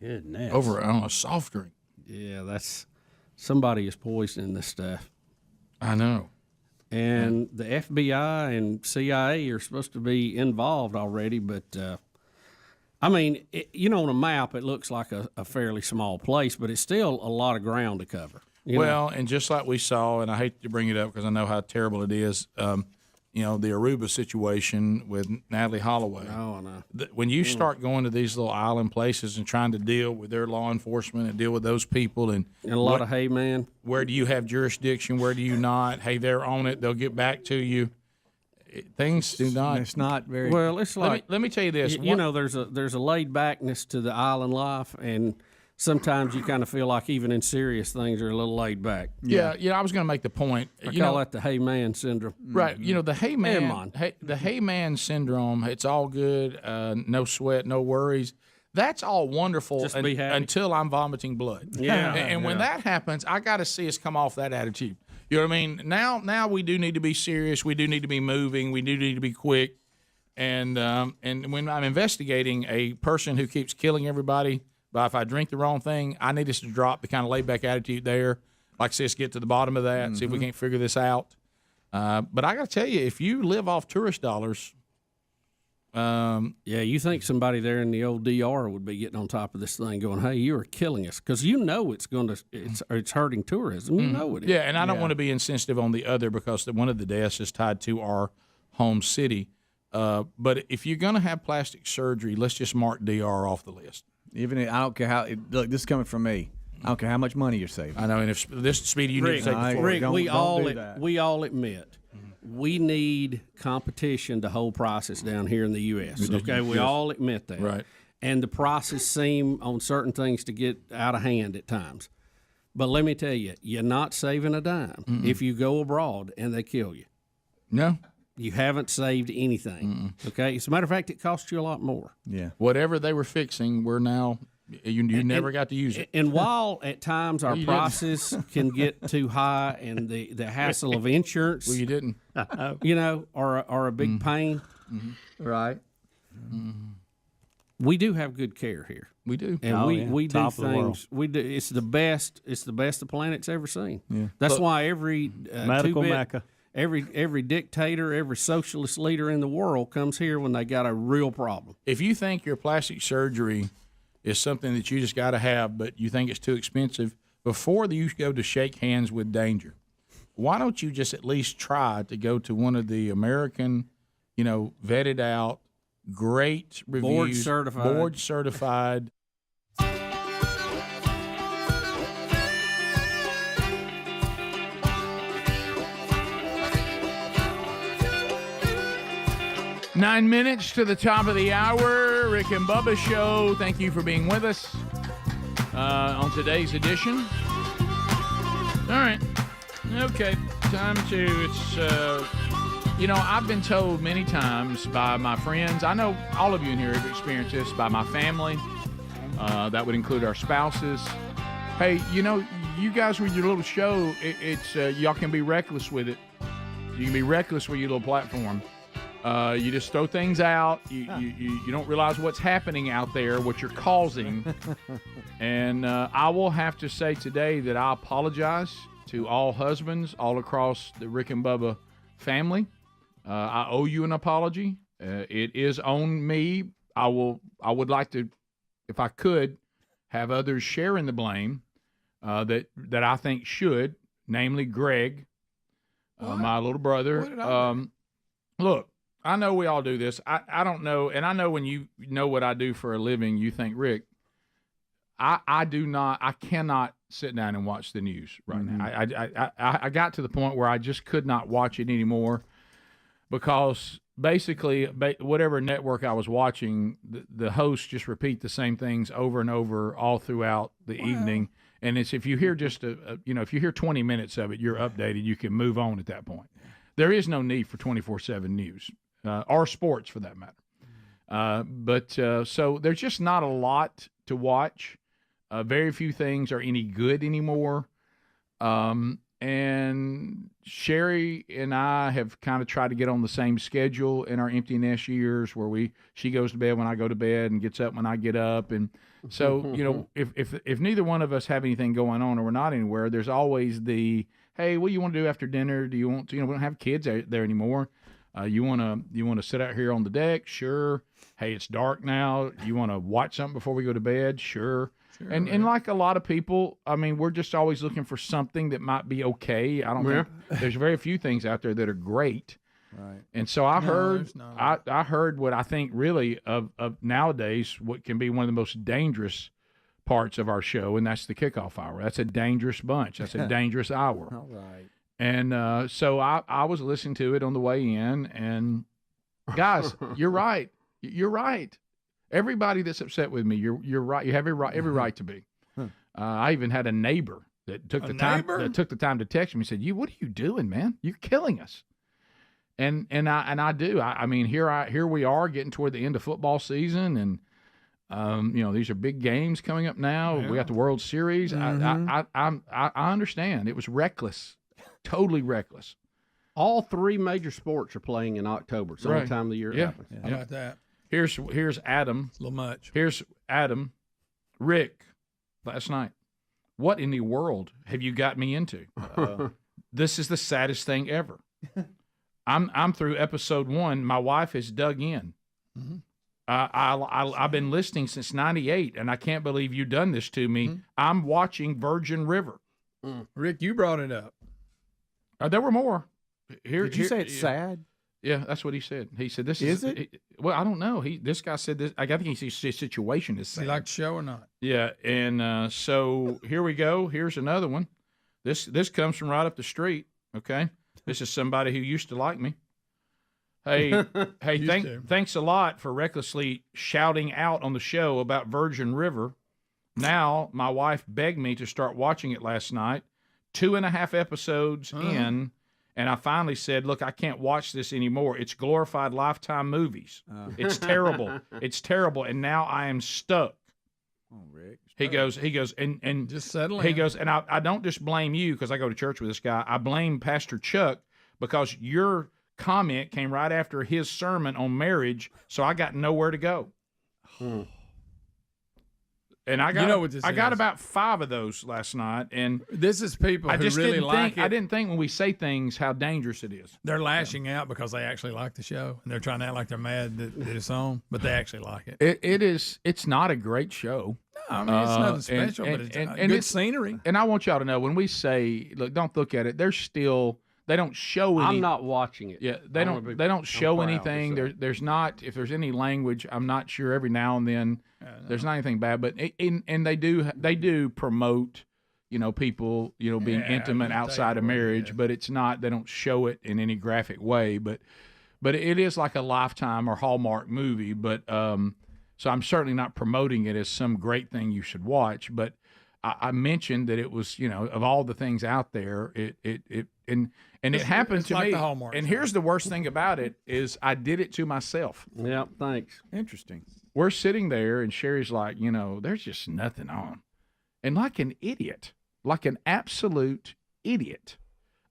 Goodness. over on a soft drink. Yeah, that's somebody is poisoning this stuff. I know. And the FBI and CIA are supposed to be involved already, but I mean, on a map it looks like a fairly small place, but it's still a lot of ground to cover. you know? And just like we saw, and I hate to bring it up because I know how terrible it is, the Aruba situation with Natalie Holloway. Oh, I know. When you start going to these little island places and trying to deal with their law enforcement and deal with those people and a lot of hey, man. Where do you have jurisdiction? Where do you not? Hey, they're on it. They'll get back to you. Things do not. It's not very well. It's like let me tell you this. There's a laid backness to the island life, and sometimes you kind of feel like even in serious things are a little laid back. Yeah. I was going to make the point. I call that the hey man syndrome. Right. The hey man. The hey man syndrome. It's all good. No sweat. No worries. That's all wonderful Just be happy. until I'm vomiting blood. Yeah. And when that happens, I got to see us come off that attitude. You know what I mean? Now we do need to be serious. We do need to be moving. We do need to be quick. And when I'm investigating a person who keeps killing everybody, but if I drink the wrong thing, I need us to drop the kind of laid back attitude there. Like, see us get to the bottom of that. See if we can't figure this out. But I got to tell you, if you live off tourist dollars. You think somebody there in the old DR would be getting on top of this thing going, hey, you are killing us, because it's hurting tourism. You know it is. Yeah, and I don't want to be insensitive on the other because one of the deaths is tied to our home city. But if you're going to have plastic surgery, let's just mark DR off the list. Even I don't care how. Look, this is coming from me. I don't care how much money you're saving. I know, and if this Speedy, you need to take the floor. Rick, Don't we do all admit we need competition to hold prices down here in the U.S. Okay, we all admit that. Right. And the prices seem on certain things to get out of hand at times. But let me tell you, you're not saving a dime if you go abroad and they kill you. No. You haven't saved anything. Okay? As a matter of fact, it costs you a lot more. Yeah. Whatever they were fixing, we're now. You never got to use it. And while at times our you prices can get too high and the hassle of insurance, Well, you didn't. are a big pain. Right. We do have good care here. We do. And we do Top of the world. things. We do. It's the best. It's the best the planet's ever seen. Yeah. That's why every Medical two-bit, Mecca. every dictator, every socialist leader in the world comes here when they got a real problem. If you think your plastic surgery is something that you just got to have, but you think it's too expensive, before you go to shake hands with danger, why don't you just at least try to go to one of the American, vetted out, great reviews, board certified. Nine minutes to the top of the hour. Rick and Bubba Show. Thank you for being with us on today's edition. All right. Okay. Time to, I've been told many times by my friends, I know all of you in here have experienced this, by my family. That would include our spouses. Hey, you guys with your little show, y'all can be reckless with it. You can be reckless with your little platform. You just throw things out. You don't realize what's happening out there, what you're causing. And I will have to say today that I apologize to all husbands all across the Rick and Bubba family. I owe you an apology. It is on me. I would like to, if I could, have others share in the blame that I think should, namely Greg, my little brother. Look. I know we all do this. I don't know, and I know when you know what I do for a living, you think, Rick, I cannot sit down and watch the news right now. I got to the point where I just could not watch it anymore because basically whatever network I was watching, the hosts just repeat the same things over and over all throughout the evening. And it's if you hear just if you hear 20 minutes of it, you're updated. You can move on at that point. There is no need for 24/7 news. Or sports for that matter. So there's just not a lot to watch. Very few things are any good anymore. And Sherry and I have kind of tried to get on the same schedule in our empty nest years where she goes to bed when I go to bed and gets up when I get up. And so, if neither one of us have anything going on or we're not anywhere, there's always the, hey, what do you want to do after dinner? Do you want to, we don't have kids there anymore. You want to sit out here on the deck? Sure. Hey, it's dark now. You want to watch something before we go to bed? Sure. And like a lot of people, I mean, we're just always looking for something that might be okay. I don't think there's very few things out there that are great. Right. And so I heard what I think really of nowadays what can be one of the most dangerous parts of our show, and that's the kickoff hour. That's a dangerous bunch. That's a dangerous hour. All right. And so I was listening to it on the way in, and guys, you're right. You're right. Everybody that's upset with me, you're right. You have every right to be. I even had a neighbor that took the time to text me and said, "What are you doing, man? You're killing us." And I do. I mean, here we are getting toward the end of football season, and these are big games coming up now. Yeah. We got the World Series. Mm-hmm. I understand. It was reckless. Totally reckless. All three major sports are playing in October. It's the only time of the year it happens. How about that? Here's Adam. It's a little much. Here's Adam. Rick, last night. What in the world have you got me into? This is the saddest thing ever. I'm through episode 1. My wife has dug in. Mm-hmm. I've been listening since '98, and I can't believe you've done this to me. Mm-hmm. I'm watching Virgin River. Rick, you brought it up. There were more. Did you say it's sad? Yeah, that's what he said. He said, "This is it." Well, I don't know. This guy said this. I think his situation is sad. You like the show or not? Yeah, and so here we go. Here's another one. This comes from right up the street. Okay, this is somebody who used to like me. Hey, thanks a lot for recklessly shouting out on the show about Virgin River. Now my wife begged me to start watching it last night. 2.5 episodes in, and I finally said, "Look, I can't watch this anymore. It's glorified Lifetime movies. It's terrible. It's terrible." And now I am stuck. Oh, Rick. He goes, and just settle in. He goes, and I don't just blame you because I go to church with this guy. I blame Pastor Chuck because your comment came right after his sermon on marriage, so I got nowhere to go. And I got, you know what this I got is. about 5 of those last night, and this is people I who just really didn't like think, it. I didn't think when we say things how dangerous it is. They're lashing out because they actually like the show, and they're trying to act like they're mad that it's on, but they actually like it. It is. It's not a great show. No, I mean, it's nothing special, but it's good it's, scenery. And I want y'all to know when we say, look, don't look at it. They're still. They don't show any. I'm not watching it. Yeah, they don't. They don't show anything. There's not. If there's any language, I'm not sure. Every now and then, there's not anything bad. But and they do promote, people, being intimate outside of marriage. But it's not. They don't show it in any graphic way. But it is like a Lifetime or Hallmark movie. But so I'm certainly not promoting it as some great thing you should watch. But I mentioned that it was, of all the things out there, and it happened to like me. the Hallmark And show. here's the worst thing about it is I did it to myself. Yeah, thanks. Interesting. We're sitting there, and Sherry's like, there's just nothing on, and like an idiot, like an absolute idiot.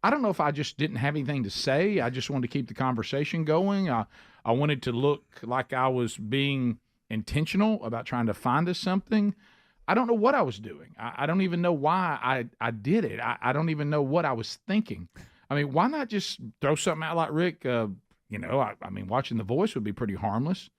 I don't know if I just didn't have anything to say. I just wanted to keep the conversation going. I wanted to look like I was being intentional about trying to find us something. I don't know what I was doing. I don't even know why I did it. I don't even know what I was thinking. I mean, why not just throw something out like Rick? I mean, watching The Voice would be pretty harmless.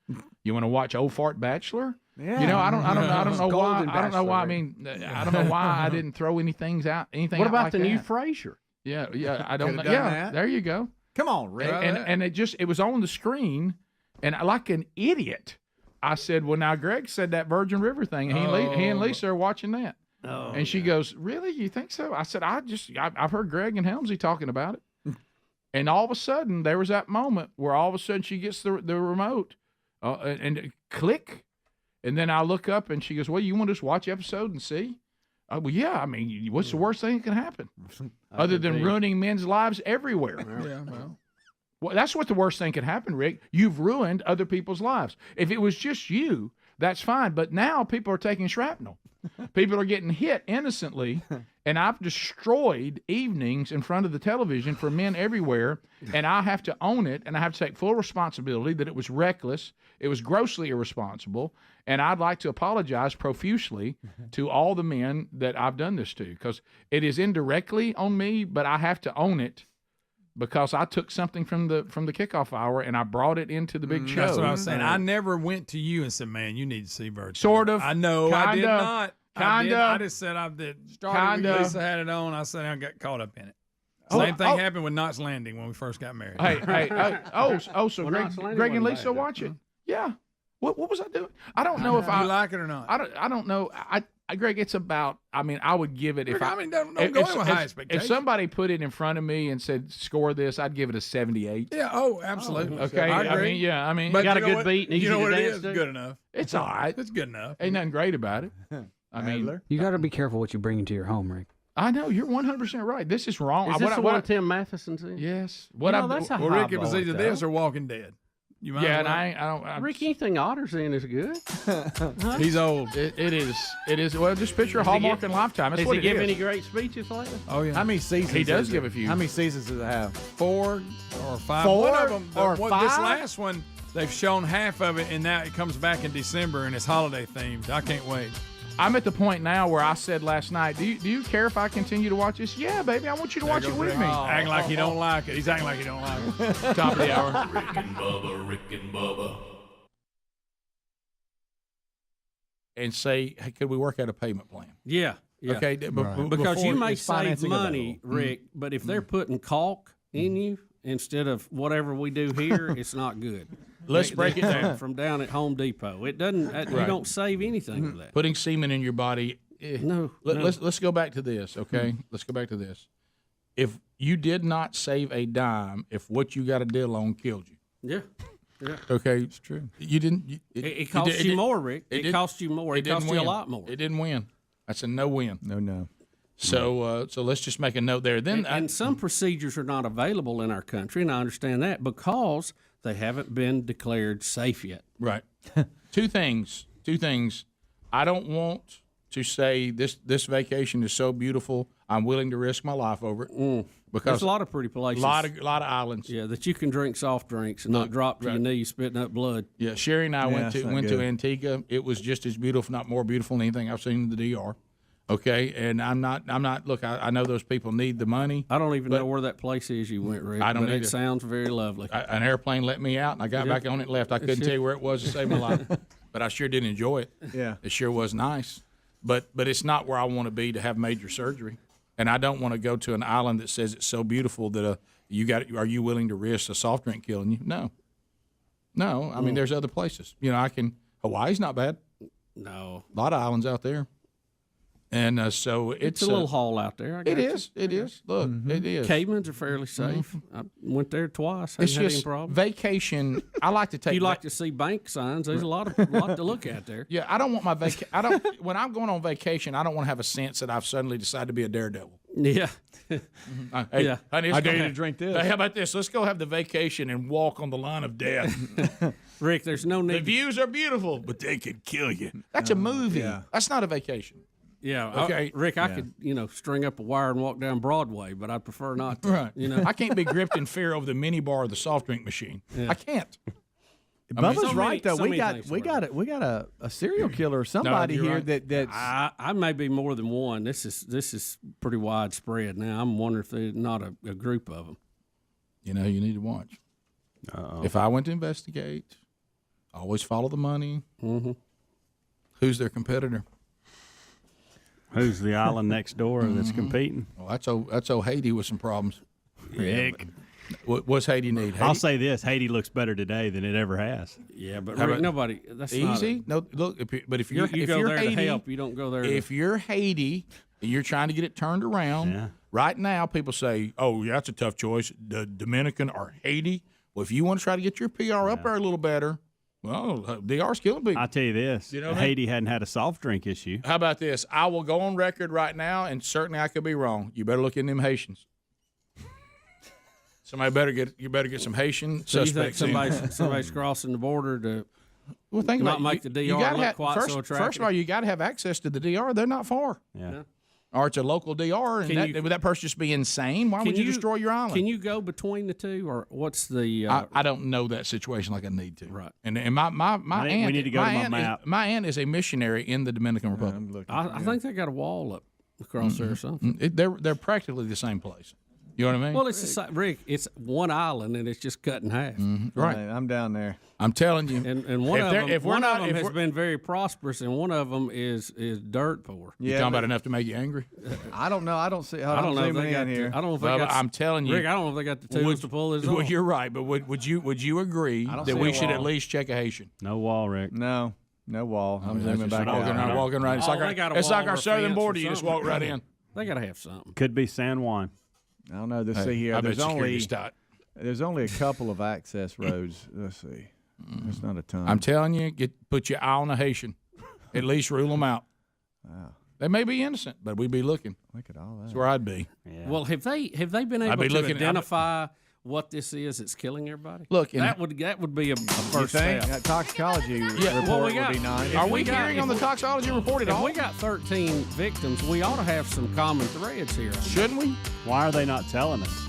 You want to watch Old Fart Bachelor? Yeah. I don't know why. Golden I don't know why. I Bachelor. mean, I don't know why I didn't throw anything out. What about like the new that. Frasier? Yeah. I don't know. Could've done Yeah, that. there you go. Come on, Rick. And it was on the screen, and like an idiot, I said, "Well, now Greg said that Virgin River thing. And he and Lisa are watching that." And she goes, "Really? You think so?" I said, I've heard Greg and Helmsy talking about it." And all of a sudden, there was that moment where all of a sudden she gets the remote, and click, and then I look up and she goes, "Well, you want to just watch episode and see?" Well, yeah. I mean, what's the worst thing that can happen, other than ruining men's lives everywhere? Yeah, Well, that's what the worst thing could happen, Rick. You've ruined other people's lives. If it was just you, that's fine. But now people are taking shrapnel. People are getting hit innocently, and I've destroyed evenings in front of the television for men everywhere, and I have to own it, and I have to take full responsibility that it was reckless, it was grossly irresponsible, and I'd like to apologize profusely to all the men that I've done this to, because it is indirectly on me, but I have to own it. Because I took something from the kickoff hour and I brought it into the big show. That's what I was saying. I never went to you and said, "Man, you need to see Virgin." Sort of. I know. I did Kinda. not. I just said I did. Started with Lisa had it on. I said I got caught up in it. Same thing happened with Knots Landing when we first got married. So Greg and Lisa watch it. Yeah. What was I doing? I don't know if you like it or not. I don't know. Greg, it's about. I mean, I would give it if don't go in with high expectations. If somebody put it in front of me and said score this, I'd give it a 78. Yeah. Oh, absolutely. Okay. I agree. I mean, But got you a know good what? beat and easy You know to what it dance is? to? Good enough. it's all right. It's good enough. Ain't nothing great about it. I mean, You got to be careful what you bring into your home, Rick. I know you're 100% right. This is wrong. Is this the one Tim Matheson's in? Yes. That's a Well, high Rick, it was bar, either though. this or Walking Dead. You might Yeah, as and well. I don't. Rick, anything Otter's in is good. He's old. It is. Well, just picture Hallmark and Lifetime. That's Does what he it give is. any great speeches lately? Oh yeah. How many seasons? He does is give it? a few. How many seasons does it have? 4 or 5. Four One of them, or this five? last one, they've shown half of it, and now it comes back in December, and it's holiday themed. I can't wait. I'm at the point now where I said last night, do you care if I continue to watch this? Yeah, baby, I want you to watch it with me. Acting like he don't like it. He's acting like he don't like it. Top of the hour. Rick and Bubba. And say, hey, could we work out a payment plan? Yeah. Okay. Because you may it's save financing of the money, whole. Rick, but if they're putting caulk in you instead of whatever we do here, it's not good. Let's break it down. From down at Home Depot. It doesn't. You don't save anything with that. Putting semen in your body. No. Let's go back to this, okay? Let's go back to this. If you did not save a dime, if what you got a deal on killed you. Yeah. Yeah. Okay, it's true. You didn't. It cost you more, Rick. It cost you more. It cost you a lot more. It didn't win. That's a no win. No. So let's just make a note there. Then and some procedures are not available in our country, and I understand that because they haven't been declared safe yet. Right. Two things. I don't want to say this vacation is so beautiful. I'm willing to risk my life over it because there's a lot of pretty places, a lot of islands. Yeah, that you can drink soft drinks and not drop to your knees spitting up blood. Yeah, Sherry and I went to Antigua. It was just as beautiful, if not more beautiful than anything I've seen in the DR. Okay, and I'm not. Look, I know those people need the money. I don't even know where that place is you went, Rick. I don't but either. It sounds very lovely. An airplane let me out, and I got back on it and left. I couldn't tell you where it was to save my life, but I sure did enjoy it. Yeah, it sure was nice. But it's not where I want to be to have major surgery, and I don't want to go to an island that says it's so beautiful that are you willing to risk a soft drink killing you? No. I mean, there's other places. Hawaii's not bad. No, a lot of islands out there. And so it's a little haul out there. It is. Look, it is. Caymans are fairly safe. I went there twice. It's Hadn't had just any problem. Vacation. I like to take. You like to see bank signs? There's a lot to look at there. Yeah, I don't want my vacation. When I'm going on vacation, I don't want to have a sense that I've suddenly decided to be a daredevil. Yeah. Hey, yeah. Honey, I dare you to drink this. Hey, how about this? Let's go have the vacation and walk on the line of death. Rick, there's no need. The views are beautiful, but they could kill you. That's a movie. Yeah. That's not a vacation. Yeah. Okay. Rick, I could, string up a wire and walk down Broadway, but I'd prefer not to. Right. I can't be gripped in fear over the mini bar or the soft drink machine. Yeah. I can't. Bubba's right though. We got a serial killer or somebody here right. that's. I may be more than one. This is pretty widespread now. I'm wondering if there's not a group of them. You need to watch. Uh-oh. If I went to investigate, always follow the money. Mm-hmm. Who's their competitor? Who's the island next door that's competing? Well, that's old Haiti with some problems. Rick. What's Haiti need? I'll say this: Haiti looks better today than it ever has. Yeah, but Rick, nobody. That's easy. Not no, look. But if you're you go you're there Haiti, to help, you don't go there. If you're Haiti and you're trying to get it turned around, right now people say, "Oh, yeah, that's a tough choice: the Dominican or Haiti." Well, if you want to try to get your PR up there a little better. Well, DR's killing people. I'll tell you this. Haiti hadn't had a soft drink issue. How about this? I will go on record right now, and certainly I could be wrong. You better look in them Haitians. You better get some Haitian suspects. You think somebody's crossing the border to think not about make the DR look quite so attractive? First of all, you got to have access to the DR. They're not far. Yeah. Or it's a local DR, and would that person just be insane? Why would you destroy your island? Can you go between the two, or what's the? I don't know that situation like I need to. Right. And my aunt. We need to go to my map. My aunt is a missionary in the Dominican Republic. I think they got a wall up across there or something. They're practically the same place. You know what I mean? Well, it's Rick. It's one island, and it's just cut in half. Right. I'm down there. I'm telling you. And one of them has been very prosperous, and one of them is dirt poor. You talking about enough to make you angry? I don't know. I don't see. I don't know if they got here. I don't know if they got. I'm telling you, Rick. I don't know if they got the tools to pull this off. Well, you're right, but would you agree that we should at least check a Haitian? No wall, Rick. No wall. I'm zooming back. Walking right. It's like our southern border. You just walk right in. They got to have something. Could be San Juan. I don't know. Let's see here. There's only a couple of access roads. Let's see. There's not a ton. I'm telling you, put your eye on a Haitian. At least rule them out. Wow. They may be innocent, but we'd be looking. Look at all that. That's where I'd be. Yeah. Well, have they been able to identify what this is that's killing everybody? Look, that would be a first step. That toxicology report would be nice. Are we hearing on the toxicology report at all? If we got 13 victims, we ought to have some common threads here. Shouldn't we? Why are they not telling us?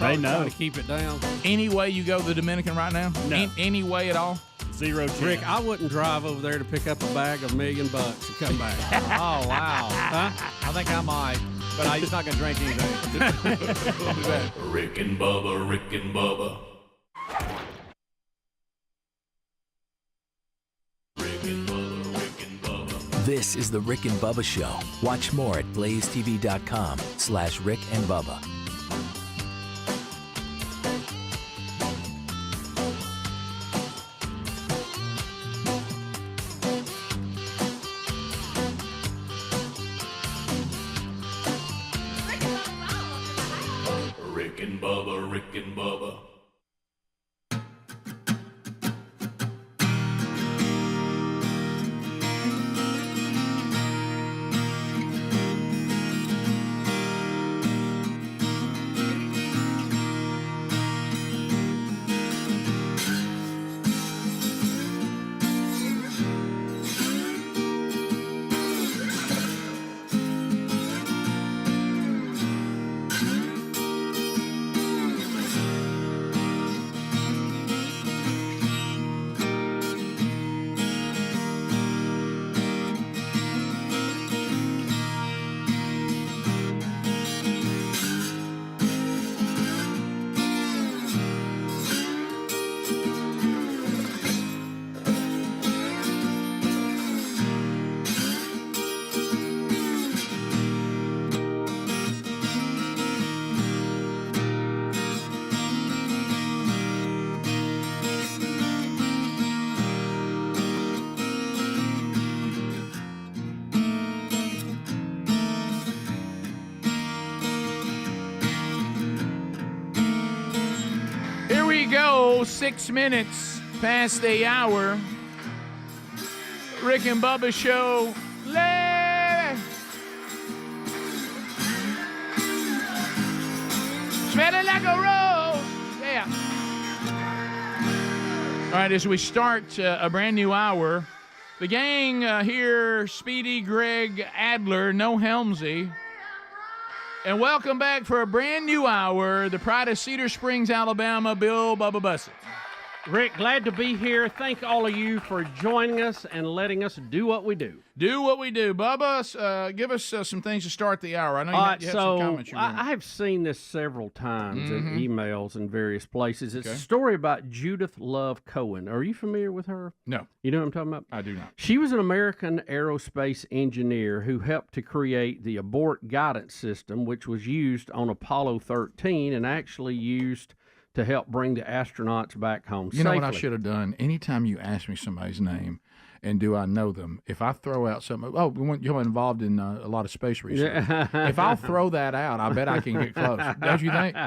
They know. Trying to keep it down. Any way you go to the Dominican right now? No. Any way at all? Zero chance. Rick, I wouldn't drive over there to pick up a bag of $1 million and come back. Oh, wow. Huh? I think I might, but I'm just not going to drink anything. Rick and Bubba, Rick and Bubba. Rick and Bubba, Rick and Bubba. This is the Rick and Bubba Show. Watch more at blazetv.com/Rick and Bubba. Rick and Bubba, Rick and Bubba. almost 6 minutes past the hour. Rick and Bubba Show. Smelling like a rose. Yeah. All right, as we start a brand new hour, the gang here, Speedy, Greg, Adler, no Helmsy. And welcome back for a brand new hour, the pride of Cedar Springs, Alabama, Bill Bubba Bussett. Rick, glad to be here. Thank all of you for joining us and letting us do what we do. Do what we do. Bubba, give us some things to start the hour. I know you have some comments. I have seen this several times in emails in various places. It's a story about Judith Love Cohen. Are you familiar with her? No. You know what I'm talking about? I do not. She was an American aerospace engineer who helped to create the abort guidance system, which was used on Apollo 13 and actually used to help bring the astronauts back home safely. You know what I should have done? Anytime you ask me somebody's name and do I know them, if I throw out something, you're involved in a lot of space research. If I'll throw that out, I bet I can get close. Don't you think?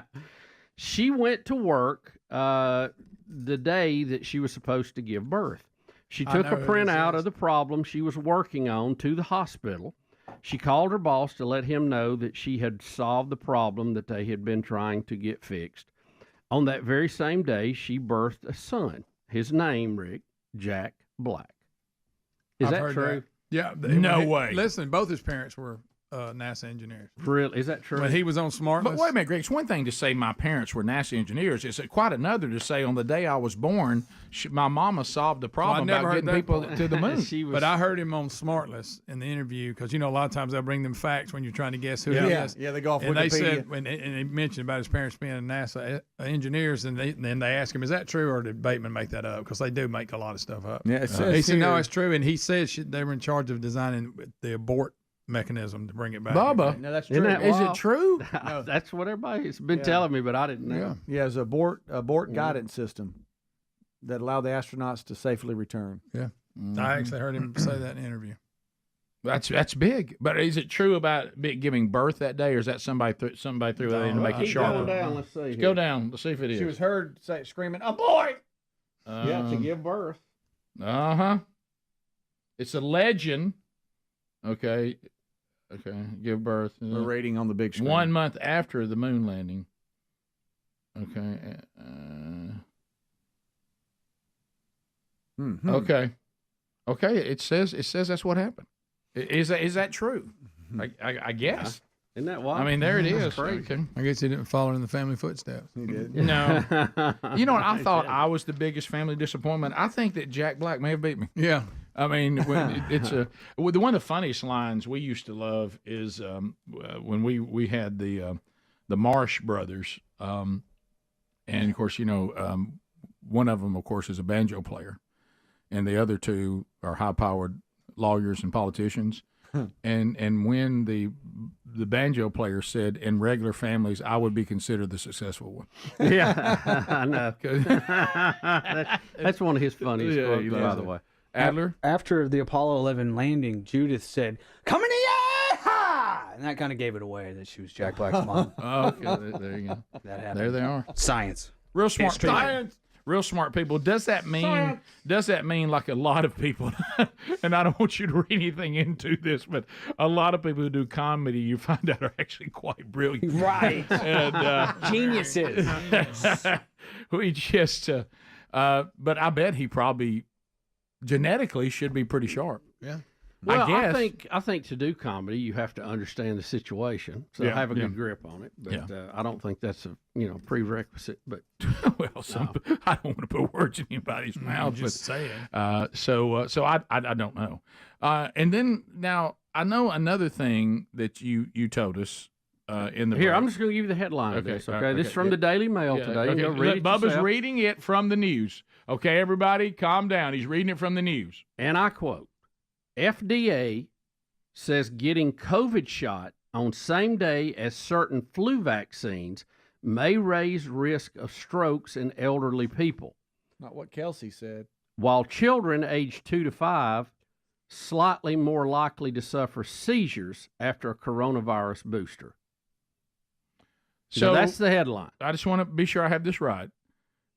She went to work the day that she was supposed to give birth. She took a printout of the problem she was working on to the hospital. She called her boss to let him know that she had solved the problem that they had been trying to get fixed. On that very same day, she birthed a son. His name, Rick, Jack Black. Is that true? Yeah. No way. Listen, both his parents were NASA engineers. Really? Is that true? When he was on SmartLess. But wait a minute, Greg. It's one thing to say my parents were NASA engineers. It's quite another to say on the day I was born, my mama solved the problem about getting people to the moon. But I heard him on SmartLess in the interview because, a lot of times they'll bring them facts when you're trying to guess who he is. Yeah, they go off and Wikipedia. They said, and he mentioned about his parents being NASA engineers, and then they asked him, is that true, or did Bateman make that up? Because they do make a lot of stuff up. Yeah, he said, no, it's true. And he said they were in charge of designing the abort mechanism to bring it back. Bubba, no, that's true. Is it true? No. That's what everybody's been telling me, but I didn't know. Yeah, it's abort guidance system that allowed the astronauts to safely return. Yeah, I actually heard him say that in an interview. That's big. But is it true about giving birth that day, or is that somebody threw that in to make it sharper? Go down. Let's see. Let's go down. Let's see if it is. She was heard screaming, "Abort!" To give birth. It's a legend. Okay, give birth. The rating on the big screen. 1 month after the moon landing. Okay. Okay. It says that's what happened. Is that true? I guess. Isn't that wild? I mean, there it is. Okay. I guess he didn't follow in the family footsteps. He did. No. You know what? I thought I was the biggest family disappointment. I think that Jack Black may have beat me. Yeah. I mean, it's one of the funniest lines we used to love is when we had the Marsh brothers, and of course, one of them, of course, is a banjo player, and the other two are high-powered lawyers and politicians. And when the banjo player said, "In regular families, I would be considered the successful one." Yeah, I know. That's one of his funniest quotes, by the way. Adler? After the Apollo 11 landing, Judith said, "Come in here!" And that kind of gave it away that she was Jack Black's mom. Okay, there you go. That happened. There they are. Science. Real smart people. Science. Real smart people. Does that mean like a lot of people, and I don't want you to read anything into this, but a lot of people who do comedy, you find out, are actually quite brilliant. Right. And, geniuses. We just, but I bet he probably genetically should be pretty sharp. Yeah. Well, I guess. I think to do comedy, you have to understand the situation, so have a good grip on it. But I don't think that's a prerequisite. But well, I don't want to put words in anybody's mouth. Just saying. So I don't know. And then now I know another thing that you told us in the here. break. I'm just going to give you the headline of this. Okay, this is from the Daily Mail today. Okay. Read Bubba's reading it from the news. Okay, everybody, calm down. He's reading it from the news. And I quote, FDA says getting COVID shot on same day as certain flu vaccines may raise risk of strokes in elderly people. Not what Kelsey said. While children aged 2 to 5 slightly more likely to suffer seizures after a coronavirus booster. So that's the headline. I just want to be sure I have this right.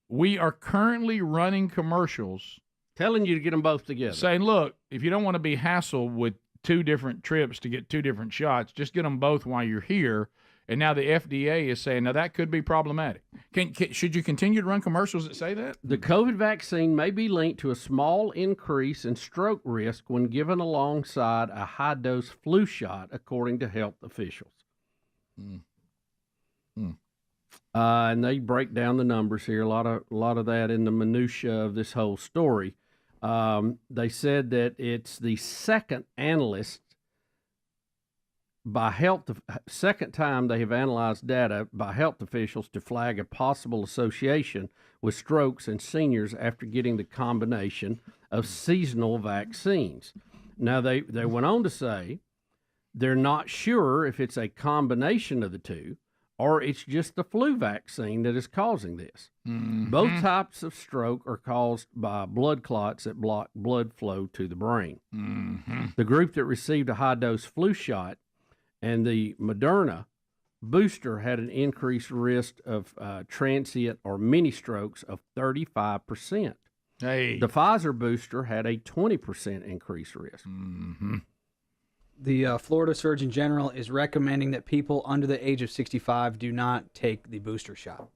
we are currently running commercials telling you to get them both together. Saying, look, if you don't want to be hassled with 2 different trips to get 2 different shots, just get them both while you're here. And now the FDA is saying, now that could be problematic. Should you continue to run commercials that say that? The COVID vaccine may be linked to a small increase in stroke risk when given alongside a high-dose flu shot, according to health officials. And they break down the numbers here. A lot of that in the minutia of this whole story. They said that it's the second time they have analyzed data by health officials to flag a possible association with strokes in seniors after getting the combination of seasonal vaccines. Now, they went on to say they're not sure if it's a combination of the two or it's just the flu vaccine that is causing this. Mm-hmm. Both types of stroke are caused by blood clots that block blood flow to the brain. Mm-hmm. The group that received a high-dose flu shot and the Moderna booster had an increased risk of transient or mini strokes of 35%. Hey. The Pfizer booster had a 20% increased risk. Mm-hmm. The Florida Surgeon General is recommending that people under the age of 65 do not take the booster shot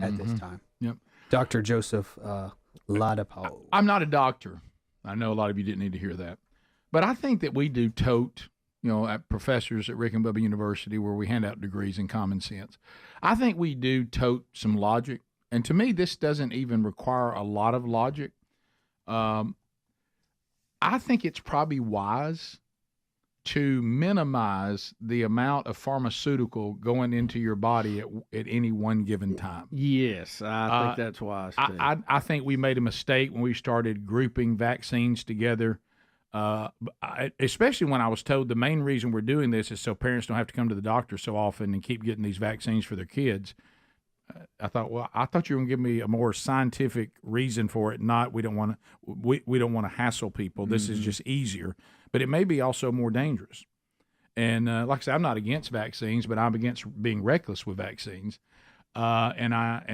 at this time. Yep. Dr. Joseph Ladapo. I'm not a doctor. I know a lot of you didn't need to hear that. But I think that we do tote, at professors at Rick and Bubba University where we hand out degrees in common sense. I think we do tote some logic. And to me, this doesn't even require a lot of logic. I think it's probably wise to minimize the amount of pharmaceutical going into your body at any one given time. Yes, I think that's wise too. I think we made a mistake when we started grouping vaccines together, especially when I was told the main reason we're doing this is so parents don't have to come to the doctor so often and keep getting these vaccines for their kids. I thought you were going to give me a more scientific reason for it. Not we don't want to hassle people. This is just easier, but it may be also more dangerous. And like I said, I'm not against vaccines, but I'm against being reckless with vaccines. I'm not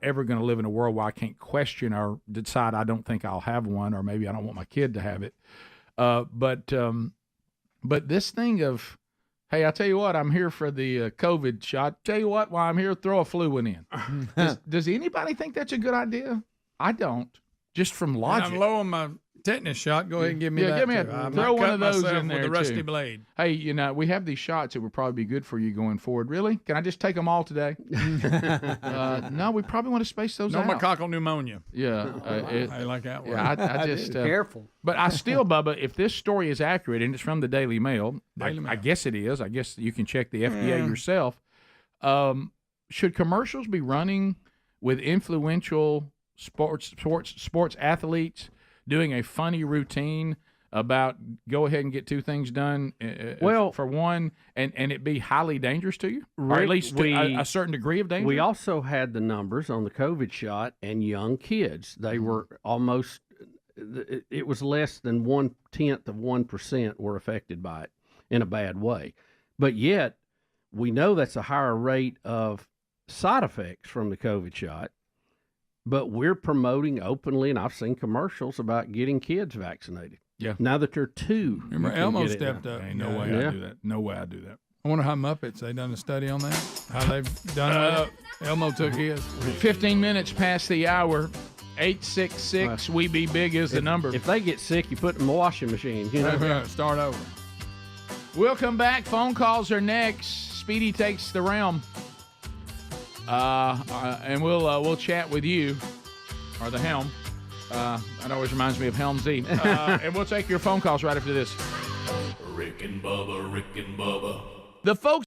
ever going to live in a world where I can't question or decide I don't think I'll have one, or maybe I don't want my kid to have it. But this thing of, hey, I tell you what, I'm here for the COVID shot. Tell you what, while I'm here, throw a flu one in. Does anybody think that's a good idea? I don't. Just from logic. And I'm low on my tetanus shot. Go ahead and give me that. Give me throw one of those in there with a rusty too. blade. Hey, we have these shots that would probably be good for you going forward. Really? Can I just take them all today? No, we probably want to space those out. Pneumococcal pneumonia. Yeah. I like that one. Yeah, I just careful. But I still, Bubba, if this story is accurate and it's from the Daily Mail, I guess it is. I guess you can check the FDA yourself. Should commercials be running with influential sports athletes doing a funny routine about go ahead and get 2 things done for one, and it be highly dangerous to you, or at least a certain degree of danger? We also had the numbers on the COVID shot and young kids. They were almost, it was less than 0.1% were affected by it in a bad way. But yet, we know that's a higher rate of side effects from the COVID shot. But we're promoting openly, and I've seen commercials about getting kids vaccinated. Yeah. Now that they're 2. Remember, Elmo stepped up. Ain't no way I do that. No way I do that. I wonder how Muppets, they done a study on that? How they've done it? Elmo took his. 15 minutes past the hour. 866 We Be Big is the number. If they get sick, you put them in the washing machine. Start over. We'll come back. Phone calls are next. Speedy takes the realm. And we'll chat with you, or the helm. That always reminds me of Helmsy. And we'll take your phone calls right after this. Rick and Bubba, Rick and Bubba. The folks.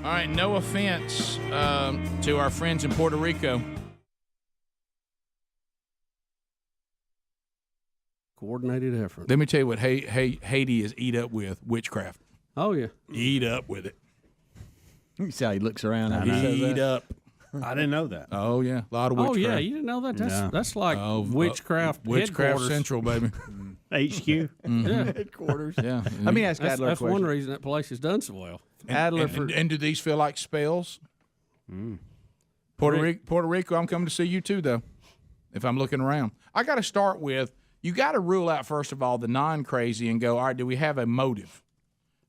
All right, no offense to our friends in Puerto Rico. Coordinated effort. Let me tell you what Haiti is eat up with: witchcraft. Oh, yeah. Eat up with it. You see how he looks around. Eat up. I didn't know that. Oh yeah, a lot of witchcraft. Oh yeah, you didn't know that? That's like witchcraft. Witchcraft Central, baby. HQ. Yeah. Headquarters. Yeah. Let me ask Adler a That's one question. reason that place has done so well. And do these feel like spells? Puerto Rico, I'm coming to see you too, though. If I'm looking around, I got to start with you got to rule out first of all the non-crazy and go. All right, do we have a motive?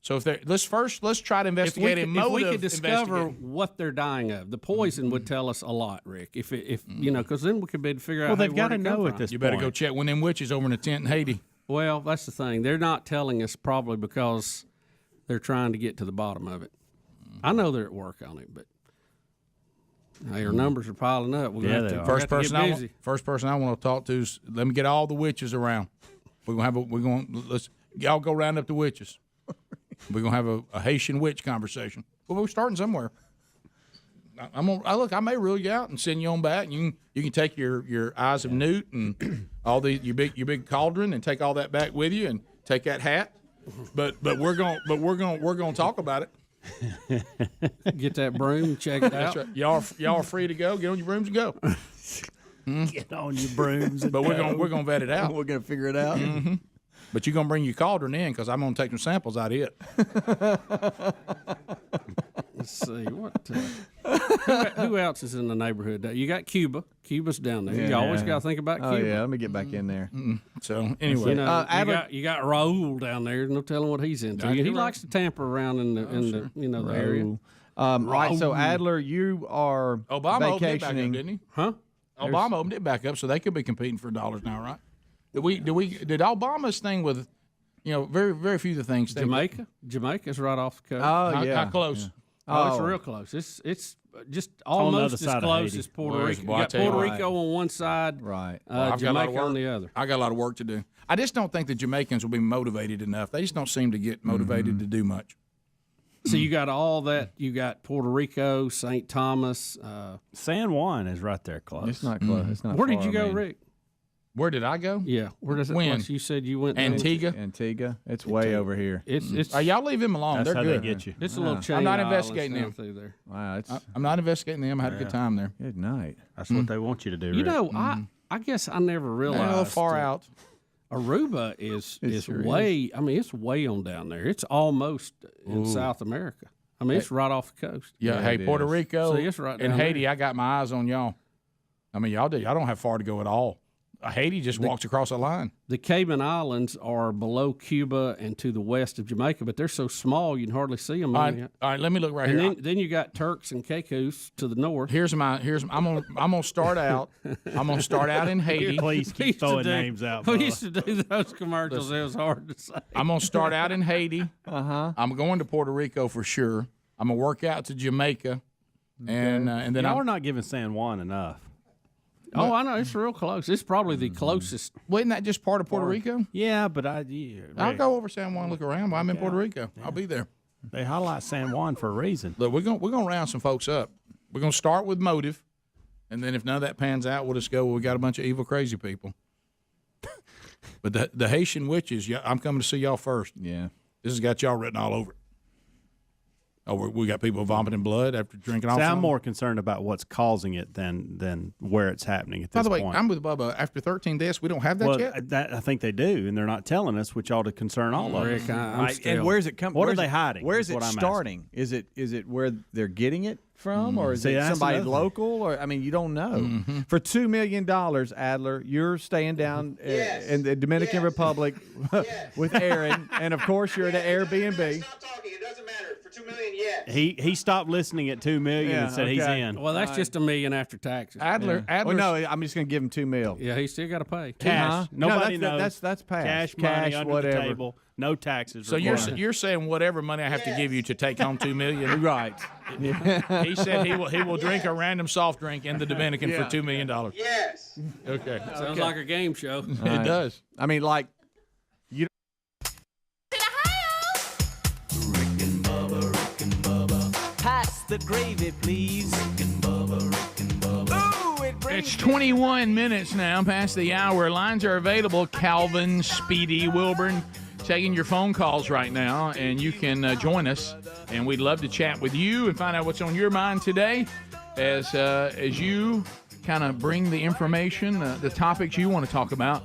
So if let's try to investigate a motive. If we could discover what they're dying of, the poison would tell us a lot, Rick. If you know, because then we could be able to figure out. Well, they've got to know at this You better go check one of them witches over in the tent in Haiti. Well, that's the thing. They're not telling us probably because they're trying to get to the bottom of it. I know they're at work on it, but hey, our numbers are piling up. First person I want to talk to is let me get all the witches around. Let's y'all go round up the witches. We're gonna have a Haitian witch conversation. Well, we're starting somewhere. I may rule you out and send you on back. And you can take your eyes of newt and all your big cauldron and take all that back with you and take that hat. But we're gonna talk about it. Get that broom and check it out. Right. Y'all are free to go. Get on your brooms and go. Get on your brooms. But we're gonna vet it out. We're gonna figure it out. Mm-hmm. But you're gonna bring your cauldron in because I'm gonna take some samples out of it. Let's see who else is in the neighborhood. You got Cuba. Cuba's down there. You always got to think about Cuba. Oh yeah, let me get back in there. So anyway, you got Raul down there. No telling what he's into. He likes to tamper around in the the area. Right. So Adler, you are Obama opened it back up, vacationing, didn't he? Huh? Obama opened it back up, so they could be competing for dollars now, right? Did Obama's thing with, very very few of the things. Jamaica's right off the coast. Oh yeah. How close? Yeah. Oh, it's real close. It's just almost as close as Puerto Rico. You got Puerto Rico on one side, right? Jamaica on the other. I got a lot of work to do. I just don't think the Jamaicans will be motivated enough. They just don't seem to get motivated to do much. So you got all that. You got Puerto Rico, St. Thomas. San Juan is right there close. It's not close. It's not. Where did far, you go, I mean. Rick? Where did I go? Yeah, where does it? When? You said you went to Antigua. It's way over here. It's y'all leave them alone. That's They're how good. they get you. It's a little chain. I'm not islands investigating them. through there. Wow, I'm not investigating them. I had a good time there. Good night. That's what they want you to do. You Rick. know, I guess I never realized. A little far out. Aruba is sure way. I mean, it's way on down there. It's almost in South America. I mean, it's right off the coast. Yeah. Hey, Puerto Rico See, it's right down and Haiti. there. I got my eyes on y'all. I mean, y'all don't have far to go at all. Haiti just walks across a line. The Cayman Islands are below Cuba and to the west of Jamaica, but they're so small you can hardly see them. All right, let me look right here. Then you got Turks and Caicos to the north. I'm gonna start out. I'm gonna start out in Haiti. Please keep throwing names out. We used to do those commercials. It was hard to say. I'm gonna start out in Haiti. I'm going to Puerto Rico for sure. I'm gonna work out to Jamaica, and then y'all are not giving San Juan enough. Oh, I know. It's real close. It's probably the closest. Wasn't that just part of Puerto Rico? Yeah, but I'll go over San Juan and look around. I'm in Puerto Rico. Yeah. I'll be there. They highlight San Juan for a reason. Look, we're gonna round some folks up. We're gonna start with motive, and then if none of that pans out, we'll just go. Well, we got a bunch of evil, crazy people. But the Haitian witches, I'm coming to see y'all first. Yeah, this has got y'all written all over it. Oh, we got people vomiting blood after drinking. I'm more concerned about what's causing it than where it's happening at this point. By the way, I'm with Bubba. After 13 deaths, we don't have that yet? I think they do, and they're not telling us, which ought to concern all of us. And where's it coming? What are they hiding? Where's it starting? Is it where they're getting it from, or is it somebody local? Or I mean, you don't know. For $2 million, Adler, you're staying down in the Dominican Republic with Aaron, and of course you're at an Airbnb. $2 million yet. He stopped listening at $2 million and said he's in. Well, that's just $1 million after taxes. Adler. Well, no, I'm just going to give him $2 million. Yeah, he still got to pay cash. Nobody knows. That's past. Cash money under whatever. the table. No taxes. So you're saying whatever money I have to give you to take home $2 million, right? He said he will drink a random soft drink in the Dominican for $2 million. Yes. Okay. Sounds like a game show. It does. I mean, like. Pass the gravy, please. Rick and Bubba. Ooh, it's 21 minutes now past the hour. Lines are available. Calvin, Speedy, Wilburn, taking your phone calls right now, and you can join us. And we'd love to chat with you and find out what's on your mind today. as you kind of bring the information, the topics you want to talk about,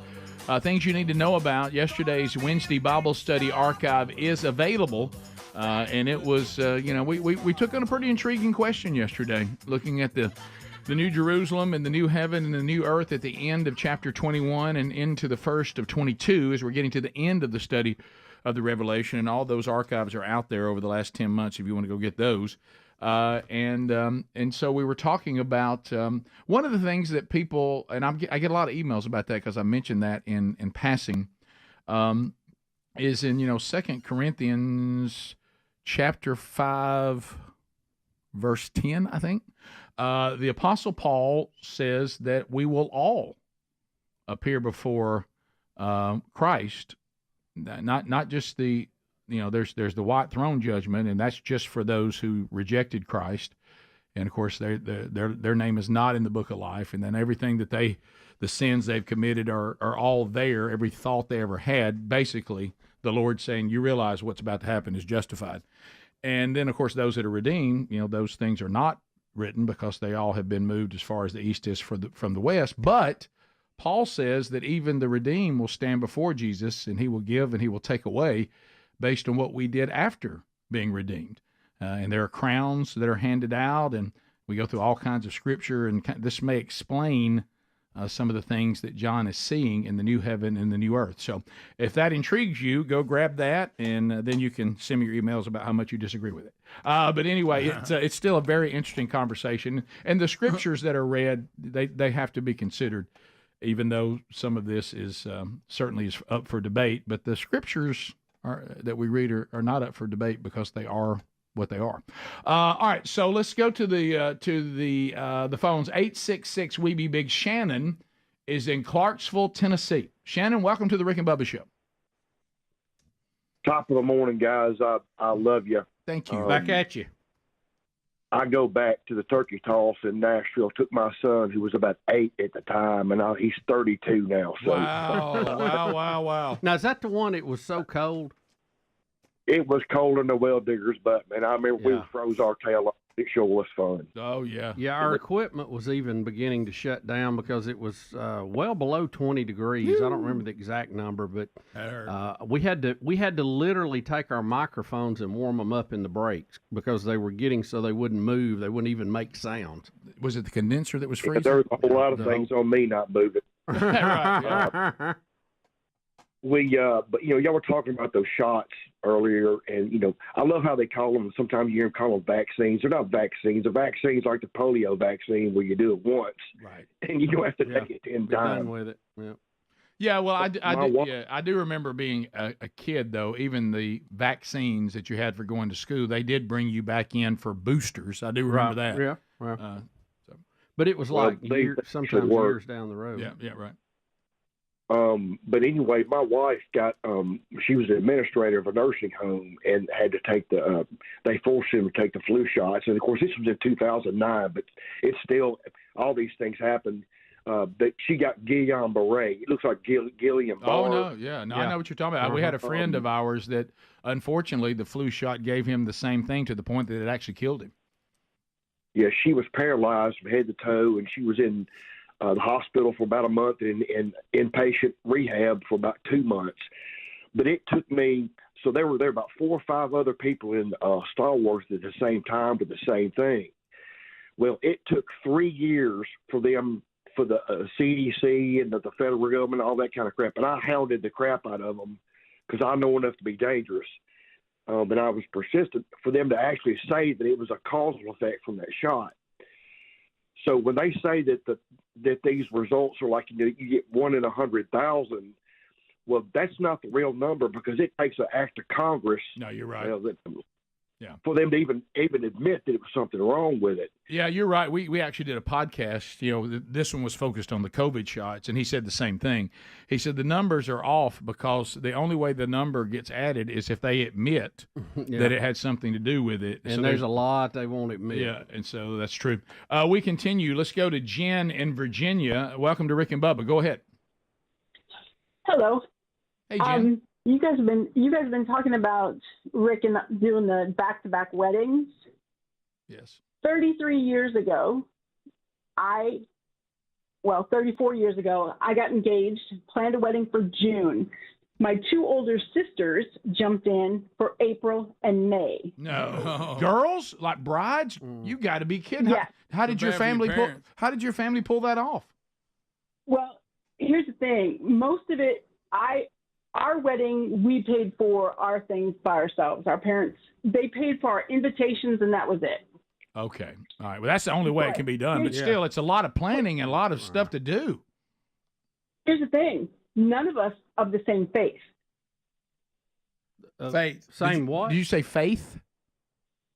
things you need to know about. Yesterday's Wednesday Bible study archive is available, and it was, we took on a pretty intriguing question yesterday, looking at the New Jerusalem and the new heaven and the new earth at the end of chapter 21 and into the first of 22 as we're getting to the end of the study of the Revelation. And all those archives are out there over the last 10 months if you want to go get those. And so we were talking about one of the things that people, and I get a lot of emails about that because I mentioned that in passing, is in 2 Corinthians chapter 5, verse 10, I think. The Apostle Paul says that we will all appear before Christ, not just the, there's the white throne judgment, and that's just for those who rejected Christ, and of course their name is not in the book of life, and then everything that the sins they've committed are all there, every thought they ever had, basically the Lord saying, you realize what's about to happen is justified. And then of course those that are redeemed, those things are not written because they all have been moved as far as the east is from the west. But Paul says that even the redeemed will stand before Jesus, and he will give and he will take away based on what we did after being redeemed. And there are crowns that are handed out, and we go through all kinds of scripture, and this may explain some of the things that John is seeing in the new heaven and the new earth. So if that intrigues you, go grab that, and then you can send me your emails about how much you disagree with it. But anyway, it's still a very interesting conversation. And the scriptures that are read, they have to be considered, even though some of this is certainly is up for debate. But the scriptures that we read are not up for debate because they are what they are. All right, so let's go to the phones. 866 We Be Big. Shannon is in Clarksville, Tennessee. Shannon, welcome to the Rick and Bubba Show. Top of the morning, guys. I love you. Thank you. Back at you. I go back to the turkey toss in Nashville. Took my son, who was about 8 at the time, and he's 32 now. So. Wow. Now, is that the one that was so cold? It was cold in the well digger's butt, man. I remember we froze our tail off. It sure was fun. Oh, yeah. Yeah, our equipment was even beginning to shut down because it was well below 20 degrees. I don't remember the exact number, but we had to literally take our microphones and warm them up in the breaks because they were getting so they wouldn't move. They wouldn't even make sound. Was it the condenser that was freezing? There was a whole lot of things on me not moving. Right. But y'all were talking about those shots earlier, and I love how they call them. Sometimes you hear them call them vaccines. They're not vaccines. A vaccine's like the polio vaccine, where you do it once, right? And you don't have to take it 10 times. Done with it. Yeah. Yeah, well, I do remember being a kid, though. Even the vaccines that you had for going to school, they did bring you back in for boosters. I do remember that. Yeah. Well, but it was sometimes years down the road. Yeah, right. But anyway, my wife got, she was an administrator of a nursing home and had to take they forced him to take the flu shots. And of course, this was in 2009, but it's still, all these things happen. But she got Guillain-Barré. It looks like Guillain-Barré. Oh, no, yeah. No, I know what you're talking about. We had a friend of ours that, unfortunately, the flu shot gave him the same thing to the point that it actually killed him. Yeah, she was paralyzed from head to toe, and she was in the hospital for about a month and in inpatient rehab for about 2 months. But it took me, so there were about 4 or 5 other people in Star Wars at the same time with the same thing. Well, it took 3 years for them, for the CDC and the federal government, all that kind of crap. And I hounded the crap out of them because I know enough to be dangerous. But I was persistent for them to actually say that it was a causal effect from that shot. So when they say that these results are like you get 1 in 100,000, well, that's not the real number because it takes an act of Congress. No, you're right. Yeah. For them to even admit that it was something wrong with it. Yeah, you're right. We actually did a podcast. This one was focused on the COVID shots, and he said the same thing. He said the numbers are off because the only way the number gets added is if they admit that it had something to do with it. And so there's a lot they won't admit. Yeah, and so that's true. We continue. Let's go to Jen in Virginia. Welcome to Rick and Bubba. Go ahead. Hello. Hey, Jen. You guys have been talking about Rick and doing the back-to-back weddings. Yes. 33 years ago, 34 years ago, I got engaged, planned a wedding for June. My 2 older sisters jumped in for April and May. No. Girls? Like brides? You got to be kidding. Yes. How did your family pull that off? Well, here's the thing. Most of it, our wedding, we paid for our things by ourselves. Our parents, they paid for our invitations, and that was it. Okay. All right. Well, that's the only way it can be done. But still, it's a lot of planning and a lot of stuff to do. Here's the thing. None of us of the same faith. Faith. Same what? Did you say faith?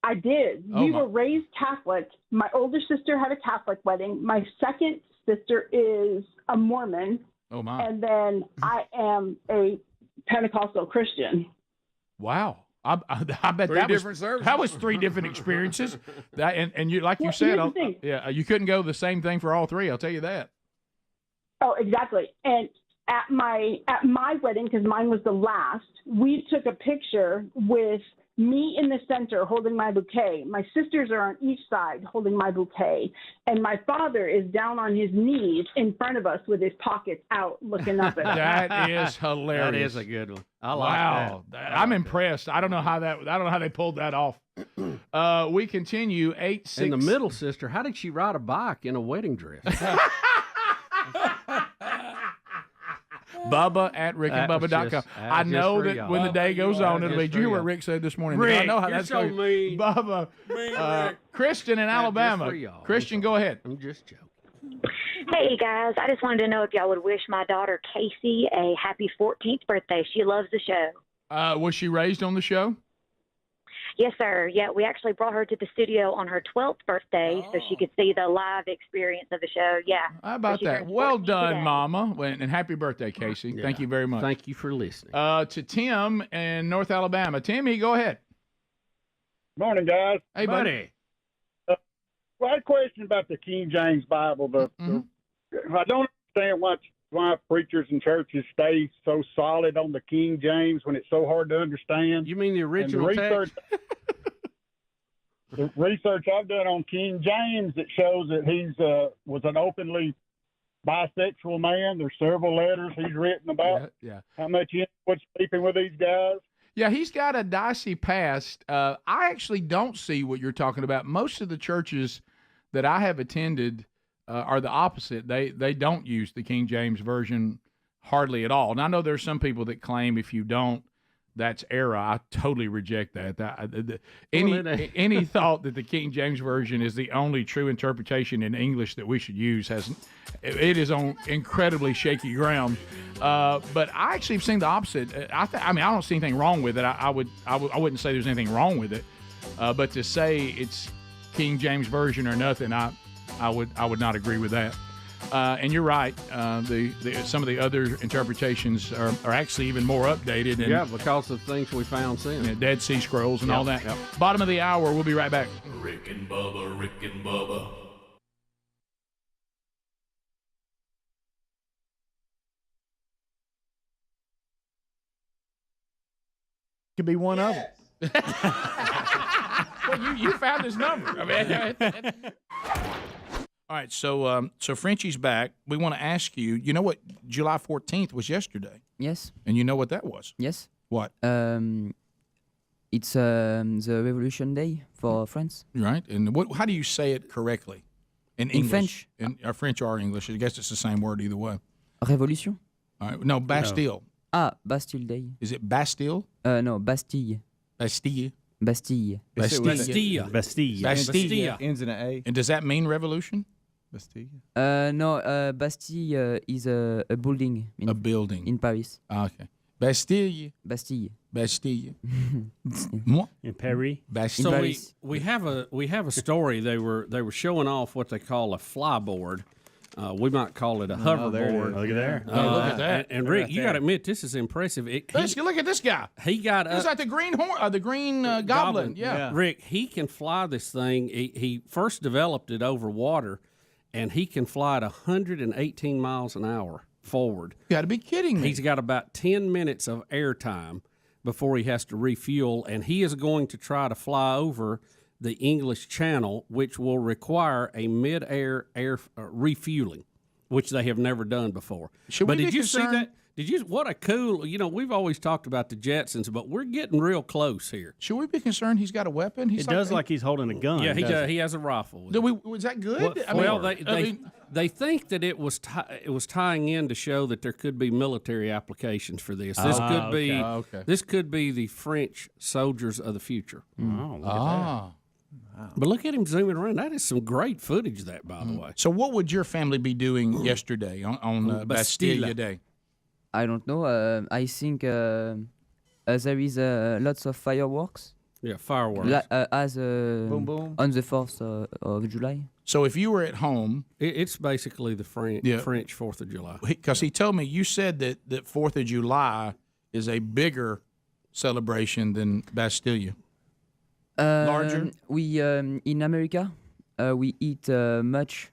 I did. We were raised Catholic. My older sister had a Catholic wedding. My second sister is a Mormon. Oh, my. And then I am a Pentecostal Christian. Wow. I bet that was 3 different experiences. And you, like you said, you couldn't go the same thing for all 3. I'll tell you that. Oh, exactly. And at my wedding, because mine was the last, we took a picture with me in the center holding my bouquet. My sisters are on each side holding my bouquet. And my father is down on his knees in front of us with his pockets out looking up at us. That is hilarious. That is a good one. I like wow. that. I'm impressed. I don't know how they pulled that off. We continue. 8-6. And the middle sister, how did she ride a bike in a wedding dress? Bubba at rickandbubba.com. I know that when the day goes on, it'll be. Did you hear what Rick said this morning? Rick, I know how you're that's so going. mean. Bubba. Christian in Alabama. Christian, go ahead. I'm just joking. Hey, guys. I just wanted to know if y'all would wish my daughter, Casey, a happy 14th birthday. She loves the show. Was she raised on the show? Yes, sir. Yeah, we actually brought her to the studio on her 12th birthday so she could see the live experience of the show. Yeah. How about that? Well done, Mama. And happy birthday, Casey. Yeah. Thank you very much. Thank you for listening. To Tim in North Alabama. Timmy, go ahead. Morning, guys. Hey, buddy. Well, I had a question about the King James Bible. I don't understand why preachers and churches stay so solid on the King James when it's so hard to understand. You mean the original text? The research I've done on King James, it shows that he's was an openly bisexual man. There's several letters he's written about how much he was sleeping with these guys. Yeah, he's got a dicey past. I actually don't see what you're talking about. Most of the churches that I have attended are the opposite. They don't use the King James Version hardly at all. And I know there's some people that claim if you don't, that's error. I totally reject that. Any thought that the King James Version is the only true interpretation in English that we should use it is on incredibly shaky ground. But I actually have seen the opposite. I don't see anything wrong with it. I wouldn't say there's anything wrong with it. But to say it's King James Version or nothing, I would not agree with that. And you're right. Some of the other interpretations are actually even more updated. And, because of things we found since. Dead Sea Scrolls and all that. Bottom of the hour. We'll be right back. Rick and Bubba, Rick and Bubba. Could be one of them. Well, you found his number. All right, so Frenchie's back. We want to ask you. You know what? July 14th was yesterday. Yes. And you know what that was? Yes. What? It's the Revolution Day for France. Right. And how do you say it correctly? In English. French. In French or English. I guess it's the same word either way. Révolution. All right. No, Bastille. Ah, Bastille Day. Is it Bastille? No, Bastille. Bastille. Bastille. Bastille. Bastille. Bastille. Ends in an A. And does that mean revolution? Bastille. No, Bastille is a building. A building. In Paris. Okay. Bastille. Bastille. Bastille. In Paris. Bastille. So Paris. we have a story. They were showing off what they call a flyboard. We might call it a hoverboard. Look at there. Look at that. And Rick, you got to admit, this is impressive. Look at this guy. He got He's like the green goblin. Yeah. Rick, he can fly this thing. He first developed it over water, and he can fly at 118 miles an hour forward. You got to be kidding me. He's got about 10 minutes of air time before he has to refuel, and he is going to try to fly over the English Channel, which will require a mid-air refueling, which they have never done before. But did you see that? What a cool, we've always talked about the Jetsons, but we're getting real close here. Should we be concerned he's got a weapon? It does like he's holding a gun. Yeah, he does. He has a rifle. Was that good? They think that it was tying in to show that there could be military applications for this. This could be the French soldiers of the future. Oh, look at that. But look at him zooming around. That is some great footage, that, by the way. So what would your family be doing yesterday on Bastille Day? I don't know. I think there is lots of fireworks. Yeah, fireworks. Boom, boom. On the 4th of July. So if you were at home... It's basically the French 4th of July. Because he told me, you said that 4th of July is a bigger celebration than Bastille. Larger? We, in America, we eat much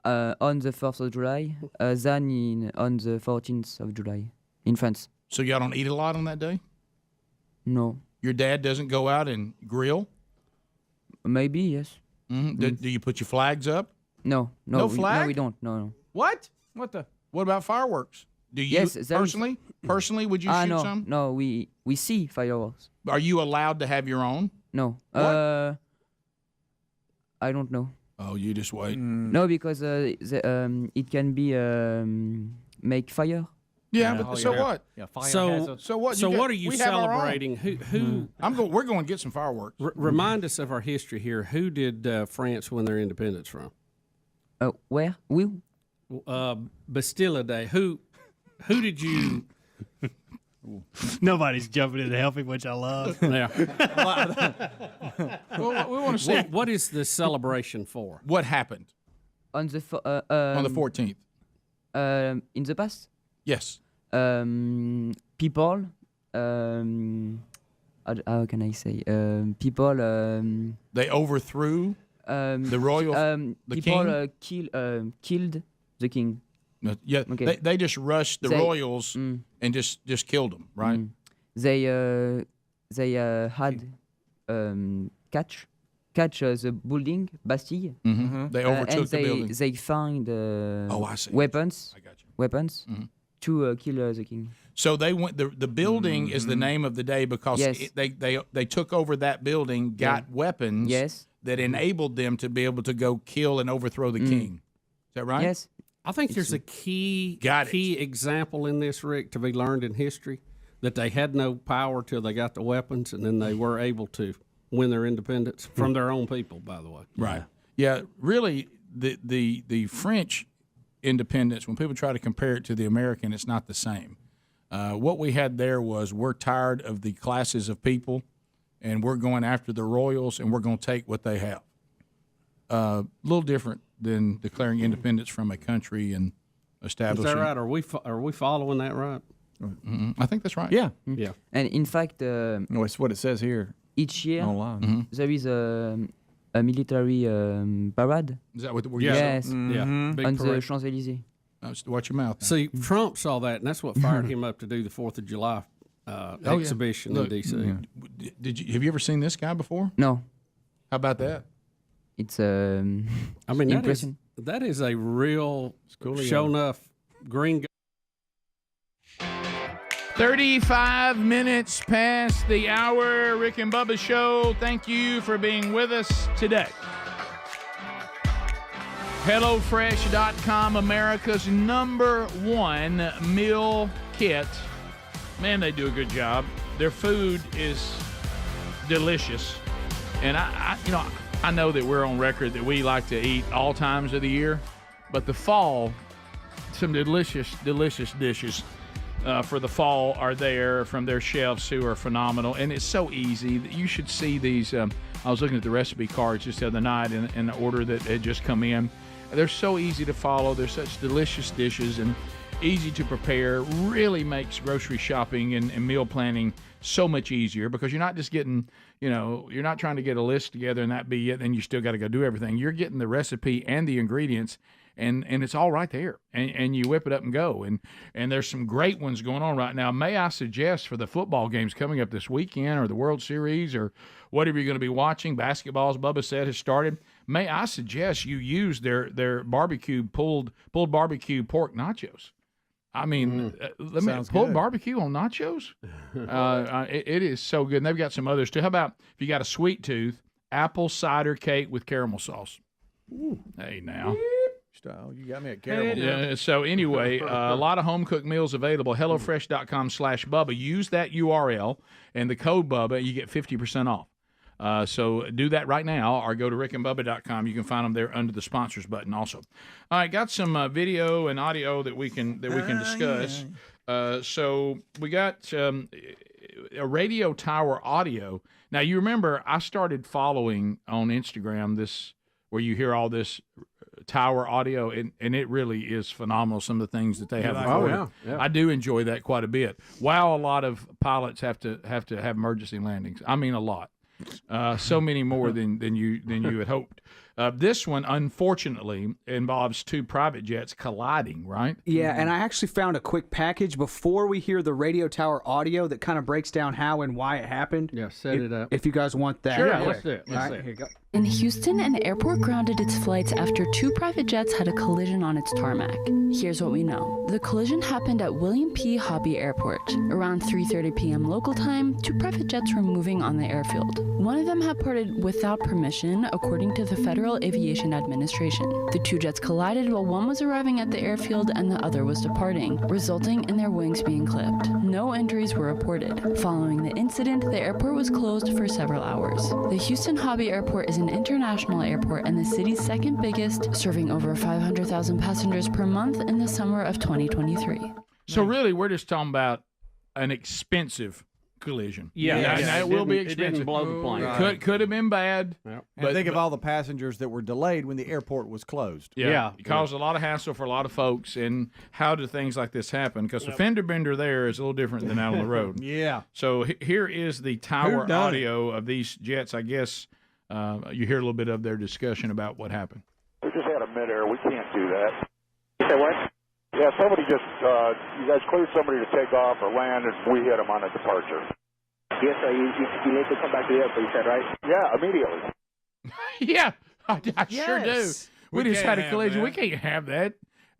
on the 4th of July than on the 14th of July in France. So y'all don't eat a lot on that day? No. Your dad doesn't go out and grill? Maybe, yes. Mm-hmm. Do you put your flags up? No. No flag? No, we don't. No. What? What about fireworks? Do you personally? Personally, would you shoot some? No, we see fireworks. Are you allowed to have your own? No. What? I don't know. Oh, you just wait. No, because it can be make fire. Yeah, but so what? Yeah, fire so what? So what are you celebrating? Who? We're going to get some fireworks. Remind us of our history here. Who did France win their independence from? Where? We? Bastille Day. Who did you? Nobody's jumping in to help him, which I love. Yeah. Well, we want to see. What is the celebration for? What happened on the 14th? In the past? Yes. People. How can I say? People. They overthrew the royal. The people king? Killed the king. No, yeah. Okay. They just rushed the royals and just killed them, right? They had catch the building Bastille. Mm-hmm. They overtook the building. They find I see. Weapons. I got you. Weapons to kill the king. So they went. The building is the name of the day because they took over that building, got weapons that enabled them to be able to go kill and overthrow the king. Is that right? Yes. I think there's a key example in this, Rick, to be learned in history, that they had no power till they got the weapons, and then they were able to win their independence from their own people, by the way. Right. Yeah, really, the French independence, when people try to compare it to the American, it's not the same. What we had there was we're tired of the classes of people, and we're going after the royals, and we're going to take what they have. A little different than declaring independence from a country and establishing. Is that right? Are we following that right? Mm-hmm. I think that's right. Yeah. Yeah. And in fact, it's what it says here. Each year, online. there is a military parade. Is that what we're Yes. Yeah. Big On parade. the Champs-Élysées. Watch your mouth. See, Trump saw that, and that's what fired him up to do the 4th of July exhibition in D.C. Have you ever seen this guy before? No. How about that? It's I mean, impression. that is a real show enough green. 35 minutes past the hour. Rick and Bubba Show. Thank you for being with us today. HelloFresh.com, America's #1 meal kit. Man, they do a good job. Their food is delicious. And I know that we're on record that we like to eat all times of the year, but the fall, some delicious dishes for the fall are there from their chefs who are phenomenal. And it's so easy. You should see these. I was looking at the recipe cards just the other night in the order that had just come in. They're so easy to follow. They're such delicious dishes and easy to prepare. Really makes grocery shopping and meal planning so much easier because you're not just getting, you're not trying to get a list together and that be it, and you still got to go do everything. You're getting the recipe and the ingredients, and it's all right there, and you whip it up and go. And there's some great ones going on right now. May I suggest for the football games coming up this weekend, or the World Series, or whatever you're going to be watching, basketball, as Bubba said, has started. May I suggest you use their barbecue pulled barbecue pork nachos. I mean, pulled barbecue on nachos. It is so good. And they've got some others too. How about if you got a sweet tooth, apple cider cake with caramel sauce? Ooh. Hey now. You got me at caramel. Yeah, so anyway, a lot of home cooked meals available. HelloFresh.com/Bubba. Use that URL and the code Bubba. You get 50% off. So do that right now, or go to rickandbubba.com. You can find them there under the sponsors button also. All right, got some video and audio that we can discuss. So we got a radio tower audio. Now, you remember I started following on Instagram this, where you hear all this tower audio, and it really is phenomenal, some of the things that they have recorded. Yeah. I do enjoy that quite a bit. Wow, a lot of pilots have to have emergency landings. I mean, a lot. So many more than you had hoped. This one, unfortunately, involves two private jets colliding, right? Yeah, and I actually found a quick package before we hear the radio tower audio that kind of breaks down how and why it happened. Yeah, set it up. If you guys want that. Sure, let's do it. All right, here you go. In Houston, an airport grounded its flights after two private jets had a collision on its tarmac. Here's what we know. The collision happened at William P. Hobby Airport. Around 3:30 p.m. local time, two private jets were moving on the airfield. One of them had parted without permission, according to the Federal Aviation Administration. The two jets collided while one was arriving at the airfield and the other was departing, resulting in their wings being clipped. No injuries were reported. Following the incident, the airport was closed for several hours. The Houston Hobby Airport is an international airport and the city's second biggest, serving over 500,000 passengers per month in the summer of 2023. So really, we're just talking about an expensive collision. Yeah. It will be expensive. It didn't blow the plane. Could have been bad. Yep. But think of all the passengers that were delayed when the airport was closed. Yeah. It caused a lot of hassle for a lot of folks. And how do things like this happen? Because the fender bender there is a little different than out on the road. Yeah. So here is the tower audio of these jets. I guess you hear a little bit of their discussion about what happened. We just had a midair. We can't do that. You say what? Yeah, somebody just, you guys cleared somebody to take off or land, and we hit them on a departure. Yes, sir. You need to come back to the airport, you said, right? Yeah, immediately. Yeah, I sure do. We just had a collision. That. We can't have that.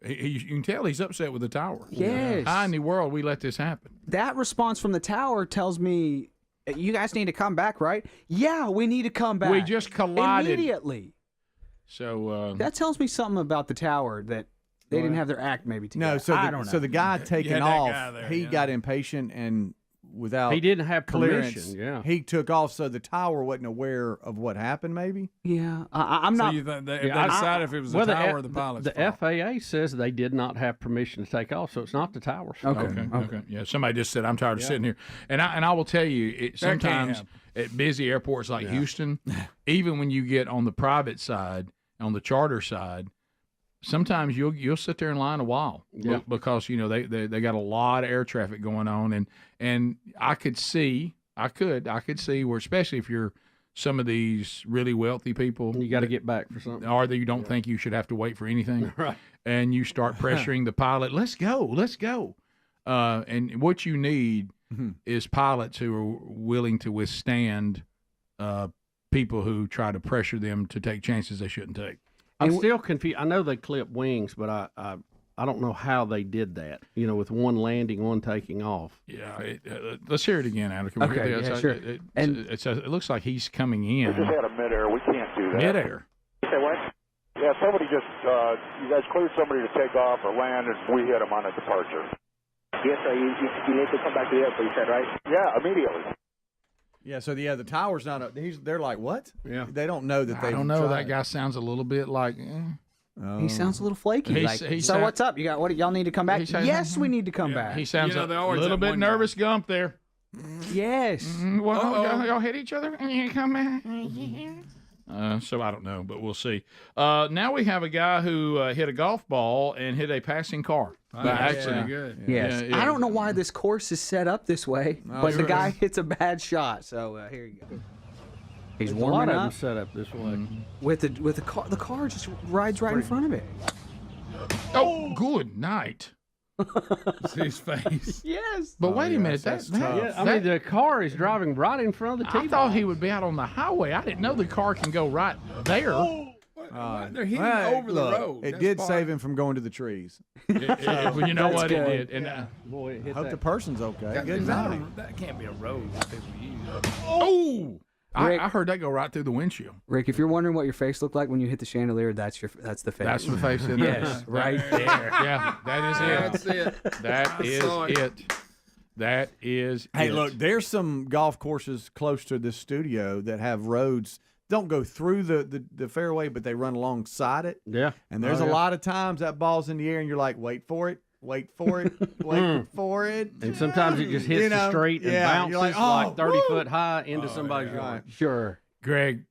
You can tell he's upset with the tower. Yes. How in the world we let this happen? That response from the tower tells me, you guys need to come back, right? Yeah, we need to come back. We just collided. Immediately. So that tells me something about the tower, that they didn't have their act maybe together. No, so I don't know. So the guy taking that off, guy there, he got impatient and without He didn't have clearance, permission. Yeah. he took off. So the tower wasn't aware of what happened. Maybe. Yeah, I'm So not. you think they decided if it was the tower or the pilot's The fault? FAA says they did not have permission to take off, so it's not the tower's fault. Okay. Yeah, somebody just said, I'm tired of sitting here. And I will tell you, sometimes at busy airports like Houston, even when you get on the private side, on the charter side, sometimes you'll sit there in line a while because they got a lot of air traffic going on, and I could see where, especially if you're some of these really wealthy people, You got to get back for something. or that you don't think you should have to wait for anything, Right. and you start pressuring the pilot, let's go. And what you need is pilots who are willing to withstand people who try to pressure them to take chances they shouldn't take. I'm still confused. I know they clip wings, but I don't know how they did that. With one landing, one taking off. Yeah, let's hear it again, Adam. Can we hear this? Sure. It looks like he's coming in. We just had a midair. We can't do that. Midair. You say what? Yeah, somebody just, you guys cleared somebody to take off or land, and we hit them on a departure. Yes, sir. You need to come back to the airport, you said, right? Yeah, immediately. Yeah. So the tower's not. They're like, what? Yeah. They don't know that they. I don't know. That guy sounds a little bit like. He sounds a little flaky. So what's up? You got what? Y'all need to come back? Yes, we need to come back. He sounds a always little that bit one nervous. Gump there. Yes. Well, y'all hit each other and you come back. So I don't know, but we'll see. Now we have a guy who hit a golf ball and hit a passing car by accident. Good. Yes. Yeah. I don't know why this course is set up this way, but the guy hits a bad shot. So here you go. He's There's a lot warming of them up set up this way. with the car. The car just rides right in front of it. Oh, good night. See his face. Yes. But wait a minute. Yeah, I mean, the car is driving right in front of the T-bone. I thought he would be out on the highway. I didn't know the car can go right there. They're hitting over the road. It That's did fine. save him from going to the trees. Well, you know what it did. And Boy, it hit Hope that. the person's okay. That, Good night. that can't be a road that people use. Oh, Rick- I heard that go right through the windshield. Rick, if you're wondering what your face looked like when you hit the chandelier, that's the face. That's the face in there. Yes, right there. Yeah, that is it. That's it. That I is saw it. it. That is Hey, it. look, there's some golf courses close to this studio that have roads. Don't go through the fairway, but they run alongside it. Yeah. And there's a lot of times that ball's in the air, and you're like, wait for it, wait for it, wait for it. And sometimes it just hits the street and bounces you're like, like 30 woo! foot high into somebody's yard. Sure. Greg,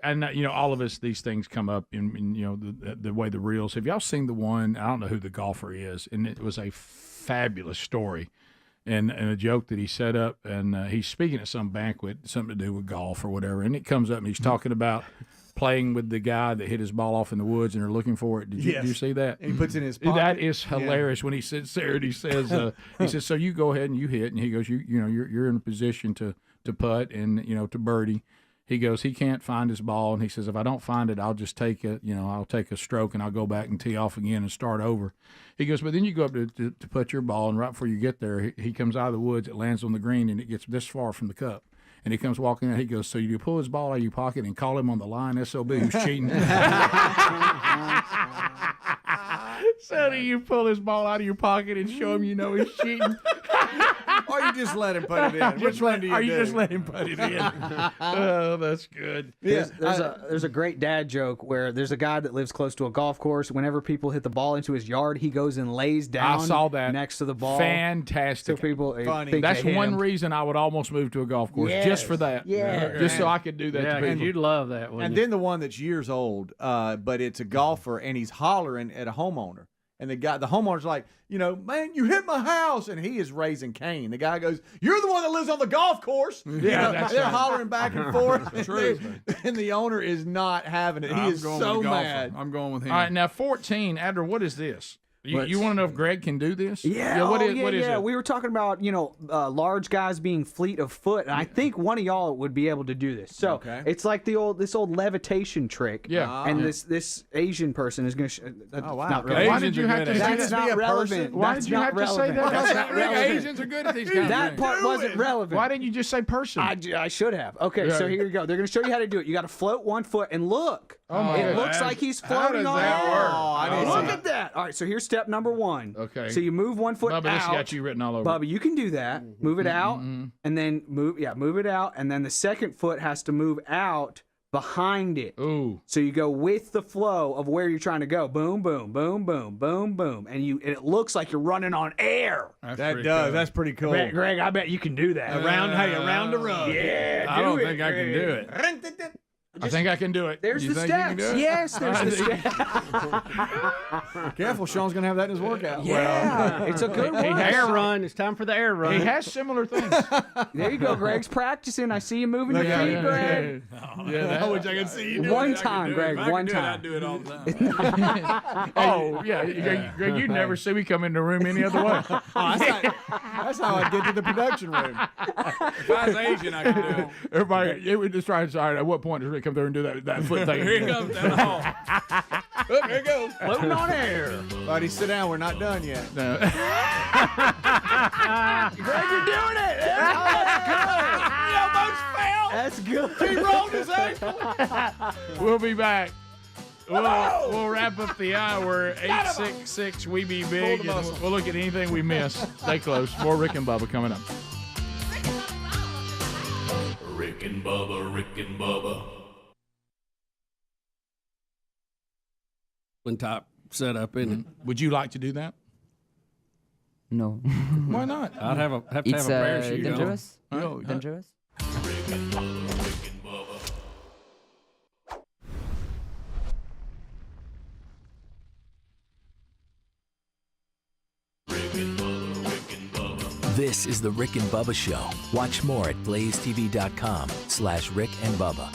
and all of us, these things come up in the way the reels. Have y'all seen the one? I don't know who the golfer is, and it was a fabulous story, and a joke that he set up, and he's speaking at some banquet, something to do with golf or whatever, and it comes up, and he's talking about playing with the guy that hit his ball off in the woods, and they're looking for it. Did you see that? And he puts it in his pocket. That is hilarious when he sits there and he says, so you go ahead and you hit, and he goes, you're in a position to putt and to birdie. He goes, he can't find his ball, and he says, if I don't find it, I'll just take I'll take a stroke and I'll go back and tee off again and start over. He goes, but then you go up to put your ball, and right before you get there, he comes out of the woods, it lands on the green, and it gets this far from the cup. And he comes walking out. He goes, so you pull his ball out of your pocket and call him on the line, SOB, who's cheating. So do you pull his ball out of your pocket and show him he's cheating? Or you just let him put it in. Which one do you do? You just let him put it in? Oh, that's good. There's a great dad joke where there's a guy that lives close to a golf course. Whenever people hit the ball into his yard, he goes and lays down. I saw that next to the ball. Fantastic. So people Funny. That's think one him. reason I would almost move to a golf course just for that. Yeah. Just so I could do that. Yeah, to 'cause people. you'd love that one. And then the one that's years old, but it's a golfer, and he's hollering at a homeowner. And the homeowner's like, man, you hit my house. And he is raising Cain. The guy goes, you're the one that lives on the golf course. Yeah, they're hollering back and forth. True. And the owner is not having it. He I'm is going so with the golfer. mad. I'm going with him. All right, now 14, Adler, what is this? You want to know if Greg can do this? Yeah, What is it? We were talking about large guys being fleet of foot, and I think one of y'all would be able to do this. So it's like this old levitation trick. Yeah. And this Asian person is going to. Oh, wow. Not Okay. relevant. Why did you have to say That's that? not relevant. Why That's did you not have to say relevant. that? That's not relevant. Asians are good at these kind of That things. part wasn't relevant. Why didn't you just say person? I should have. Okay, so here you go. They're going to show you how to do it. You got to float 1 foot and look. Oh, my It God. looks like he's How floating does on that air. work? Oh, I didn't Look see at that. All right, so here's step number 1. Okay. So you move 1 foot Bubba, out. this got you written all over. Bubba, you can do that. Move it out, and then move it out, and then the second foot has to move out behind it. Ooh. So you go with the flow of where you're trying to go. Boom, boom, boom, boom, boom, boom, and it looks like you're running on air. That does. Cool. That's pretty cool. Greg, I bet you can do that. Around the rug. Yeah, I don't do think it, I can do it. I think I can do it. There's You the think you can steps. do it? Yes, there's the steps. Careful, Sean's going to have that in his workout. Yeah, it's a good one. Air run. It's time for the air run. He has similar things. There you go. Greg's practicing. I see you moving your feet, Greg. I wish I could see you do One it. I time, could do Greg, it. If I one could do it, time. I'd do it all the time. Oh, yeah. Greg, you'd never see me come in the room any other way. That's how I get to the production room. If I was Asian, I could do it. Everybody, it would just try to decide at what point does Rick come there and do that foot thing. Here he comes down the hall. Oh, here he goes. Floating on air. Buddy, sit down. We're not done yet. No. Greg, you're doing it. He almost fell. That's good. He rolled his ankle. We'll be back. We'll wrap up the hour. 866 We Be Big. And we'll look at anything we miss. Stay close. More Rick and Bubba coming up. Rick and Bubba, Rick and Bubba. Type setup, isn't it? Would you like to do that? No. Why not? I'd have to have a It's parachute. dangerous. No. Dangerous. Rick and Bubba, Rick and Bubba. Rick and Bubba, Rick and Bubba. This is the Rick and Bubba Show. Watch more at blazetv.com/Rick and Bubba.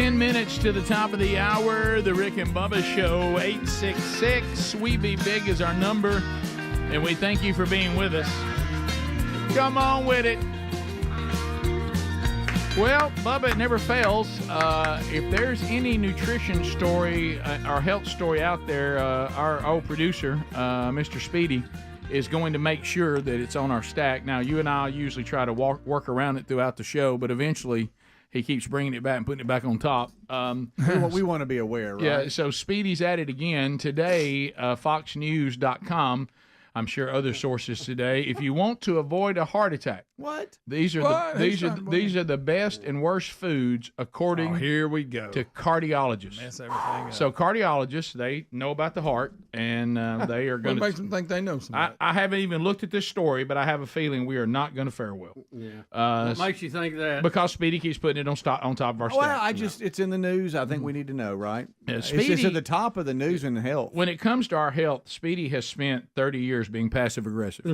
10 minutes to the top of the hour. The Rick and Bubba Show, 866-WE-BE-BIG is our number. And we thank you for being with us. Come on with it. Well, Bubba, it never fails. If there's any nutrition story or health story out there, our old producer, Mr. Speedy, is going to make sure that it's on our stack. Now, you and I usually try to work around it throughout the show, but eventually he keeps bringing it back and putting it back on top. We want to be aware, right? Yeah, so Speedy's at it again. Today, foxnews.com, I'm sure other sources today, if you want to avoid a heart attack. What? These are the best and worst foods according here we go. to cardiologists. Mess everything up. So cardiologists, they know about the heart, and they are going to. What makes them think they know something? I haven't even looked at this story, but I have a feeling we are not going to fare well. Yeah. What makes you think that? Because Speedy keeps putting it on top of our stack. Well, it's in the news. I think we need to know, right? Yeah, it's just at the top of the news and health. When it comes to our health, Speedy has spent 30 years being passive aggressive.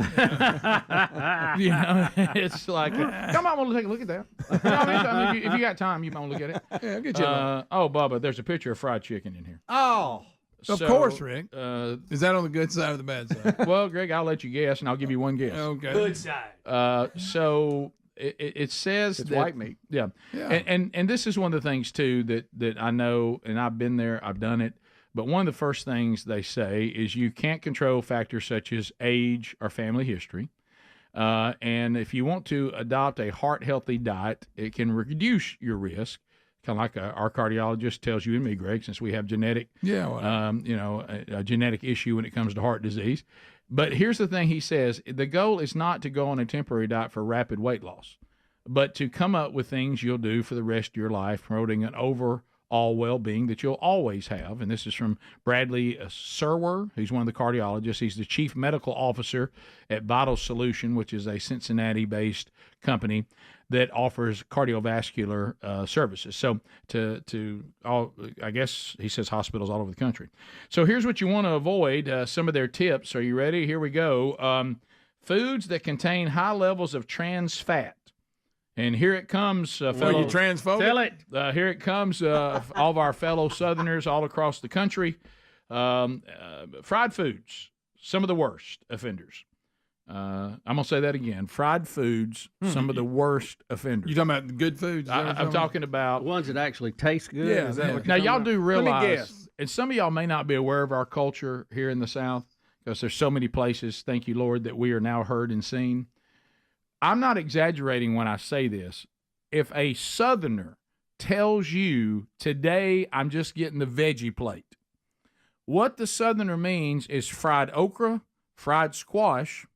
It's like, come on, I want to take a look at that. I mean, if you got time, you want to look at it. Yeah, good job. Bubba, there's a picture of fried chicken in here. Oh, of course, Rick. Is that on the good side or the bad side? Well, Greg, I'll let you guess, and I'll give you one guess. Okay. Good side. So it says it's that, white meat. Yeah. And this is one of the things, too, that I know, and I've been there, I've done it. But one of the first things they say is you can't control factors such as age or family history. And if you want to adopt a heart-healthy diet, it can reduce your risk, kind of like our cardiologist tells you and me, Greg, since we have genetic, a genetic issue when it comes to heart disease. But here's the thing he says. The goal is not to go on a temporary diet for rapid weight loss, but to come up with things you'll do for the rest of your life, promoting an overall well-being that you'll always have. And this is from Bradley Serwer, who's one of the cardiologists. He's the chief medical officer at Vital Solution, which is a Cincinnati-based company that offers cardiovascular services. So to all, I guess he says hospitals all over the country. So here's what you want to avoid, some of their tips. Are you ready? Here we go. Foods that contain high levels of trans fat. And here it comes, fellow. You transphobic? Tell it. Here it comes, all of our fellow Southerners all across the country. Fried foods, some of the worst offenders. I'm going to say that again. Fried foods, some of the worst offenders. You talking about the good foods? I'm talking about ones that actually taste good. Yeah. Is that what now, y'all do realize, let me guess. And some of y'all may not be aware of our culture here in the South because there's so many places, thank you, Lord, that we are now heard and seen. I'm not exaggerating when I say this. If a Southerner tells you, today I'm just getting the veggie plate, what the Southerner means is fried okra, fried squash,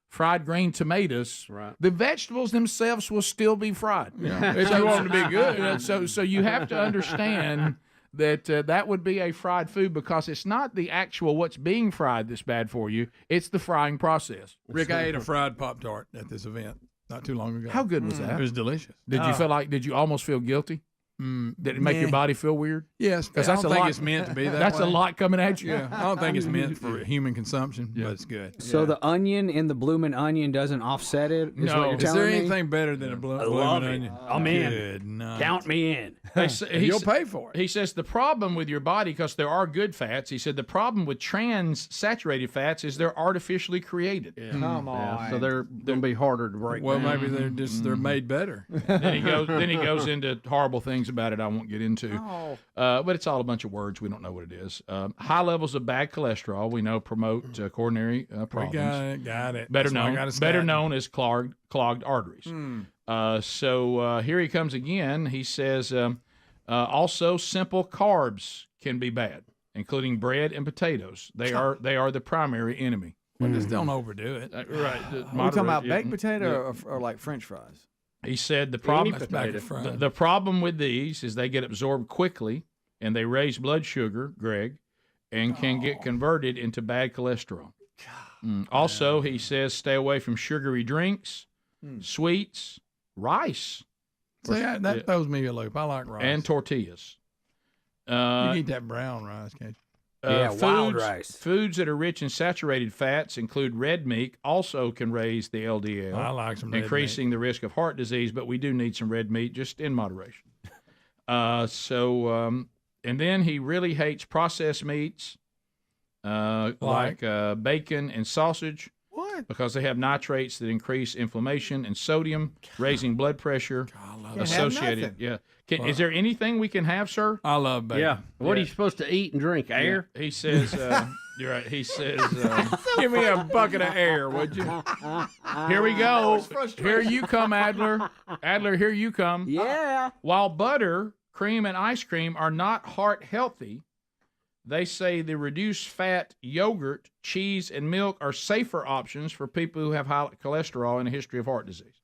fried green tomatoes. Right. The vegetables themselves will still be fried. Yeah. If you want them to be good. So you have to understand that that would be a fried food because it's not the actual what's being fried that's bad for you. It's the frying process. Rick, I ate a fried Pop-Tart at this event not too long ago. How good was that? It was delicious. Did you almost feel guilty? Did it make your body feel weird? Yes, because I don't think it's meant to be that That's way. a lot coming at you. Yeah, I don't think it's meant for human consumption, but it's good. So the onion in the bloomin' onion doesn't offset it? Is No. what you're Is telling there me? anything better than a bloomin' onion? I'm in. Good night. Count me in. You'll pay for it. He says the problem with your body, because there are good fats, he said the problem with trans-saturated fats is they're artificially created. Yeah. Come on. Yeah, so they're going to be harder to break Well, down. maybe they're made better. Then he goes into horrible things about it I won't get into. But it's all a bunch of words. We don't know what it is. High levels of bad cholesterol, we know, promote coronary problems. Got it. Better That's why I got a known statin. as clogged arteries. So here he comes again. He says also simple carbs can be bad, including bread and potatoes. They are the primary enemy. Well, just don't overdo it. Right. Are we talking about baked potato or like French fries? He said the problem with these is they get absorbed quickly and they raise blood sugar, Greg, and can get converted into bad cholesterol. Also, he says stay away from sugary drinks, sweets, rice. See, that throws me a loop. I like rice. And tortillas. You can eat that brown rice, can't you? wild rice. Foods that are rich in saturated fats include red meat, also can raise the LDL. I like some red increasing meat. the risk of heart disease, but we do need some red meat just in moderation. And then he really hates processed meats, like bacon and sausage. What? Because they have nitrates that increase inflammation and sodium, raising blood pressure associated. Yeah. Is there anything we can have, sir? I love bacon. Yeah. What are you supposed to eat and drink? Air? Yeah. He says, you're right. He says, give me a bucket of air, would you? Here we go. Here you come, Adler. Adler, here you come. Yeah. While butter, cream, and ice cream are not heart healthy, they say the reduced fat yogurt, cheese, and milk are safer options for people who have high cholesterol and a history of heart disease.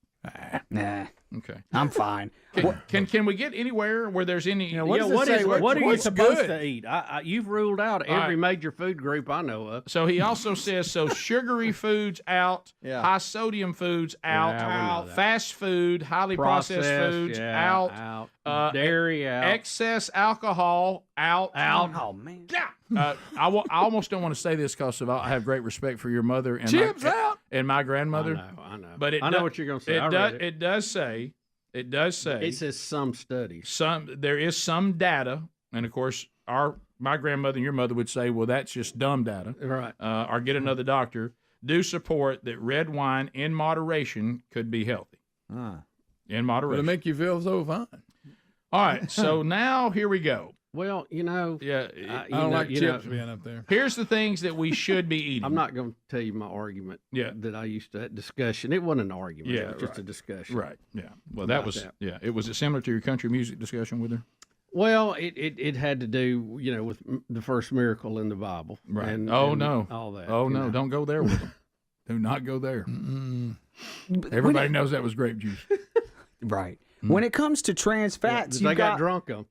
Nah. Okay. I'm fine. Can we get anywhere where there's any? What are you supposed to eat? You've ruled out every major food group I know of. So he also says sugary foods out, high sodium foods out, fast food, highly processed foods out, dairy out, excess alcohol out. Oh man. I almost don't want to say this because I have great respect for your mother and and my grandmother. I know. But I know what you're going to say. It does say. It says some studies. There is some data, and of course, my grandmother and your mother would say, "Well, that's just dumb data." Right. Or get another doctor. Do support that red wine in moderation could be healthy. In moderation. It'll make you feel so fine. All right. So now here we go. Well, yeah, I don't like chips being up there. Here's the things that we should be eating. I'm not going to tell you my argument. That I used to discussion. It wasn't an argument. It was just a discussion. Right. Yeah. Well, that was. Yeah. Was it similar to your country music discussion with her? Well, it had to do with the first miracle in the Bible. Right. And all that. Oh no! Don't go there with them. Do not go there. Everybody knows that was grape juice. Right. When it comes to trans fats, they got drunk on.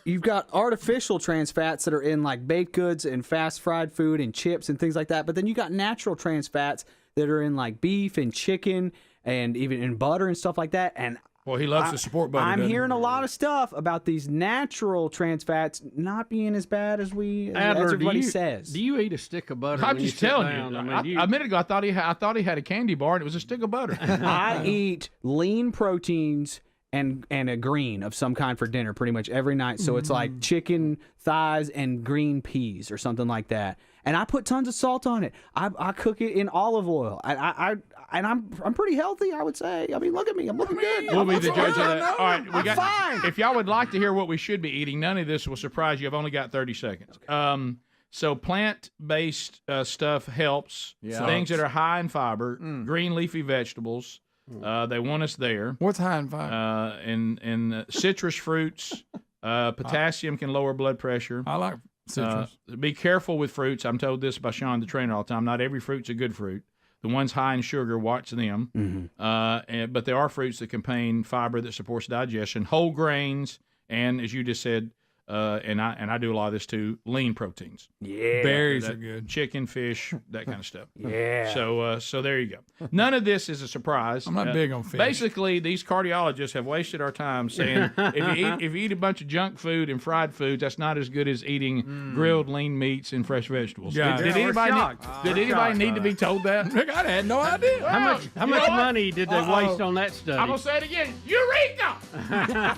You've got artificial trans fats that are in like baked goods and fast fried food and chips and things like that. But then you got natural trans fats that are in like beef and chicken and even in butter and stuff like that. And well, he loves to support butter. I'm hearing a lot of stuff about these natural trans fats not being as bad as everybody says. Do you eat a stick of butter? I'm just telling you. A minute ago, I thought he had a candy bar and it was a stick of butter. I eat lean proteins and a green of some kind for dinner pretty much every night. So it's like chicken thighs and green peas or something like that. And I put tons of salt on it. I cook it in olive oil. And I'm pretty healthy, I would say. I mean, look at me. I'm looking good. We'll be the judge of that. All right, I'm fine. If y'all would like to hear what we should be eating, none of this will surprise you. I've only got 30 seconds. Okay. So plant-based stuff helps. Yeah. Things that are high in fiber, green leafy vegetables. They want us there. What's high in fiber? And citrus fruits. Potassium can lower blood pressure. I like citrus. Be careful with fruits. I'm told this by Sean the trainer all the time. Not every fruit's a good fruit. The ones high in sugar, watch them. But there are fruits that contain fiber that supports digestion. Whole grains, and as you just said, and I do a lot of this too, lean proteins. Yeah. Berries are good. Chicken, fish, that kind of stuff. Yeah. So there you go. None of this is a surprise. I'm not big on fish. Basically, these cardiologists have wasted our time saying if you eat a bunch of junk food and fried foods, that's not as good as eating grilled lean meats and fresh vegetables. Did anybody need to be told that? Rick, I had no idea. How much money did they waste on that study? I'm going to say it again. Eureka!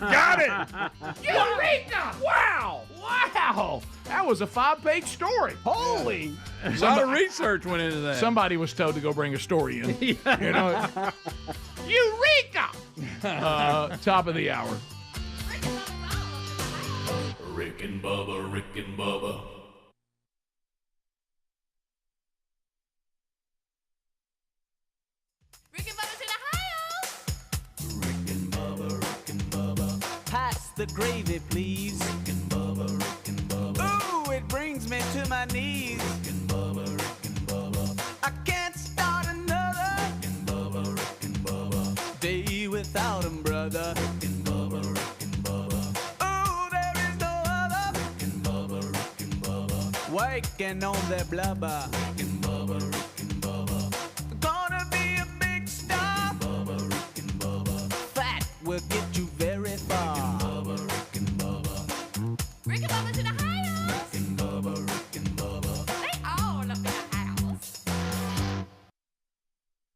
Got it! Eureka! Wow! That was a 5-page story. Holy! A lot of research went into that. Somebody was told to go bring a story in. Eureka! Top of the hour. Rick and Bubba, Rick and Bubba. Rick and Bubba, Rick and Bubba. Pass the gravy, please. Rick and Bubba, Rick and Bubba. Ooh, it brings me to my knees. Rick and Bubba, Rick and Bubba. I can't start another. Rick and Bubba, Rick and Bubba. Day without 'em, brother. Rick and Bubba, Rick and Bubba. Ooh, there is no other. Rick and Bubba, Rick and Bubba. Working on their blubber. Rick and